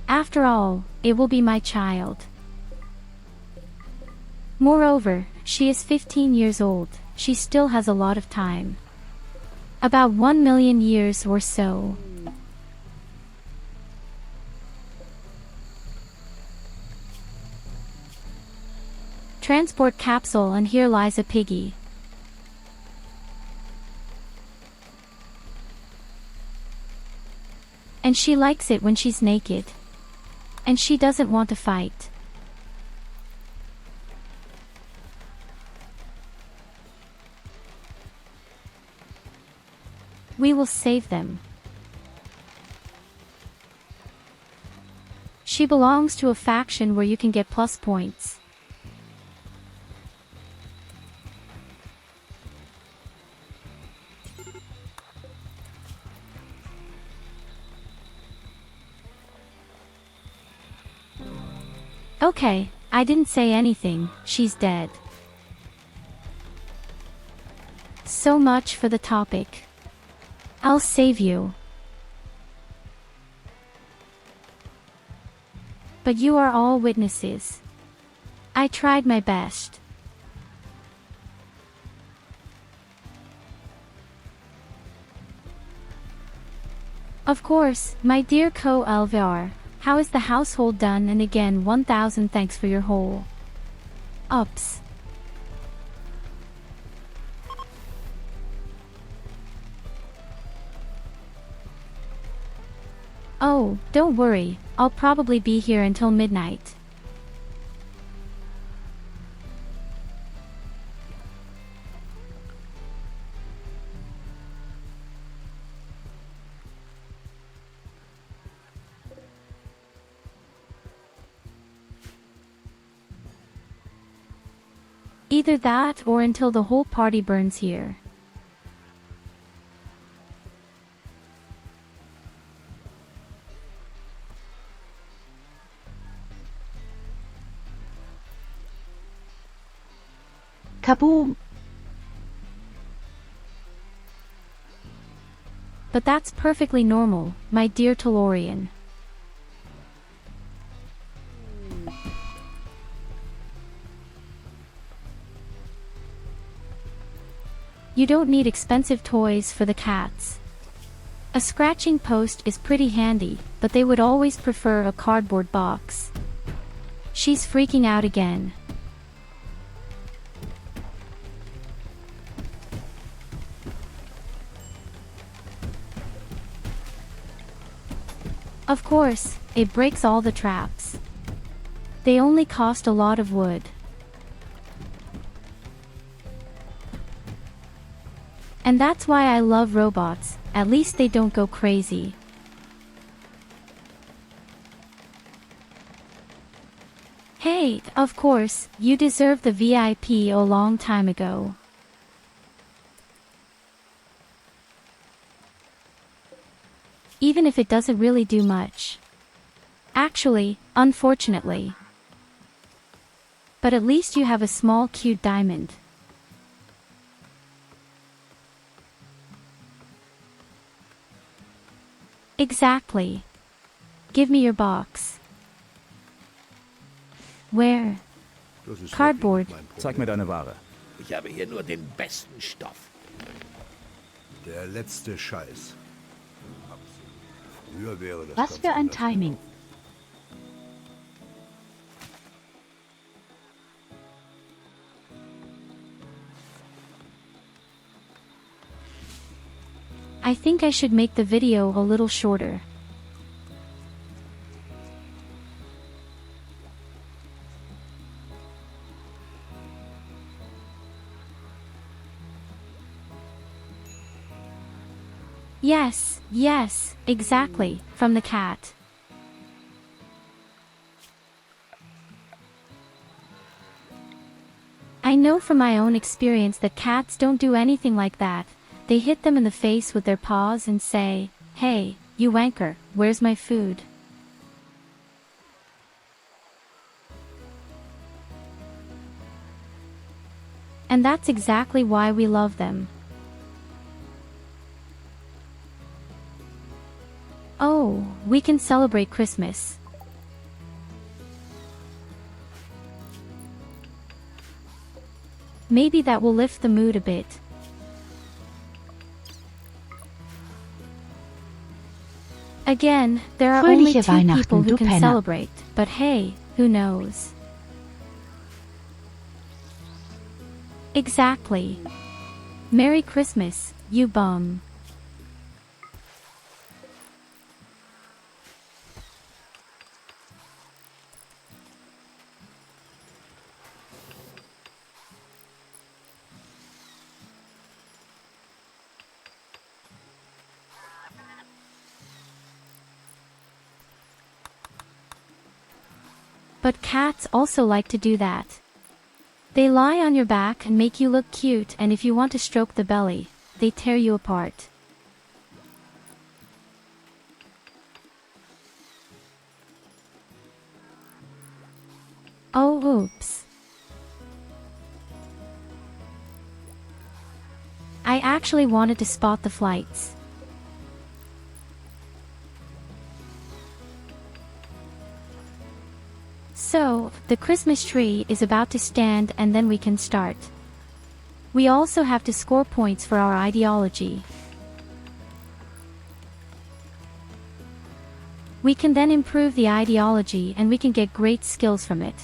After all, it will be my child. Moreover, she is 15 years old, she still has a lot of time. About 1 million years or so. Transport capsule, and here lies a piggy. And she likes it when she's naked. And she doesn't want to fight. We will save them. She belongs to a faction where you can get plus points. Okay, I didn't say anything, she's dead. So much for the topic. I'll save you. But you are all witnesses. I tried my best. Of course, my dear co-Elvar, how is the household done? And again 1000 thanks for your whole ups. Oh, don't worry, I'll probably be here until midnight. Either that or until the whole party burns here. Kaboom! But that's perfectly normal, my dear Tolorian. You don't need expensive toys for the cats. A scratching post is pretty handy, but they would always prefer a cardboard box. She's freaking out again. Of course, it breaks all the traps. They only cost a lot of wood. And that's why I love robots, at least they don't go crazy. Hey, of course, you deserve the VIP a long time ago. Even if it doesn't really do much. Actually, unfortunately. But at least you have a small cute diamond. Exactly. Give me your box. Where? Das ist Cardboard. wirklich nicht mein Zeig mir Problem. deine Ware. Ich habe hier nur den besten Stoff. Der letzte Scheiß. Früher wäre das Was ganz für ein anders Timing. gelaufen. I think I should make the video a little shorter. Yes, exactly, from the cat. I know from my own experience that cats don't do anything like that. They hit them in the face with their paws and say, "Hey, you wanker, where's my food?" And that's exactly why we love them. Oh, we can celebrate Christmas. Maybe that will lift the mood a bit. Again, there are only Fröhliche 2 Weihnachten, people who du can Penner. celebrate, but hey, who knows? Exactly. Merry Christmas, you bum. But cats also like to do that. They lie on your back and make you look cute, and if you want to stroke the belly, they tear you apart. Oh, oops. I actually wanted to spot the flights. So, the Christmas tree is about to stand and then we can start. We also have to score points for our ideology. We can then improve the ideology and we can get great skills from it.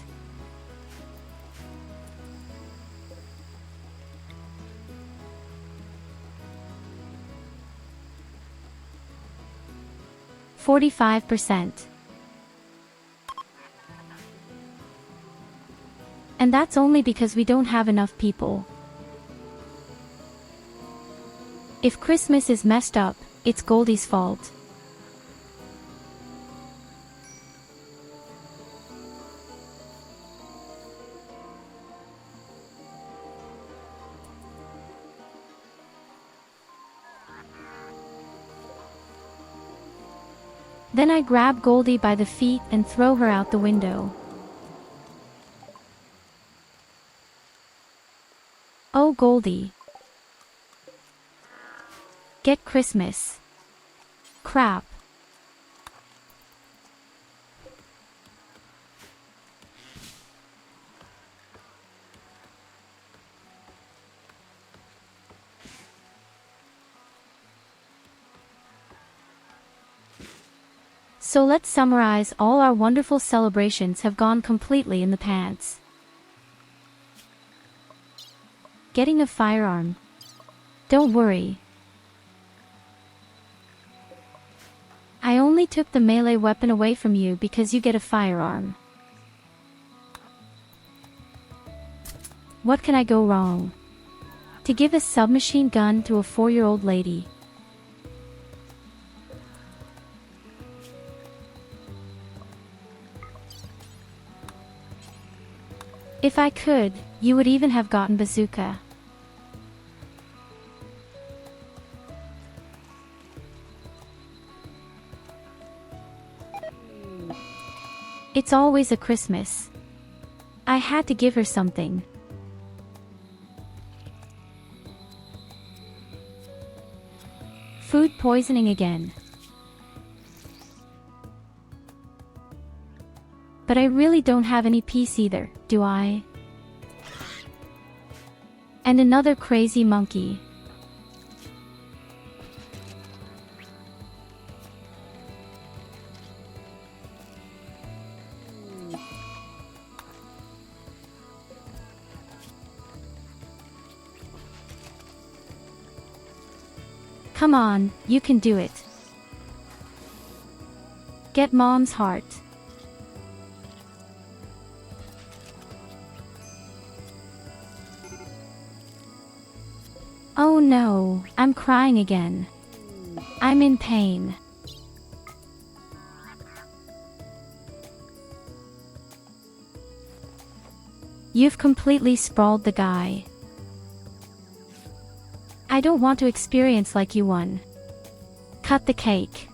%45. And that's only because we don't have enough people. If Christmas is messed up, it's Goldie's fault. Then I grab Goldie by the feet and throw her out the window. Oh, Goldie. Get Christmas. Crap. So let's summarize. All our wonderful celebrations have gone completely in the pants. Getting a firearm. Don't worry. I only took the melee weapon away from you because you get a firearm. What can I go wrong? To give a submachine gun to a 4-year-old lady. If I could, you would even have gotten bazooka. It's always a Christmas. I had to give her something. Food poisoning again. But I really don't have any peace either, do I? And another crazy monkey. Come on, you can do it. Get Mom's heart. Oh no, I'm crying again. I'm in pain. You've completely sprawled the guy. I don't want to experience like you won. Cut the cake.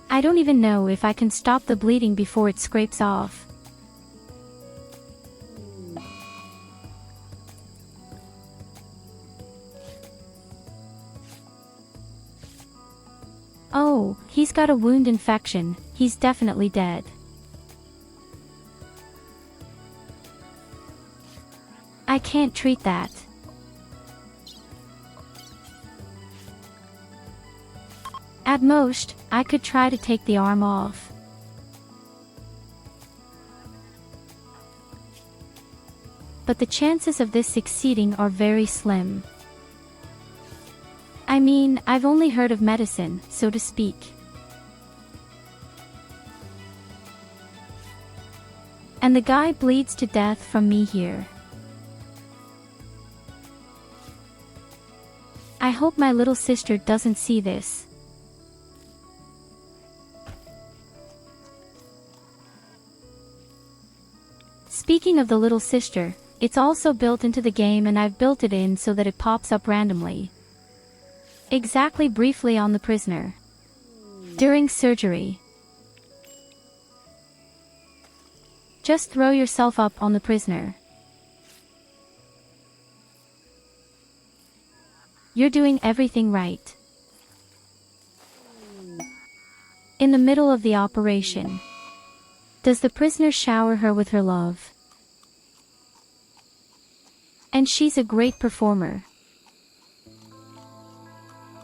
I don't even know if I can stop the bleeding before it scrapes off. Oh, he's got a wound infection. He's definitely dead. I can't treat that. At most, I could try to take the arm off. But the chances of this succeeding are very slim. I mean, I've only heard of medicine, so to speak. And the guy bleeds to death from me here. I I hope my little sister doesn't see this. Speaking of the little sister, it's also built into the game and I've built it in so that it pops up randomly. Exactly briefly on the prisoner. During surgery. Just throw yourself up on the prisoner. You're doing everything right. In the middle of the operation. Does the prisoner shower her with her love? And she's a great performer.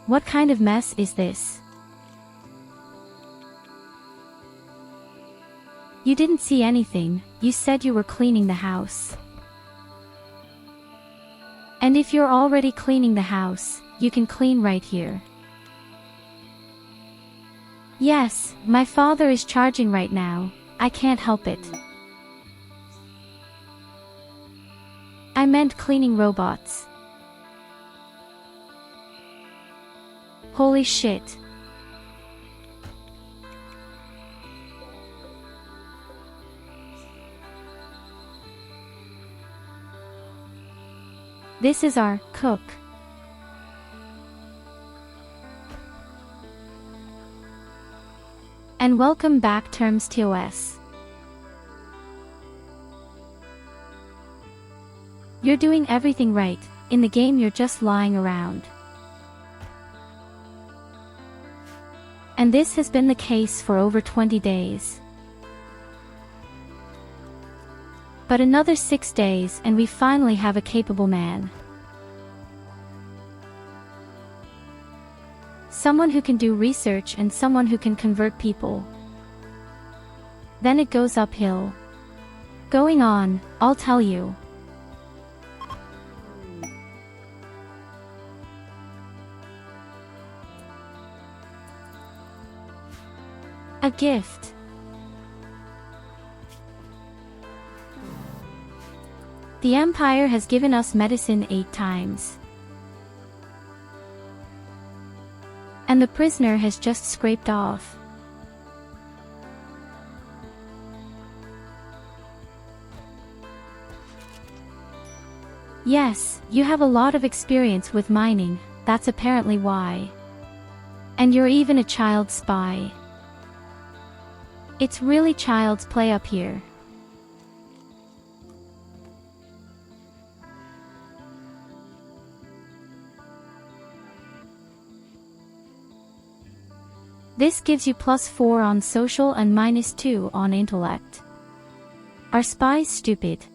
What kind of mess is this? You didn't see anything, you said you were cleaning the house. And if you're already cleaning the house, you can clean right here. Yes, my father is charging right now, I can't help it. I meant cleaning robots. Holy shit. This is our cook. And welcome back Terms TOS. You're doing everything right, in the game you're just lying around. And this has been the case for over 20 days. But another 6 days and we finally have a capable man. Someone who can do research and someone who can convert people. Then it goes uphill. Going on, I'll tell you. A gift. The Empire has given us medicine 8 times. And the prisoner has just scraped off. Yes, you have a lot of experience with mining, that's apparently why. And you're even a child spy. It's really child's play up here. This gives you +4 on social and -2 on intellect. Are spies stupid?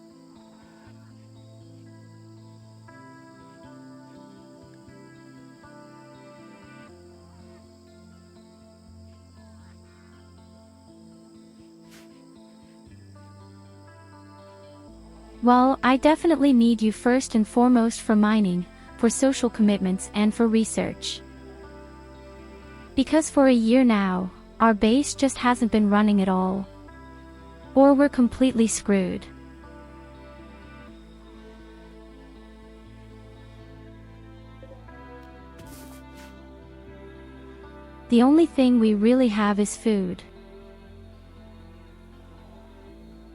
Well, I definitely need you first and foremost for mining, for social commitments and for research. Because for a year now, our base just hasn't been running at all. Or we're completely screwed. The only thing we really have is food.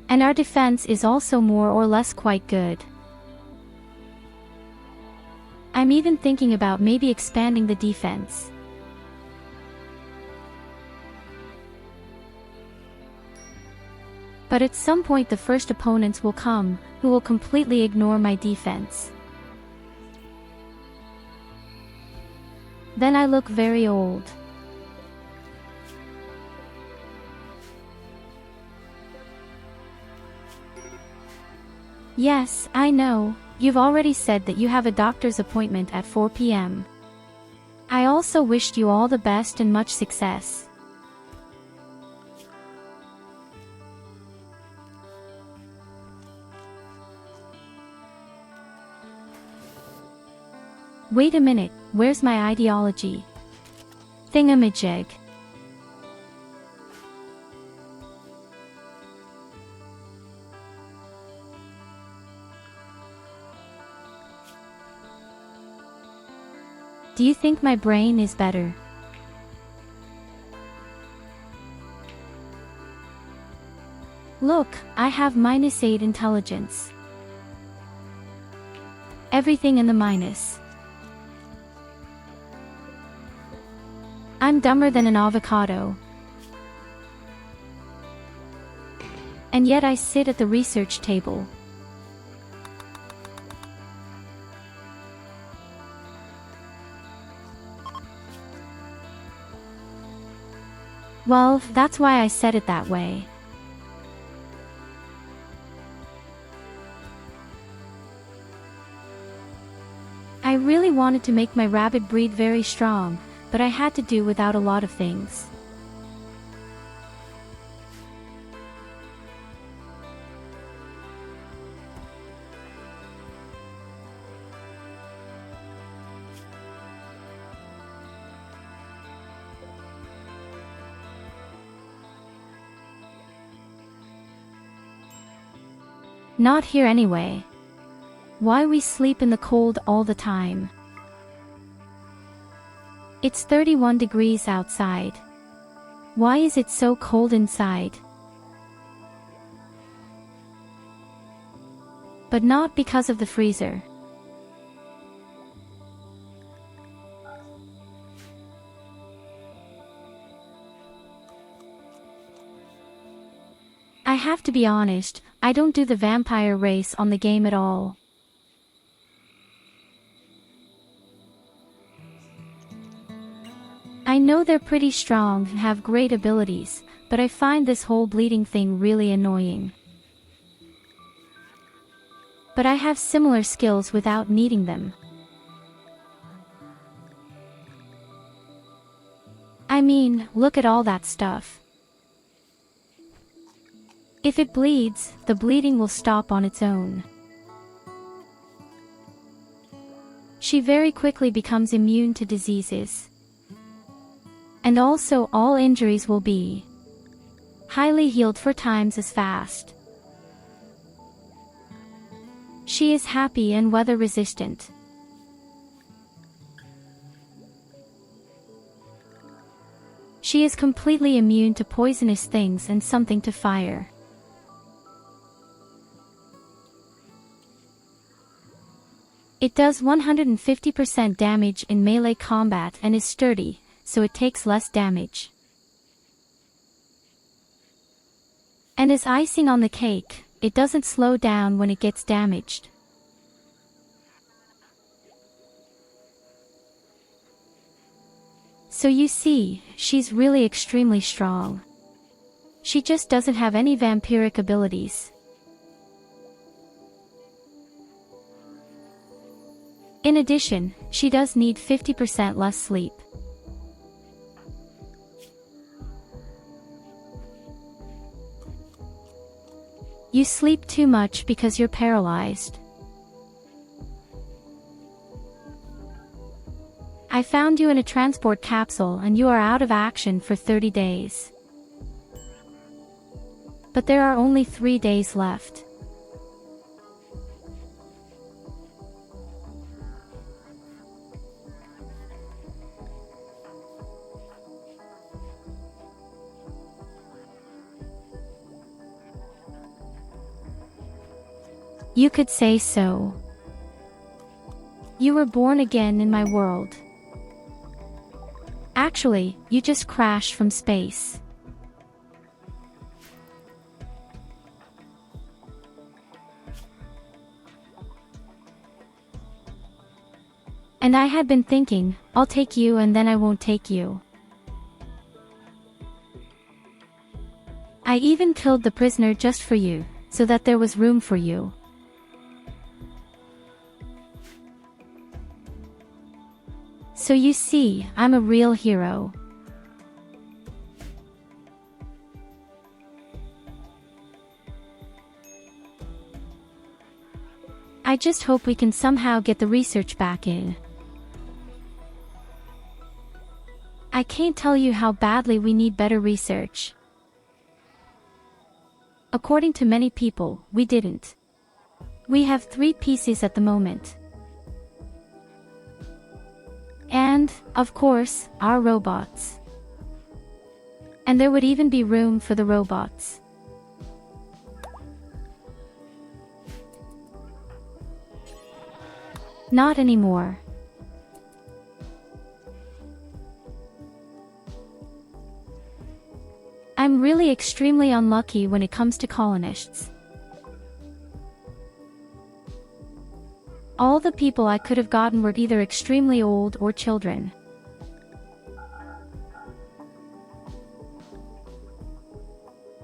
And our defense is also more or less quite good. I'm even thinking about maybe expanding the defense. But at some point the first opponents will come, who will completely ignore my defense. Then I look very old. Yes, I know, you've already said that you have a doctor's appointment at 4 p.m. I also wished you all the best and much success. Wait a minute, where's my ideology? Thingamajig. Do you think my brain is better? Look, I have -8 intelligence. Everything in the minus. I'm dumber than an avocado. And yet I sit at the research table. Well, that's why I said it that way. I really wanted to make my rabbit breed very strong, but I had to do without a lot of things. Not here anyway. Why we sleep in the cold all the time? It's 31 degrees outside. Why is it so cold inside? But not because of the freezer. I have to be honest, I don't do the vampire race on the game at all. I know they're pretty strong and have great abilities, but I find this whole bleeding thing really annoying. But I have similar skills without needing them. I mean, look at all that stuff. If it bleeds, the bleeding will stop on its own. She very quickly becomes immune to diseases. And also all injuries will be highly healed 4 times as fast. She is happy and weather resistant. She is completely immune to poisonous things and something to fire. It does 150% damage in melee combat and is sturdy, so it takes less damage. And as icing on the cake, it doesn't slow down when it gets damaged. So you see, she's really extremely strong. She just doesn't have any vampiric abilities. In addition, she does need 50% less sleep. You sleep too much because you're paralyzed. I found you in a transport capsule and you are out of action for 30 days. But there are only 3 days left. You could say so. You were born again in my world. Actually, you just crashed from space. And I had been thinking, I'll take you and then I won't take you. I even killed the prisoner just for you, so that there was room for you. So you see, I'm a real hero. I just hope we can somehow get the research back in. I can't tell you how badly we need better research. According to many people, we didn't. We have 3 pieces at the moment. And, of course, our robots. And there would even be room for the robots. Not anymore. I'm really extremely unlucky when it comes to colonists. All the people I could have gotten were either extremely old or children.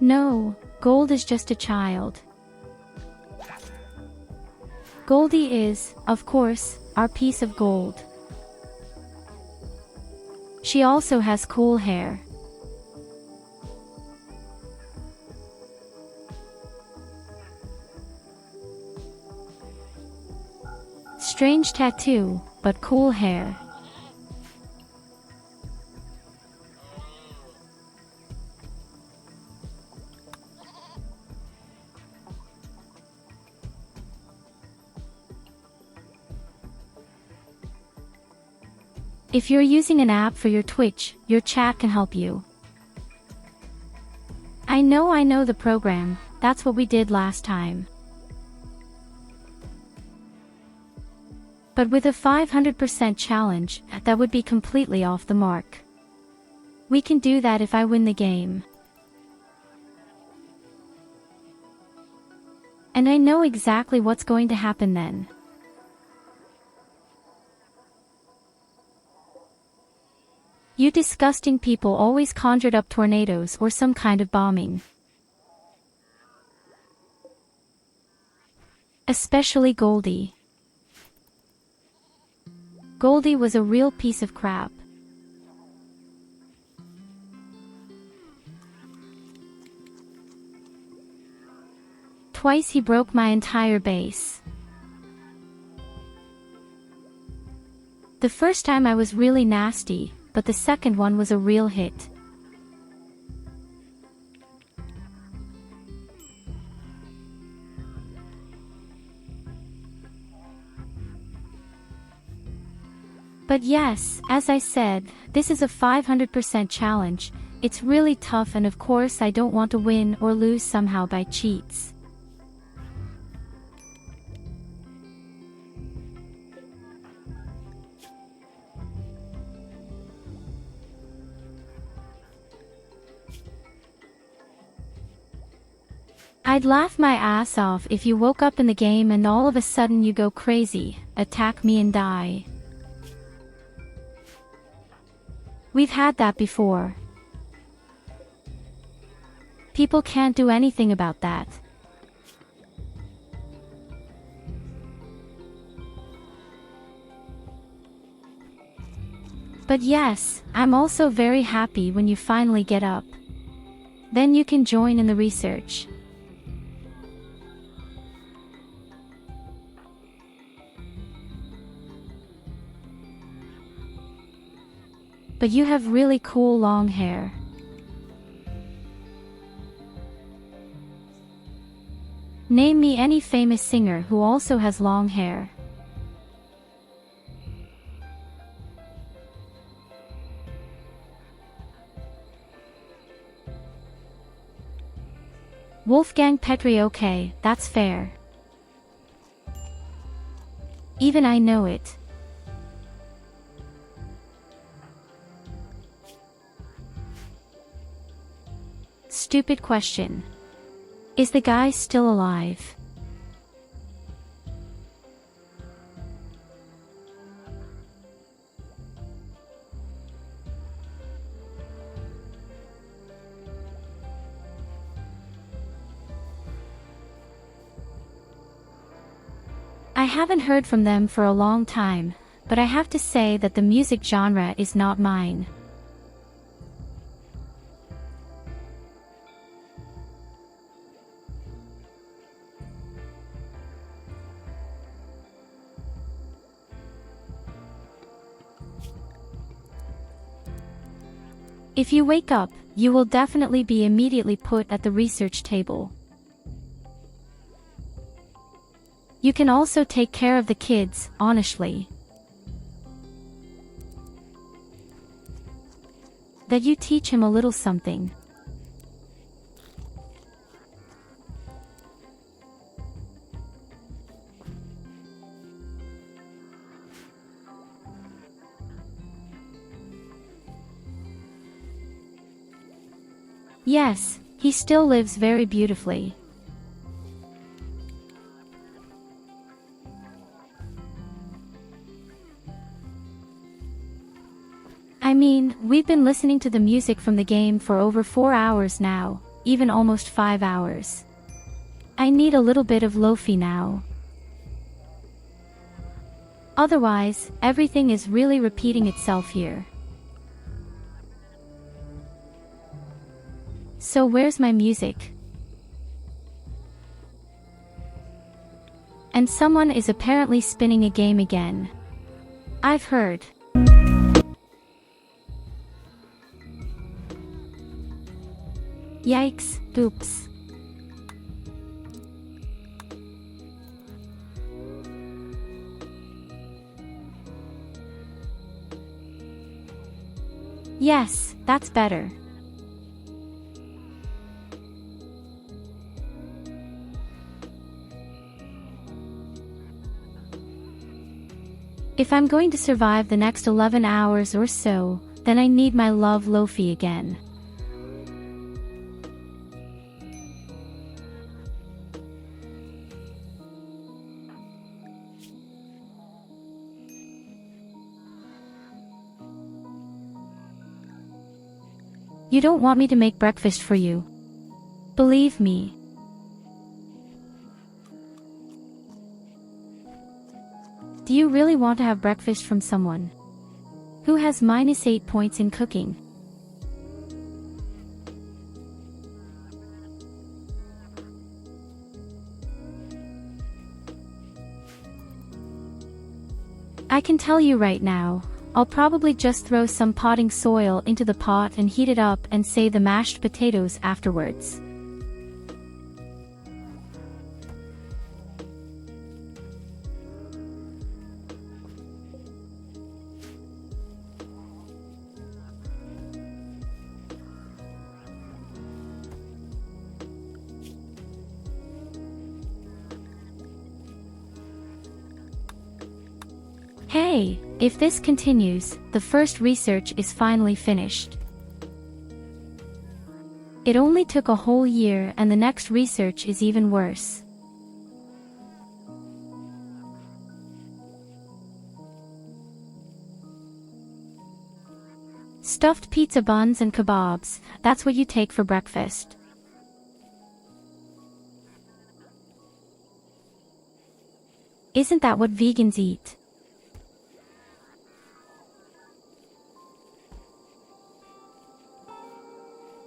No, Gold is just a child. Goldie is, of course, our piece of gold. She also has cool hair. Strange tattoo, but cool hair. If you're using an app for your Twitch, your chat can help you. I know the program, that's what we did last time. But with a 500% challenge, that would be completely off the mark. We can do that if I win the game. And I know exactly what's going to happen then. You disgusting people always conjured up tornadoes or some kind of bombing. Especially Goldie. Goldie was a real piece of crap. Twice he broke my entire base. The first time I was really nasty, but the second one was a real hit. But yes, as I said, this is a 500% challenge. It's really tough, and of course I don't want to win or lose somehow by cheats. I'd laugh my ass off if you woke up in the game and all of a sudden you go crazy, attack me and die. We've had that before. People can't do anything about that. But yes, I'm also very happy when you finally get up. Then you can join in the research. But you have really cool long hair. Name me any famous singer who also has long hair. Wolfgang Petri. Okay, that's fair. Even I know it. Stupid question. Is the guy still alive? I haven't heard from them for a long time, but I have to say that the music genre is not mine. If you wake up, you will definitely be immediately put at the research table. You can also take care of the kids, honestly. that you teach him a little something. Yes, he still lives very beautifully. I mean, we've been listening to the music from the game for over 4 hours now, even almost 5 hours. I need a little bit of lofi now. Otherwise, everything is really repeating itself here. So where's my music? And someone is apparently spinning a game again. I've heard. Yikes, oops. Yes, that's better. If I'm going to survive the next 11 hours or so, then I need my love lofi again. You don't want me to make breakfast for you. Believe me. Do you really want to have breakfast from someone who has -8 points in cooking? I can tell you right now, I'll probably just throw some potting soil into the pot and heat it up and save the mashed potatoes afterwards. Hey, if this continues, the first research is finally finished. It only took a whole year and the next research is even worse. Stuffed pizza buns and kebabs, that's what you take for breakfast. Isn't that what vegans eat?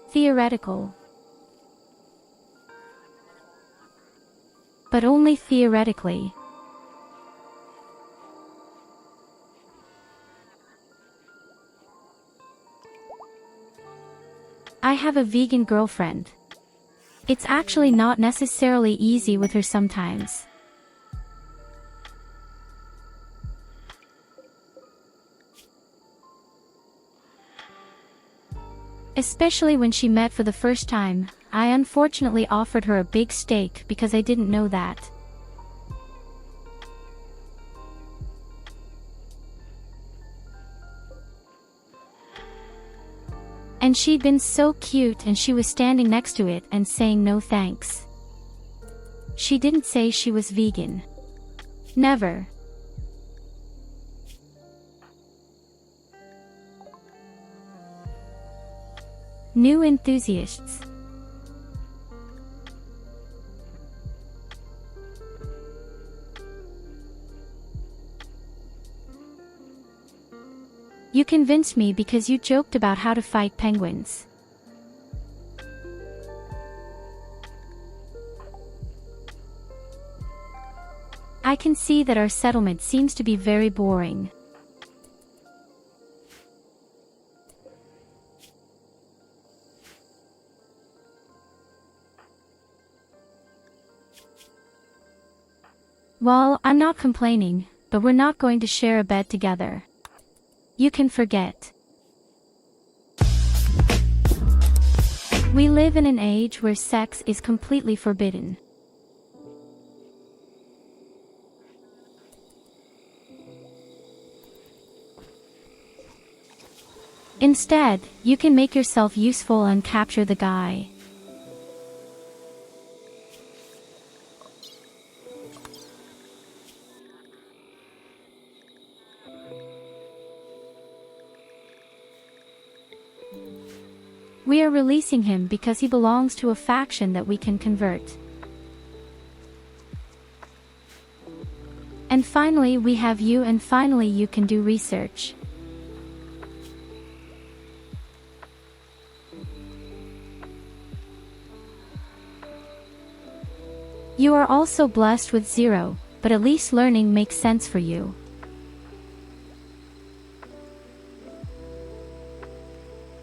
Theoretical. But only theoretically. I have a vegan girlfriend. It's actually not necessarily easy with her sometimes. Especially when she met for the first time, I unfortunately offered her a big steak because I didn't know that. And she'd been so cute and she was standing next to it and saying no thanks. She didn't say she was vegan. Never. New enthusiasts. You convinced me because you joked about how to fight penguins. I can see that our settlement seems to be very boring. Well, I'm not complaining, but we're not going to share a bed together. You can forget. We live in an age where sex is completely forbidden. Instead, you can make yourself useful and capture the guy. We are releasing him because he belongs to a faction that we can convert. And finally we have you, and finally you can do research. You are also blessed with 0, but at least learning makes sense for you.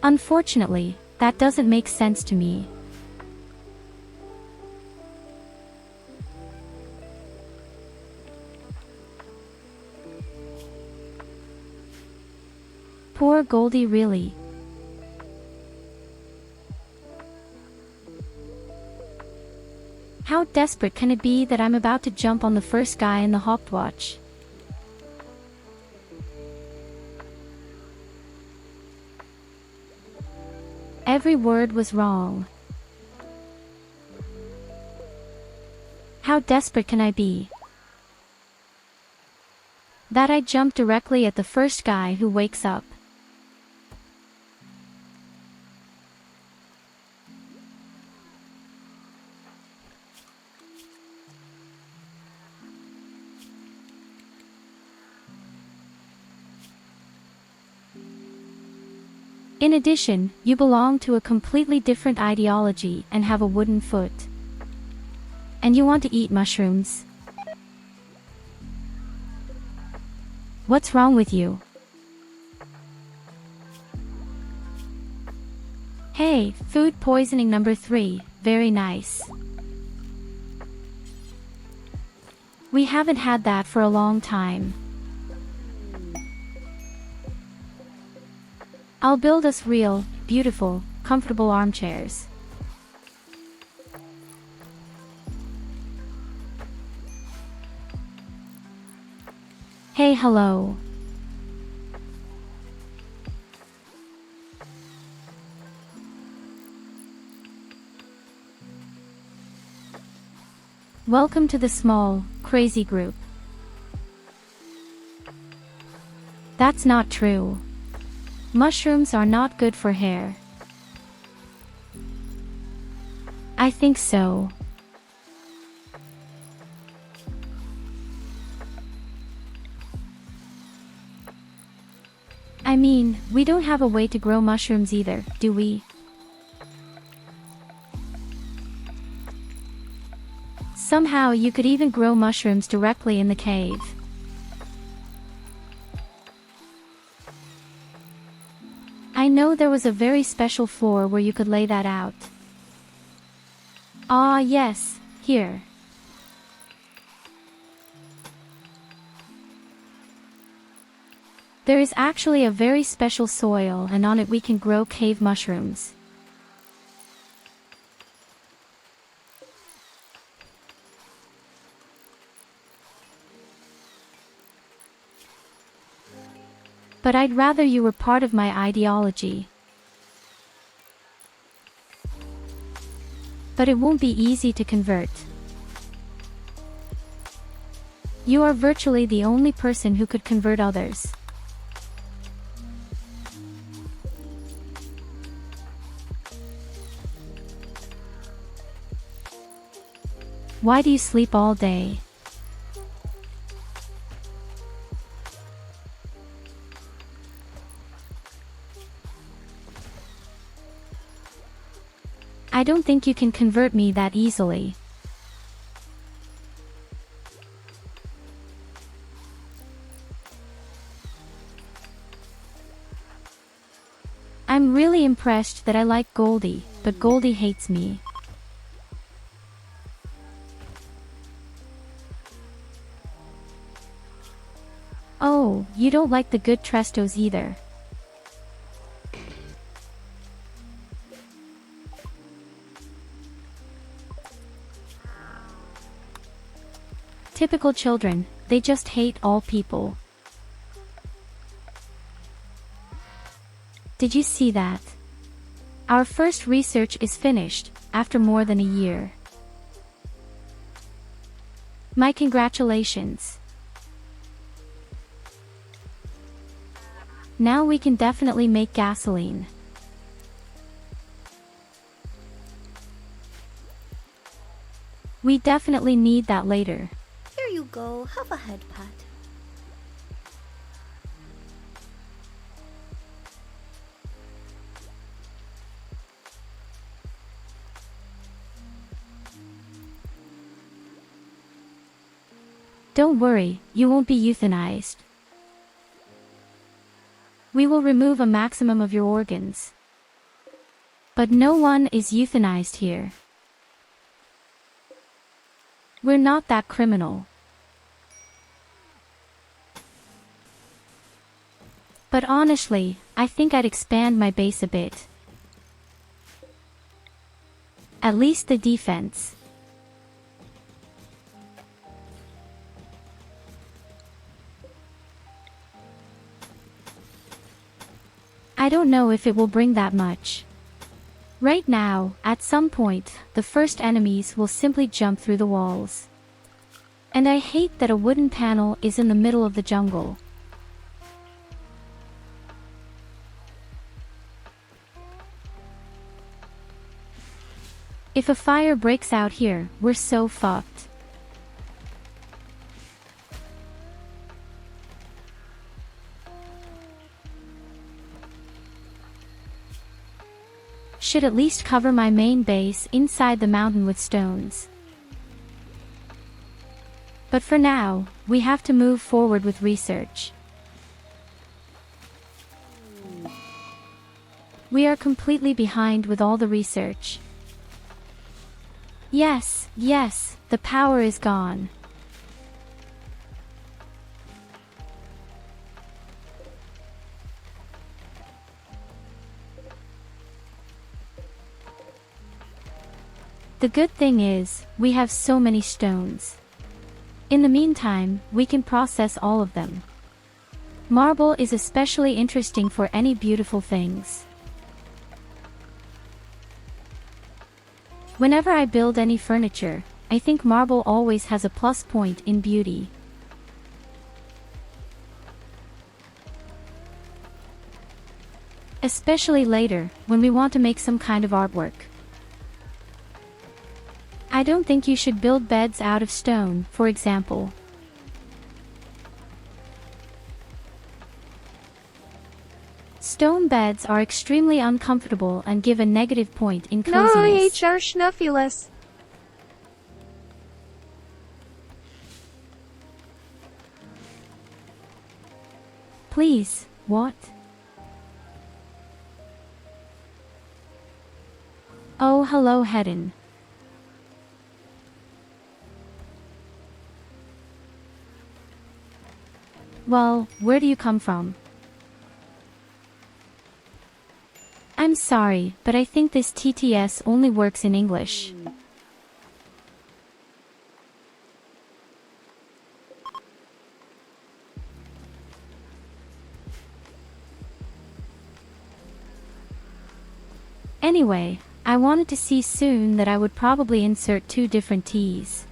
Unfortunately, that doesn't make sense to me. Poor Goldie, really. How desperate can it be that I'm about to jump on the first guy in the Hauptwache? Every word was wrong. How desperate can I be? That I jump directly at the first guy who wakes up. In addition, you belong to a completely different ideology and have a wooden foot. And you want to eat mushrooms. What's wrong with you? Hey, food poisoning number 3, very nice. We haven't had that for a long time. I'll build us real, beautiful, comfortable armchairs. Hey, hello. Welcome to the small, crazy group. That's not true. Mushrooms are not good for hair. I think so. I mean, we don't have a way to grow mushrooms either, do we? Somehow you could even grow mushrooms directly in the cave. I know there was a very special floor where you could lay that out. Ah, yes, here. There is actually a very special soil, and on it we can grow cave mushrooms. But I'd rather you were part of my ideology. But it won't be easy to convert. You are virtually the only person who could convert others. Why do you sleep all day? I don't think you can convert me that easily. I'm really impressed that I like Goldie, but Goldie hates me. Oh, you don't like the good Trestos either. Typical children, they just hate all people. Did you see that? Our first research is finished, after more than a year. My congratulations. Now we can definitely make gasoline. We definitely need that later. Here you go, have a head pat. Don't worry, you won't be euthanized. We will remove a maximum of your organs. But no one is euthanized here. We're not that criminal. But honestly, I think I'd expand my base a bit. At least the defense. I don't know if it will bring that much. Right now, at some point, the first enemies will simply jump through the walls. And I hate that a wooden panel is in the middle of the jungle. If a fire breaks out here, we're so fucked. Should at least cover my main base inside the mountain with stones. But for now, we have to move forward with research. We are completely behind with all the research. Yes, the power is gone. The good thing is, we have so many stones. In the meantime, we can process all of them. Marble is especially interesting for any beautiful things. Whenever I build any furniture, I think marble always has a plus point in beauty. Especially later, when we want to make some kind of artwork. I don't think you should build beds out of stone, for example. Stone beds are extremely uncomfortable and give a negative point in coziness. No, HR Schnuffulous. Please, what? Oh, hello, Hedon. Well, where do you come from? I'm sorry, but I think this TTS only works in English. Anyway, I wanted to see soon that I would probably insert 2 different T's.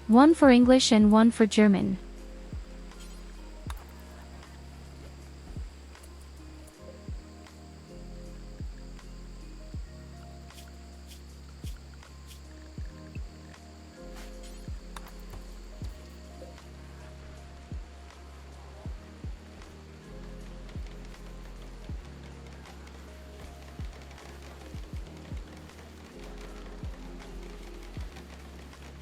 One for English and one for German.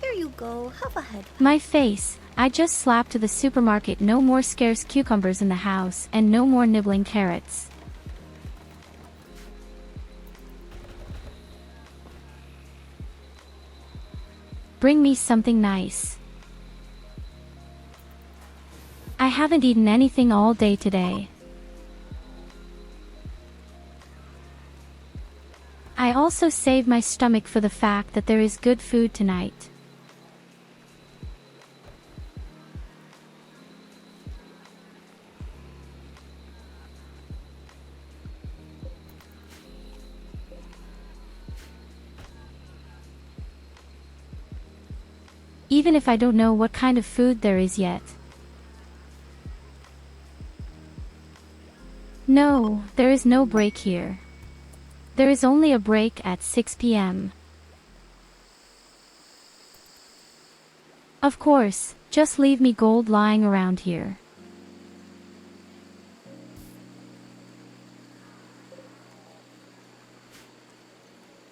Here you go, have a head. My face, I just slapped to the supermarket. No more scarce cucumbers in the house and no more nibbling carrots. Bring me something nice. I haven't eaten anything all day today. I also save my stomach for the fact that there is good food tonight. Even if I don't know what kind of food there is yet. No, there is no break here. There is only a break at 6 p.m. Of course, just leave me gold lying around here.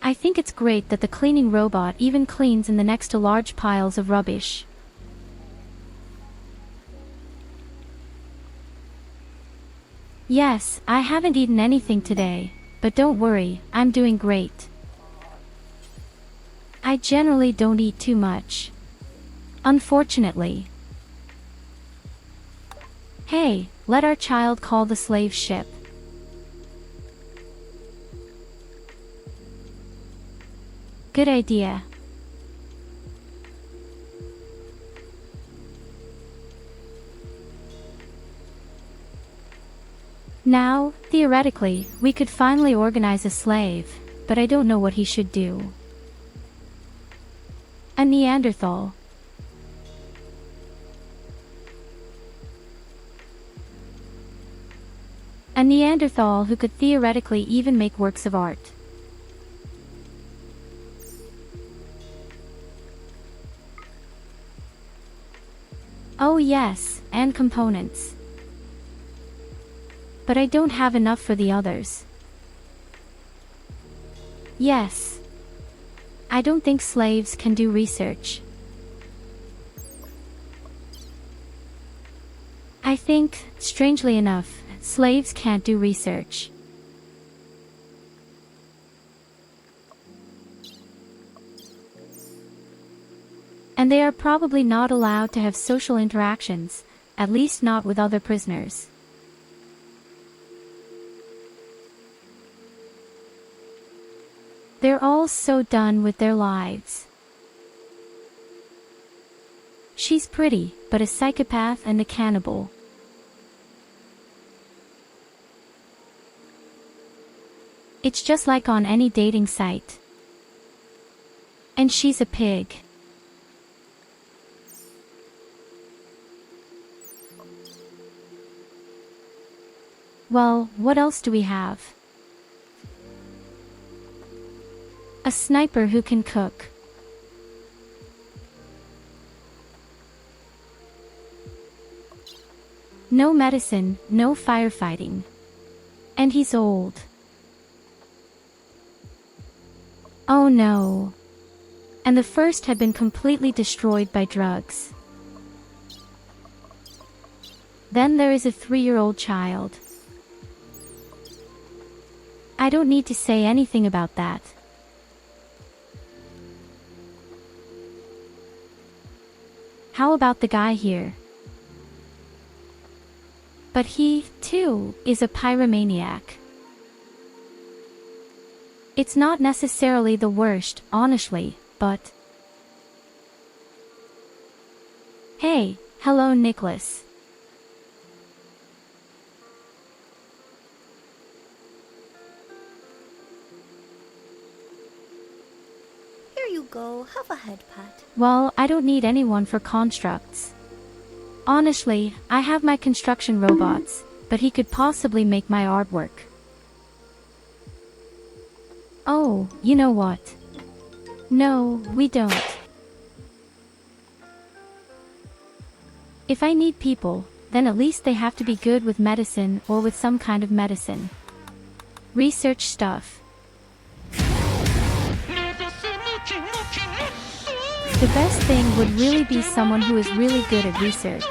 I think it's great that the cleaning robot even cleans in the next to large piles of rubbish. Yes, I haven't eaten anything today, but don't worry, I'm doing great. I generally don't eat too much. Unfortunately. Hey, let our child call the slave ship. Good idea. Now, theoretically, we could finally organize a slave, but I don't know what he should do. A Neanderthal. A Neanderthal who could theoretically even make works of art. Oh yes, and components. But I don't have enough for the others. Yes. I don't think slaves can do research. I think, strangely enough, slaves can't do research. And they are probably not allowed to have social interactions, at least not with other prisoners. They're all so done with their lives. She's pretty, but a psychopath and a cannibal. It's just like on any dating site. And she's a pig. Well, what else do we have? A sniper who can cook. No medicine, no firefighting. And he's old. Oh no. And the first had been completely destroyed by drugs. Then there is a 3-year-old child. I don't need to say anything about that. How about the guy here? But he, too, is a pyromaniac. It's not necessarily the worst, honestly, but... Hey, hello Nicholas. Here you go, have a head pat. Well, I don't need anyone for constructs. Honestly, I have my construction robots, but he could possibly make my artwork. Oh, you know what? No, we don't. If I need people, then at least they have to be good with medicine or with some kind of medicine. Research stuff. The best thing would really be someone who is really good at research.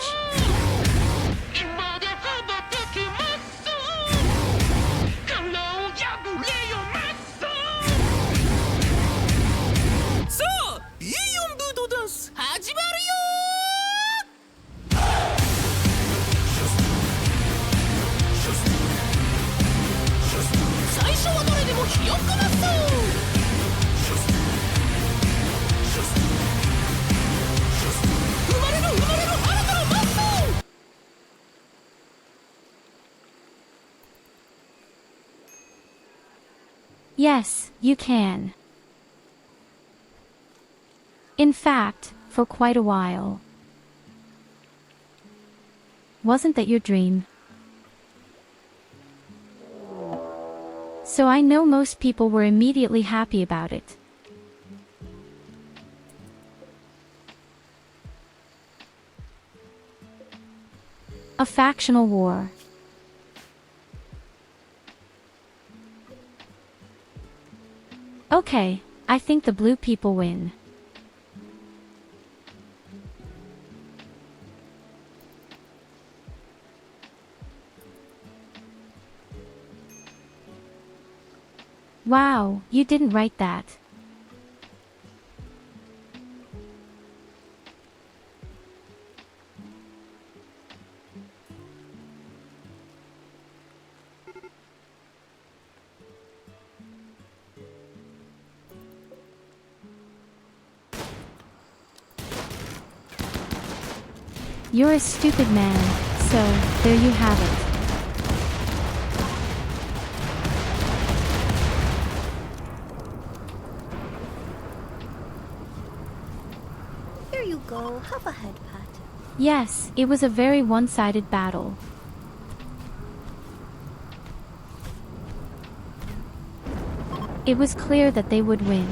Yes, you can. In fact, for quite a while. Wasn't that your dream? So I know most people were immediately happy about it. A factional war. Okay, I think the blue people win. Wow, you didn't write that. You're a stupid man, so, there you have it. Here you go, have a head pat. Yes, it was a very one-sided battle. It was clear that they would win.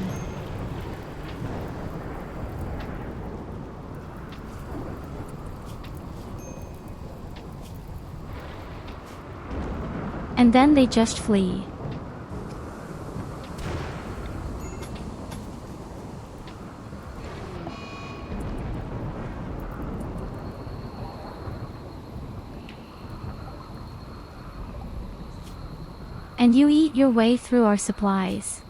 And then they just flee. And you eat your way through our supplies.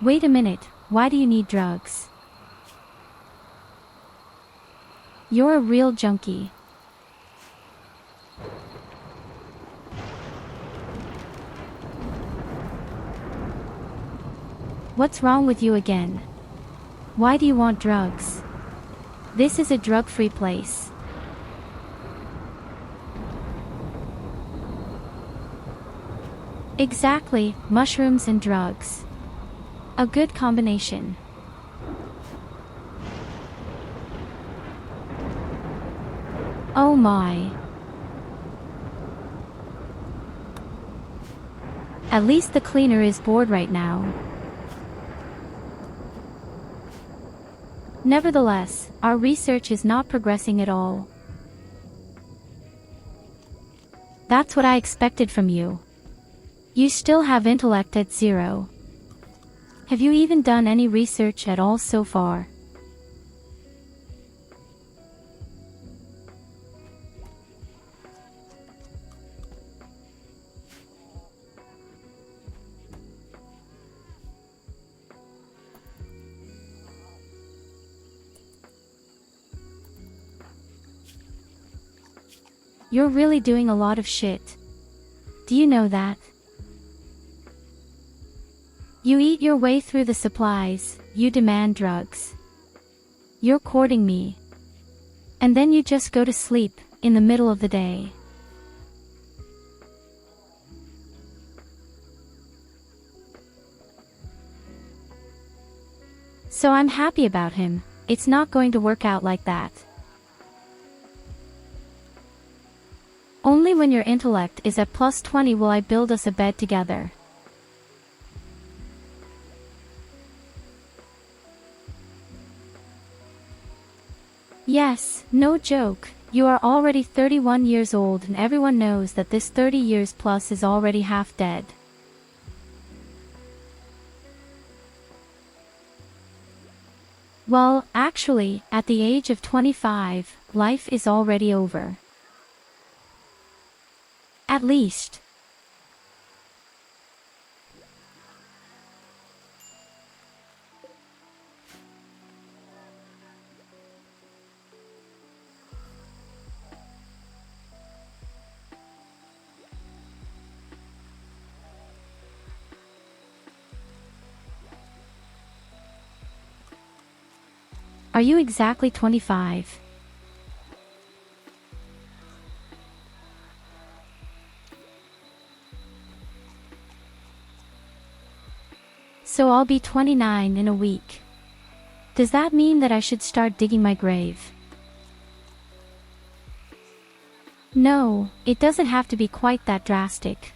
Wait a minute, why do you need drugs? You're a real junkie. What's wrong with you again? Why do you want drugs? This is a drug-free place. Exactly, mushrooms and drugs. A good combination. Oh my. At least the cleaner is bored right now. Nevertheless, our research is not progressing at all. That's what I expected from you. You still have intellect at 0. Have you even done any research at all so far? You're really doing a lot of shit. Do you know that? You eat your way through the supplies, you demand drugs. You're courting me. And then you just go to sleep, in the middle of the day. So I'm happy about him. It's not going to work out like that. Only when your intellect is at +20 will I build us a bed together. Yes, no joke, you are already 31 years old and everyone knows that this 30 years plus is already half dead. Well, actually, at the age of 25, life is already over. At least. Are you exactly 25? So I'll be 29 in a week. Does that mean that I should start digging my grave? No, it doesn't have to be quite that drastic.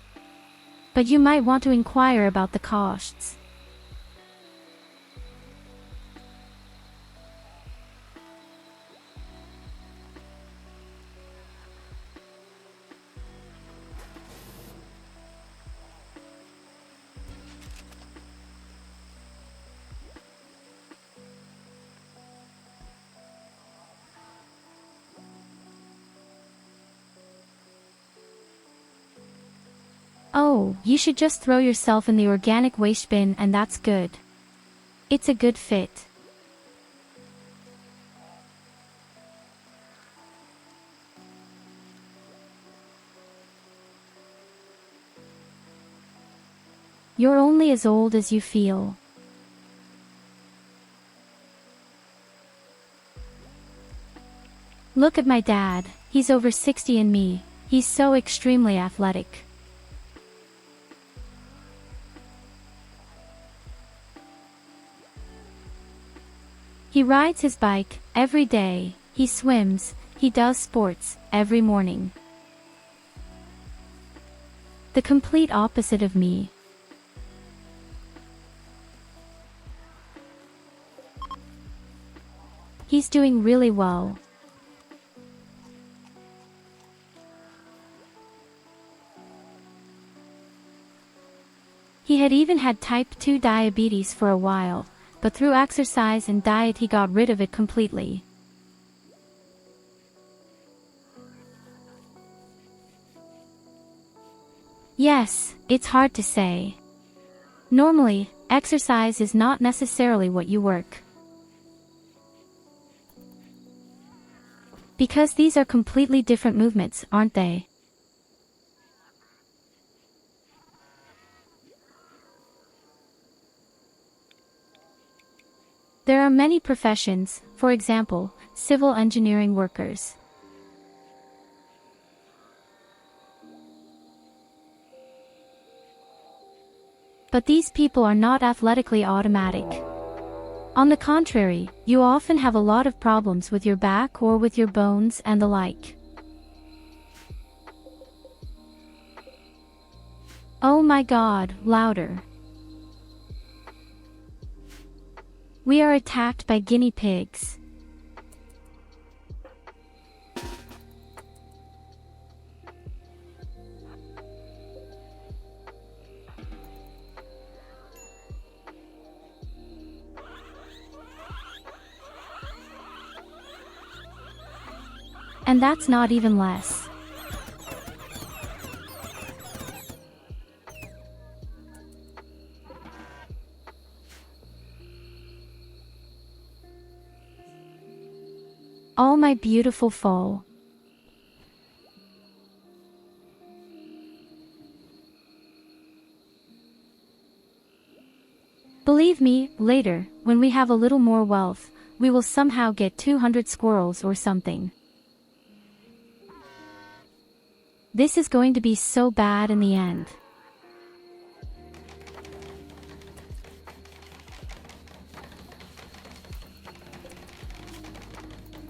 But you might want to inquire about the costs. Oh, you should just throw yourself in the organic waste bin and that's good. It's a good fit. You're only as old as you feel. Look at my dad, he's over 60 and me, he's so extremely athletic. He rides his bike every day, he swims, he does sports every morning. The complete opposite of me. He's doing really well. He had even had type 2 diabetes for a while, but through exercise and diet he got rid of it completely. Yes, it's hard to say. Normally, exercise is not necessarily what you work. Because these are completely different movements, aren't they? There are many professions, for example, civil engineering workers. But these people are not athletically automatic. On the contrary, you often have a lot of problems with your back or with your bones and the like. Oh my God, louder. We are attacked by guinea pigs. And that's not even less. Oh my beautiful foal. Believe me, later, when we have a little more wealth, we will somehow get 200 squirrels or something. This is going to be so bad in the end.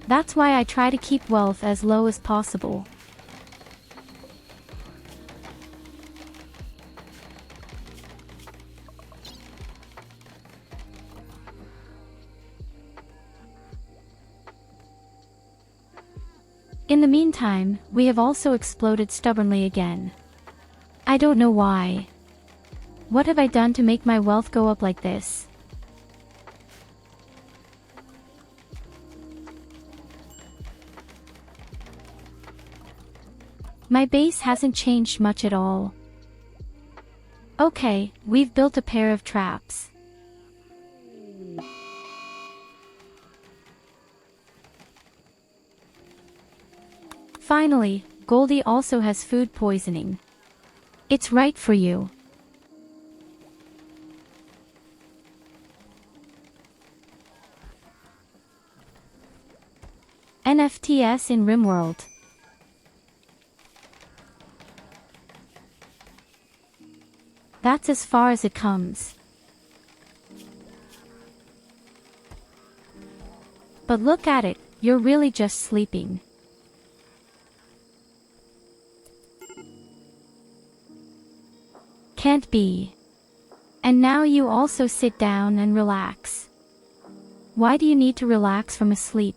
That's why I try to keep wealth as low as possible. In the meantime, we have also exploded stubbornly again. I don't know why. What have I done to make my wealth go up like this? My base hasn't changed much at all. Okay, we've built a pair of traps. Finally, Goldie also has food poisoning. It's right for you. NFTs in Rimworld. That's as far as it comes. But look at it, you're really just sleeping. Can't be. And now you also sit down and relax. Why do you need to relax from a sleep?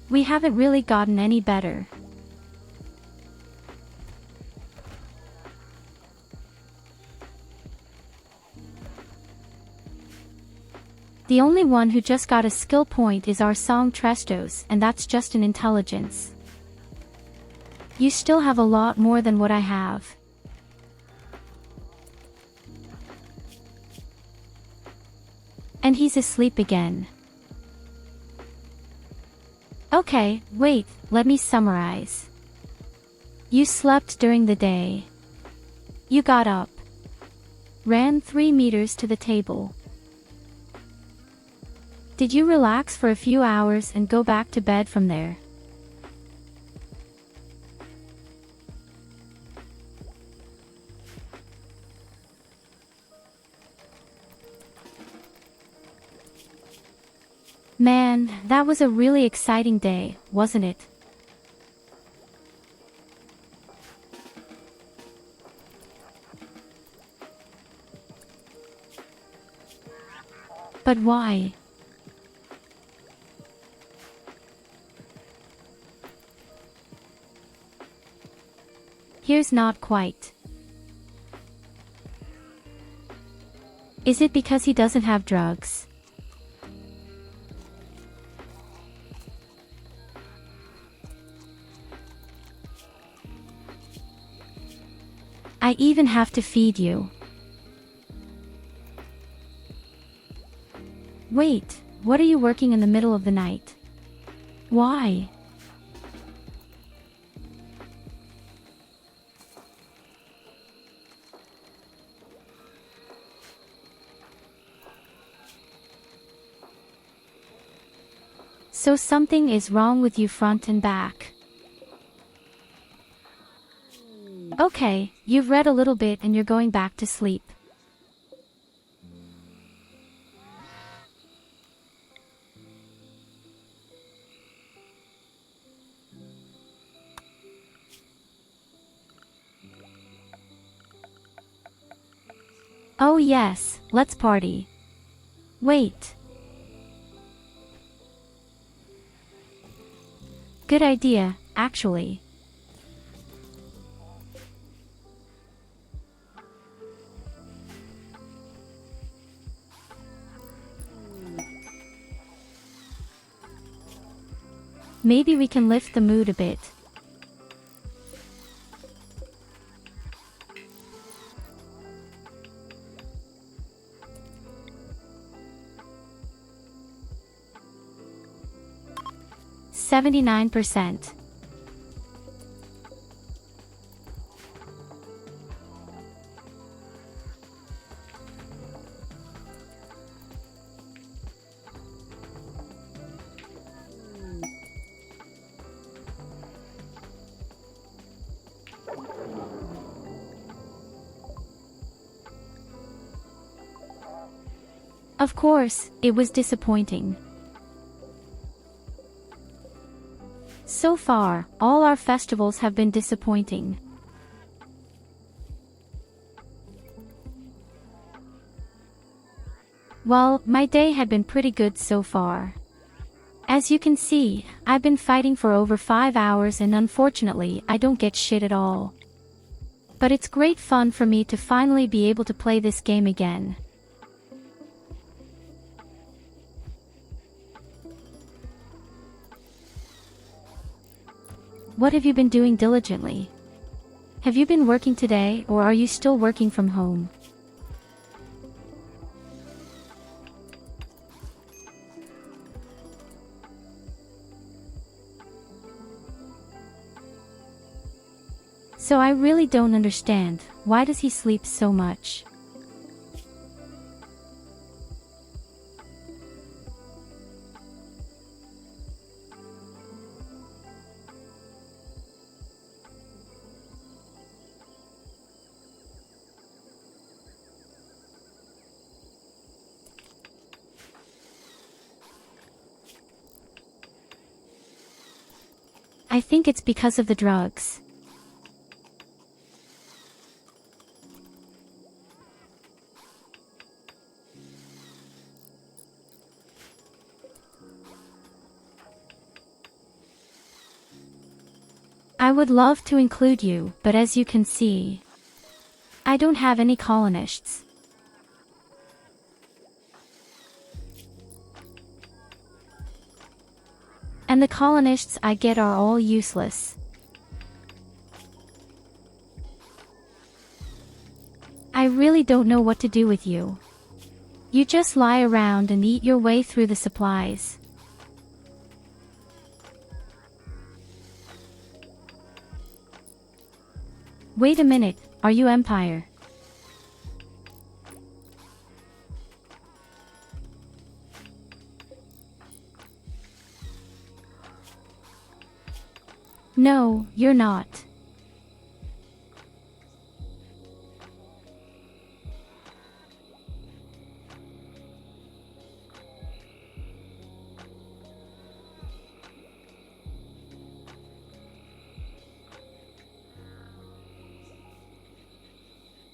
We haven't really gotten any better. The only one who just got a skill point is our song Trestos, and that's just an intelligence. You still have a lot more than what I have. And he's asleep again. Okay, wait, let me summarize. You slept during the day. You got up. Ran 3 meters to the table. Did you relax for a few hours and go back to bed from there? Man, that was a really exciting day, wasn't it? But why? Here's not quite. Is it because he doesn't have drugs? I even have to feed you. Wait, what are you working in the middle of the night? Why? So something is wrong with you front and back. Okay, you've read a little bit and you're going back to sleep. Oh yes, let's party. Wait. Good idea, actually. Maybe we can lift the mood a bit. %79. Of course, it was disappointing. So far, all our festivals have been disappointing. Well, my day had been pretty good so far. As you can see, I've been fighting for over 5 hours and unfortunately I don't get shit at all. But it's great fun for me to finally be able to play this game again. What have you been doing diligently? Have you been working today or are you still working from home? So I really don't understand, why does he sleep so much? I think it's because of the drugs. I would love to include you, but as you can see, I don't have any colonists. And the colonists I get are all useless. I really don't know what to do with you. You just lie around and eat your way through the supplies. Wait a minute, are you Empire? No, you're not.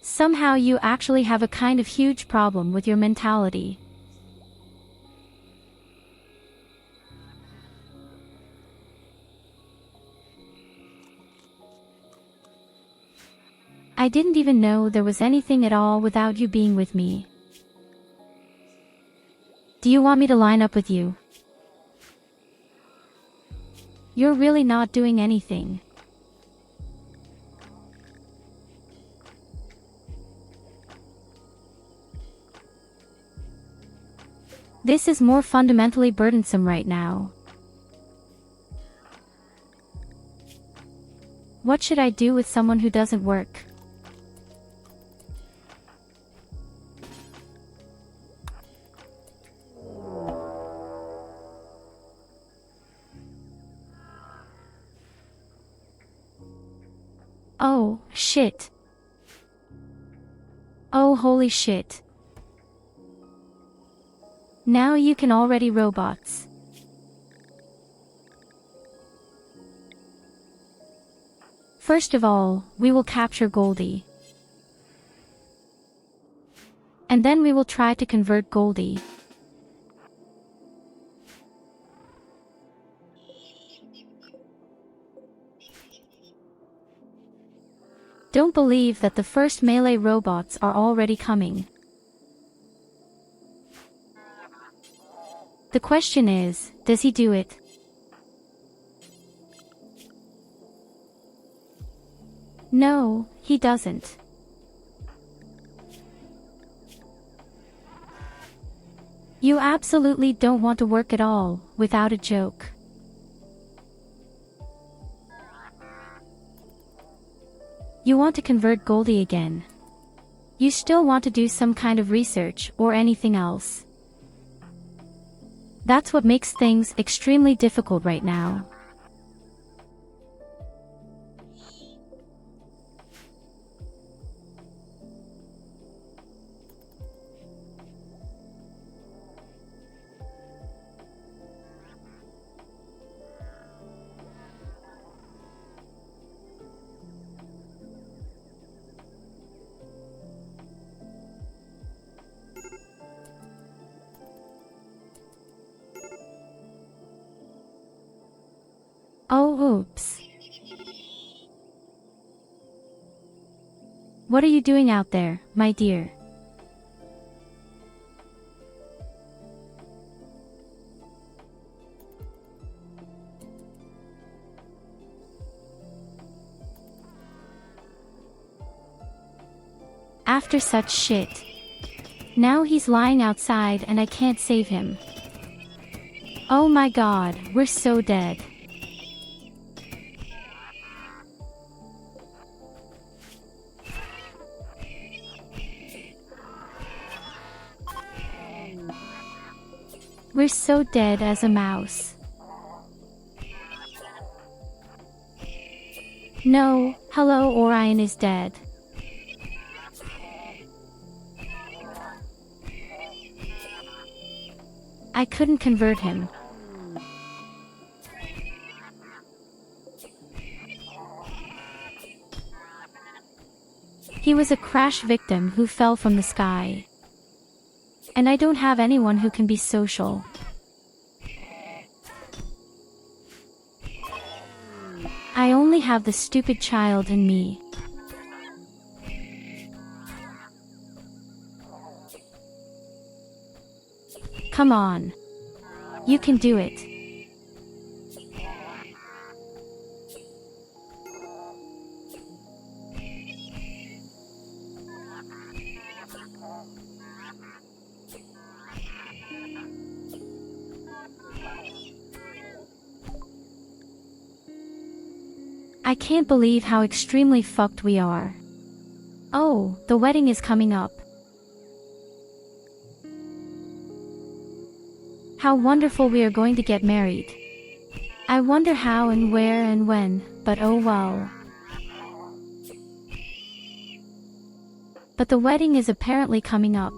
Somehow you actually have a kind of huge problem with your mentality. I didn't even know there was anything at all without you being with me. Do you want me to line up with you? You're really not doing anything. This is more fundamentally burdensome right now. What should I do with someone who doesn't work? Oh, shit. Oh, holy shit. Now you can already robots. First of all, we will capture Goldie. And then we will try to convert Goldie. Don't believe that the first melee robots are already coming. The question is, does he do it? No, he doesn't. You absolutely don't want to work at all, without a joke. You want to convert Goldie again. You still want to do some kind of research or anything else. That's what makes things extremely difficult right now. Oh, oops. What are you doing out there, my dear? After such shit. Now he's lying outside and I can't save him. Oh my god, we're so dead. We're so dead as a mouse. No, hello, Orion is dead. I couldn't convert him. He was a crash victim who fell from the sky. And I don't have anyone who can be social. I only have the stupid child in me. Come on. You can do it. I can't believe how extremely fucked we are. Oh, the wedding is coming up. How wonderful, we are going to get married. I wonder how and where and when, but oh well. But the wedding is apparently coming up.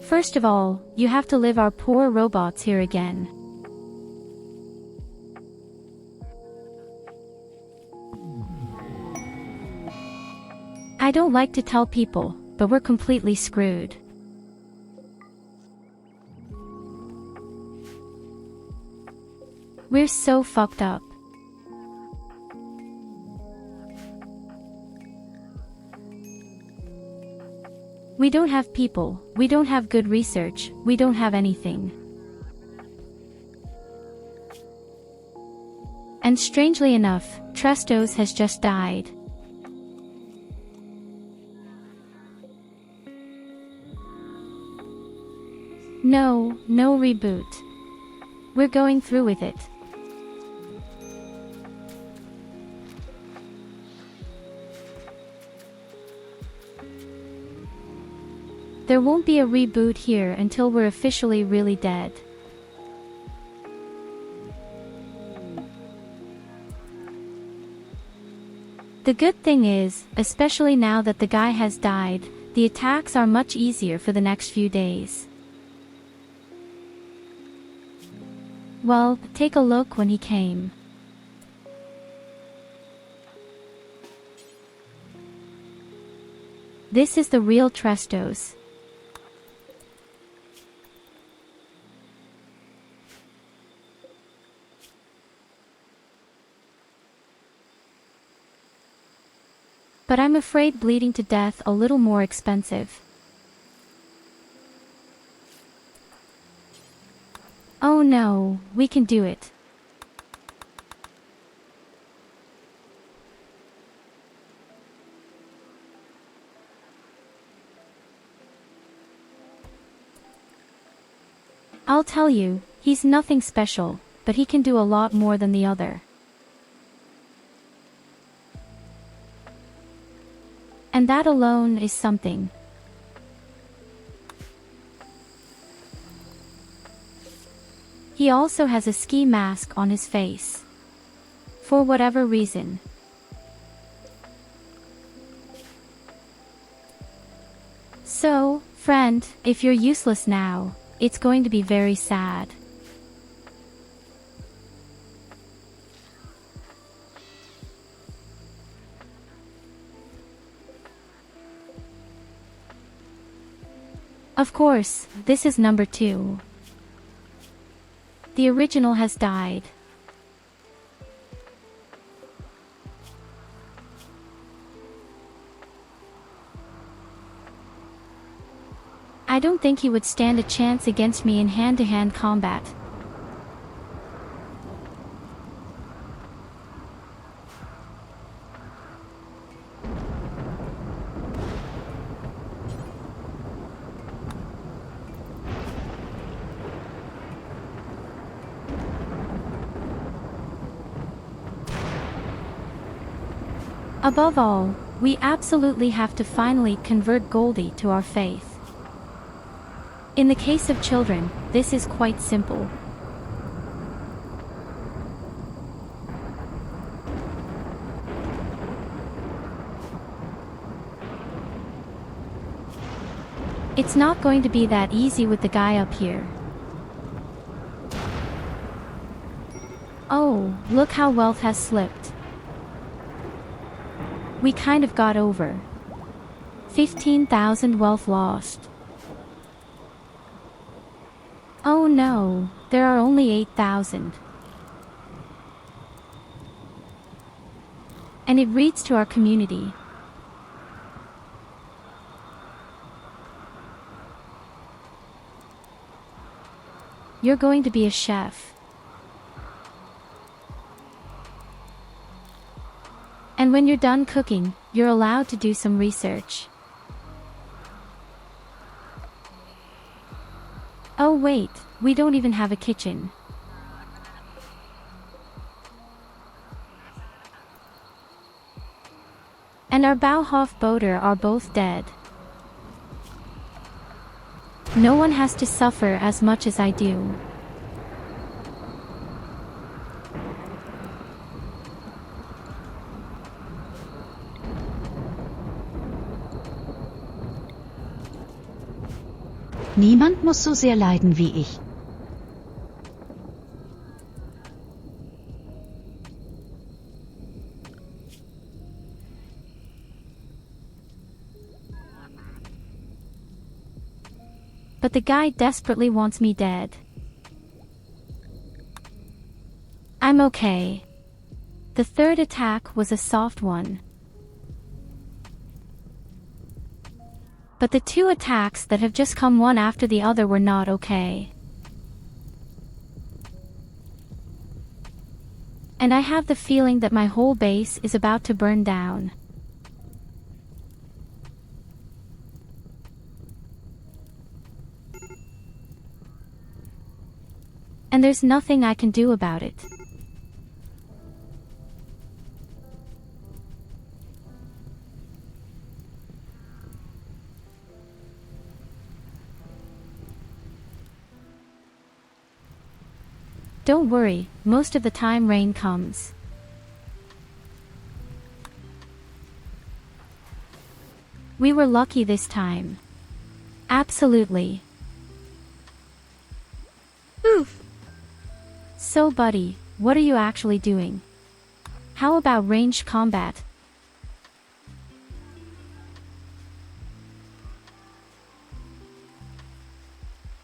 First of all, you have to live our poor robots here again. I don't like to tell people, but we're completely screwed. We're so fucked up. We don't have people, we don't have good research, we don't have anything. And strangely enough, Trestos has just died. No reboot. We're going through with it. There won't be a reboot here until we're officially really dead. The good thing is, especially now that the guy has died, the attacks are much easier for the next few days. Well, take a look when he came. This is the real Trestos. But I'm afraid bleeding to death a little more expensive. Oh no, we can do it. I'll tell you, he's nothing special, but he can do a lot more than the other. And that alone is something. He also has a ski mask on his face. For whatever reason. So, friend, if you're useless now, it's going to be very sad. Of course, this is number 2. The original has died. I don't think he would stand a chance against me in hand-to-hand combat. Above all, we absolutely have to finally convert Goldie to our faith. In the case of children, this is quite simple. It's not going to be that easy with the guy up here. Oh, look how wealth has slipped. We kind of got over. 15,000 wealth lost. Oh no, there are only 8,000. And it reads to our community. You're going to be a chef. And when you're done cooking, you're allowed to do some research. Oh wait, we don't even have a kitchen. And our Bauhof boater are both dead. No one has to suffer as much as I do. Niemand muss so sehr leiden wie ich. But the guy desperately wants me dead. I'm okay. The third attack was a soft one. But the two attacks that have just come one after the other were not okay. And I have the feeling that my whole base is about to burn down. And there's nothing I can do about it. Don't worry, most of the time rain comes. We were lucky this time. Absolutely. Oof. So buddy, what are you actually doing? How about ranged combat?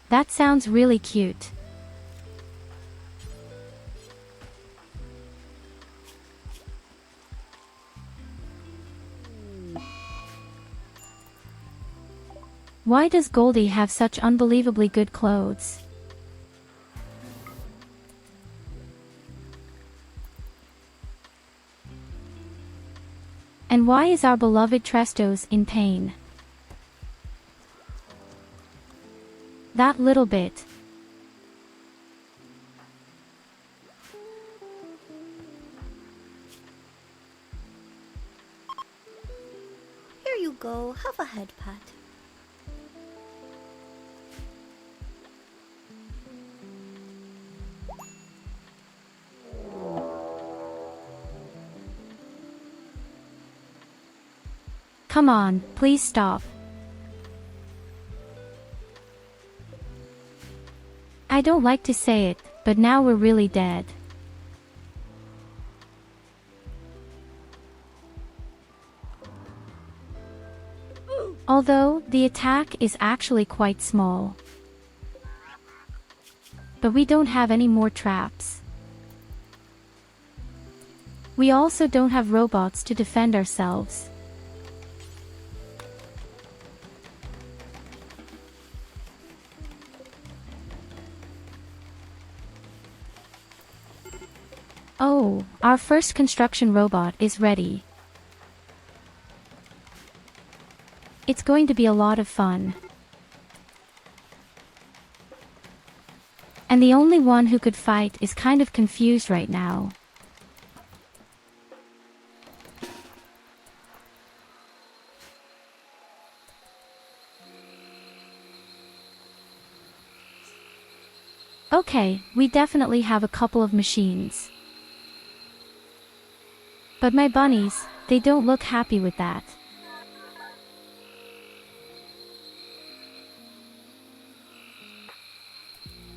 That sounds really cute. Why does Goldie have such unbelievably good clothes? And why is our beloved Trestos in pain? That little bit. Here you go, have a head pat. Come on, please stop. I don't like to say it, but now we're really dead. Although, the attack is actually quite small. But we don't have any more traps. We also don't have robots to defend ourselves. Oh, our first construction robot is ready. It's going to be a lot of fun. And the only one who could fight is kind of confused right now. Okay, we definitely have a couple of machines. But my bunnies, they don't look happy with that.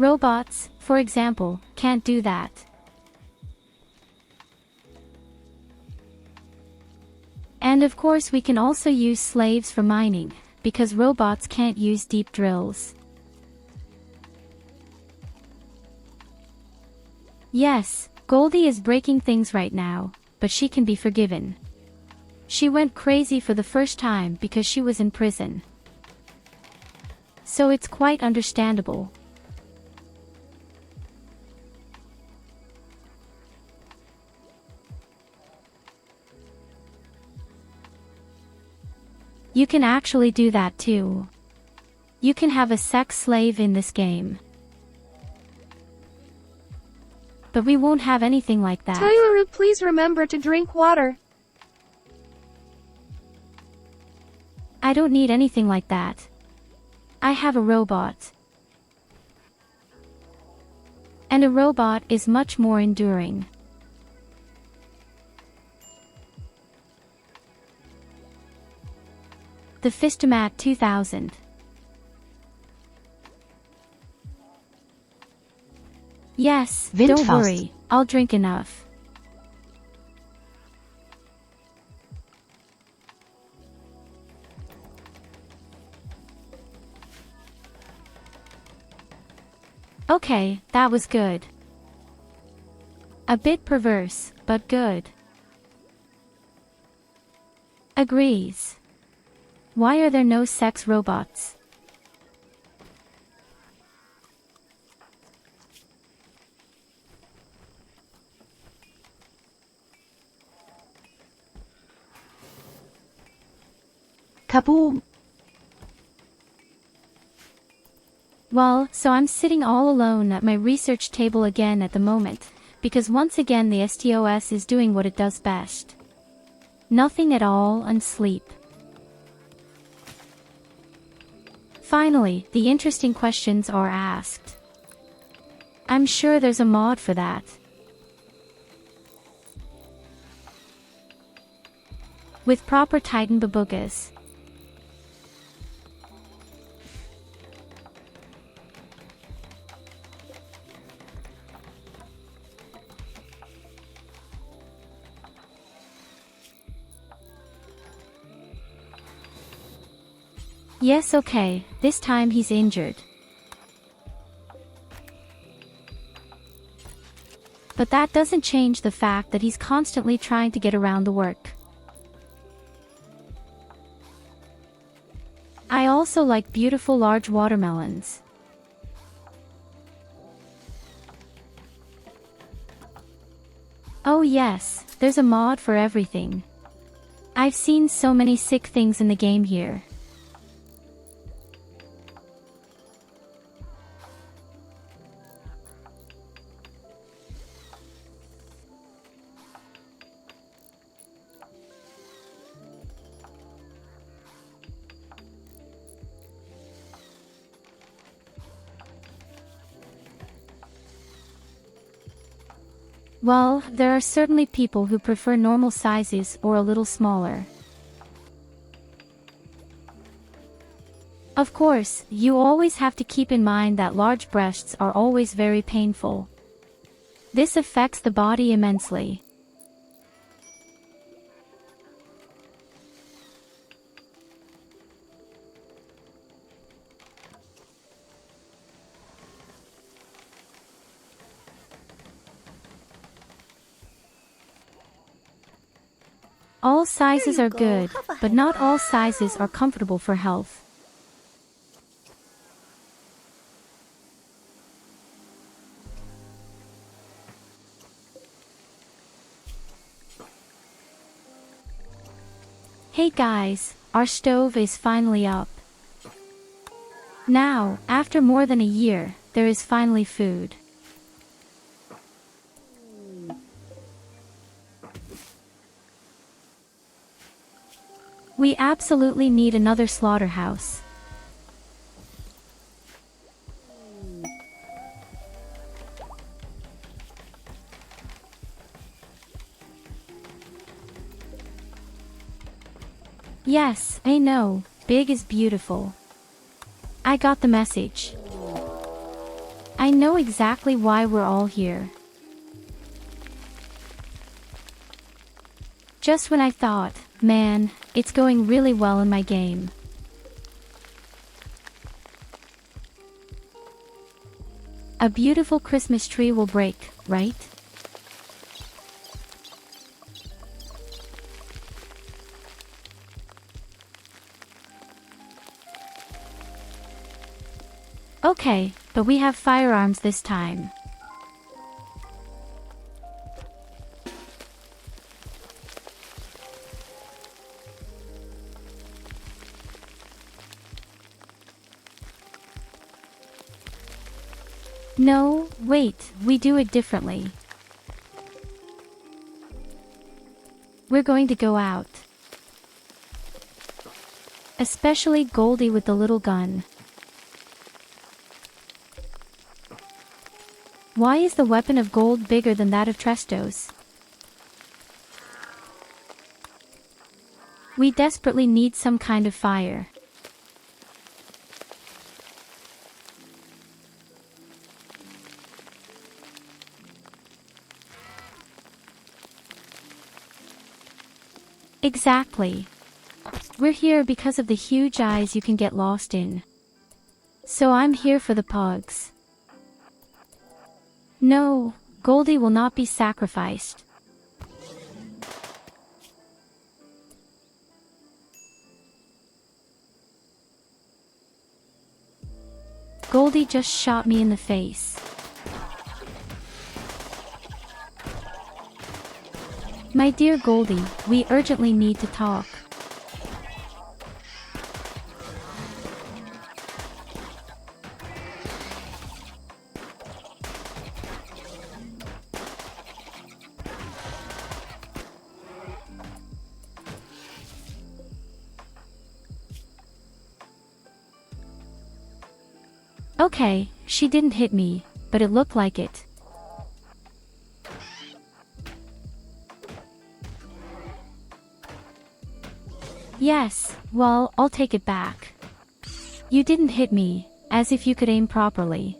Robots, for example, can't do that. And of course we can also use slaves for mining, because robots can't use deep drills. Yes, Goldie is breaking things right now, but she can be forgiven. She went crazy for the first time because she was in prison. So it's quite understandable. You can actually do that too. You can have a sex slave in this game. But we won't have anything like that. Tyurru, please remember to drink water. I don't need anything like that. I have a robot. And a robot is much more enduring. The Fistomat 2000. Yes, don't Windfaust. worry, I'll drink enough. Okay, that was good. A bit perverse, but good. Agrees. Why are there no sex robots? Kaboom! Well, so I'm sitting all alone at my research table again at the moment, because once again the STOS is doing what it does best. Nothing at all and sleep. Finally, the interesting questions are asked. I'm sure there's a mod for that. With proper Titan babugas. Yes, okay, this time he's injured. But that doesn't change the fact that he's constantly trying to get around the work. I also like beautiful large watermelons. Oh yes, there's a mod for everything. I've seen so many sick things in the game here. Well, there are certainly people who prefer normal sizes or a little smaller. Of course, you always have to keep in mind that large breasts are always very painful. This affects the body immensely. All sizes you are go. good, Have a but head. not all sizes are comfortable for health. Hey guys, our stove is finally up. Now, after more than a year, there is finally food. We absolutely need another slaughterhouse. Yes, I know, big is beautiful. I got the message. I know exactly why we're all here. Just when I thought, man, it's going really well in my game. A beautiful Christmas tree will break, right? Okay, but we have firearms this time. No, wait, we do it differently. We're going to go out. Especially Goldie with the little gun. Why is the weapon of gold bigger than that of Trestos? We desperately need some kind of fire. Exactly. We're here because of the huge eyes you can get lost in. So I'm here for the pugs. No, Goldie will not be sacrificed. Goldie just shot me in the face. My dear Goldie, we urgently need to talk. Okay, she didn't hit me, but it looked like it. Yes, well, I'll take it back. You didn't hit me, as if you could aim properly.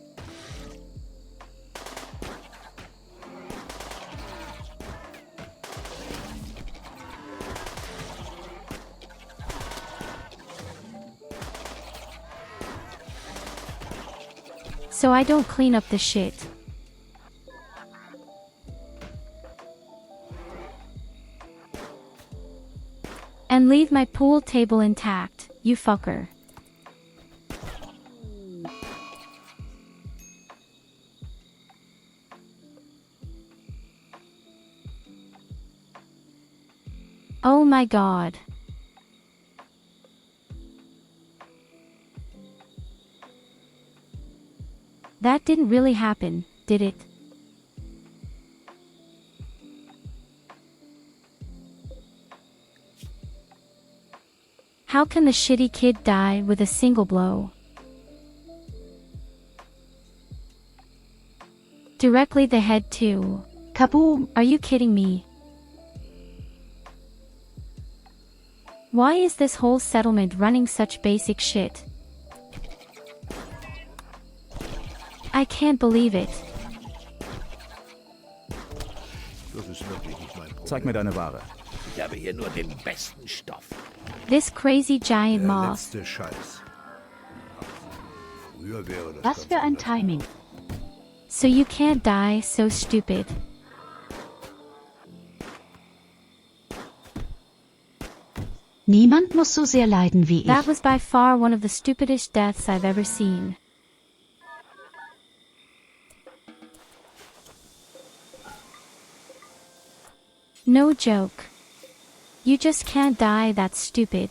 So I don't clean up the shit. And leave my pool table intact, you fucker. Oh my god. That didn't really happen, did it? How can the shitty kid die with a single blow? Directly the head too. Kaboom! Are you kidding me? Why is this whole settlement running such basic shit? I can't believe it. Das ist wirklich nicht mein Problem. Zeig mir deine Ware. Ich habe hier nur den besten Stoff. This crazy giant Der moth. letzte Scheiß. Früher wäre das Was ganz für ein anders. Timing. So you can't die, so stupid. Niemand muss so sehr leiden wie That ich. was by far one of the stupidest deaths I've ever seen. No joke. You just can't die that stupid.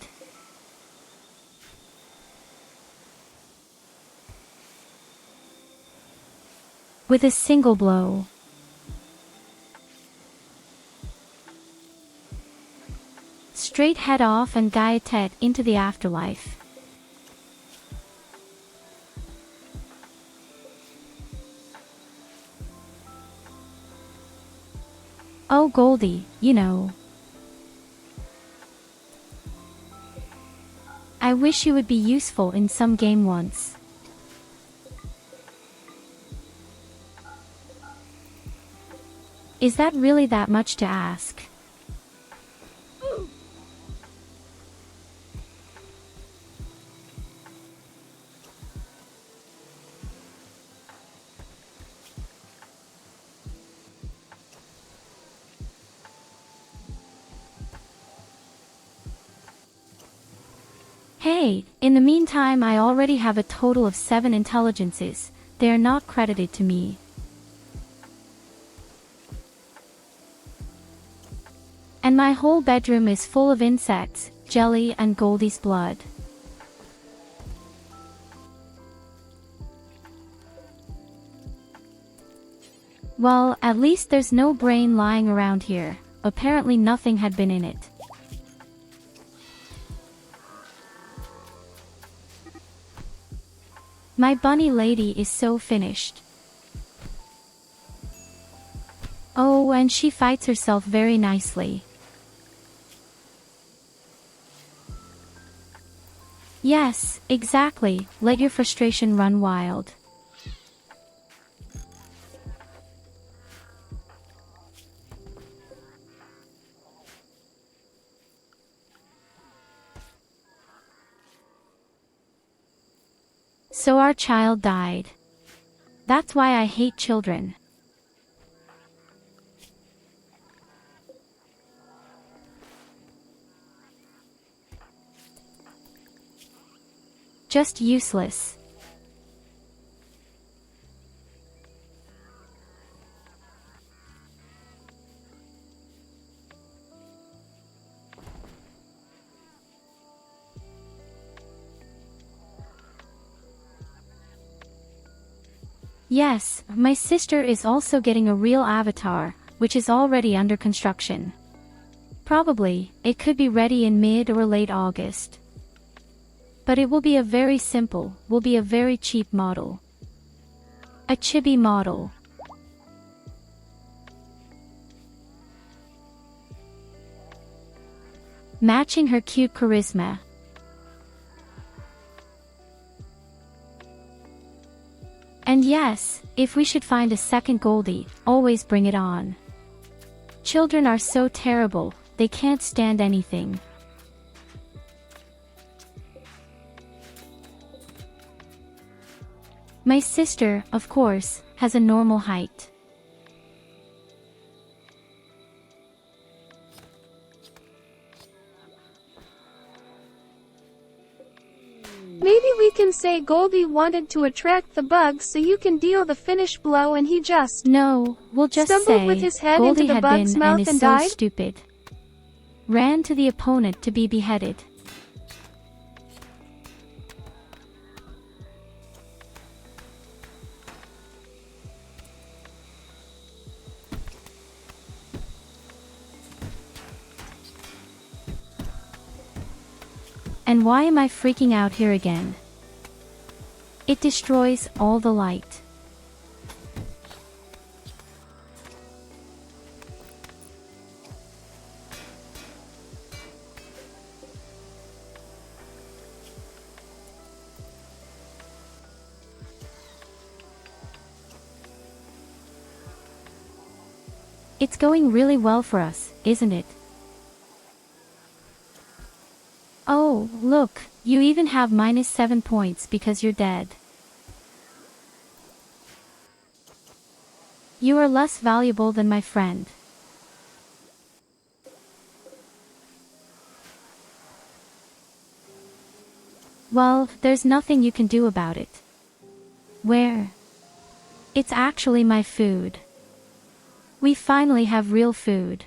With a single blow. Straight head off and Gaiatet into the afterlife. Oh Goldie, you know. I wish you would be useful in some game once. Is that really that much to ask? Hey, in the meantime I already have a total of 7 intelligences. They are not credited to me. And my whole bedroom is full of insects, jelly and Goldie's blood. Well, at least there's no brain lying around here. Apparently nothing had been in it. My bunny lady is so finished. Oh, and she fights herself very nicely. Yes, exactly, let your frustration run wild. So our child died. That's why I hate children. Just useless. Yes, my sister is also getting a real avatar, which is already under construction. Probably, it could be ready in mid or late August. But it will be a very cheap model. A chibi model. Matching her cute charisma. And yes, if we should find a second Goldie, always bring it on. Children are so terrible, they can't stand anything. My sister, of course, has a normal height. Maybe we can say Goldie wanted to attract the bugs so you can deal the finish blow and he just... No, we'll just stumbled say with his head Goldie into the had bug's been mouth and is and so died? stupid. Ran to the opponent to be beheaded. And why am I freaking out here again? It destroys all the light. It's going really well for us, isn't it? Oh, look, you even have -7 points because you're dead. You are less valuable than my friend. Well, there's nothing you can do about it. Where? It's actually my food. We finally have real food.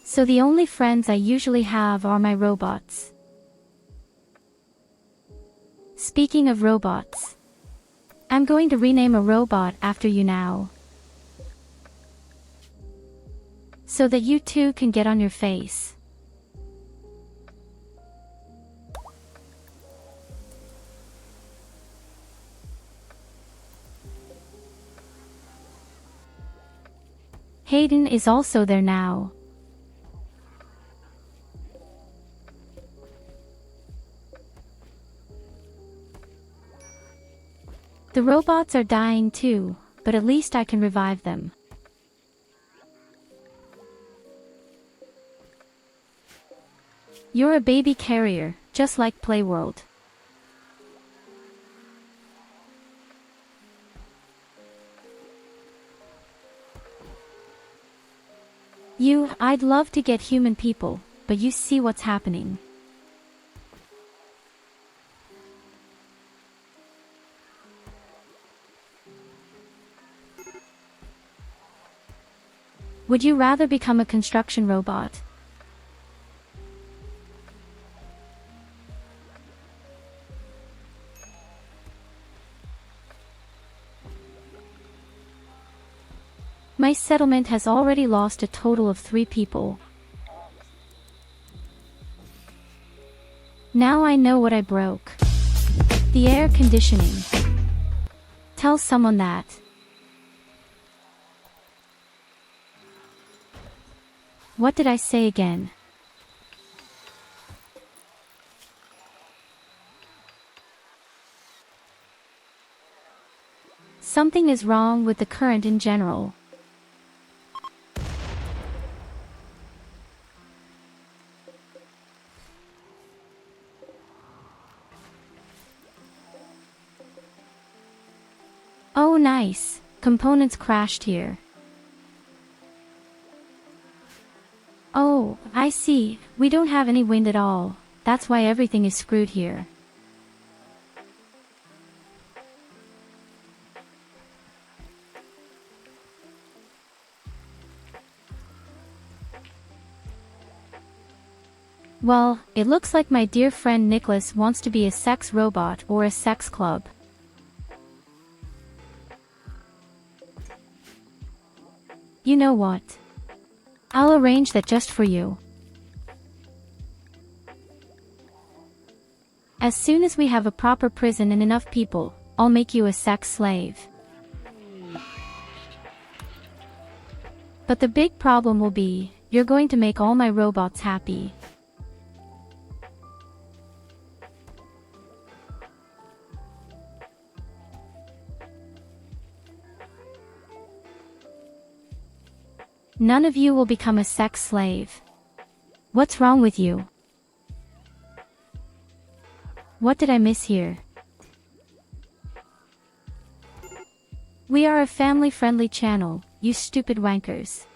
So the only friends I usually have are my robots. Speaking of robots, I'm going to rename a robot after you now. So that you too can get on your face. Hayden is also there now. The robots are dying too, but at least I can revive them. You're a baby carrier, just like Playworld. I'd love to get human people, but you see what's happening. Would you rather become a construction robot? My settlement has already lost a total of 3 people. Now I know what I broke. The air conditioning. Tell someone that. What did I say again? Something is wrong with the current in general. Oh nice, components crashed here. Oh, I see, we don't have any wind at all, that's why everything is screwed here. Well, it looks like my dear friend Nicholas wants to be a sex robot or a sex club. You know what? I'll arrange that just for you. As soon as we have a proper prison and enough people, I'll make you a sex slave. But the big problem will be, you're going to make all my robots happy. None of you will become a sex slave. What's wrong with you? What did I miss here? We are a family-friendly channel, you stupid wankers.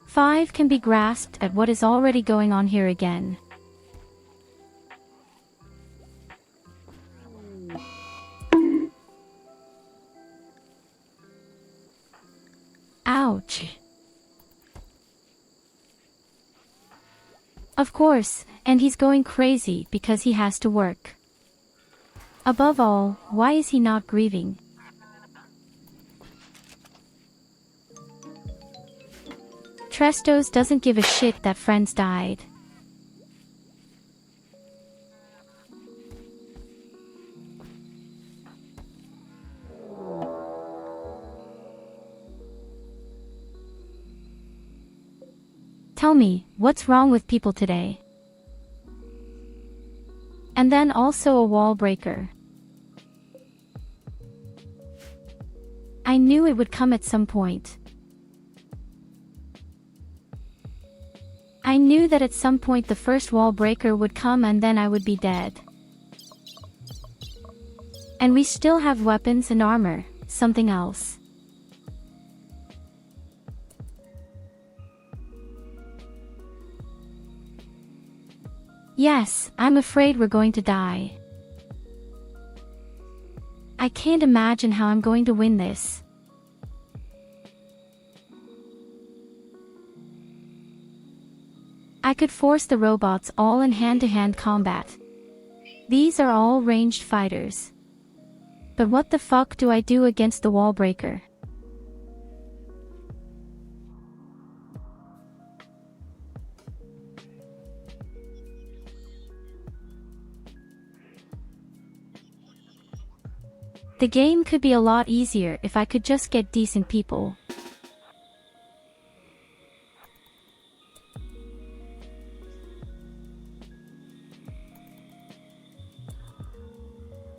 Five can be grasped at what is already going on here again. Ouch. Of course, and he's going crazy because he has to work. Above all, why is he not grieving? Trestos doesn't give a shit that friends died. Tell me, what's wrong with people today? And then also a wall breaker. I knew it would come at some point. I knew that at some point the first wall breaker would come and then I would be dead. And we still have weapons and armor, something else. Yes, I'm afraid we're going to die. I can't imagine how I'm going to win this. I could force the robots all in hand-to-hand combat. These are all ranged fighters. But what the fuck do I do against the wall breaker? The game could be a lot easier if I could just get decent people.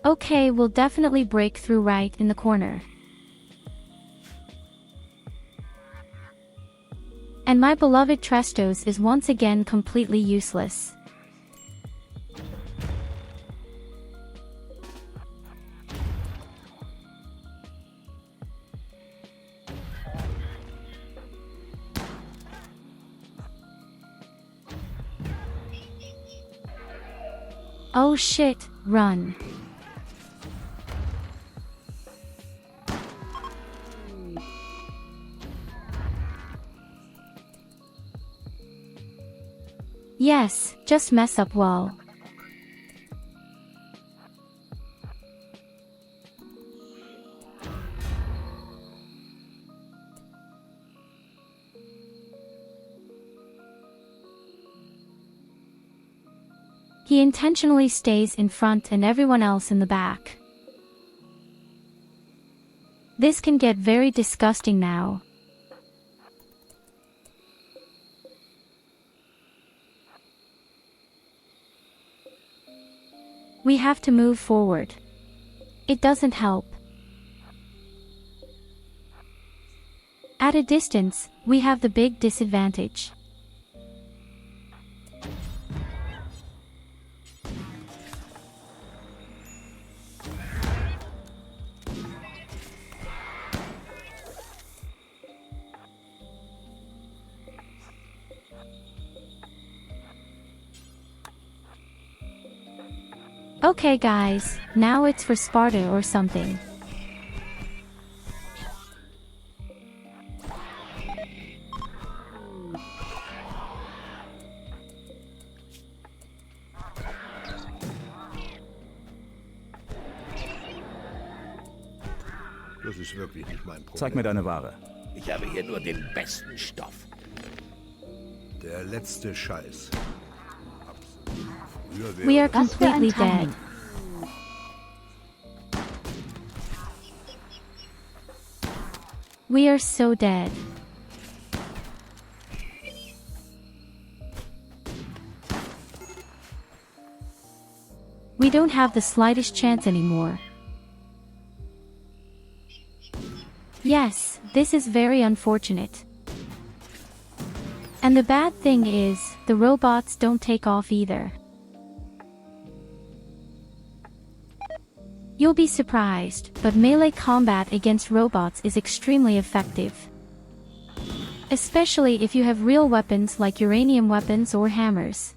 Okay, we'll definitely break through right in the corner. And my beloved Trestos is once again completely useless. Oh shit, run. Yes, just mess up well. He intentionally stays in front and everyone else in the back. This can get very disgusting now. We have to move forward. It doesn't help. At a distance, we have the big disadvantage. Okay guys, now it's for Sparta or something. Das ist wirklich nicht mein Problem. Zeig mir deine Ware. Ich habe hier nur den besten Stoff. Der letzte Scheiß. Früher We wäre are Was für ein completely dead. Timing. We are so dead. We don't have the slightest chance anymore. Yes, this is very unfortunate. And the bad thing is, the robots don't take off either. You'll be surprised, but melee combat against robots is extremely effective. Especially if you have real weapons like uranium weapons or hammers.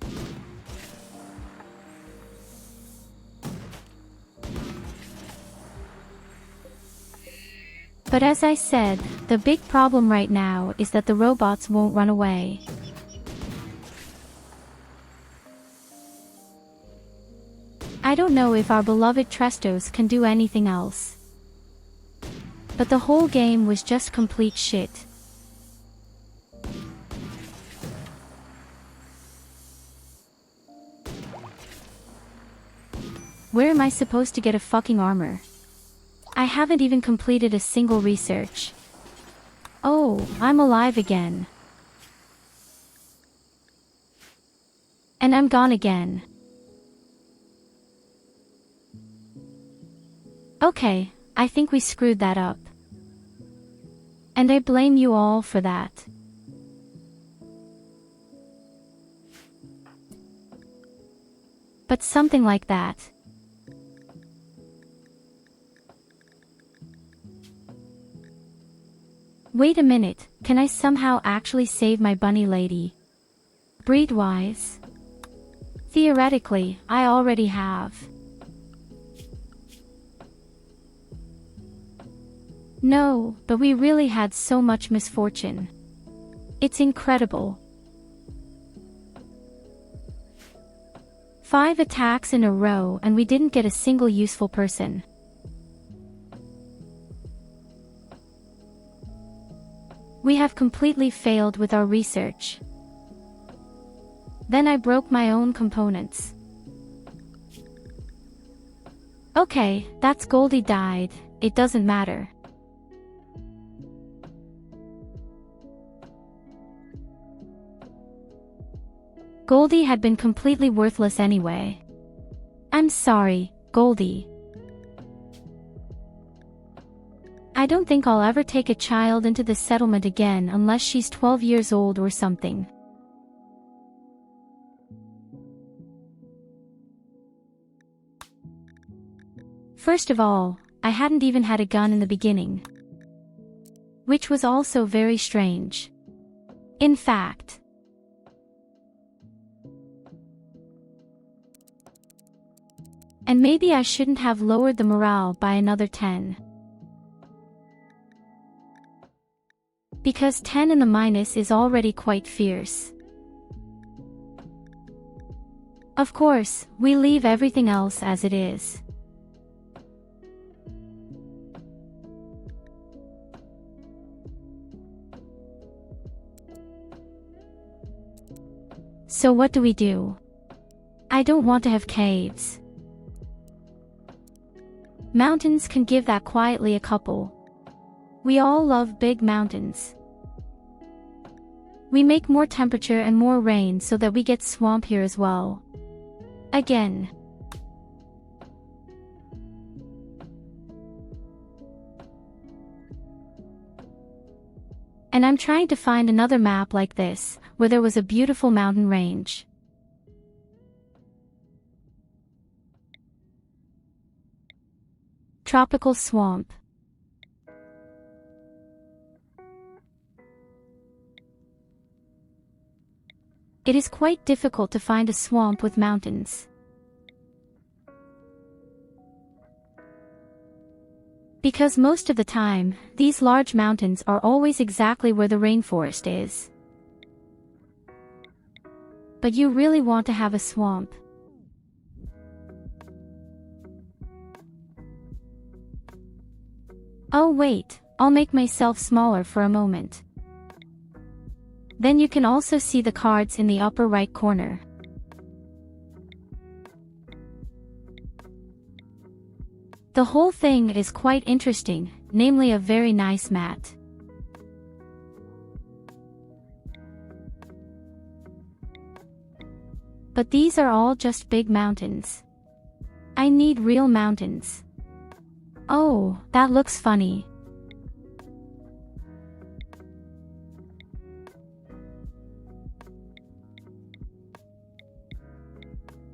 But as I said, the big problem right now is that the robots won't run away. I don't know if our beloved Trestos can do anything else. But the whole game was just complete shit. Where am I supposed to get a fucking armor? I haven't even completed a single research. Oh, I'm alive again. And I'm gone again. Okay, I think we screwed that up. And I blame you all for that. But something like that. Wait a minute, can I somehow actually save my bunny lady? Breed-wise? Theoretically, I already have. No, but we really had so much misfortune. It's incredible. 5 attacks in a row and we didn't get a single useful person. We have completely failed with our research. Then I broke my own components. Okay, that's Goldie died, it doesn't matter. Goldie had been completely worthless anyway. I'm sorry, Goldie. don't think I'll ever take a child into this settlement again unless she's 12 years old or something. First of all, I hadn't even had a gun in the beginning, which was also very strange. In fact, and maybe I shouldn't have lowered the morale by another 10. Because 10 in the minus is already quite fierce. Of course, we leave everything else as it is. So what do we do? I don't want to have caves. Mountains can give that quietly a couple. We all love big mountains. We make more temperature and more rain so that we get swamp here as well. Again. And I'm trying to find another map like this, where there was a beautiful mountain range. Tropical swamp. It is quite difficult to find a swamp with mountains. Because most of the time, these large mountains are always exactly where the rainforest is. But you really want to have a swamp. Oh wait, I'll make myself smaller for a moment. Then you can also see the cards in the upper right corner. The whole thing is quite interesting, namely a very nice mat. But these are all just big mountains. I need real mountains. Oh, that looks funny.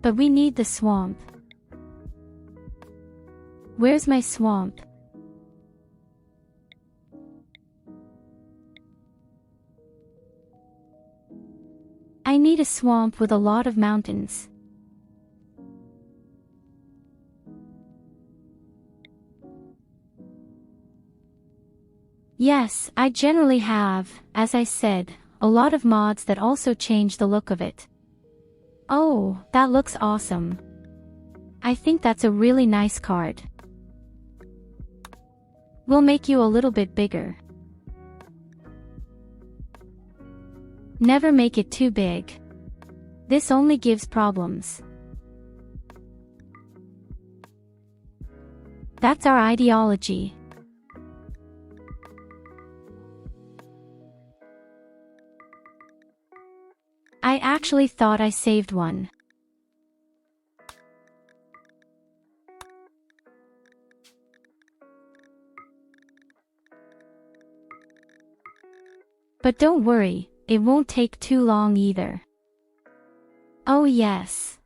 But we need the swamp. Where's my swamp? I need a swamp with a lot of mountains. Yes, I generally have, as I said, a lot of mods that also change the look of it. Oh, that looks awesome. I think that's a really nice card. We'll make you a little bit bigger. Never make it too big. This only gives problems. That's our ideology. I actually thought I saved one. But don't worry, it won't take too long either. Oh yes.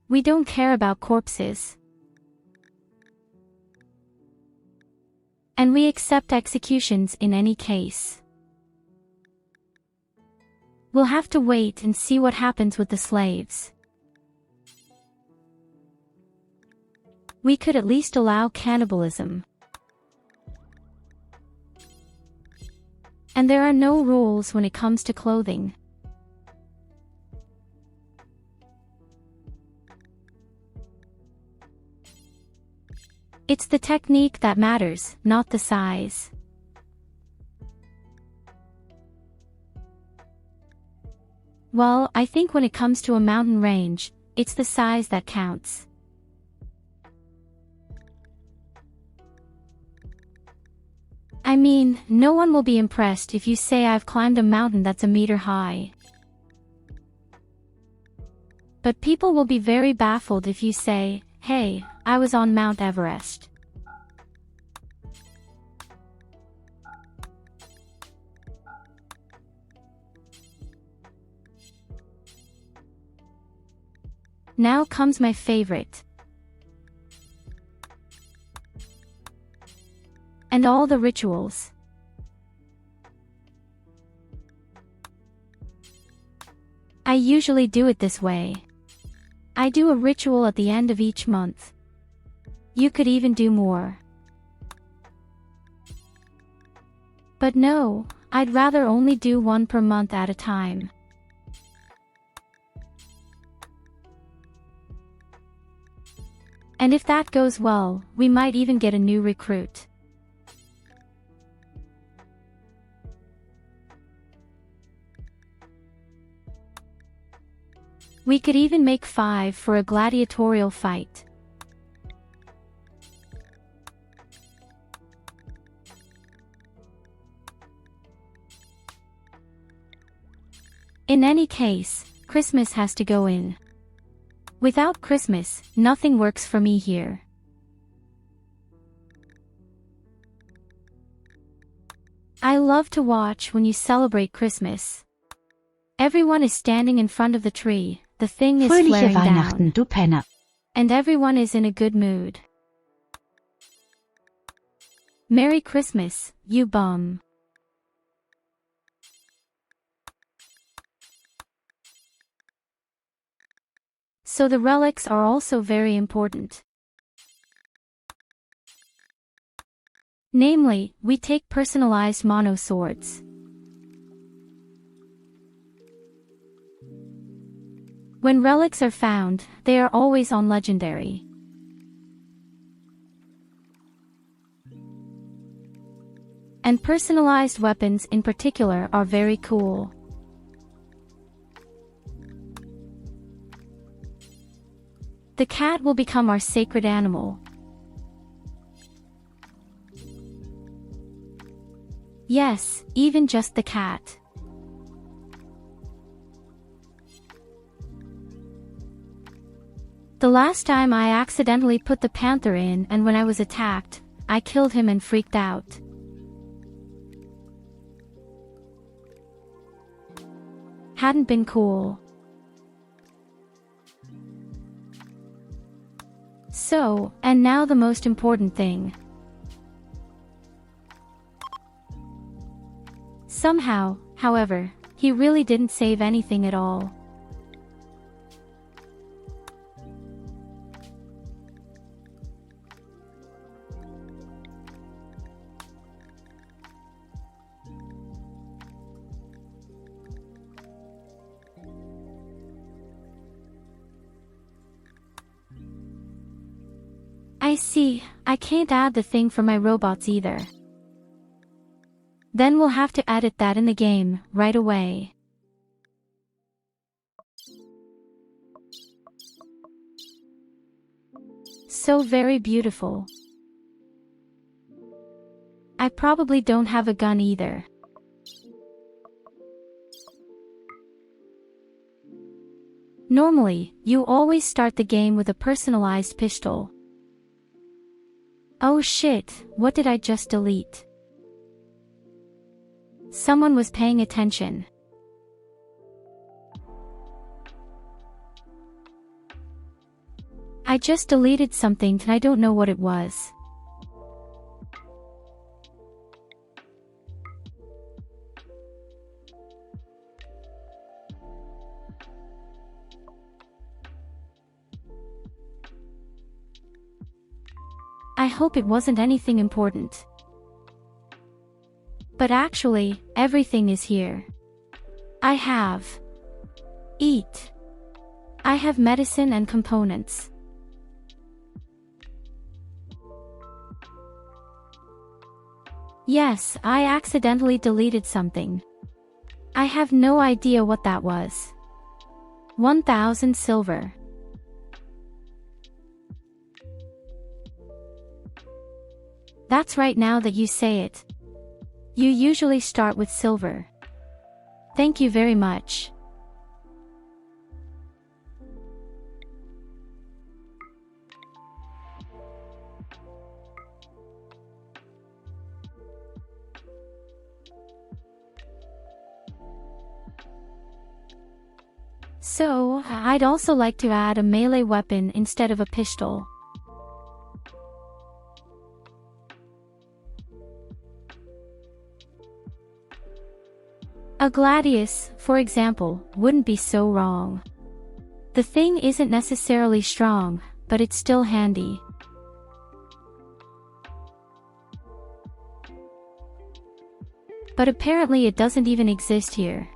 We don't care about corpses. And we accept executions in any case. We'll have to wait and see what happens with the slaves. We could at least allow cannibalism. And there are no rules when it comes to clothing. It's the technique that matters, not the size. Well, I think when it comes to a mountain range, it's the size that counts. I mean, no one will be impressed if you say I've climbed a mountain that's a meter high. But people will be very baffled if you say, hey, I was on Mount Everest. Now comes my favorite. And all the rituals. I usually do it this way. I do a ritual at the end of each month. You could even do more. But no, I'd rather only do one per month at a time. And if that goes well, we might even get a new recruit. We could even make 5 for a gladiatorial fight. In any case, Christmas has to go in. Without Christmas, nothing works for me here. I love to watch when you celebrate Christmas. Everyone is standing in front of the tree, the thing is Fröhliche flaring Weihnachten, down, du Penner. and everyone is in a good mood. Merry Christmas, you bum. So the relics are also very important. Namely, we take personalized mono swords. When relics are found, they are always on legendary. And personalized weapons in particular are very cool. The cat will become our sacred animal. Yes, even just the cat. The last time I accidentally put the panther in, and when I was attacked, I killed him and freaked out. Hadn't been cool. So, and now the most important thing. Somehow, however, he really didn't save anything at all. I see, I can't add the thing for my robots either. Then we'll have to edit that in the game, right away. So very beautiful. I probably don't have a gun either. Normally, you always start the game with a personalized pistol. Oh shit, what did I just delete? Someone was paying attention. I just deleted something and I don't know what it was. I hope it wasn't anything important. But actually, everything is here. I have eat. I have medicine and components. Yes, I accidentally deleted something. I have no idea what that was. 1,000 silver. That's right now that you say it. You usually start with silver. Thank you very much. So, I'd also like to add a melee weapon instead of a pistol. A gladius, for example, wouldn't be so wrong. The thing isn't necessarily strong, but it's still handy. But apparently it doesn't even exist here.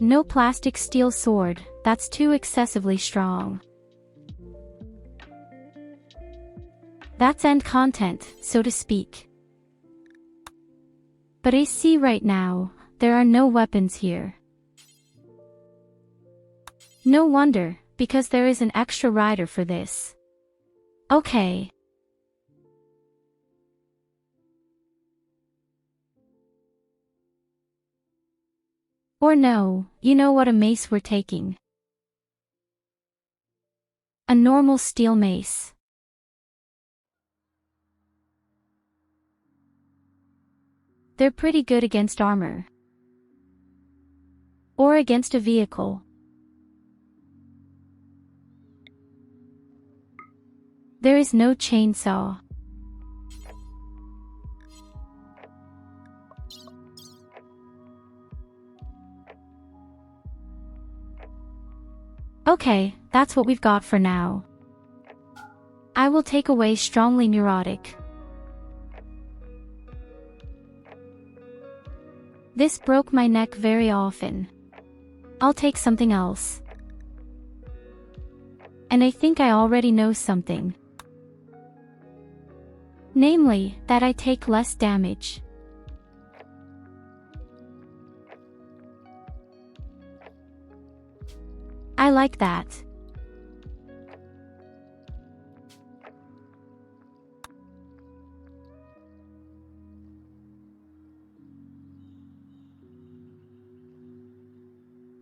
No plastic steel sword, that's too excessively strong. That's end content, so to speak. But I see right now, there are no weapons here. No wonder, because there is an extra rider for this. Okay. Or no, you know what a mace we're taking. A normal steel mace. They're pretty good against armor. Or against a vehicle. There is no chainsaw. Okay, that's what we've got for now. I will take away strongly neurotic. This broke my neck very often. I'll take something else. And I think I already know something. Namely, that I take less damage. I like that.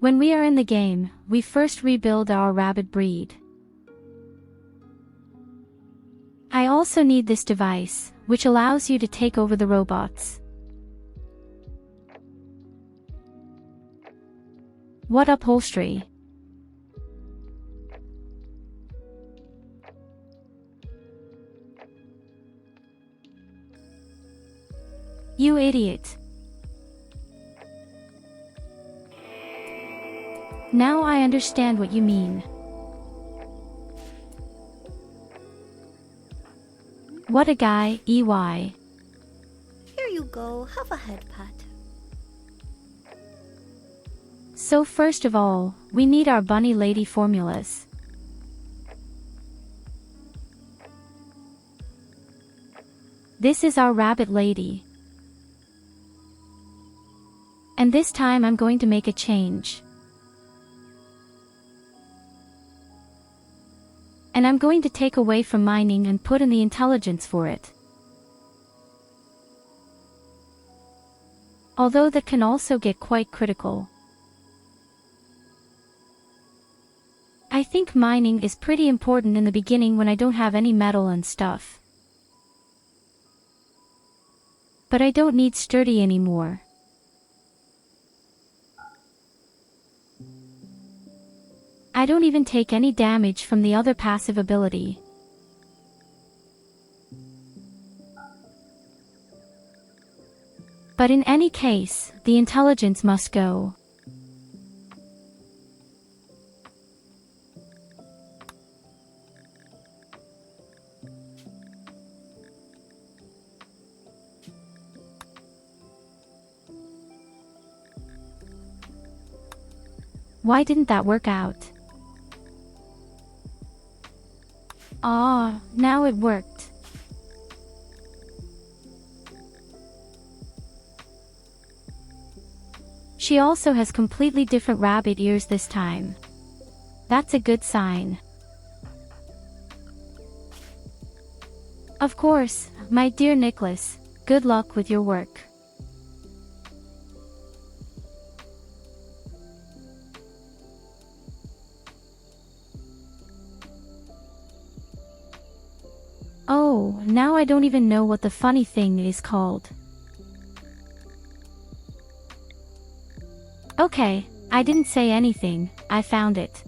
When we are in the game, we first rebuild our rabbit breed. I also need this device, which allows you to take over the robots. What upholstery? You idiot. Now I understand what you mean. What a guy, EY. Here you go, have a head pat. So first of all, we need our bunny lady formulas. This is our rabbit lady. And this time I'm going to make a change. And I'm going to take away from mining and put in the intelligence for it. Although that can also get quite critical. I think mining is pretty important in the beginning when I don't have any metal and stuff. But I don't need sturdy anymore. I don't even take any damage from the other passive ability. But in any case, the intelligence must go. Why didn't that work out? Ah, now it worked. She also has completely different rabbit ears this time. That's a good sign. Of course, my dear Nicholas, good luck with your work. Oh, now I don't even know what the funny thing is called. Okay, I didn't say anything, I found it.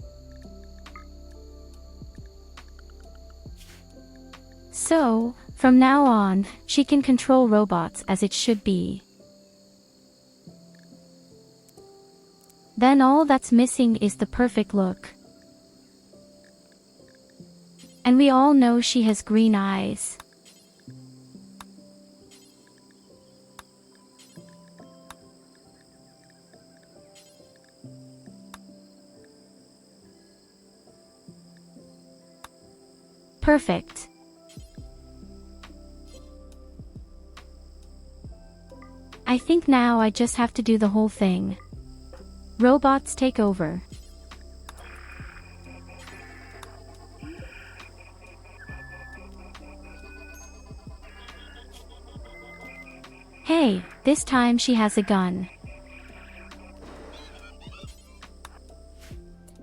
So, from now on, she can control robots as it should be. Then all that's missing is the perfect look. And we all know she has green eyes. Perfect. I think now I just have to do the whole thing. Robots take over. Hey, this time she has a gun.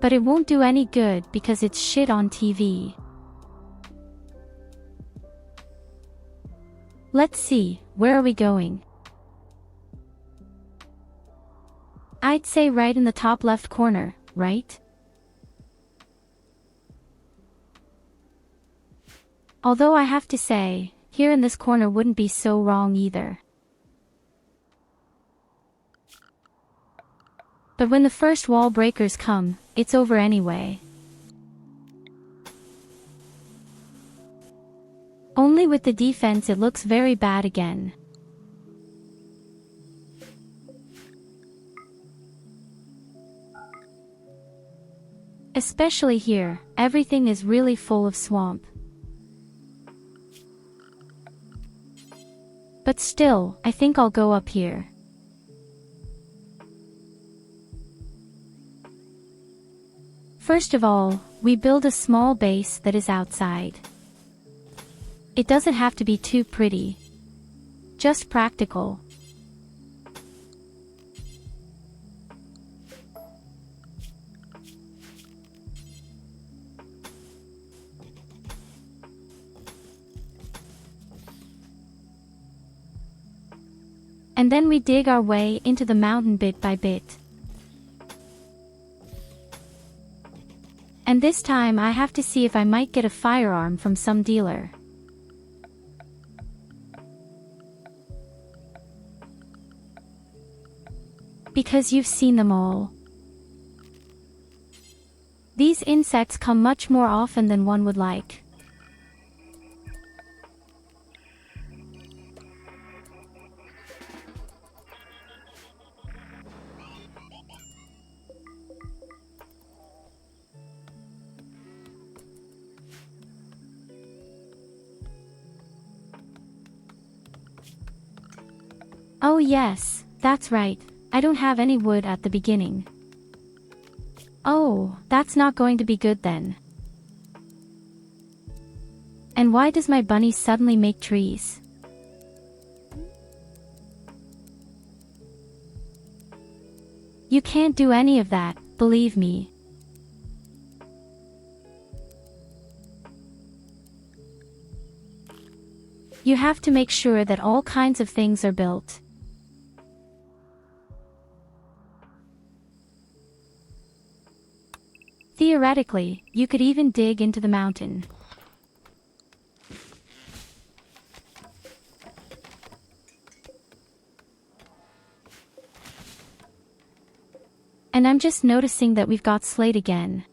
But it won't do any good because it's shit on TV. Let's see, where are we going? I'd say right in the top left corner, right? Although I have to say, here in this corner wouldn't be so wrong either. But when the first wall breakers come, it's over anyway. Only with the defense it looks very bad again. Especially here, everything is really full of swamp. But still, I think I'll go up here. First of all, we build a small base that is outside. It doesn't have to be too pretty. Just practical. And then we dig our way into the mountain bit by bit. And this time I have to see if I might get a firearm from some dealer. Because you've seen them all. These insects come much more often than one would like. Oh yes, that's right, I don't have any wood at the beginning. Oh, that's not going to be good then. And why does my bunny suddenly make trees? You can't do any of that, believe me. You have to make sure that all kinds of things are built. Theoretically, you could even dig into the mountain. And I'm just noticing that we've got slate again.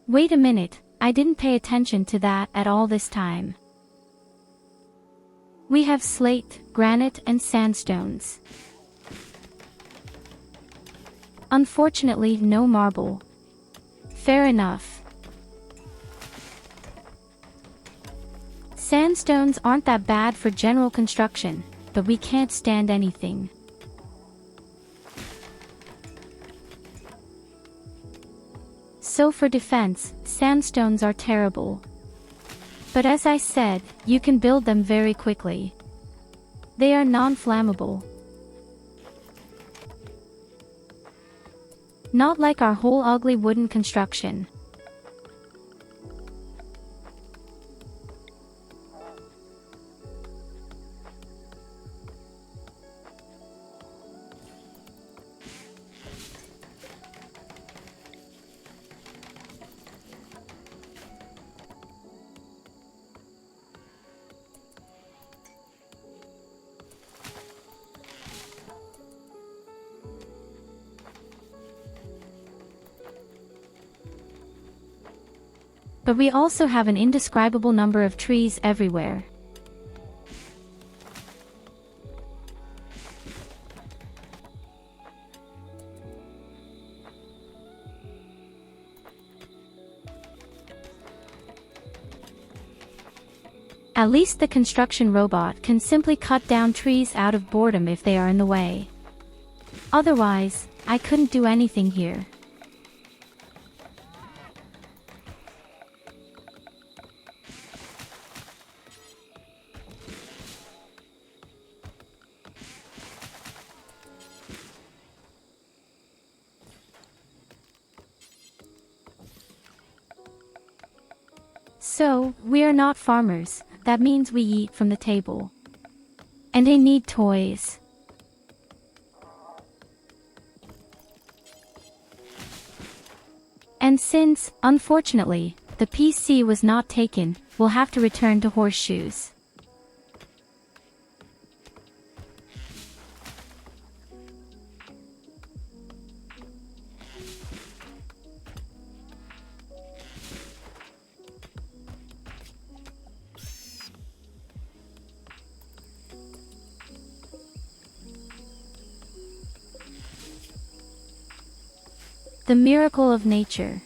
Wait a minute, I didn't pay attention to that at all this time. We have slate, granite, and sandstones. Unfortunately, no marble. Fair enough. Sandstones aren't that bad for general construction, but we can't stand anything. So for defense, sandstones are terrible. But as I said, you can build them very quickly. They are non-flammable. Not like our whole ugly wooden construction. But we also have an indescribable number of trees everywhere. At least the construction robot can simply cut down trees out of boredom if they are in the way. Otherwise, I couldn't do anything here. So, we are not farmers, that means we eat from the table. And I need toys. And since, unfortunately, the PC was not taken, we'll have to return to horseshoes. The miracle of nature.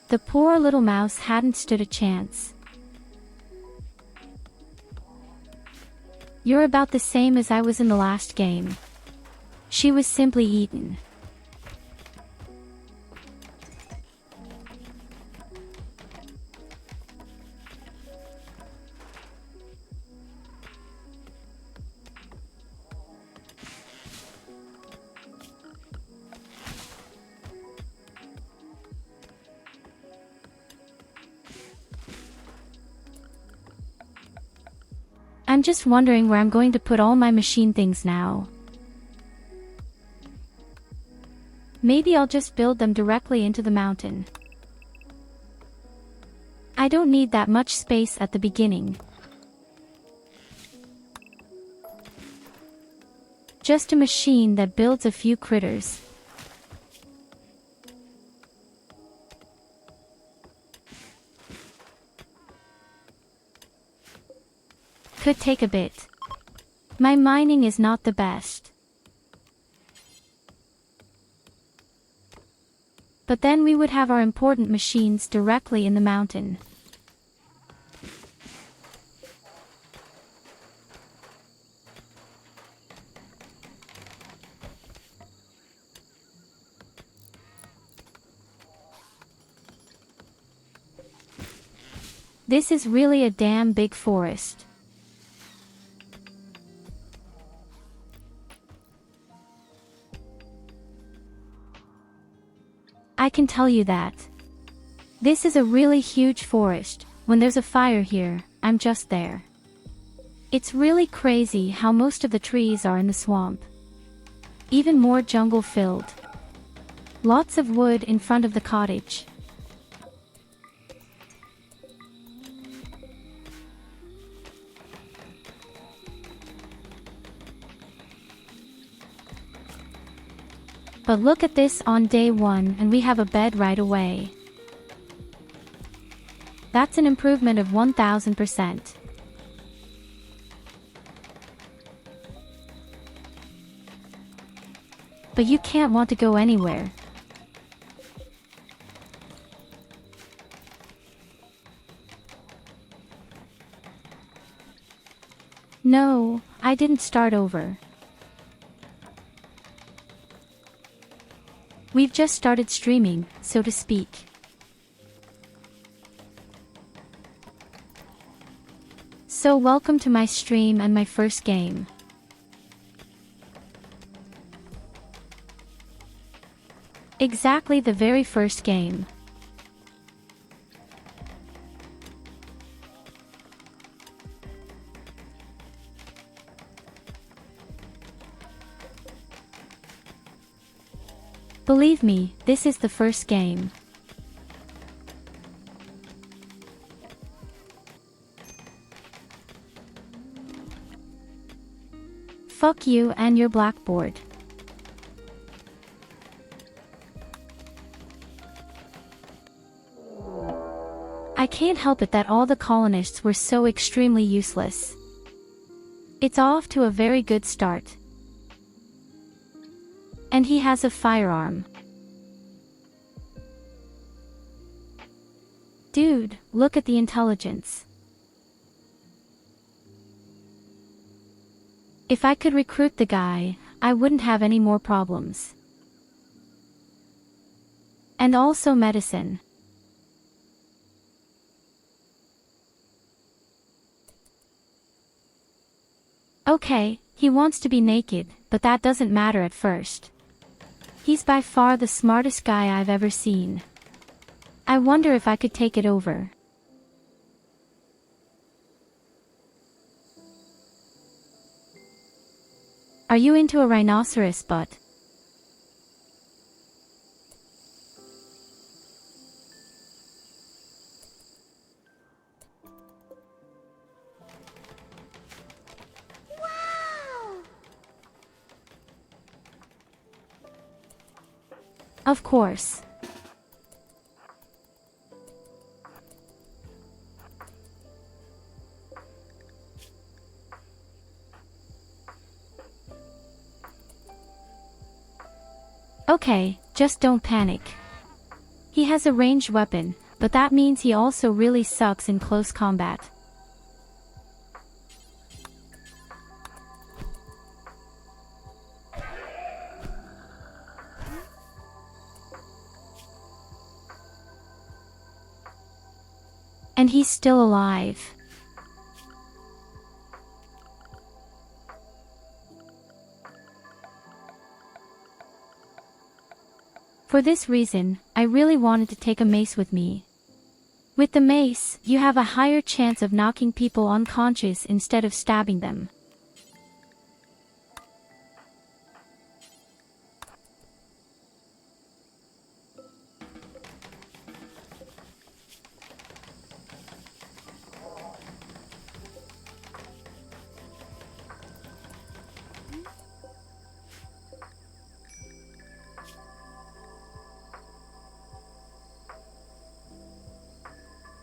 The poor little mouse hadn't stood a chance. You're about the same as I was in the last game. She was simply eaten. I'm just wondering where I'm going to put all my machine things now. Maybe I'll just build them directly into the mountain. I don't need that much space at the beginning. Just a machine that builds a few critters. Could take a bit. My mining is not the best. But then we would have our important machines directly in the mountain. This is really a damn big forest. I can tell you that. This is a really huge forest. When there's a fire here, I'm just there. It's really crazy how most of the trees are in the swamp. Even more jungle filled. Lots of wood in front of the cottage. But look at this on day 1 and we have a bed right away. That's an improvement of 1000%. But you can't want to go anywhere. No, I didn't start over. We've just started streaming, so to speak. So welcome to my stream and my first game. Exactly the very first game. Believe me, this is the first game. Fuck you and your blackboard. I can't help it that all the colonists were so extremely useless. It's off to a very good start. And he has a firearm. Dude, look at the intelligence. If I could recruit the guy, I wouldn't have any more problems. And also medicine. Okay, he wants to be naked, but that doesn't matter at first. He's by far the smartest guy I've ever seen. I wonder if I could take it over. Are you into a rhinoceros butt? Of course. Okay, just don't panic. He has a ranged weapon, but that means he also really sucks in close combat. And he's still alive. For this reason, I really wanted to take a mace with me. With the mace, you have a higher chance of knocking people unconscious instead of stabbing them.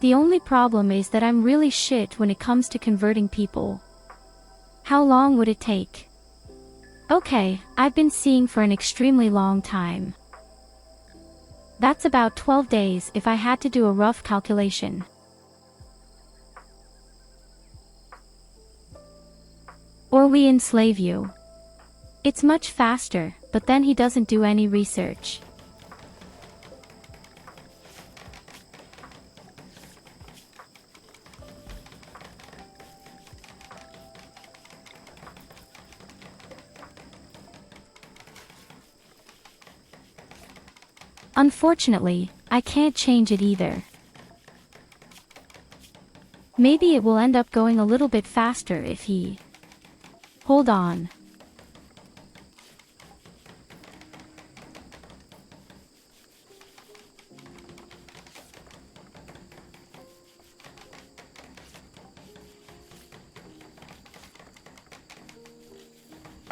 The only problem is that I'm really shit when it comes to converting people. How long would it take? Okay, I've been seeing for an extremely long time. That's about 12 days if I had to do a rough calculation. Or we enslave you. It's much faster, but then he doesn't do any research. Unfortunately, I can't change it either. Maybe it will end up going a little bit faster if he... Hold on.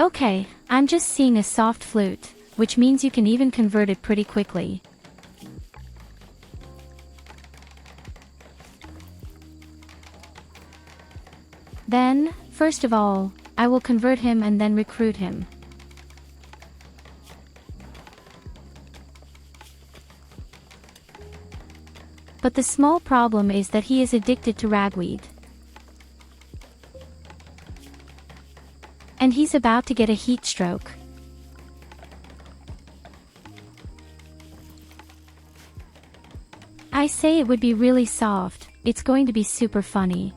Okay, I'm just seeing a soft flute, which means you can even convert it pretty quickly. Then, first of all, I will convert him and then recruit him. But the small problem is that he is addicted to ragweed. And he's about to get a heat stroke. I say it would be really soft, it's going to be super funny.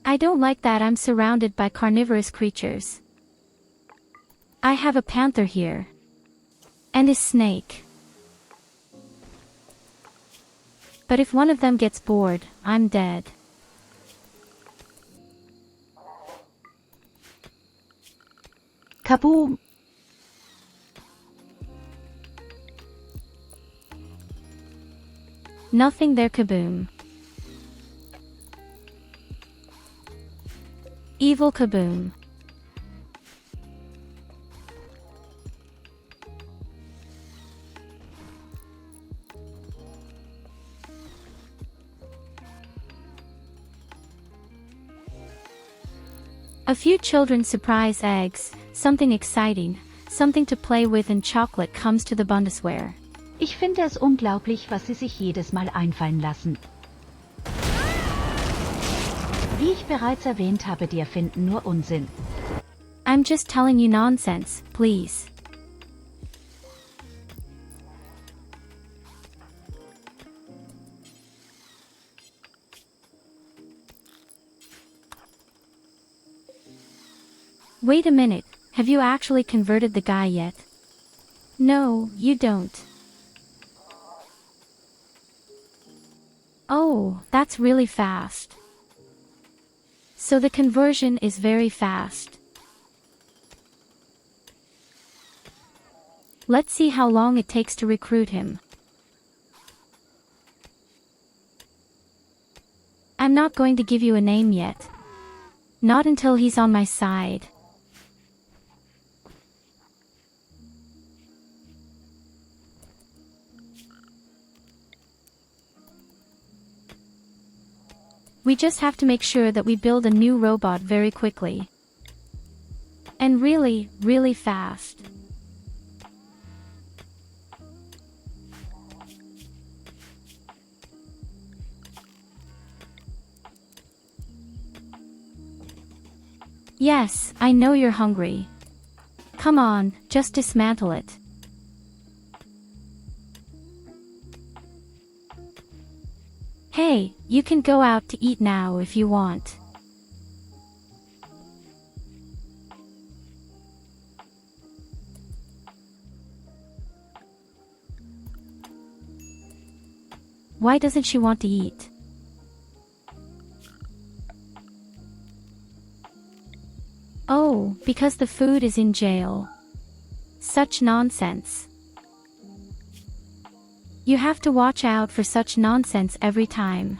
I don't like that I'm surrounded by carnivorous creatures. I have a panther here. And a snake. But if one of them gets bored, I'm dead. Kaboom! Nothing there, kaboom. Evil kaboom. A few children's surprise eggs, something exciting, something to play with, and chocolate comes to the Bundeswehr. Ich finde es unglaublich, was sie sich jedes Mal einfallen lassen. Wie ich bereits erwähnt habe, die erfinden nur Unsinn. I'm just telling you nonsense, please. Wait a minute, have you actually converted the guy yet? No, you don't. Oh, that's really fast. So the conversion is very fast. Let's see how long it takes to recruit him. I'm not going to give you a name yet. Not until he's on my side. We just have to make sure that we build a new robot very quickly. And really, really fast. Yes, I know you're hungry. Come on, just dismantle it. Hey, you can go out to eat now if you want. Why doesn't she want to eat? Oh, because the food is in jail. Such nonsense. You have to watch out for such nonsense every time.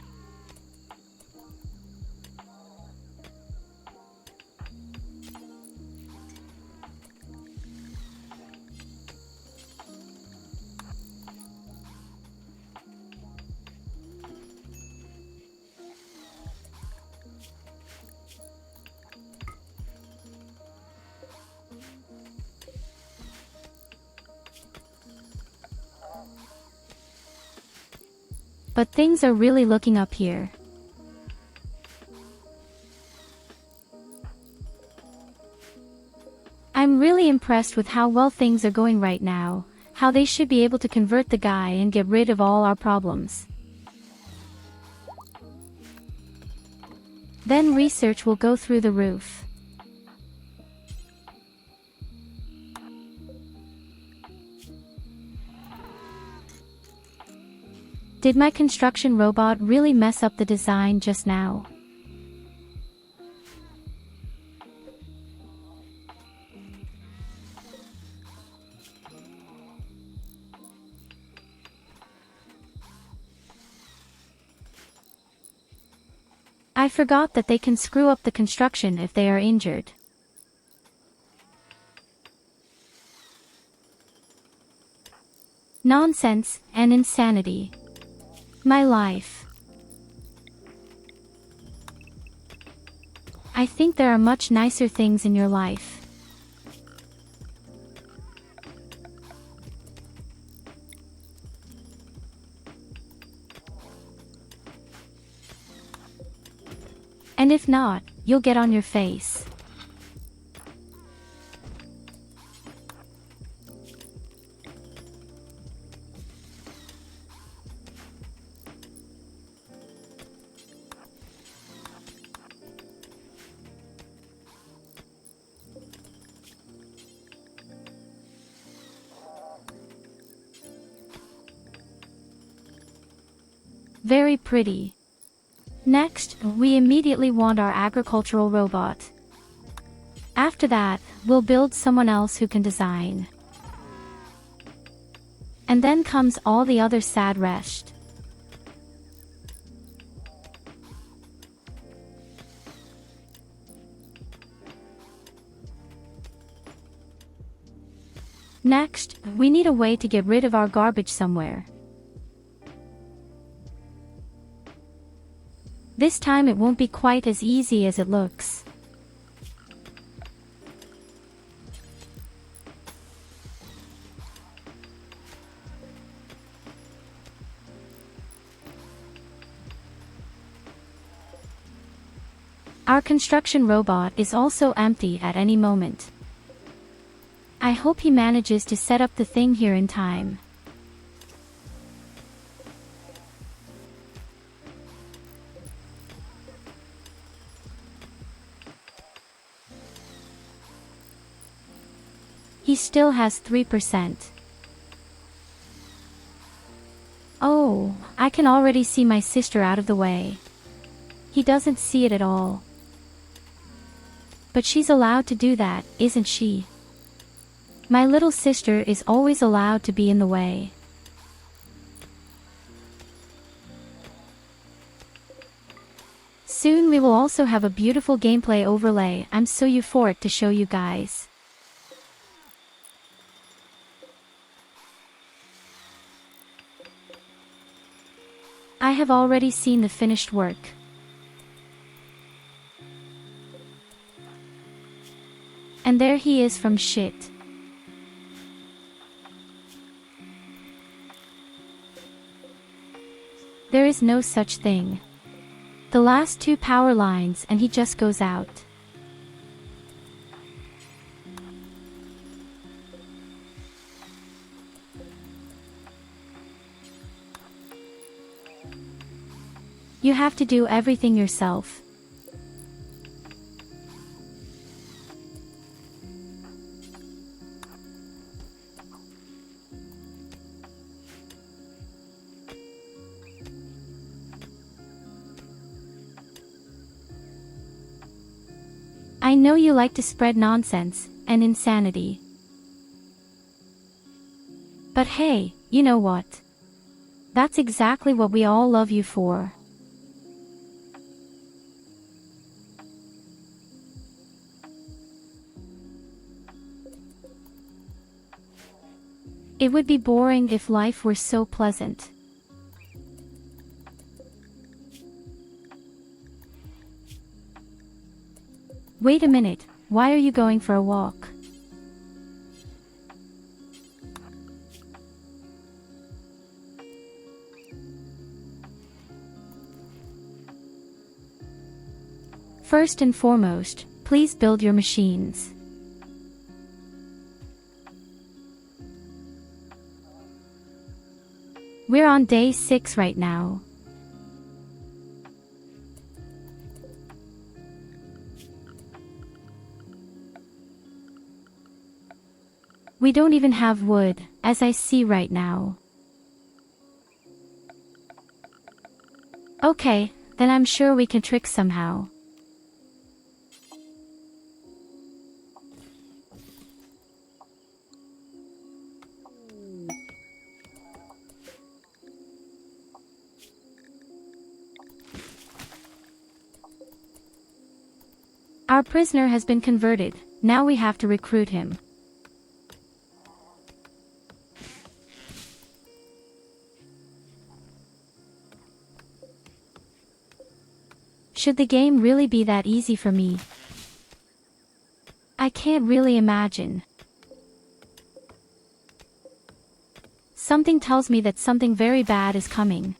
But things are really looking up here. I'm really impressed with how well things are going right now, how they should be able to convert the guy and get rid of all our problems. Then research will go through the roof. Did my construction robot really mess up the design just now? I forgot that they can screw up the construction if they are injured. Nonsense and insanity. My life. I think there are much nicer things in your life. And if not, you'll get on your face. Very pretty. Next, we immediately want our agricultural robot. After that, we'll build someone else who can design. And then comes all the other sad rest. Next, we need a way to get rid of our garbage somewhere. This time it won't be quite as easy as it looks. Our construction robot is also empty at any moment. I hope he manages to set up the thing here in time. He still has 3%. Oh, I can already see my sister out of the way. He doesn't see it at all. But she's allowed to do that, isn't she? My little sister is always allowed to be in the way. Soon we will also have a beautiful gameplay overlay. I'm so euphoric to show you guys. I have already seen the finished work. And there he is from shit. There is no such thing. The last 2 power lines and he just goes out. You have to do everything yourself. I know you like to spread nonsense and insanity. But hey, you know what? That's exactly what we all love you for. It would be boring if life were so pleasant. Wait a minute, why are you going for a walk? First and foremost, please build your machines. We're on day 6 right now. We don't even have wood, as I see right now. Okay, then I'm sure we can trick somehow. Our prisoner has been converted, now we have to recruit him. Should the game really be that easy for me? I can't really imagine. Something tells me that something very bad is coming.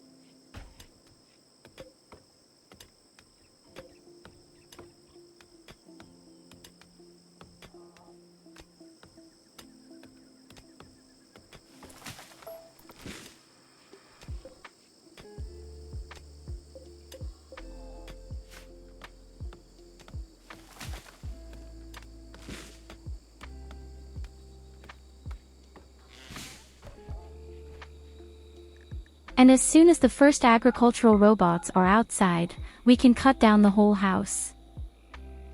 And as soon as the first agricultural robots are outside, we can cut down the whole house.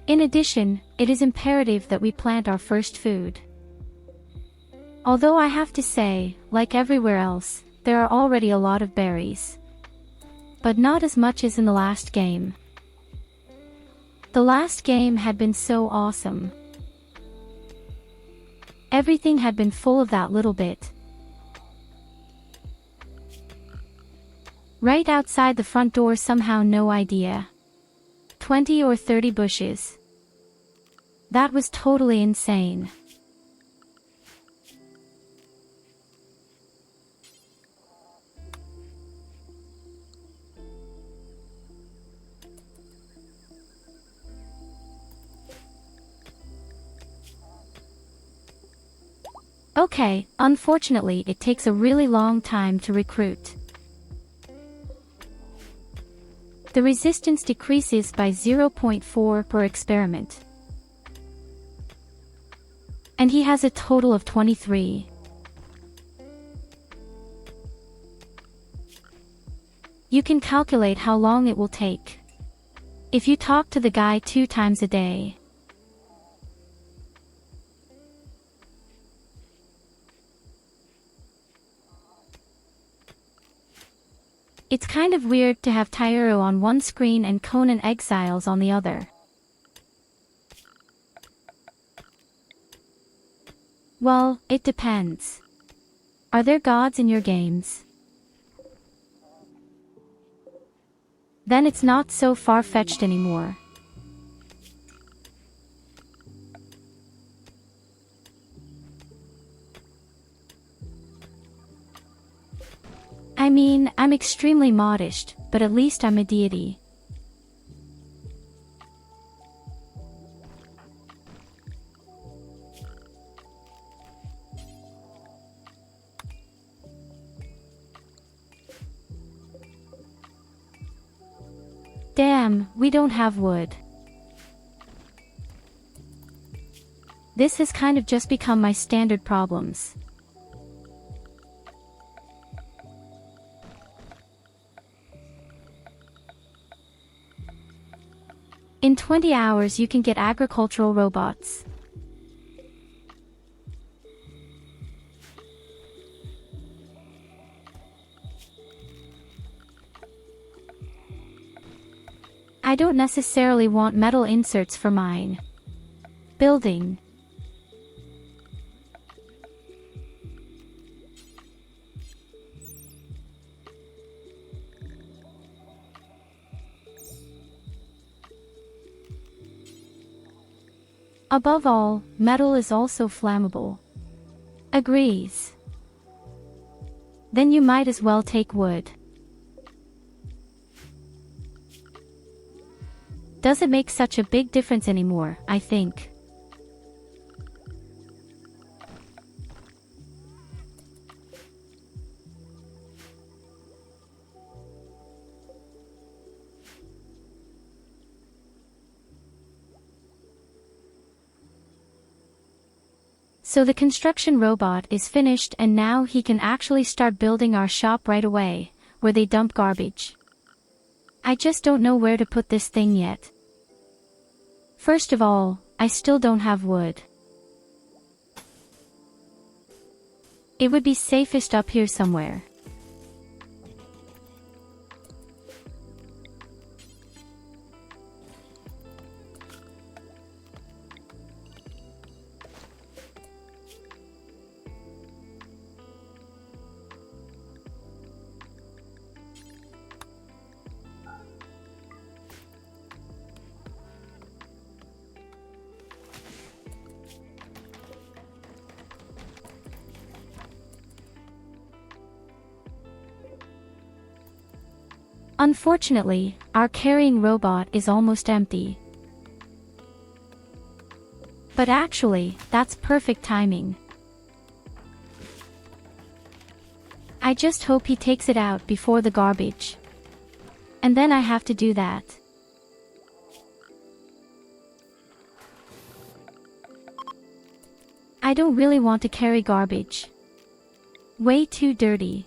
In addition, it is imperative that we plant our first food. Although I have to say, like everywhere else, there are already a lot of berries. But not as much as in the last game. The last game had been so awesome. Everything had been full of that little bit. Right outside the front door, somehow no idea. 20 or 30 bushes. That was totally insane. Okay, unfortunately it takes a really long time to recruit. The resistance decreases by 0.4 per experiment. And he has a total of 23. You can calculate how long it will take if you talk to the guy 2 times a day. It's kind of weird to have Tyurru on one screen and Conan Exiles on the other. Well, it depends. Are there gods in your games? Then it's not so far-fetched anymore. I mean, I'm extremely modest, but at least I'm a deity. Damn, we don't have wood. This has kind of just become my standard problems. In 20 hours you can get agricultural robots. I don't necessarily want metal inserts for mine. Building. Above all, metal is also flammable. Agrees. Then you might as well take wood. Doesn't make such a big difference anymore, I think. So the construction robot is finished and now he can actually start building our shop right away, where they dump garbage. I just don't know where to put this thing yet. First of all, I still don't have wood. It would be safest up here somewhere. Unfortunately, our carrying robot is almost empty. But actually, that's perfect timing. I just hope he takes it out before the garbage. And then I have to do that. I don't really want to carry garbage. Way too dirty.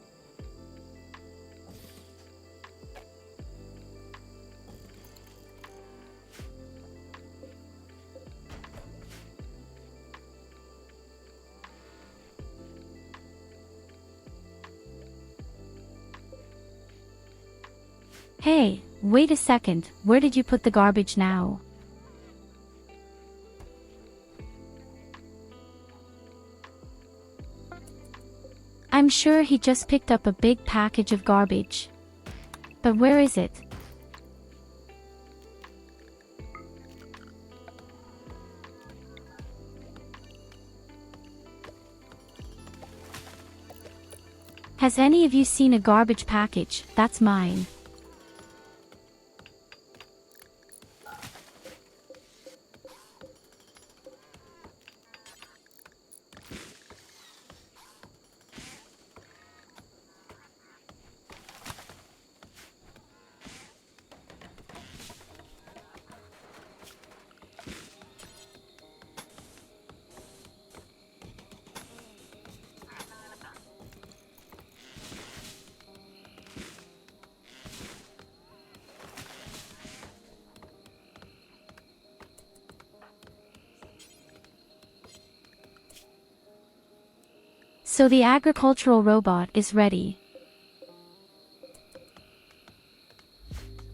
Hey, wait a second, where did you put the garbage now? I'm sure he just picked up a big package of garbage. But where is it? Has any of you seen a garbage package? That's mine. So the agricultural robot is ready.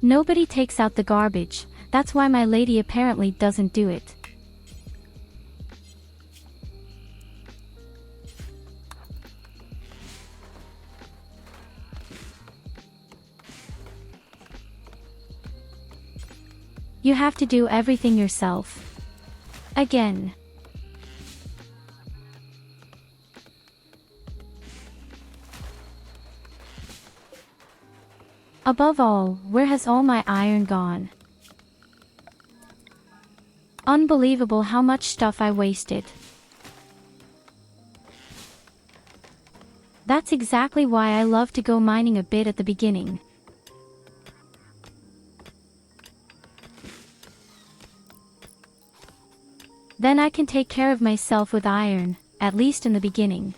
Nobody takes out the garbage, that's why my lady apparently doesn't do it. You have to do everything yourself. Again. Above all, where has all my iron gone? Unbelievable how much stuff I wasted. That's exactly why I love to go mining a bit at the beginning. Then I can take care of myself with iron, at least in the beginning.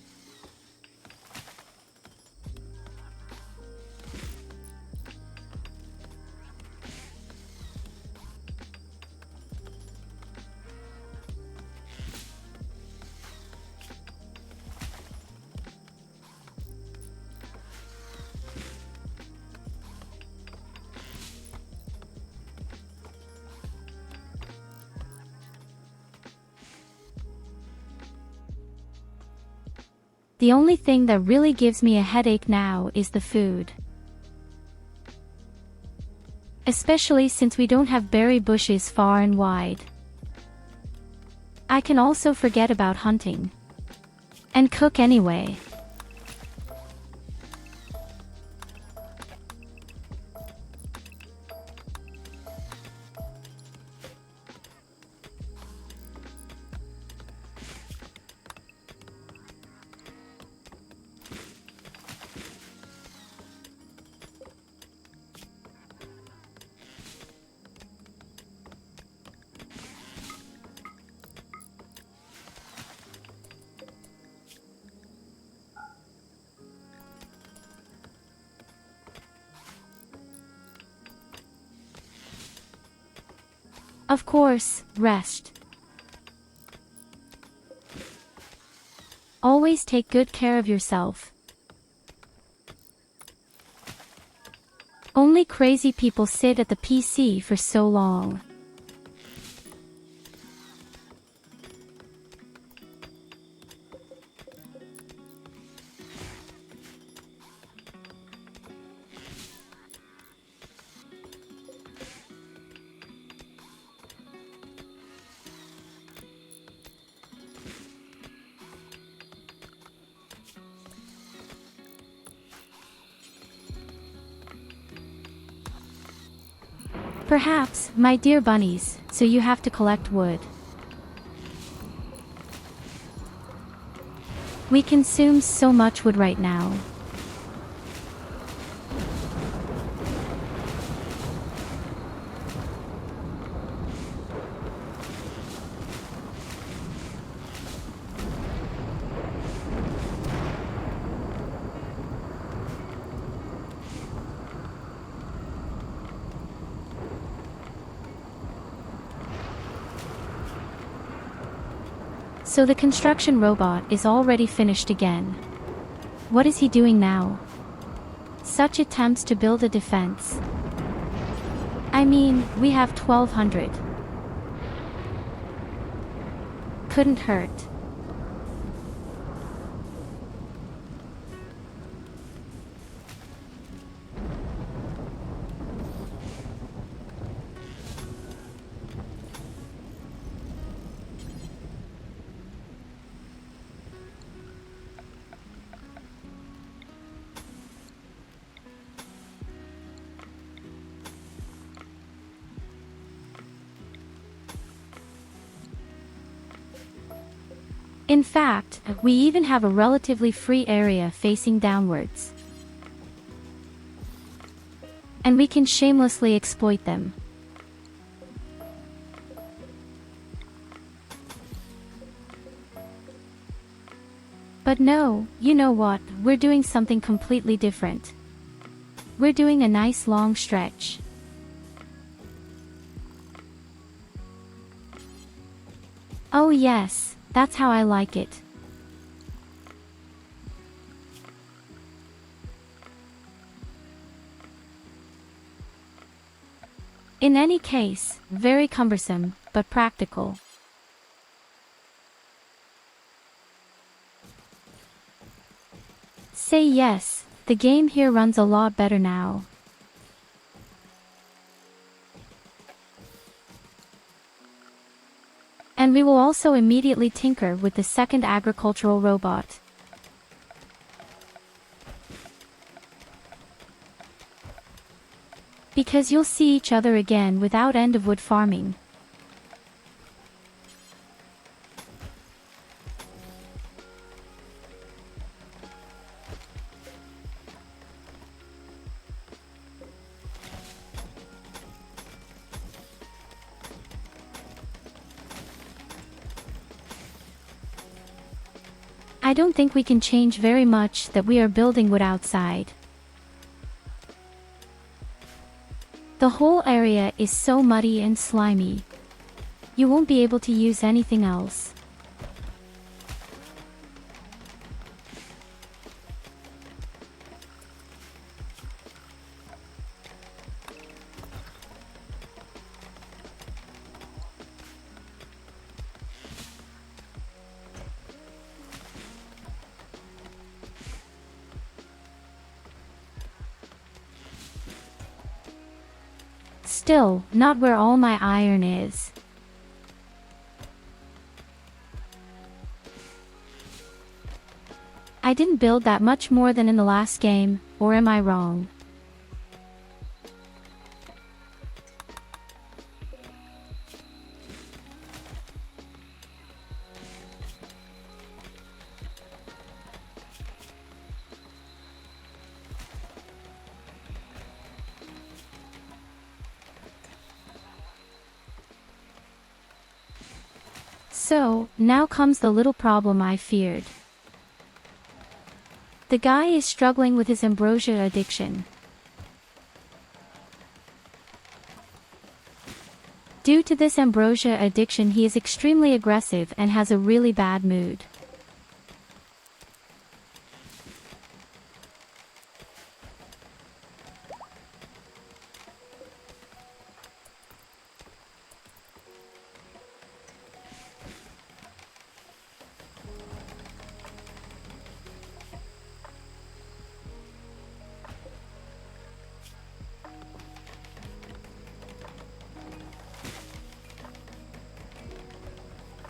The only thing that really gives me a headache now is the food. Especially since we don't have berry bushes far and wide. I can also forget about hunting. And cook anyway. Of course, rest. Always take good care of yourself. Only crazy people sit at the PC for so long. Perhaps, my dear bunnies, so you have to collect wood. We consume so much wood right now. So the construction robot is already finished again. What is he doing now? Such attempts to build a defense. I mean, we have 1200. Couldn't hurt. In fact, we even have a relatively free area facing downwards. And we can shamelessly exploit them. But no, you know what, we're doing something completely different. We're doing a nice long stretch. Oh yes, that's how I like it. In any case, very cumbersome, but practical. Say yes, the game here runs a lot better now. And we will also immediately tinker with the second agricultural robot. Because you'll see each other again without end of wood farming. I don't think we can change very much that we are building wood outside. The whole area is so muddy and slimy. You won't be able to use anything else. Still, not where all my iron is. I didn't build that much more than in the last game, or am I wrong? So, now comes the little problem I feared. The guy is struggling with his ambrosia addiction. Due to this ambrosia addiction, he is extremely aggressive and has a really bad mood.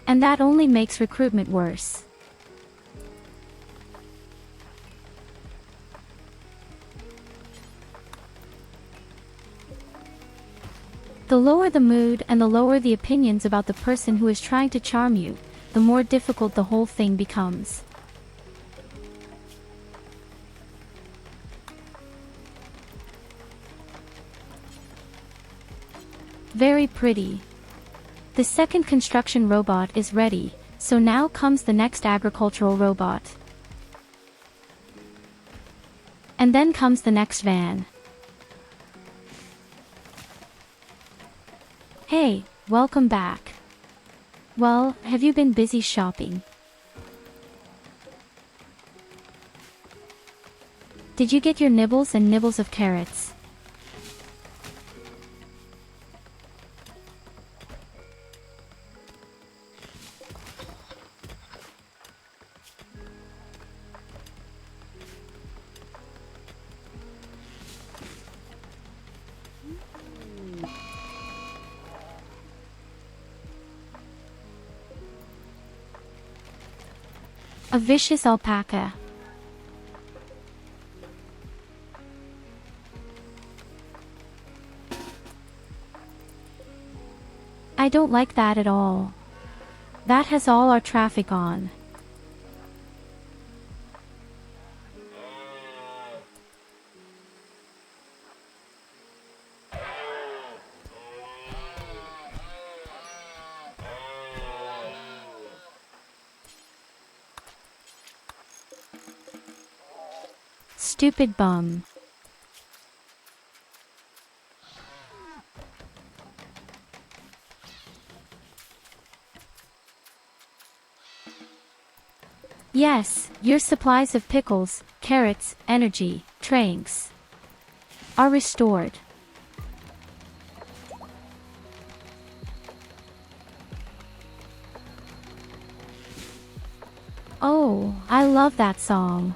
And that only makes recruitment worse. The lower the mood and the lower the opinions about the person who is trying to charm you, the more difficult the whole thing becomes. Very pretty. The second construction robot is ready, so now comes the next agricultural robot. And then comes the next van. Hey, welcome back. Well, have you been busy shopping? Did you get your nibbles and nibbles of carrots? A vicious alpaca. I don't like that at all. That has all our traffic on. Stupid bum. Yes, your supplies of pickles, carrots, energy, tranks are restored. Oh, I love that song.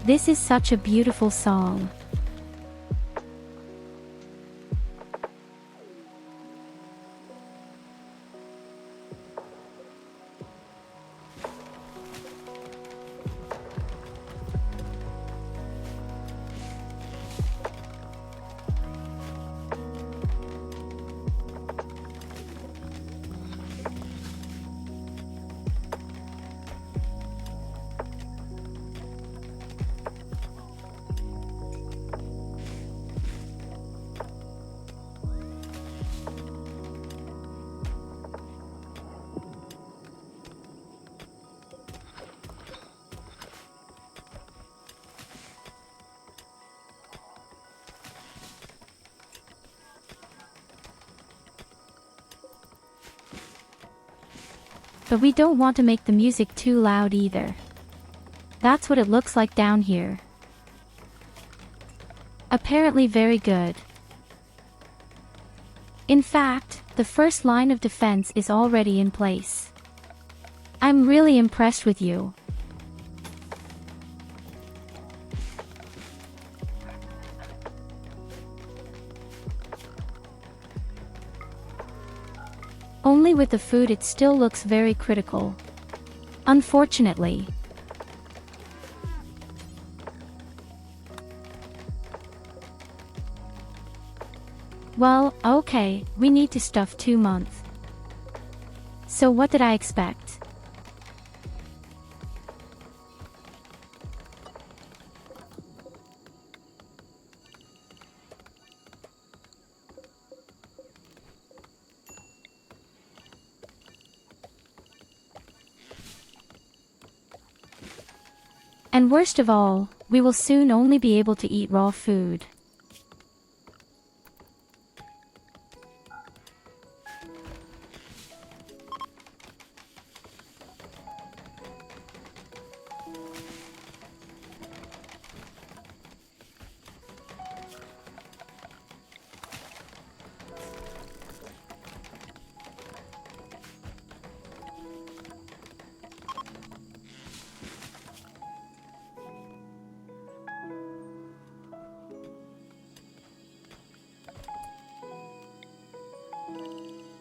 This is such a beautiful song. But we don't want to make the music too loud either. That's what it looks like down here. Apparently very good. In fact, the first line of defense is already in place. I'm really impressed with you. Only with the food it still looks very critical. Unfortunately. Well, okay, we need to stuff 2 months. So what did I expect? And worst of all, we will soon only be able to eat raw food.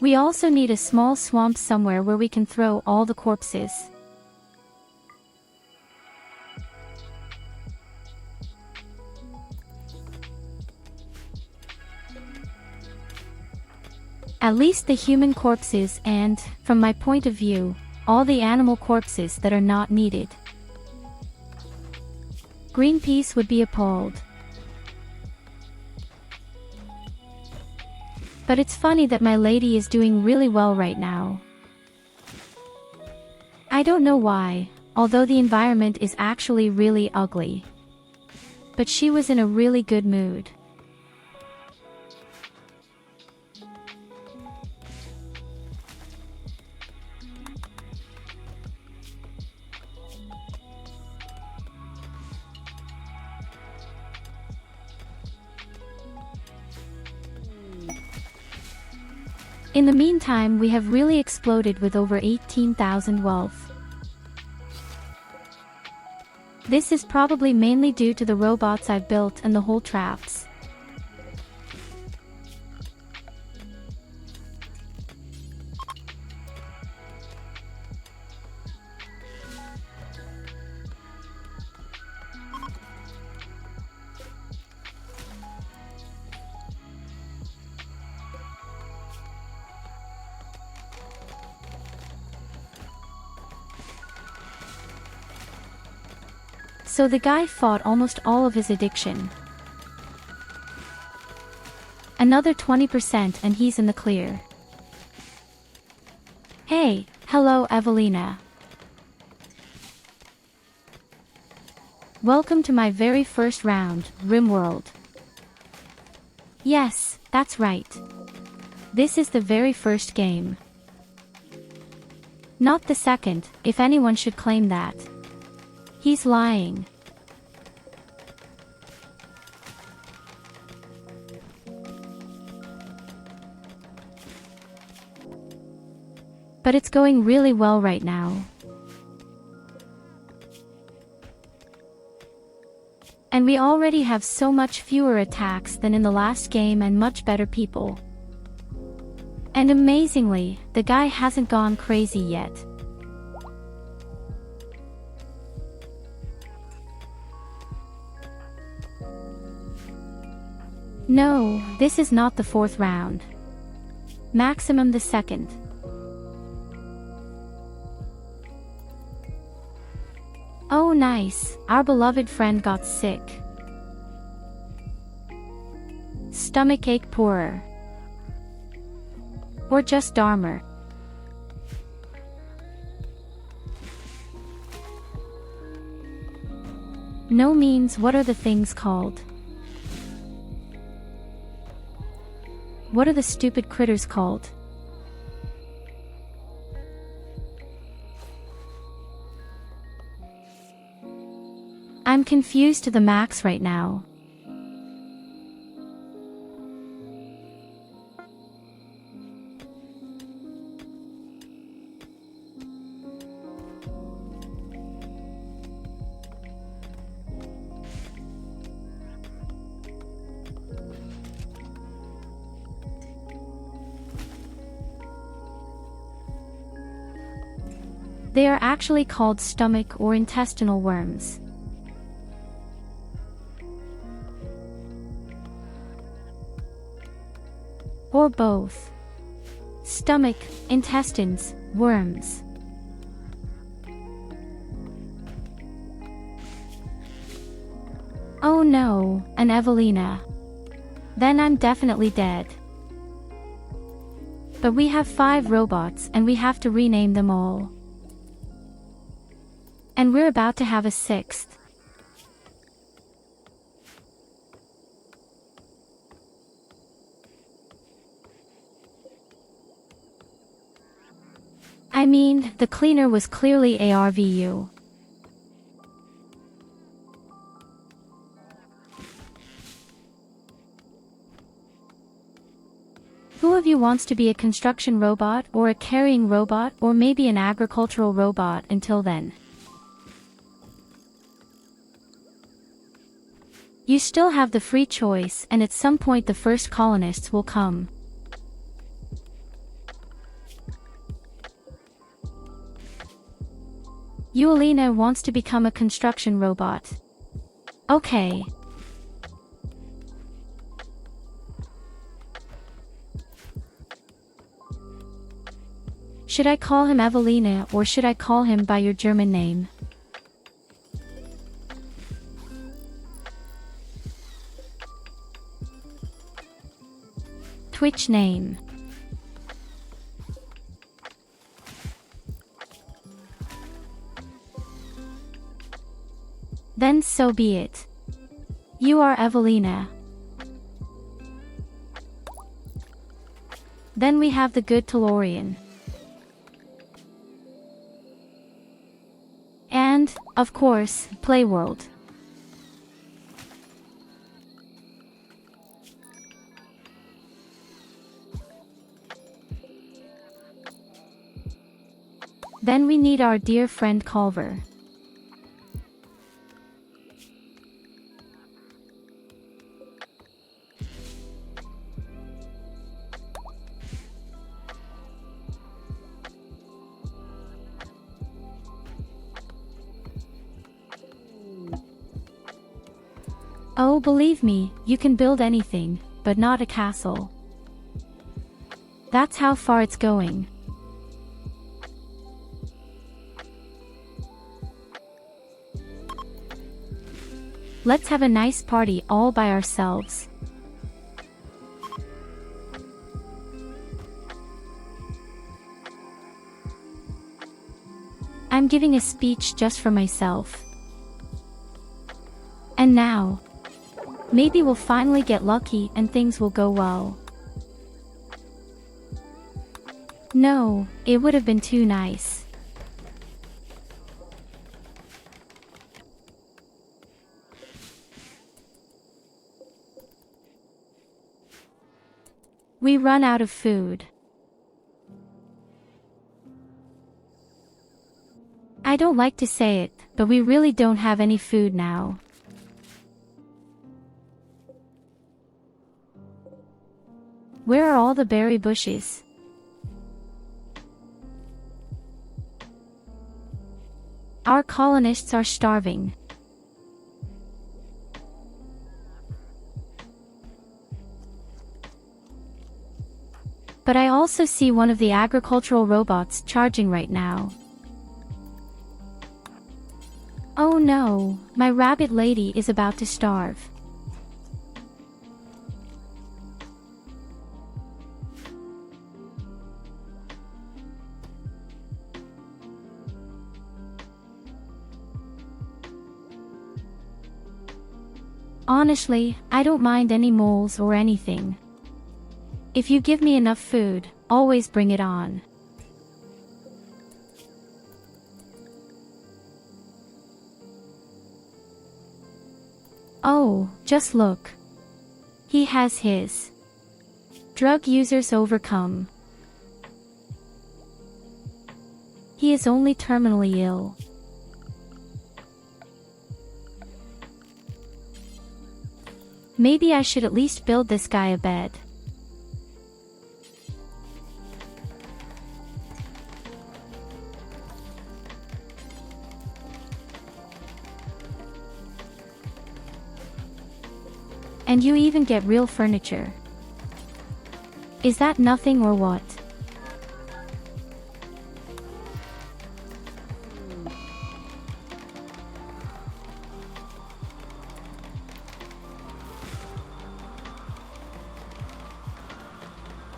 We also need a small swamp somewhere where we can throw all the corpses. At least the human corpses and, from my point of view, all the animal corpses that are not needed. Greenpeace would be appalled. But it's funny that my lady is doing really well right now. I don't know why, although the environment is actually really ugly. But she was in a really good mood. In the meantime, we have really exploded with over 18,000 wealth. This is probably mainly due to the robots I've built and the hole traps. So the guy fought almost all of his addiction. Another 20% and he's in the clear. Hey, hello Evelina. Welcome to my very first round, Rimworld. Yes, that's right. This is the very first game. Not the second, if anyone should claim that. He's lying. But it's going really well right now. And we already have so much fewer attacks than in the last game and much better people. And amazingly, the guy hasn't gone crazy yet. No, this is not the fourth round. Maximum the second. Oh nice, our beloved friend got sick. Stomachache poorer. Or just Dharmer. No means what are the things called? What are the stupid critters called? I'm confused to the max right now. They are actually called stomach or intestinal worms. Or both. Stomach, intestines, worms. Oh no, an Evelina. Then I'm definitely dead. But we have 5 robots and we have to rename them all. And we're about to have a 6th. I mean, the cleaner was clearly ARVU. Who of you wants to be a construction robot or a carrying robot or maybe an agricultural robot until then? You still have the free choice and at some point the first colonists will come. Evelina wants to become a construction robot. Okay. Should I call him Evelina or should I call him by your German name? Twitch name. Then so be it. You are Evelina. Then we have the good Tellurian. And, of course, Playworld. Then we need our dear friend Culver. Oh, believe me, you can build anything, but not a castle. That's how far it's going. Let's have a nice party all by ourselves. I'm giving a speech just for myself. And now, maybe we'll finally get lucky and things will go well. No, it would have been too nice. We run out of food. I don't like to say it, but we really don't have any food now. Where are all the berry bushes? Our colonists are starving. But I also see one of the agricultural robots charging right now. Oh no, my rabbit lady is about to starve. Honestly, I don't mind any moles or anything. If you give me enough food, always bring it on. Oh, just look. He has his. Drug users overcome. He is only terminally ill. Maybe I should at least build this guy a bed. And you even get real furniture. Is that nothing or what?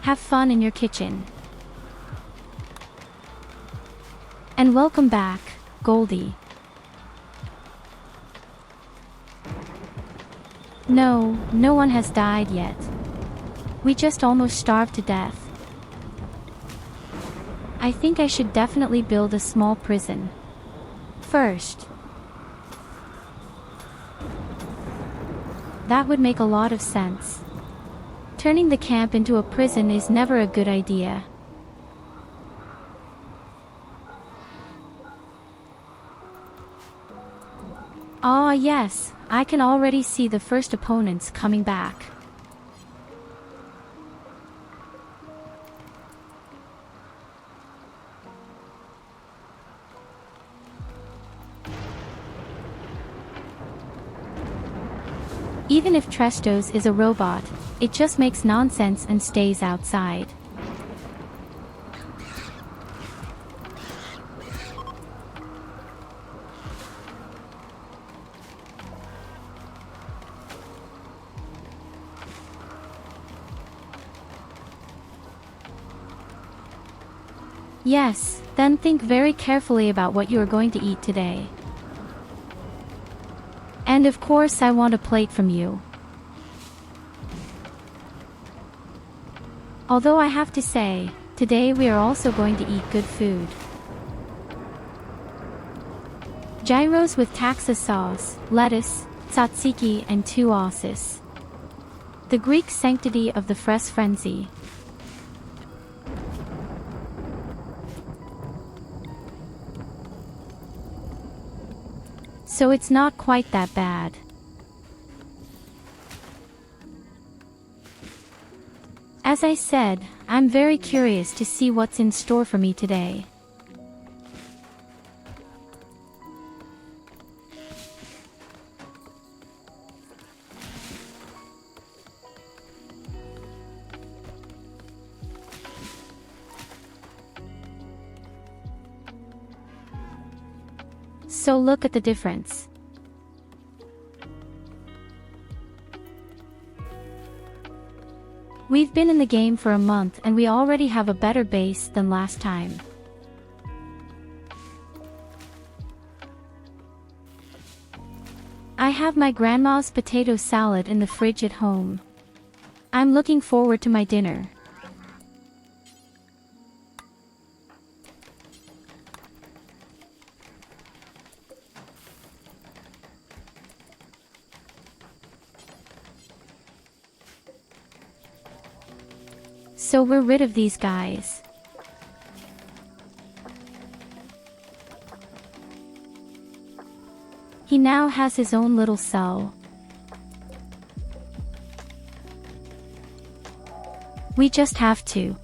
Have fun in your kitchen. And welcome back, Goldie. No, no one has died yet. We just almost starved to death. I think I should definitely build a small prison. First. That would make a lot of sense. Turning the camp into a prison is never a good idea. Ah yes, I can already see the first opponents coming back. Even if Trestos is a robot, it just makes nonsense and stays outside. Yes, then think very carefully about what you are going to eat today. And of course I want a plate from you. Although I have to say, today we are also going to eat good food. Gyros with taxa sauce, lettuce, tzatziki and 2 osses. The Greek sanctity of the fresh frenzy. So it's not quite that bad. As I said, I'm very curious to see what's in store for me today. So look at the difference. We've been in the game for a month and we already have a better base than last time. I have my grandma's potato salad in the fridge at home. I'm looking forward to my dinner. So we're rid of these guys. He now has his own little cell. We just have to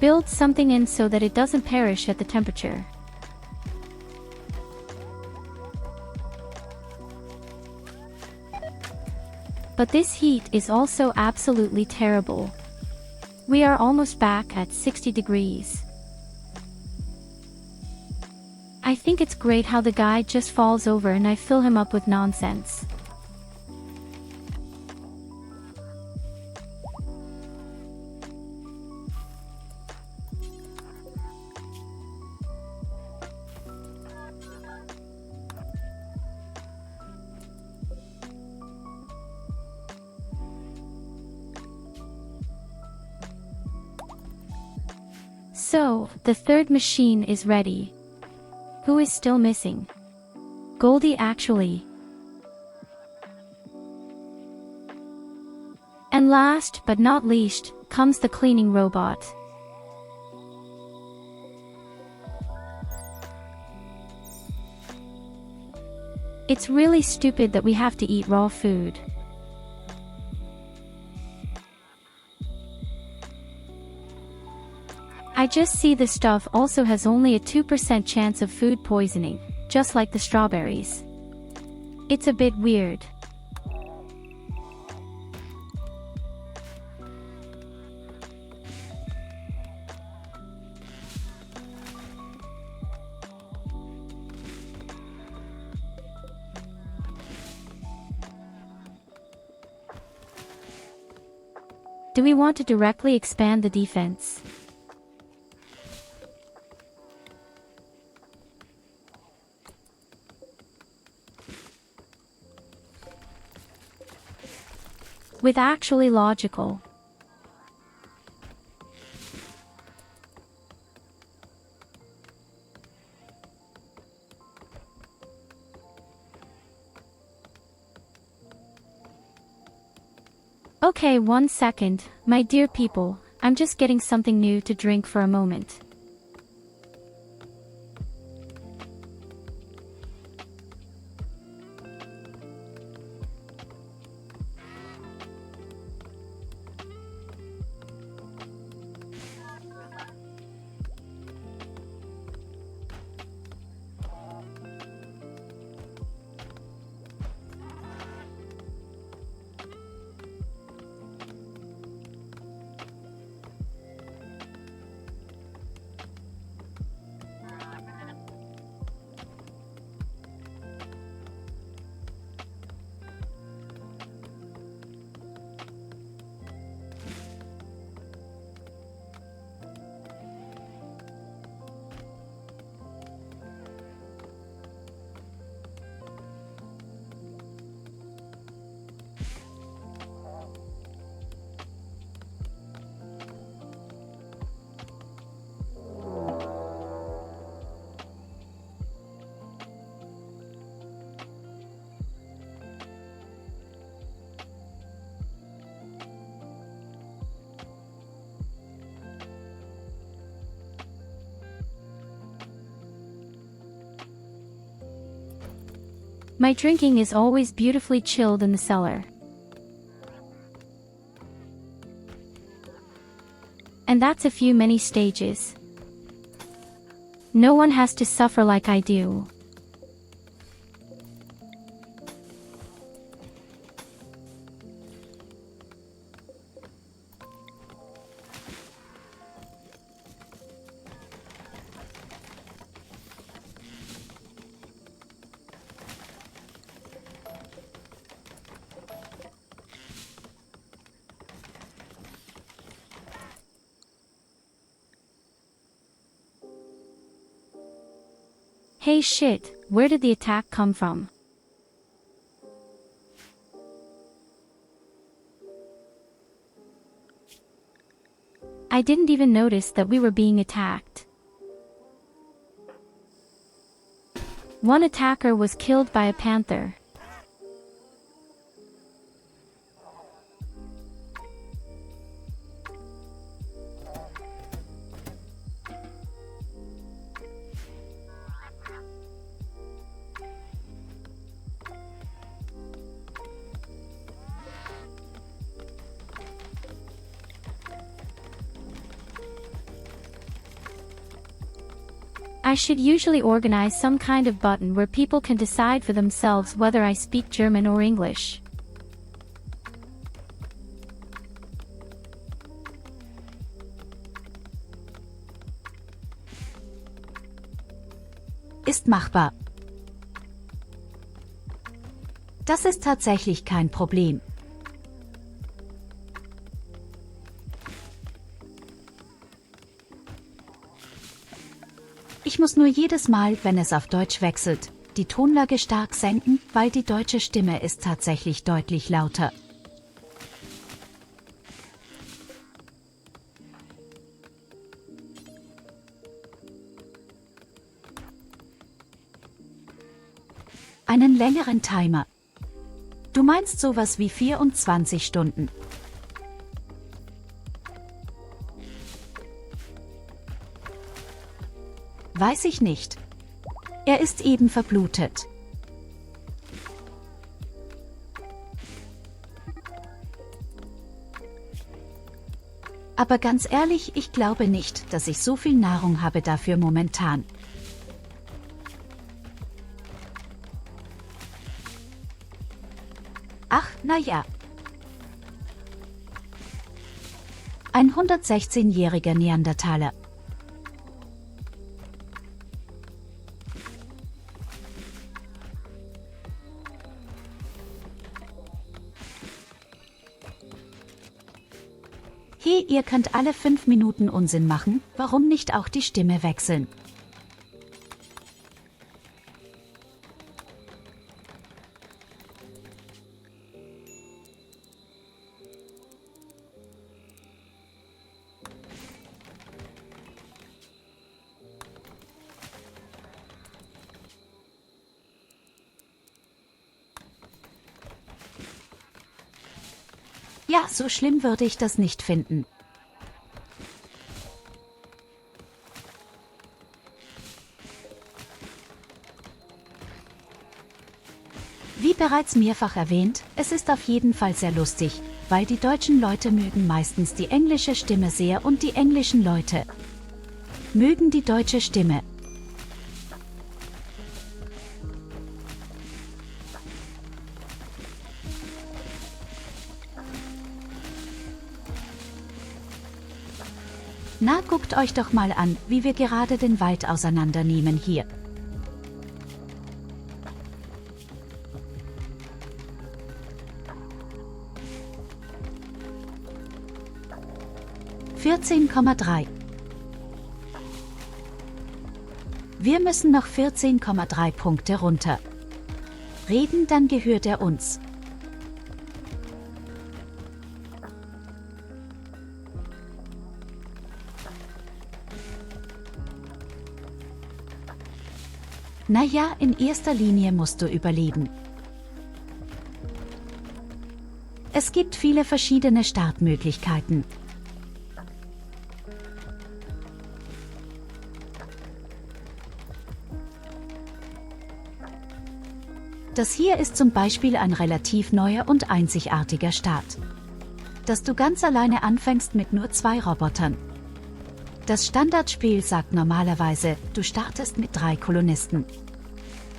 build something in so that it doesn't perish at the temperature. But this heat is also absolutely terrible. We are almost back at 60 degrees. I think it's great how the guy just falls over and I fill him up with nonsense. So, the third machine is ready. Who is still missing? Goldie actually. And last but not least, comes the cleaning robot. It's really stupid that we have to eat raw food. I just see the stuff also has only a 2% chance of food poisoning, just like the strawberries. It's a bit weird. Do we want to directly expand the defense? With actually logical. Okay, 1 second, my dear people, I'm just getting something new to drink for a moment. My drinking is always beautifully chilled in the cellar. And that's a few many stages. No one has to suffer like I do. Hey shit, where did the attack come from? I didn't even notice that we were being attacked. One attacker was killed by a panther. I should usually organize some kind of button where people can decide for themselves whether I speak German or English. Ist machbar. Das ist tatsächlich kein Problem. Ich muss nur jedes Mal, wenn es auf Deutsch wechselt, die Tonlage stark senken, weil die deutsche Stimme ist tatsächlich deutlich lauter. Einen längeren Timer. Du meinst sowas wie 24 Stunden. Weiß ich nicht. Er ist eben verblutet. Aber ganz ehrlich, ich glaube nicht, dass ich so viel Nahrung habe dafür momentan. Ach, na ja. Ein 116-jähriger Neandertaler. Hey, ihr könnt alle 5 Minuten Unsinn machen, warum nicht auch die Stimme wechseln? Ja, so schlimm würde ich das nicht finden. Wie bereits mehrfach erwähnt, es ist auf jeden Fall sehr lustig, weil die deutschen Leute mögen meistens die englische Stimme sehr und die englischen Leute mögen die deutsche Stimme. Na, guckt euch doch mal an, wie wir gerade den Wald auseinandernehmen hier. $14,3. Wir müssen noch 14,3 Punkte runter. Reden, dann gehört er uns. Naja, in erster Linie musst du überleben. Es gibt viele verschiedene Startmöglichkeiten. Das hier ist zum Beispiel ein relativ neuer und einzigartiger Start. Dass du ganz alleine anfängst mit nur 2 Robotern. Das Standardspiel sagt normalerweise, du startest mit 3 Kolonisten.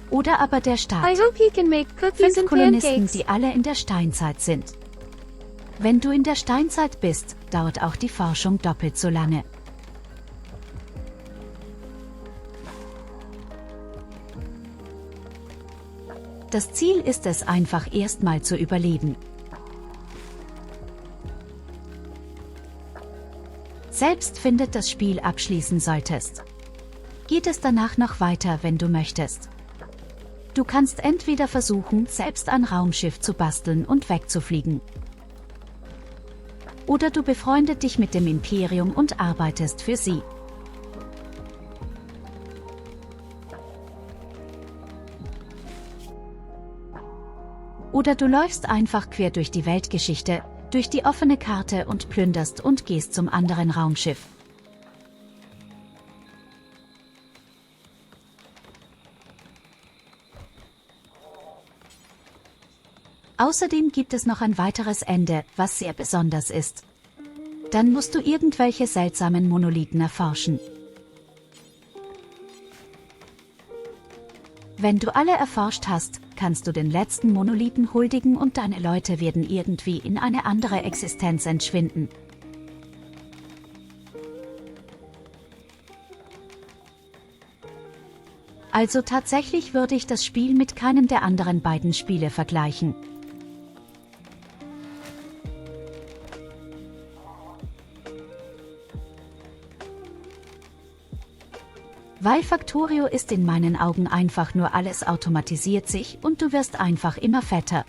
Oder aber der Start. I hope he can make cookies 5 and Kolonisten, pancakes. die alle in der Steinzeit sind. Wenn du in der Steinzeit bist, dauert auch die Forschung doppelt so lange. Das Ziel ist es einfach erstmal zu überleben. Selbst findet das Spiel abschließen solltest. geht es danach noch weiter, wenn du möchtest. Du kannst entweder versuchen, selbst ein Raumschiff zu basteln und wegzufliegen. Oder du befreundet dich mit dem Imperium und arbeitest für sie. Oder du läufst einfach quer durch die Weltgeschichte, durch die offene Karte und plünderst und gehst zum anderen Raumschiff. Außerdem gibt es noch ein weiteres Ende, was sehr besonders ist. Dann musst du irgendwelche seltsamen Monolithen erforschen. Wenn du alle erforscht hast, kannst du den letzten Monolithen huldigen und deine Leute werden irgendwie in eine andere Existenz entschwinden. Also tatsächlich würde ich das Spiel mit keinem der anderen beiden Spiele vergleichen. Weil Factorio ist in meinen Augen einfach nur alles automatisiert sich und du wirst einfach immer fetter.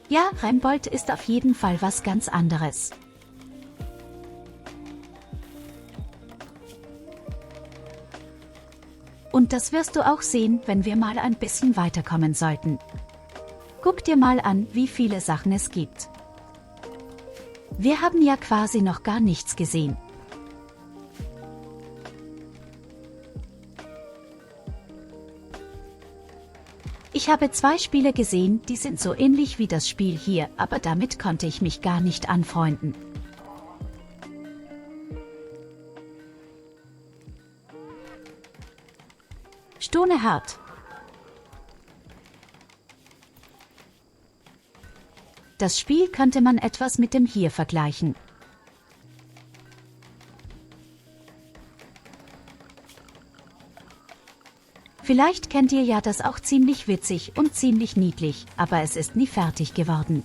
Ja, Rimworld ist auf jeden Fall was ganz anderes. Und das wirst du auch sehen, wenn wir mal ein bisschen weiterkommen sollten. Guck dir mal an, wie viele Sachen es gibt. Wir haben ja quasi noch gar nichts gesehen. Ich habe 2 Spiele gesehen, die sind so ähnlich wie das Spiel hier, aber damit konnte ich mich gar nicht anfreunden. Stonehart. Das Spiel könnte man etwas mit dem hier vergleichen. Vielleicht kennt ihr ja das auch ziemlich witzig und ziemlich niedlich, aber es ist nie fertig geworden.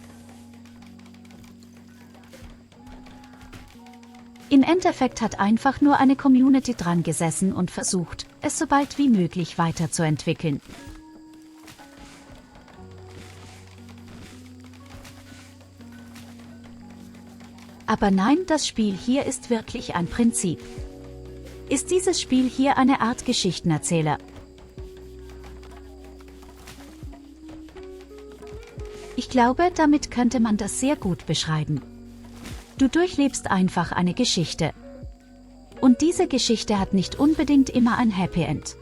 Im Endeffekt hat einfach nur eine Community dran gesessen und versucht, es so bald wie möglich weiterzuentwickeln. Aber nein, das Spiel hier ist wirklich ein Prinzip. Ist dieses Spiel hier eine Art Geschichtenerzähler? Ich glaube, damit könnte man das sehr gut beschreiben. Du durchlebst einfach eine Geschichte. Und diese Geschichte hat nicht unbedingt immer ein Happy End.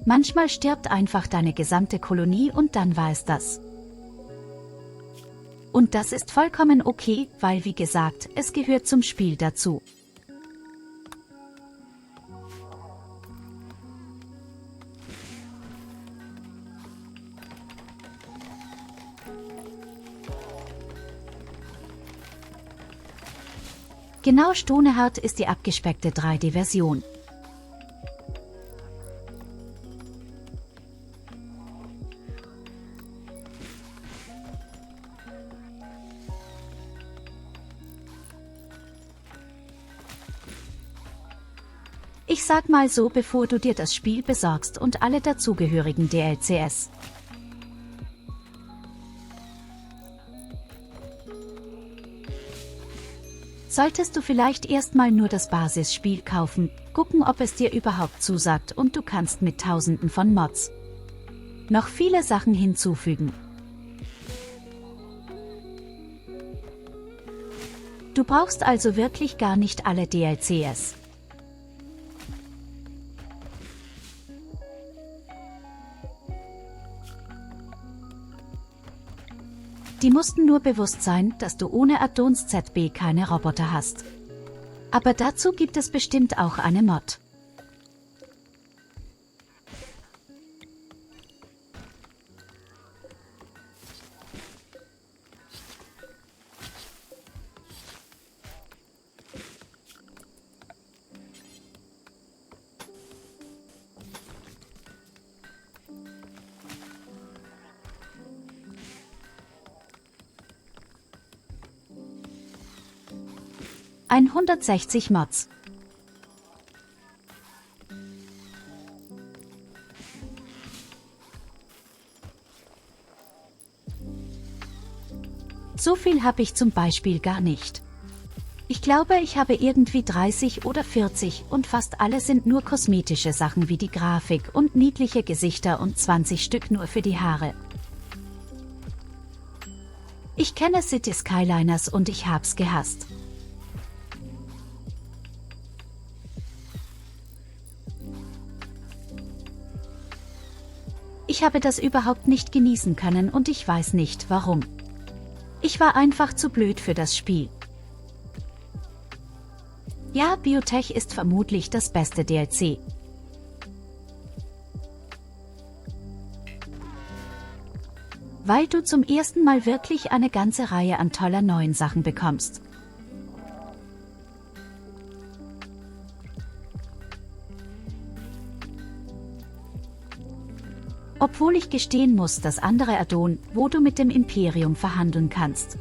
Manchmal stirbt einfach deine gesamte Kolonie und dann war es das. Und das ist vollkommen okay, weil wie gesagt, es gehört zum Spiel dazu. Genau, Stonehart ist die abgespeckte 3D-Version. Ich sag mal so, bevor du dir das Spiel besorgst und alle dazugehörigen DLCs. Solltest du vielleicht erstmal nur das Basisspiel kaufen, gucken, ob es dir überhaupt zusagt und du kannst mit Tausenden von Mods noch viele Sachen hinzufügen. Du brauchst also wirklich gar nicht alle DLCs. Die mussten nur bewusst sein, dass du ohne Addons ZB keine Roboter hast. Aber dazu gibt es bestimmt auch eine Mod. 160 Mods. So viel habe ich zum Beispiel gar nicht. Ich glaube, ich habe irgendwie 30 oder 40 und fast alle sind nur kosmetische Sachen wie die Grafik und niedliche Gesichter und 20 Stück nur für die Haare. Ich kenne City Skyliners und ich hab's gehasst. Ich habe das überhaupt nicht genießen können und ich weiß nicht, warum. Ich war einfach zu blöd für das Spiel. Ja, Biotech ist vermutlich das beste DLC. Weil du zum ersten Mal wirklich eine ganze Reihe an toller neuen Sachen bekommst. Obwohl ich gestehen muss, das andere Addon, wo du mit dem Imperium verhandeln kannst.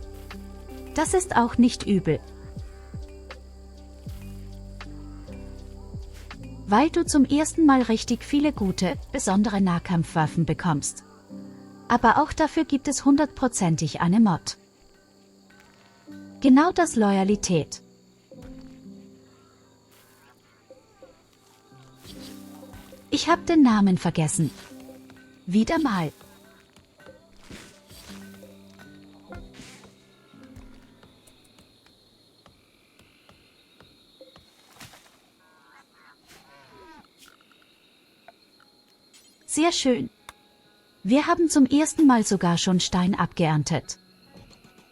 Das ist auch nicht übel. Weil du zum ersten Mal richtig viele gute, besondere Nahkampfwaffen bekommst. Aber auch dafür gibt es 100%ig eine Mod. Genau das Loyalität. Ich hab den Namen vergessen. Wieder mal. Sehr schön. Wir haben zum ersten Mal sogar schon Stein abgeerntet.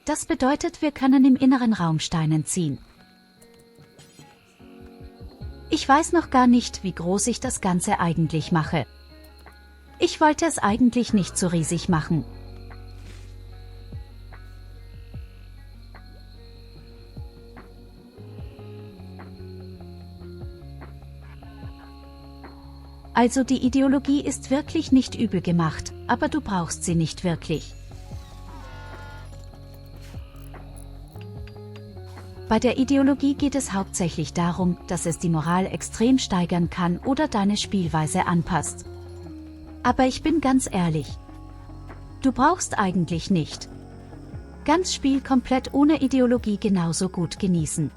Das bedeutet, wir können im inneren Raum Steinen ziehen. Ich weiß noch gar nicht, wie groß ich das Ganze eigentlich mache. Ich wollte es eigentlich nicht so riesig machen. Also die Ideologie ist wirklich nicht übel gemacht, aber du brauchst sie nicht wirklich. Bei der Ideologie geht es hauptsächlich darum, dass es die Moral extrem steigern kann oder deine Spielweise anpasst. Aber ich bin ganz ehrlich. Du brauchst eigentlich nicht. Ganz Spiel komplett ohne Ideologie genauso gut genießen.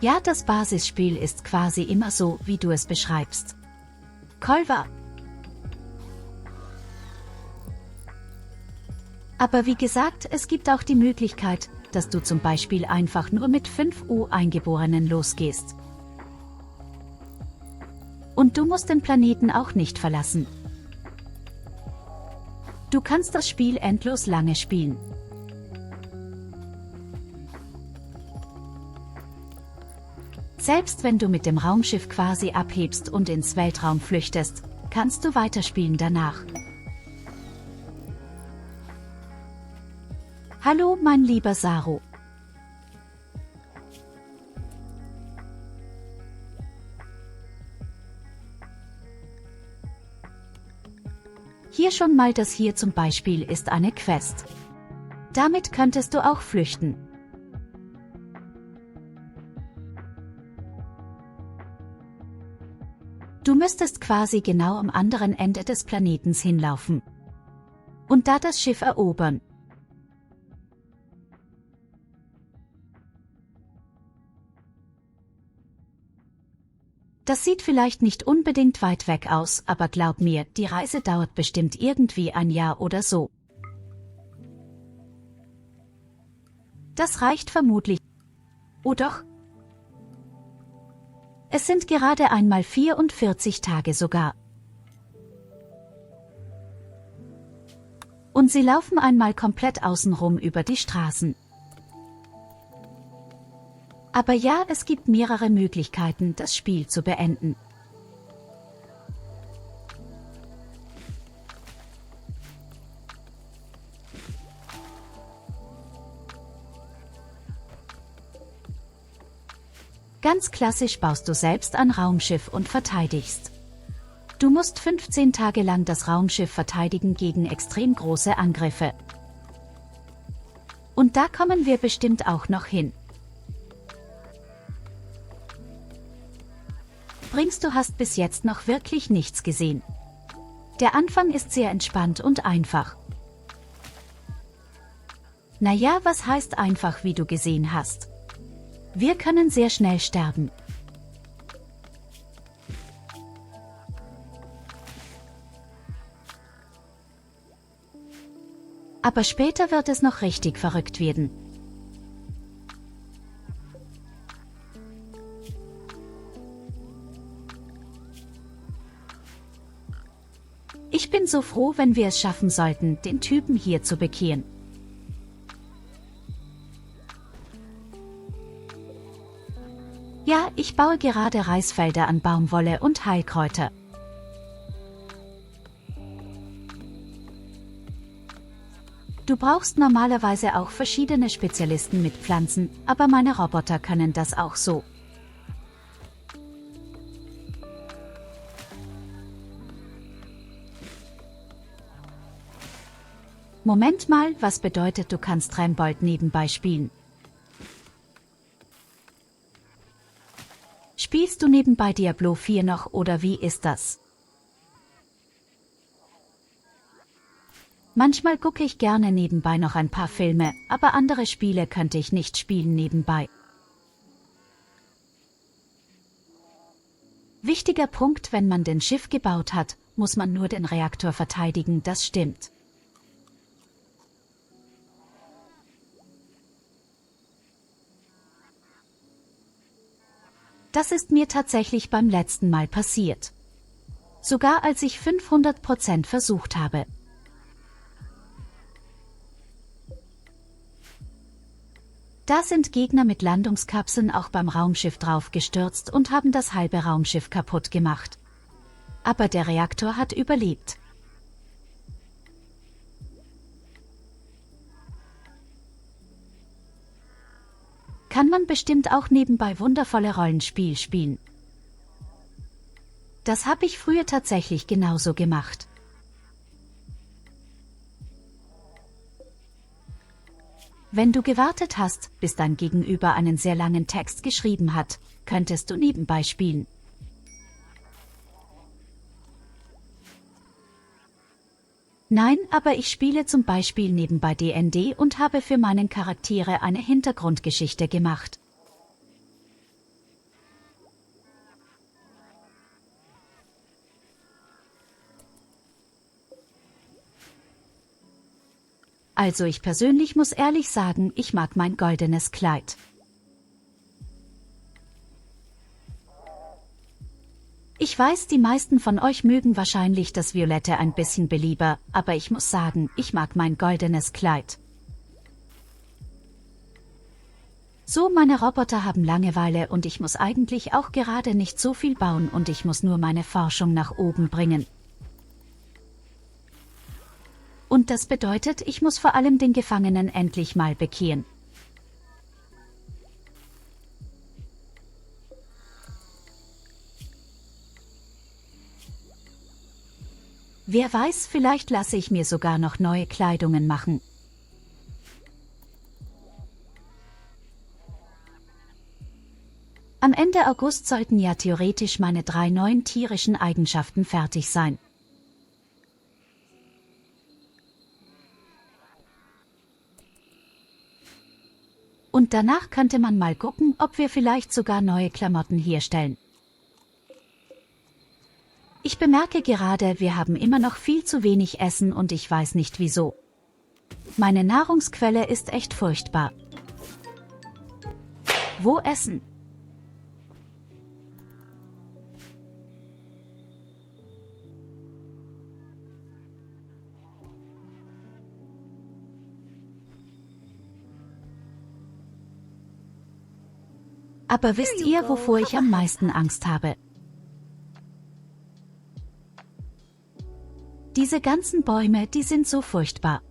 Ja, das Basisspiel ist quasi immer so, wie du es beschreibst. Kolva. Aber wie gesagt, es gibt auch die Möglichkeit, dass du zum Beispiel einfach nur mit 5 U-Eingeborenen losgehst. Und du musst den Planeten auch nicht verlassen. Du kannst das Spiel endlos lange spielen. Selbst wenn du mit dem Raumschiff quasi abhebst und ins Weltraum flüchtest, kannst du weiterspielen danach. Hallo, mein lieber Saru. Hier schon mal das hier zum Beispiel ist eine Quest. Damit könntest du auch flüchten. Du müsstest quasi genau am anderen Ende des Planetens hinlaufen. Und da das Schiff erobern. Das sieht vielleicht nicht unbedingt weit weg aus, aber glaub mir, die Reise dauert bestimmt irgendwie ein Jahr oder so. Das reicht vermutlich. Oh doch. Es sind gerade einmal 44 Tage sogar. Und sie laufen einmal komplett außenrum über die Straßen. Aber ja, es gibt mehrere Möglichkeiten, das Spiel zu beenden. Ganz klassisch baust du selbst ein Raumschiff und verteidigst. Du musst 15 Tage lang das Raumschiff verteidigen gegen extrem große Angriffe. Und da kommen wir bestimmt auch noch hin. Du hast bis jetzt noch wirklich nichts gesehen. Der Anfang ist sehr entspannt und einfach. Naja, was heißt einfach, wie du gesehen hast? Wir können sehr schnell sterben. Aber später wird es noch richtig verrückt werden. Ich bin so froh, wenn wir es schaffen sollten, den Typen hier zu bekehren. Ja, ich baue gerade Reisfelder an Baumwolle und Heilkräuter. Du brauchst normalerweise auch verschiedene Spezialisten mit Pflanzen, aber meine Roboter können das auch so. Moment mal, was bedeutet, du kannst Rimworld nebenbei spielen? Spielst du nebenbei Diablo 4 noch oder wie ist das? Manchmal gucke ich gerne nebenbei noch ein paar Filme, aber andere Spiele könnte ich nicht spielen nebenbei. Wichtiger Punkt, wenn man den Schiff gebaut hat, muss man nur den Reaktor verteidigen, das stimmt. Das ist mir tatsächlich beim letzten Mal passiert. Sogar als ich 500% versucht habe. Da sind Gegner mit Landungskapseln auch beim Raumschiff draufgestürzt und haben das halbe Raumschiff kaputt gemacht. Aber der Reaktor hat überlebt. Kann man bestimmt auch nebenbei wundervolle Rollenspiel spielen. Das habe ich früher tatsächlich genauso gemacht. Wenn du gewartet hast, bis dein Gegenüber einen sehr langen Text geschrieben hat, könntest du nebenbei spielen. Nein, aber ich spiele zum Beispiel nebenbei D&D und habe für meinen Charaktere eine Hintergrundgeschichte gemacht. Also ich persönlich muss ehrlich sagen, ich mag mein goldenes Kleid. Ich weiß, die meisten von euch mögen wahrscheinlich das Violette ein bisschen belieber, aber ich muss sagen, ich mag mein goldenes Kleid. So, meine Roboter haben Langeweile und ich muss eigentlich auch gerade nicht so viel bauen und ich muss nur meine Forschung nach oben bringen. Und das bedeutet, ich muss vor allem den Gefangenen endlich mal bekehren. Wer weiß, vielleicht lasse ich mir sogar noch neue Kleidungen machen. Am Ende August sollten ja theoretisch meine 3 neuen tierischen Eigenschaften fertig sein. Und danach könnte man mal gucken, ob wir vielleicht sogar neue Klamotten herstellen. Ich bemerke gerade, wir haben immer noch viel zu wenig Essen und ich weiß nicht wieso. Meine Nahrungsquelle ist echt furchtbar. Wo essen? Aber wisst ihr, wovor ich am meisten Angst habe? Diese ganzen Bäume, die sind so furchtbar.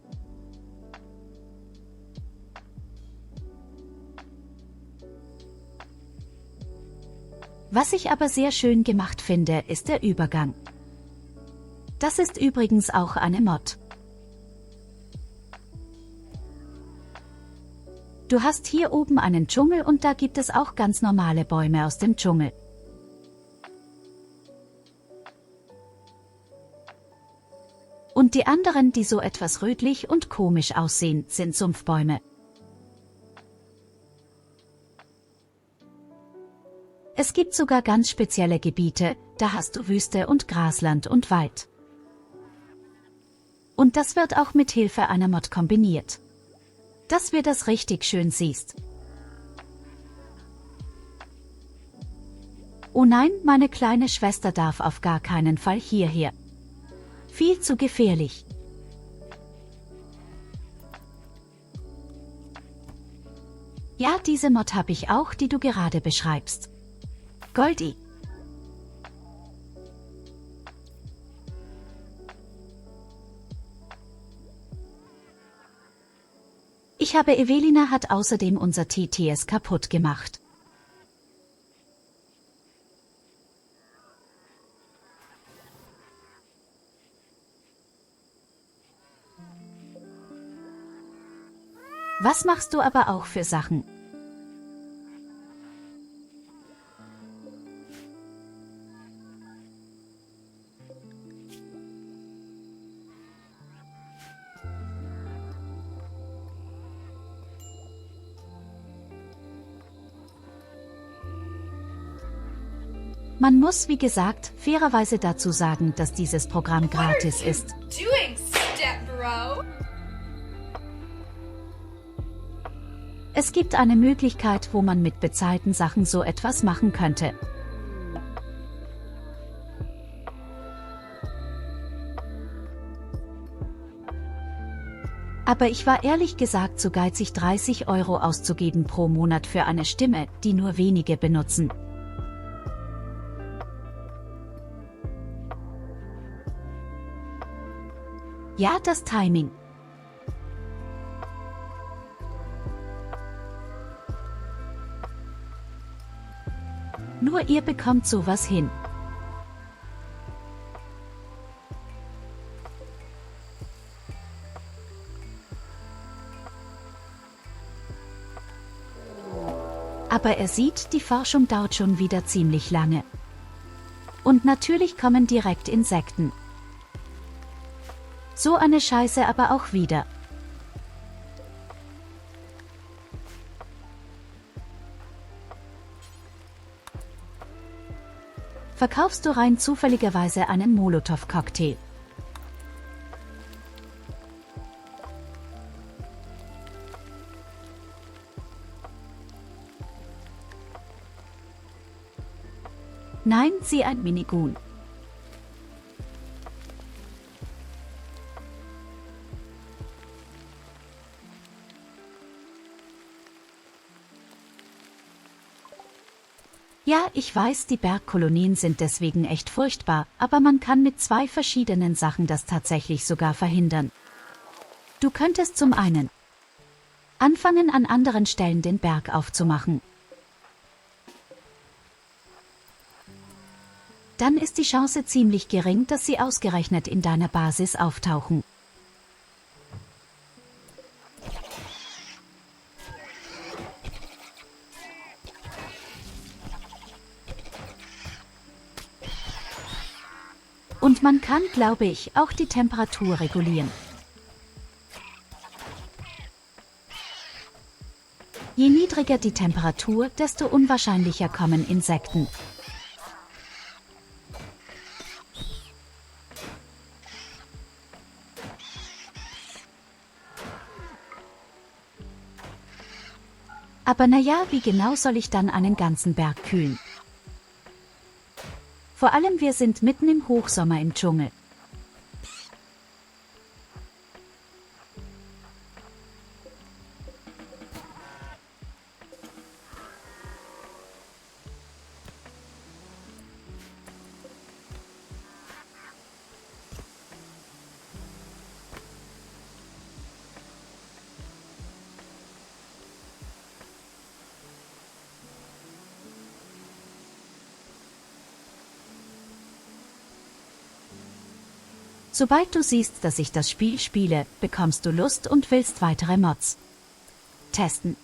Was ich aber sehr schön gemacht finde, ist der Übergang. Das ist übrigens auch eine Mod. Du hast hier oben einen Dschungel und da gibt es auch ganz normale Bäume aus dem Dschungel. Und die anderen, die so etwas rötlich und komisch aussehen, sind Sumpfbäume. Es gibt sogar ganz spezielle Gebiete, da hast du Wüste und Grasland und Wald. Und das wird auch mit Hilfe einer Mod kombiniert. Dass wir das richtig schön siehst. Oh nein, meine kleine Schwester darf auf gar keinen Fall hierher. Viel zu gefährlich. Ja, diese Mod habe ich auch, die du gerade beschreibst. Goldie. Ich habe Evelina hat außerdem unser TTS kaputt gemacht. Was machst du aber auch für Sachen? Man muss, wie gesagt, fairerweise dazu sagen, dass dieses Programm gratis ist. Doing, step bro. Es gibt eine Möglichkeit, wo man mit bezahlten Sachen so etwas machen könnte. Aber ich war ehrlich gesagt zu geizig, 30 € auszugeben pro Monat für eine Stimme, die nur wenige benutzen. Ja, das Timing. Nur ihr bekommt sowas hin. Aber er sieht, die Forschung dauert schon wieder ziemlich lange. Und natürlich kommen direkt Insekten. So eine Scheiße aber auch wieder. Verkaufst du rein zufälligerweise einen Molotow-Cocktail? Nein, sieh ein Minigun. Ja, ich weiß, die Bergkolonien sind deswegen echt furchtbar, aber man kann mit 2 verschiedenen Sachen das tatsächlich sogar verhindern. Du könntest zum einen anfangen, an anderen Stellen den Berg aufzumachen. Dann ist die Chance ziemlich gering, dass sie ausgerechnet in deiner Basis auftauchen. Und man kann, glaube ich, auch die Temperatur regulieren. Je niedriger die Temperatur, desto unwahrscheinlicher kommen Insekten. Aber naja, wie genau soll ich dann einen ganzen Berg kühlen? Vor allem wir sind mitten im Hochsommer im Dschungel. Sobald du siehst, dass ich das Spiel spiele, bekommst du Lust und willst weitere Mods testen.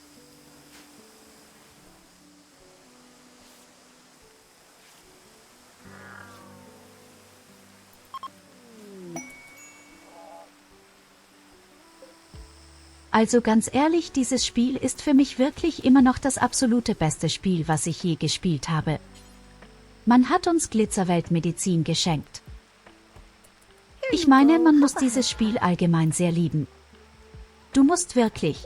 Also ganz ehrlich, dieses Spiel ist für mich wirklich immer noch das absolute beste Spiel, was ich je gespielt habe. Man hat uns Glitzerweltmedizin geschenkt. Ich meine, man muss dieses Spiel allgemein sehr lieben. Du musst wirklich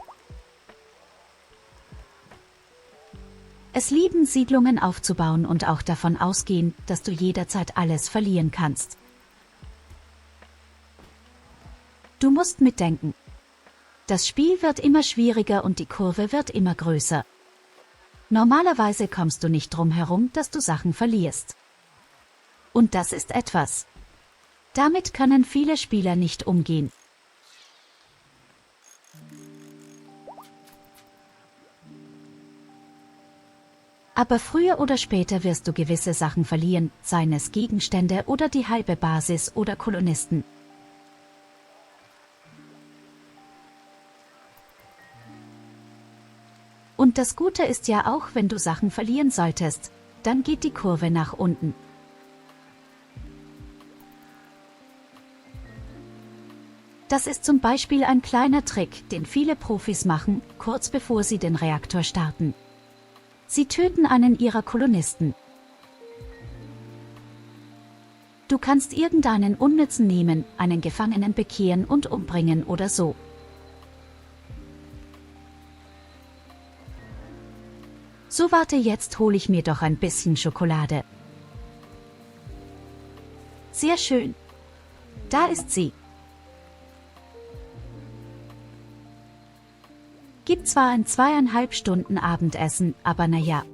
es lieben, Siedlungen aufzubauen und auch davon ausgehen, dass du jederzeit alles verlieren kannst. Du musst mitdenken. Das Spiel wird immer schwieriger und die Kurve wird immer größer. Normalerweise kommst du nicht drum herum, dass du Sachen verlierst. Und das ist etwas. Damit können viele Spieler nicht umgehen. Aber früher oder später wirst du gewisse Sachen verlieren, seien es Gegenstände oder die halbe Basis oder Kolonisten. Und das Gute ist ja auch, wenn du Sachen verlieren solltest, dann geht die Kurve nach unten. Das ist zum Beispiel ein kleiner Trick, den viele Profis machen, kurz bevor sie den Reaktor starten. Sie töten einen ihrer Kolonisten. Du kannst irgendeinen Unnützen nehmen, einen Gefangenen bekehren und umbringen oder so. So warte, jetzt hole ich mir doch ein bisschen Schokolade. Sehr schön. Da ist sie. Gibt zwar ein 2,5 Stunden Abendessen, aber naja.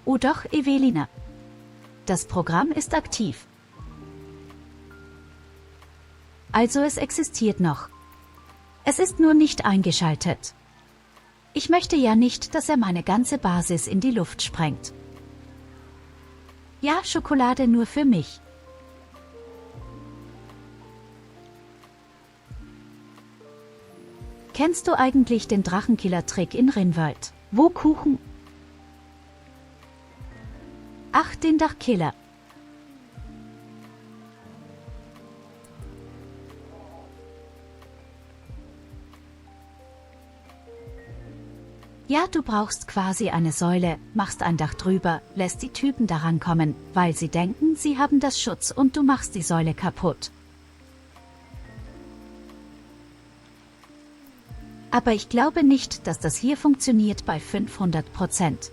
Oh doch, Evelina. Das Programm ist aktiv. Also es existiert noch. Es ist nur nicht eingeschaltet. Ich möchte ja nicht, dass er meine ganze Basis in die Luft sprengt. Ja, Schokolade nur für mich. Kennst du eigentlich den Drachenkiller-Trick in Rimworld? Wo Kuchen? Ach, den Dachkiller. Ja, du brauchst quasi eine Säule, machst ein Dach drüber, lässt die Typen daran kommen, weil sie denken, sie haben das Schutz und du machst die Säule kaputt. Aber ich glaube nicht, dass das hier funktioniert bei 500%.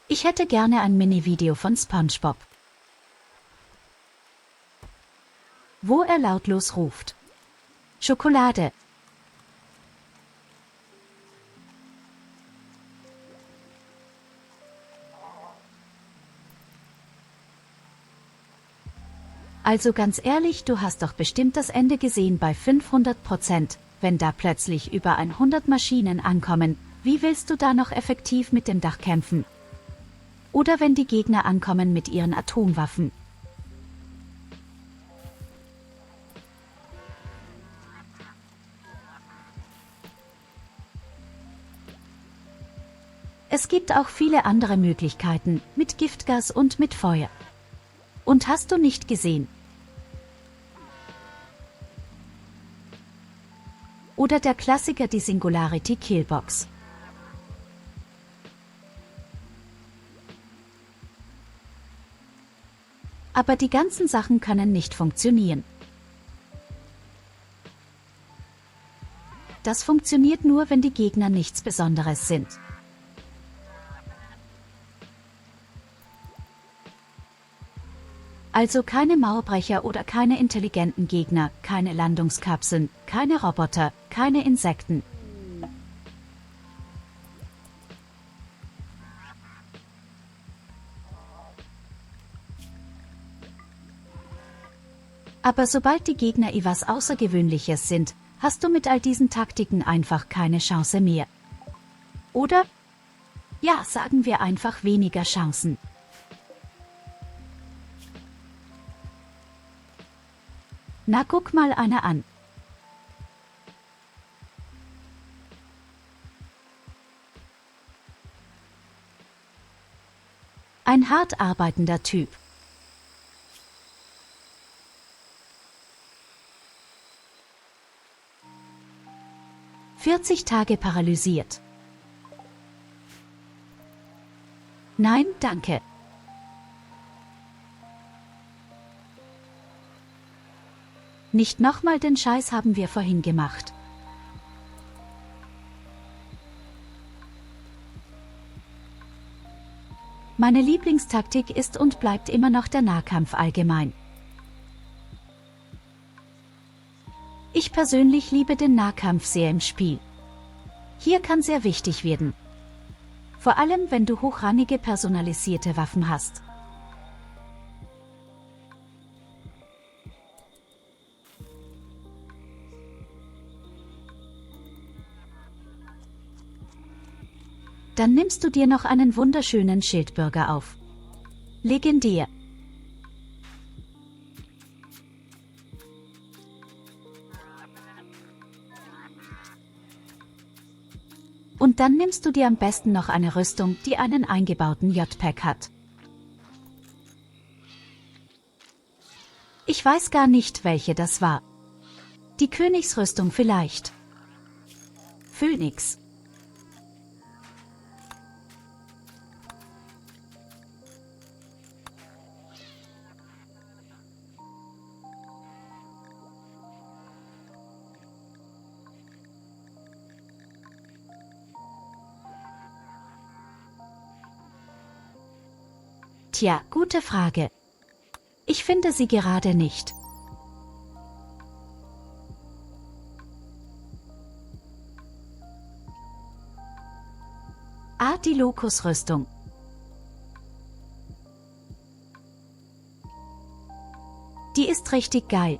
Ich hätte gerne ein Mini-Video von SpongeBob, wo er lautlos ruft: Schokolade. Also ganz ehrlich, du hast doch bestimmt das Ende gesehen bei 500%, wenn da plötzlich über 100 Maschinen ankommen, wie willst du da noch effektiv mit dem Dach kämpfen? Oder wenn die Gegner ankommen mit ihren Atomwaffen. Es gibt auch viele andere Möglichkeiten, mit Giftgas und mit Feuer. Und hast du nicht gesehen? Oder der Klassiker, die Singularity Killbox. Aber die ganzen Sachen können nicht funktionieren. Das funktioniert nur, wenn die Gegner nichts Besonderes sind. Also keine Mauerbrecher oder keine intelligenten Gegner, keine Landungskapseln, keine Roboter, keine Insekten. Aber sobald die Gegner etwas Außergewöhnliches sind, hast du mit all diesen Taktiken einfach keine Chance mehr. Oder? Ja, sagen wir einfach weniger Chancen. Na, guck mal einer an. Ein hart arbeitender Typ. "40 Tage paralysiert." Nein, danke. Nicht nochmal, den Scheiß haben wir vorhin gemacht. Meine Lieblingstaktik ist und bleibt immer noch der Nahkampf allgemein. Ich persönlich liebe den Nahkampf sehr im Spiel. Hier kann sehr wichtig werden. Vor allem, wenn du hochrangige personalisierte Waffen hast. Dann nimmst du dir noch einen wunderschönen Schildbürger auf. Legendär. Und dann nimmst du dir am besten noch eine Rüstung, die einen eingebauten J-Pack hat. Ich weiß gar nicht, welche das war. Die Königsrüstung vielleicht. Phönix. Tja, gute Frage. Ich finde sie gerade nicht. Ah, die Lokusrüstung. Die ist richtig geil.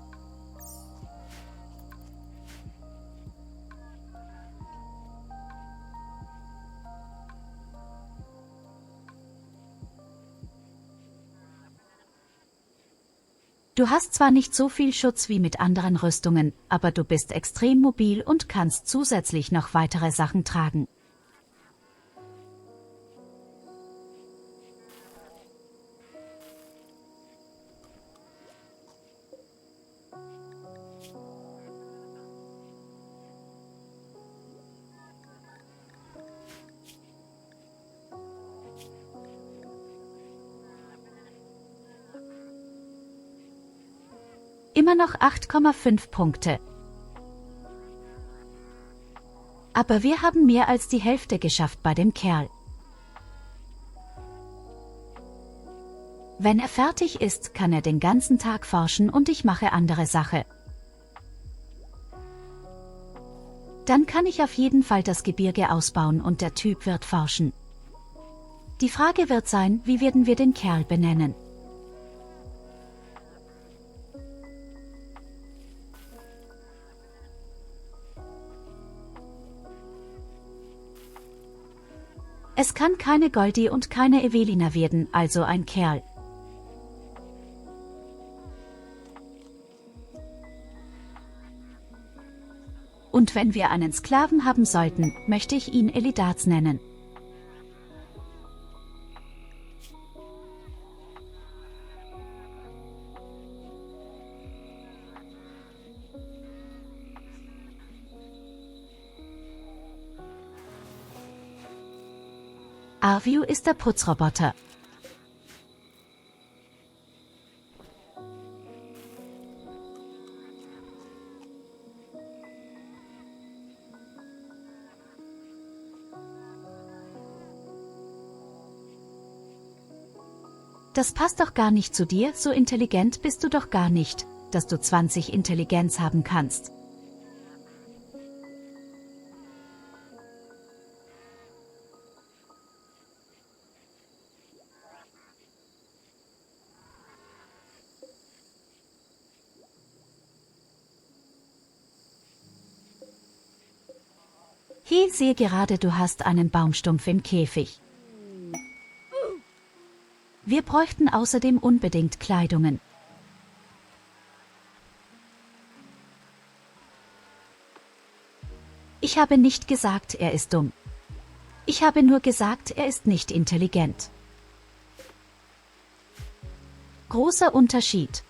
Du hast zwar nicht so viel Schutz wie mit anderen Rüstungen, aber du bist extrem mobil und kannst zusätzlich noch weitere Sachen tragen. Immer noch 8,5 Punkte. Aber wir haben mehr als die Hälfte geschafft bei dem Kerl. Wenn er fertig ist, kann er den ganzen Tag forschen und ich mache andere Sache. Dann kann ich auf jeden Fall das Gebirge ausbauen und der Typ wird forschen. Die Frage wird sein, wie werden wir den Kerl benennen? Es kann keine Goldie und keine Evelina werden, also ein Kerl. Und wenn wir einen Sklaven haben sollten, möchte ich ihn Elidaz nennen. Arview ist der Putzroboter. Das passt doch gar nicht zu dir, so intelligent bist du doch gar nicht, dass du 20 Intelligenz haben kannst. He, sehe gerade, du hast einen Baumstumpf im Käfig. Wir bräuchten außerdem unbedingt Kleidungen. Ich habe nicht gesagt, er ist dumm. Ich habe nur gesagt, er ist nicht intelligent. Großer Unterschied.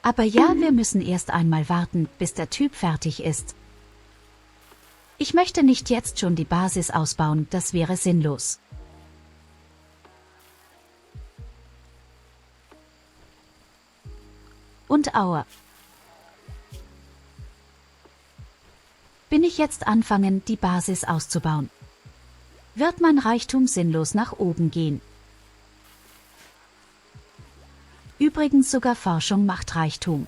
Aber ja, wir müssen erst einmal warten, bis der Typ fertig ist. Ich möchte nicht jetzt schon die Basis ausbauen, das wäre sinnlos. Und aua. Bin ich jetzt anfangen, die Basis auszubauen? Wird mein Reichtum sinnlos nach oben gehen? Übrigens, sogar Forschung macht Reichtum.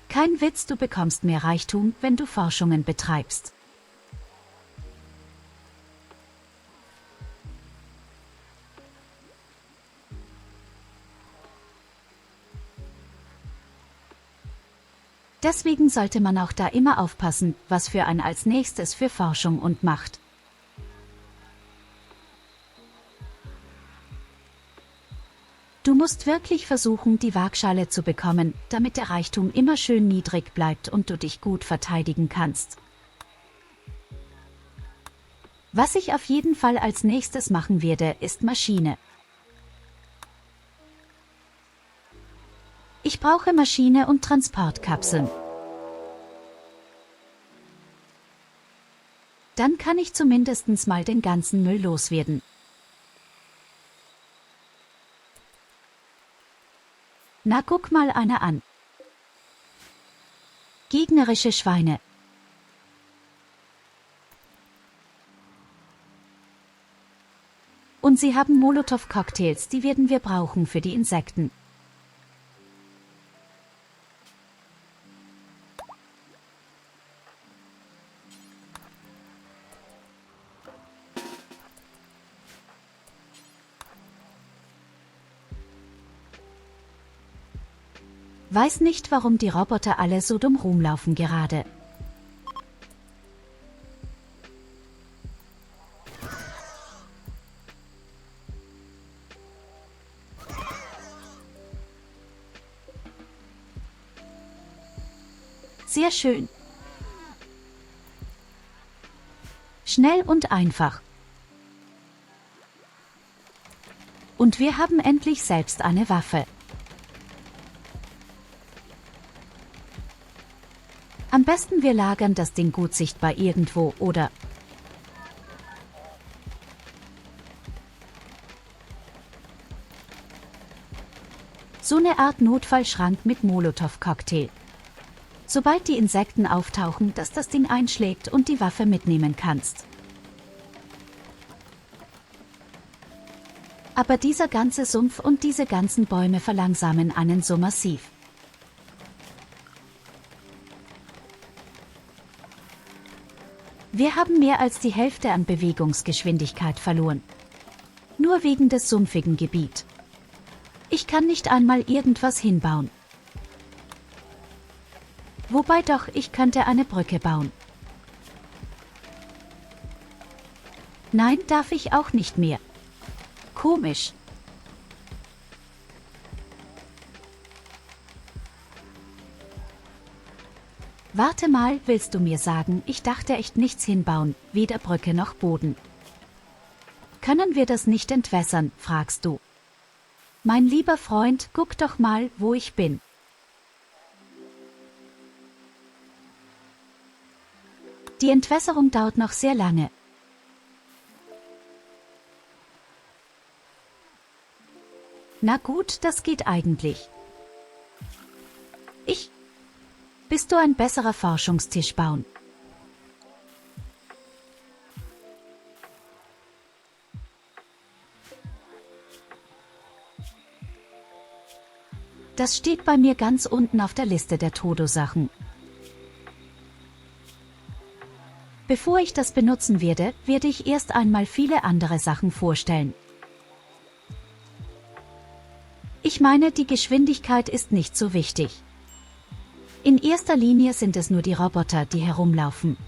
Kein Witz, du bekommst mehr Reichtum, wenn du Forschungen betreibst. Deswegen sollte man auch da immer aufpassen, was für ein als nächstes für Forschung und Macht. Du musst wirklich versuchen, die Waagschale zu bekommen, damit der Reichtum immer schön niedrig bleibt und du dich gut verteidigen kannst. Was ich auf jeden Fall als nächstes machen werde, ist Maschine. Ich brauche Maschine und Transportkapseln. Dann kann ich zumindest mal den ganzen Müll loswerden. Na, guck mal einer an. Gegnerische Schweine. Und sie haben Molotow-Cocktails, die werden wir brauchen für die Insekten. Weiß nicht, warum die Roboter alle so dumm rumlaufen gerade. Sehr schön. Schnell und einfach. Und wir haben endlich selbst eine Waffe. Am besten wir lagern das Ding gut sichtbar irgendwo, oder? So eine Art Notfallschrank mit Molotow-Cocktail. Sobald die Insekten auftauchen, dass das Ding einschlägt und die Waffe mitnehmen kannst. Aber dieser ganze Sumpf und diese ganzen Bäume verlangsamen einen so massiv. Wir haben mehr als die Hälfte an Bewegungsgeschwindigkeit verloren. Nur wegen des sumpfigen Gebiets. Ich kann nicht einmal irgendwas hinbauen. Wobei doch, ich könnte eine Brücke bauen. Nein, darf ich auch nicht mehr. Komisch. Warte mal, willst du mir sagen, ich dachte echt nichts hinbauen, weder Brücke noch Boden. Können wir das nicht entwässern, fragst du. Mein lieber Freund, guck doch mal, wo ich bin. Die Entwässerung dauert noch sehr lange. Na gut, das geht eigentlich. Bist du ein besserer Forschungstisch bauen? Das steht bei mir ganz unten auf der Liste der Todo-Sachen. Bevor ich das benutzen werde, werde ich erst einmal viele andere Sachen vorstellen. Ich meine, die Geschwindigkeit ist nicht so wichtig. In erster Linie sind es nur die Roboter, die herumlaufen.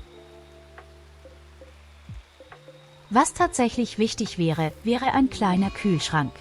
Was tatsächlich wichtig wäre, wäre ein kleiner Kühlschrank.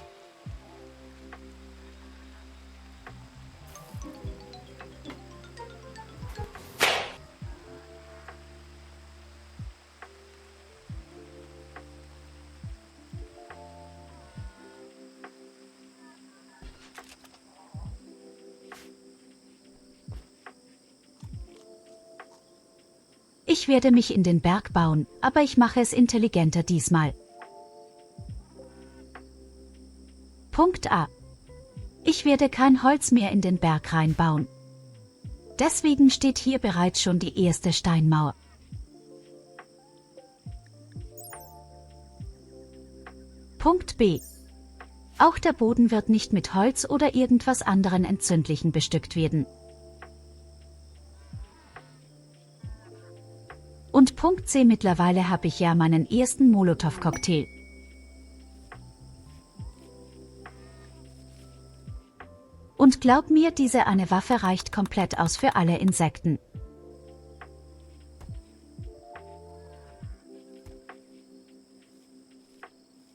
Ich werde mich in den Berg bauen, aber ich mache es intelligenter diesmal. Punkt A. Ich werde kein Holz mehr in den Berg reinbauen. Deswegen steht hier bereits schon die erste Steinmauer. Punkt B. Auch der Boden wird nicht mit Holz oder irgendwas anderen Entzündlichen bestückt werden. Und Punkt C. Mittlerweile habe ich ja meinen ersten Molotow-Cocktail. Und glaub mir, diese eine Waffe reicht komplett aus für alle Insekten.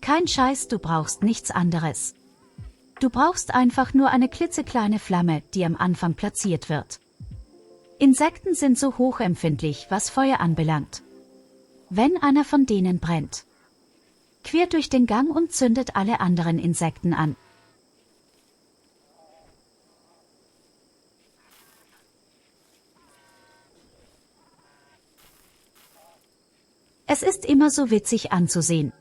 Kein Scheiß, du brauchst nichts anderes. Du brauchst einfach nur eine klitzekleine Flamme, die am Anfang platziert wird. Insekten sind so hochempfindlich, was Feuer anbelangt. Wenn einer von denen brennt, quer durch den Gang und zündet alle anderen Insekten an. Es ist immer so witzig anzusehen.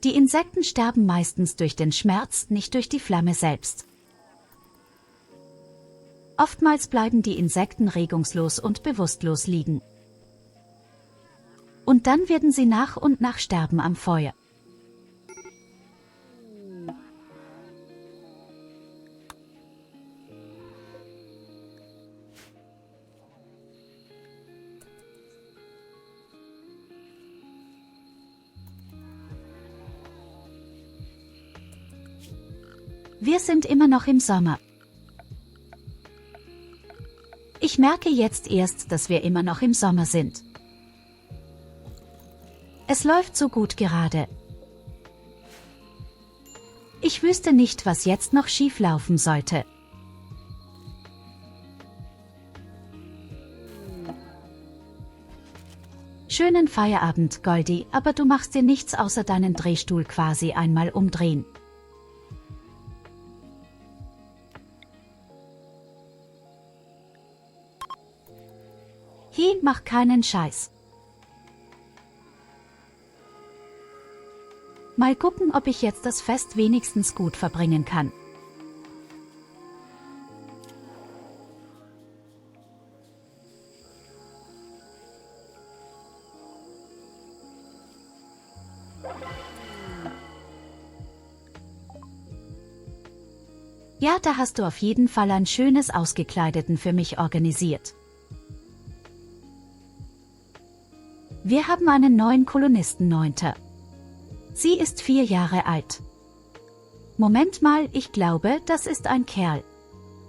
Die Insekten sterben meistens durch den Schmerz, nicht durch die Flamme selbst. Oftmals bleiben die Insekten regungslos und bewusstlos liegen. Und dann werden sie nach und nach sterben am Feuer. Wir sind immer noch im Sommer. Ich merke jetzt erst, dass wir immer noch im Sommer sind. Es läuft so gut gerade. Ich wüsste nicht, was jetzt noch schief laufen sollte. Schönen Feierabend, Goldie, aber du machst dir nichts außer deinen Drehstuhl quasi einmal umdrehen. Hey, mach keinen Scheiß. Mal gucken, ob ich jetzt das Fest wenigstens gut verbringen kann. Ja, da hast du auf jeden Fall ein schönes Ausgekleideten für mich organisiert. Wir haben einen neuen Kolonisten, 9. Sie ist 4 Jahre alt. Moment mal, ich glaube, das ist ein Kerl.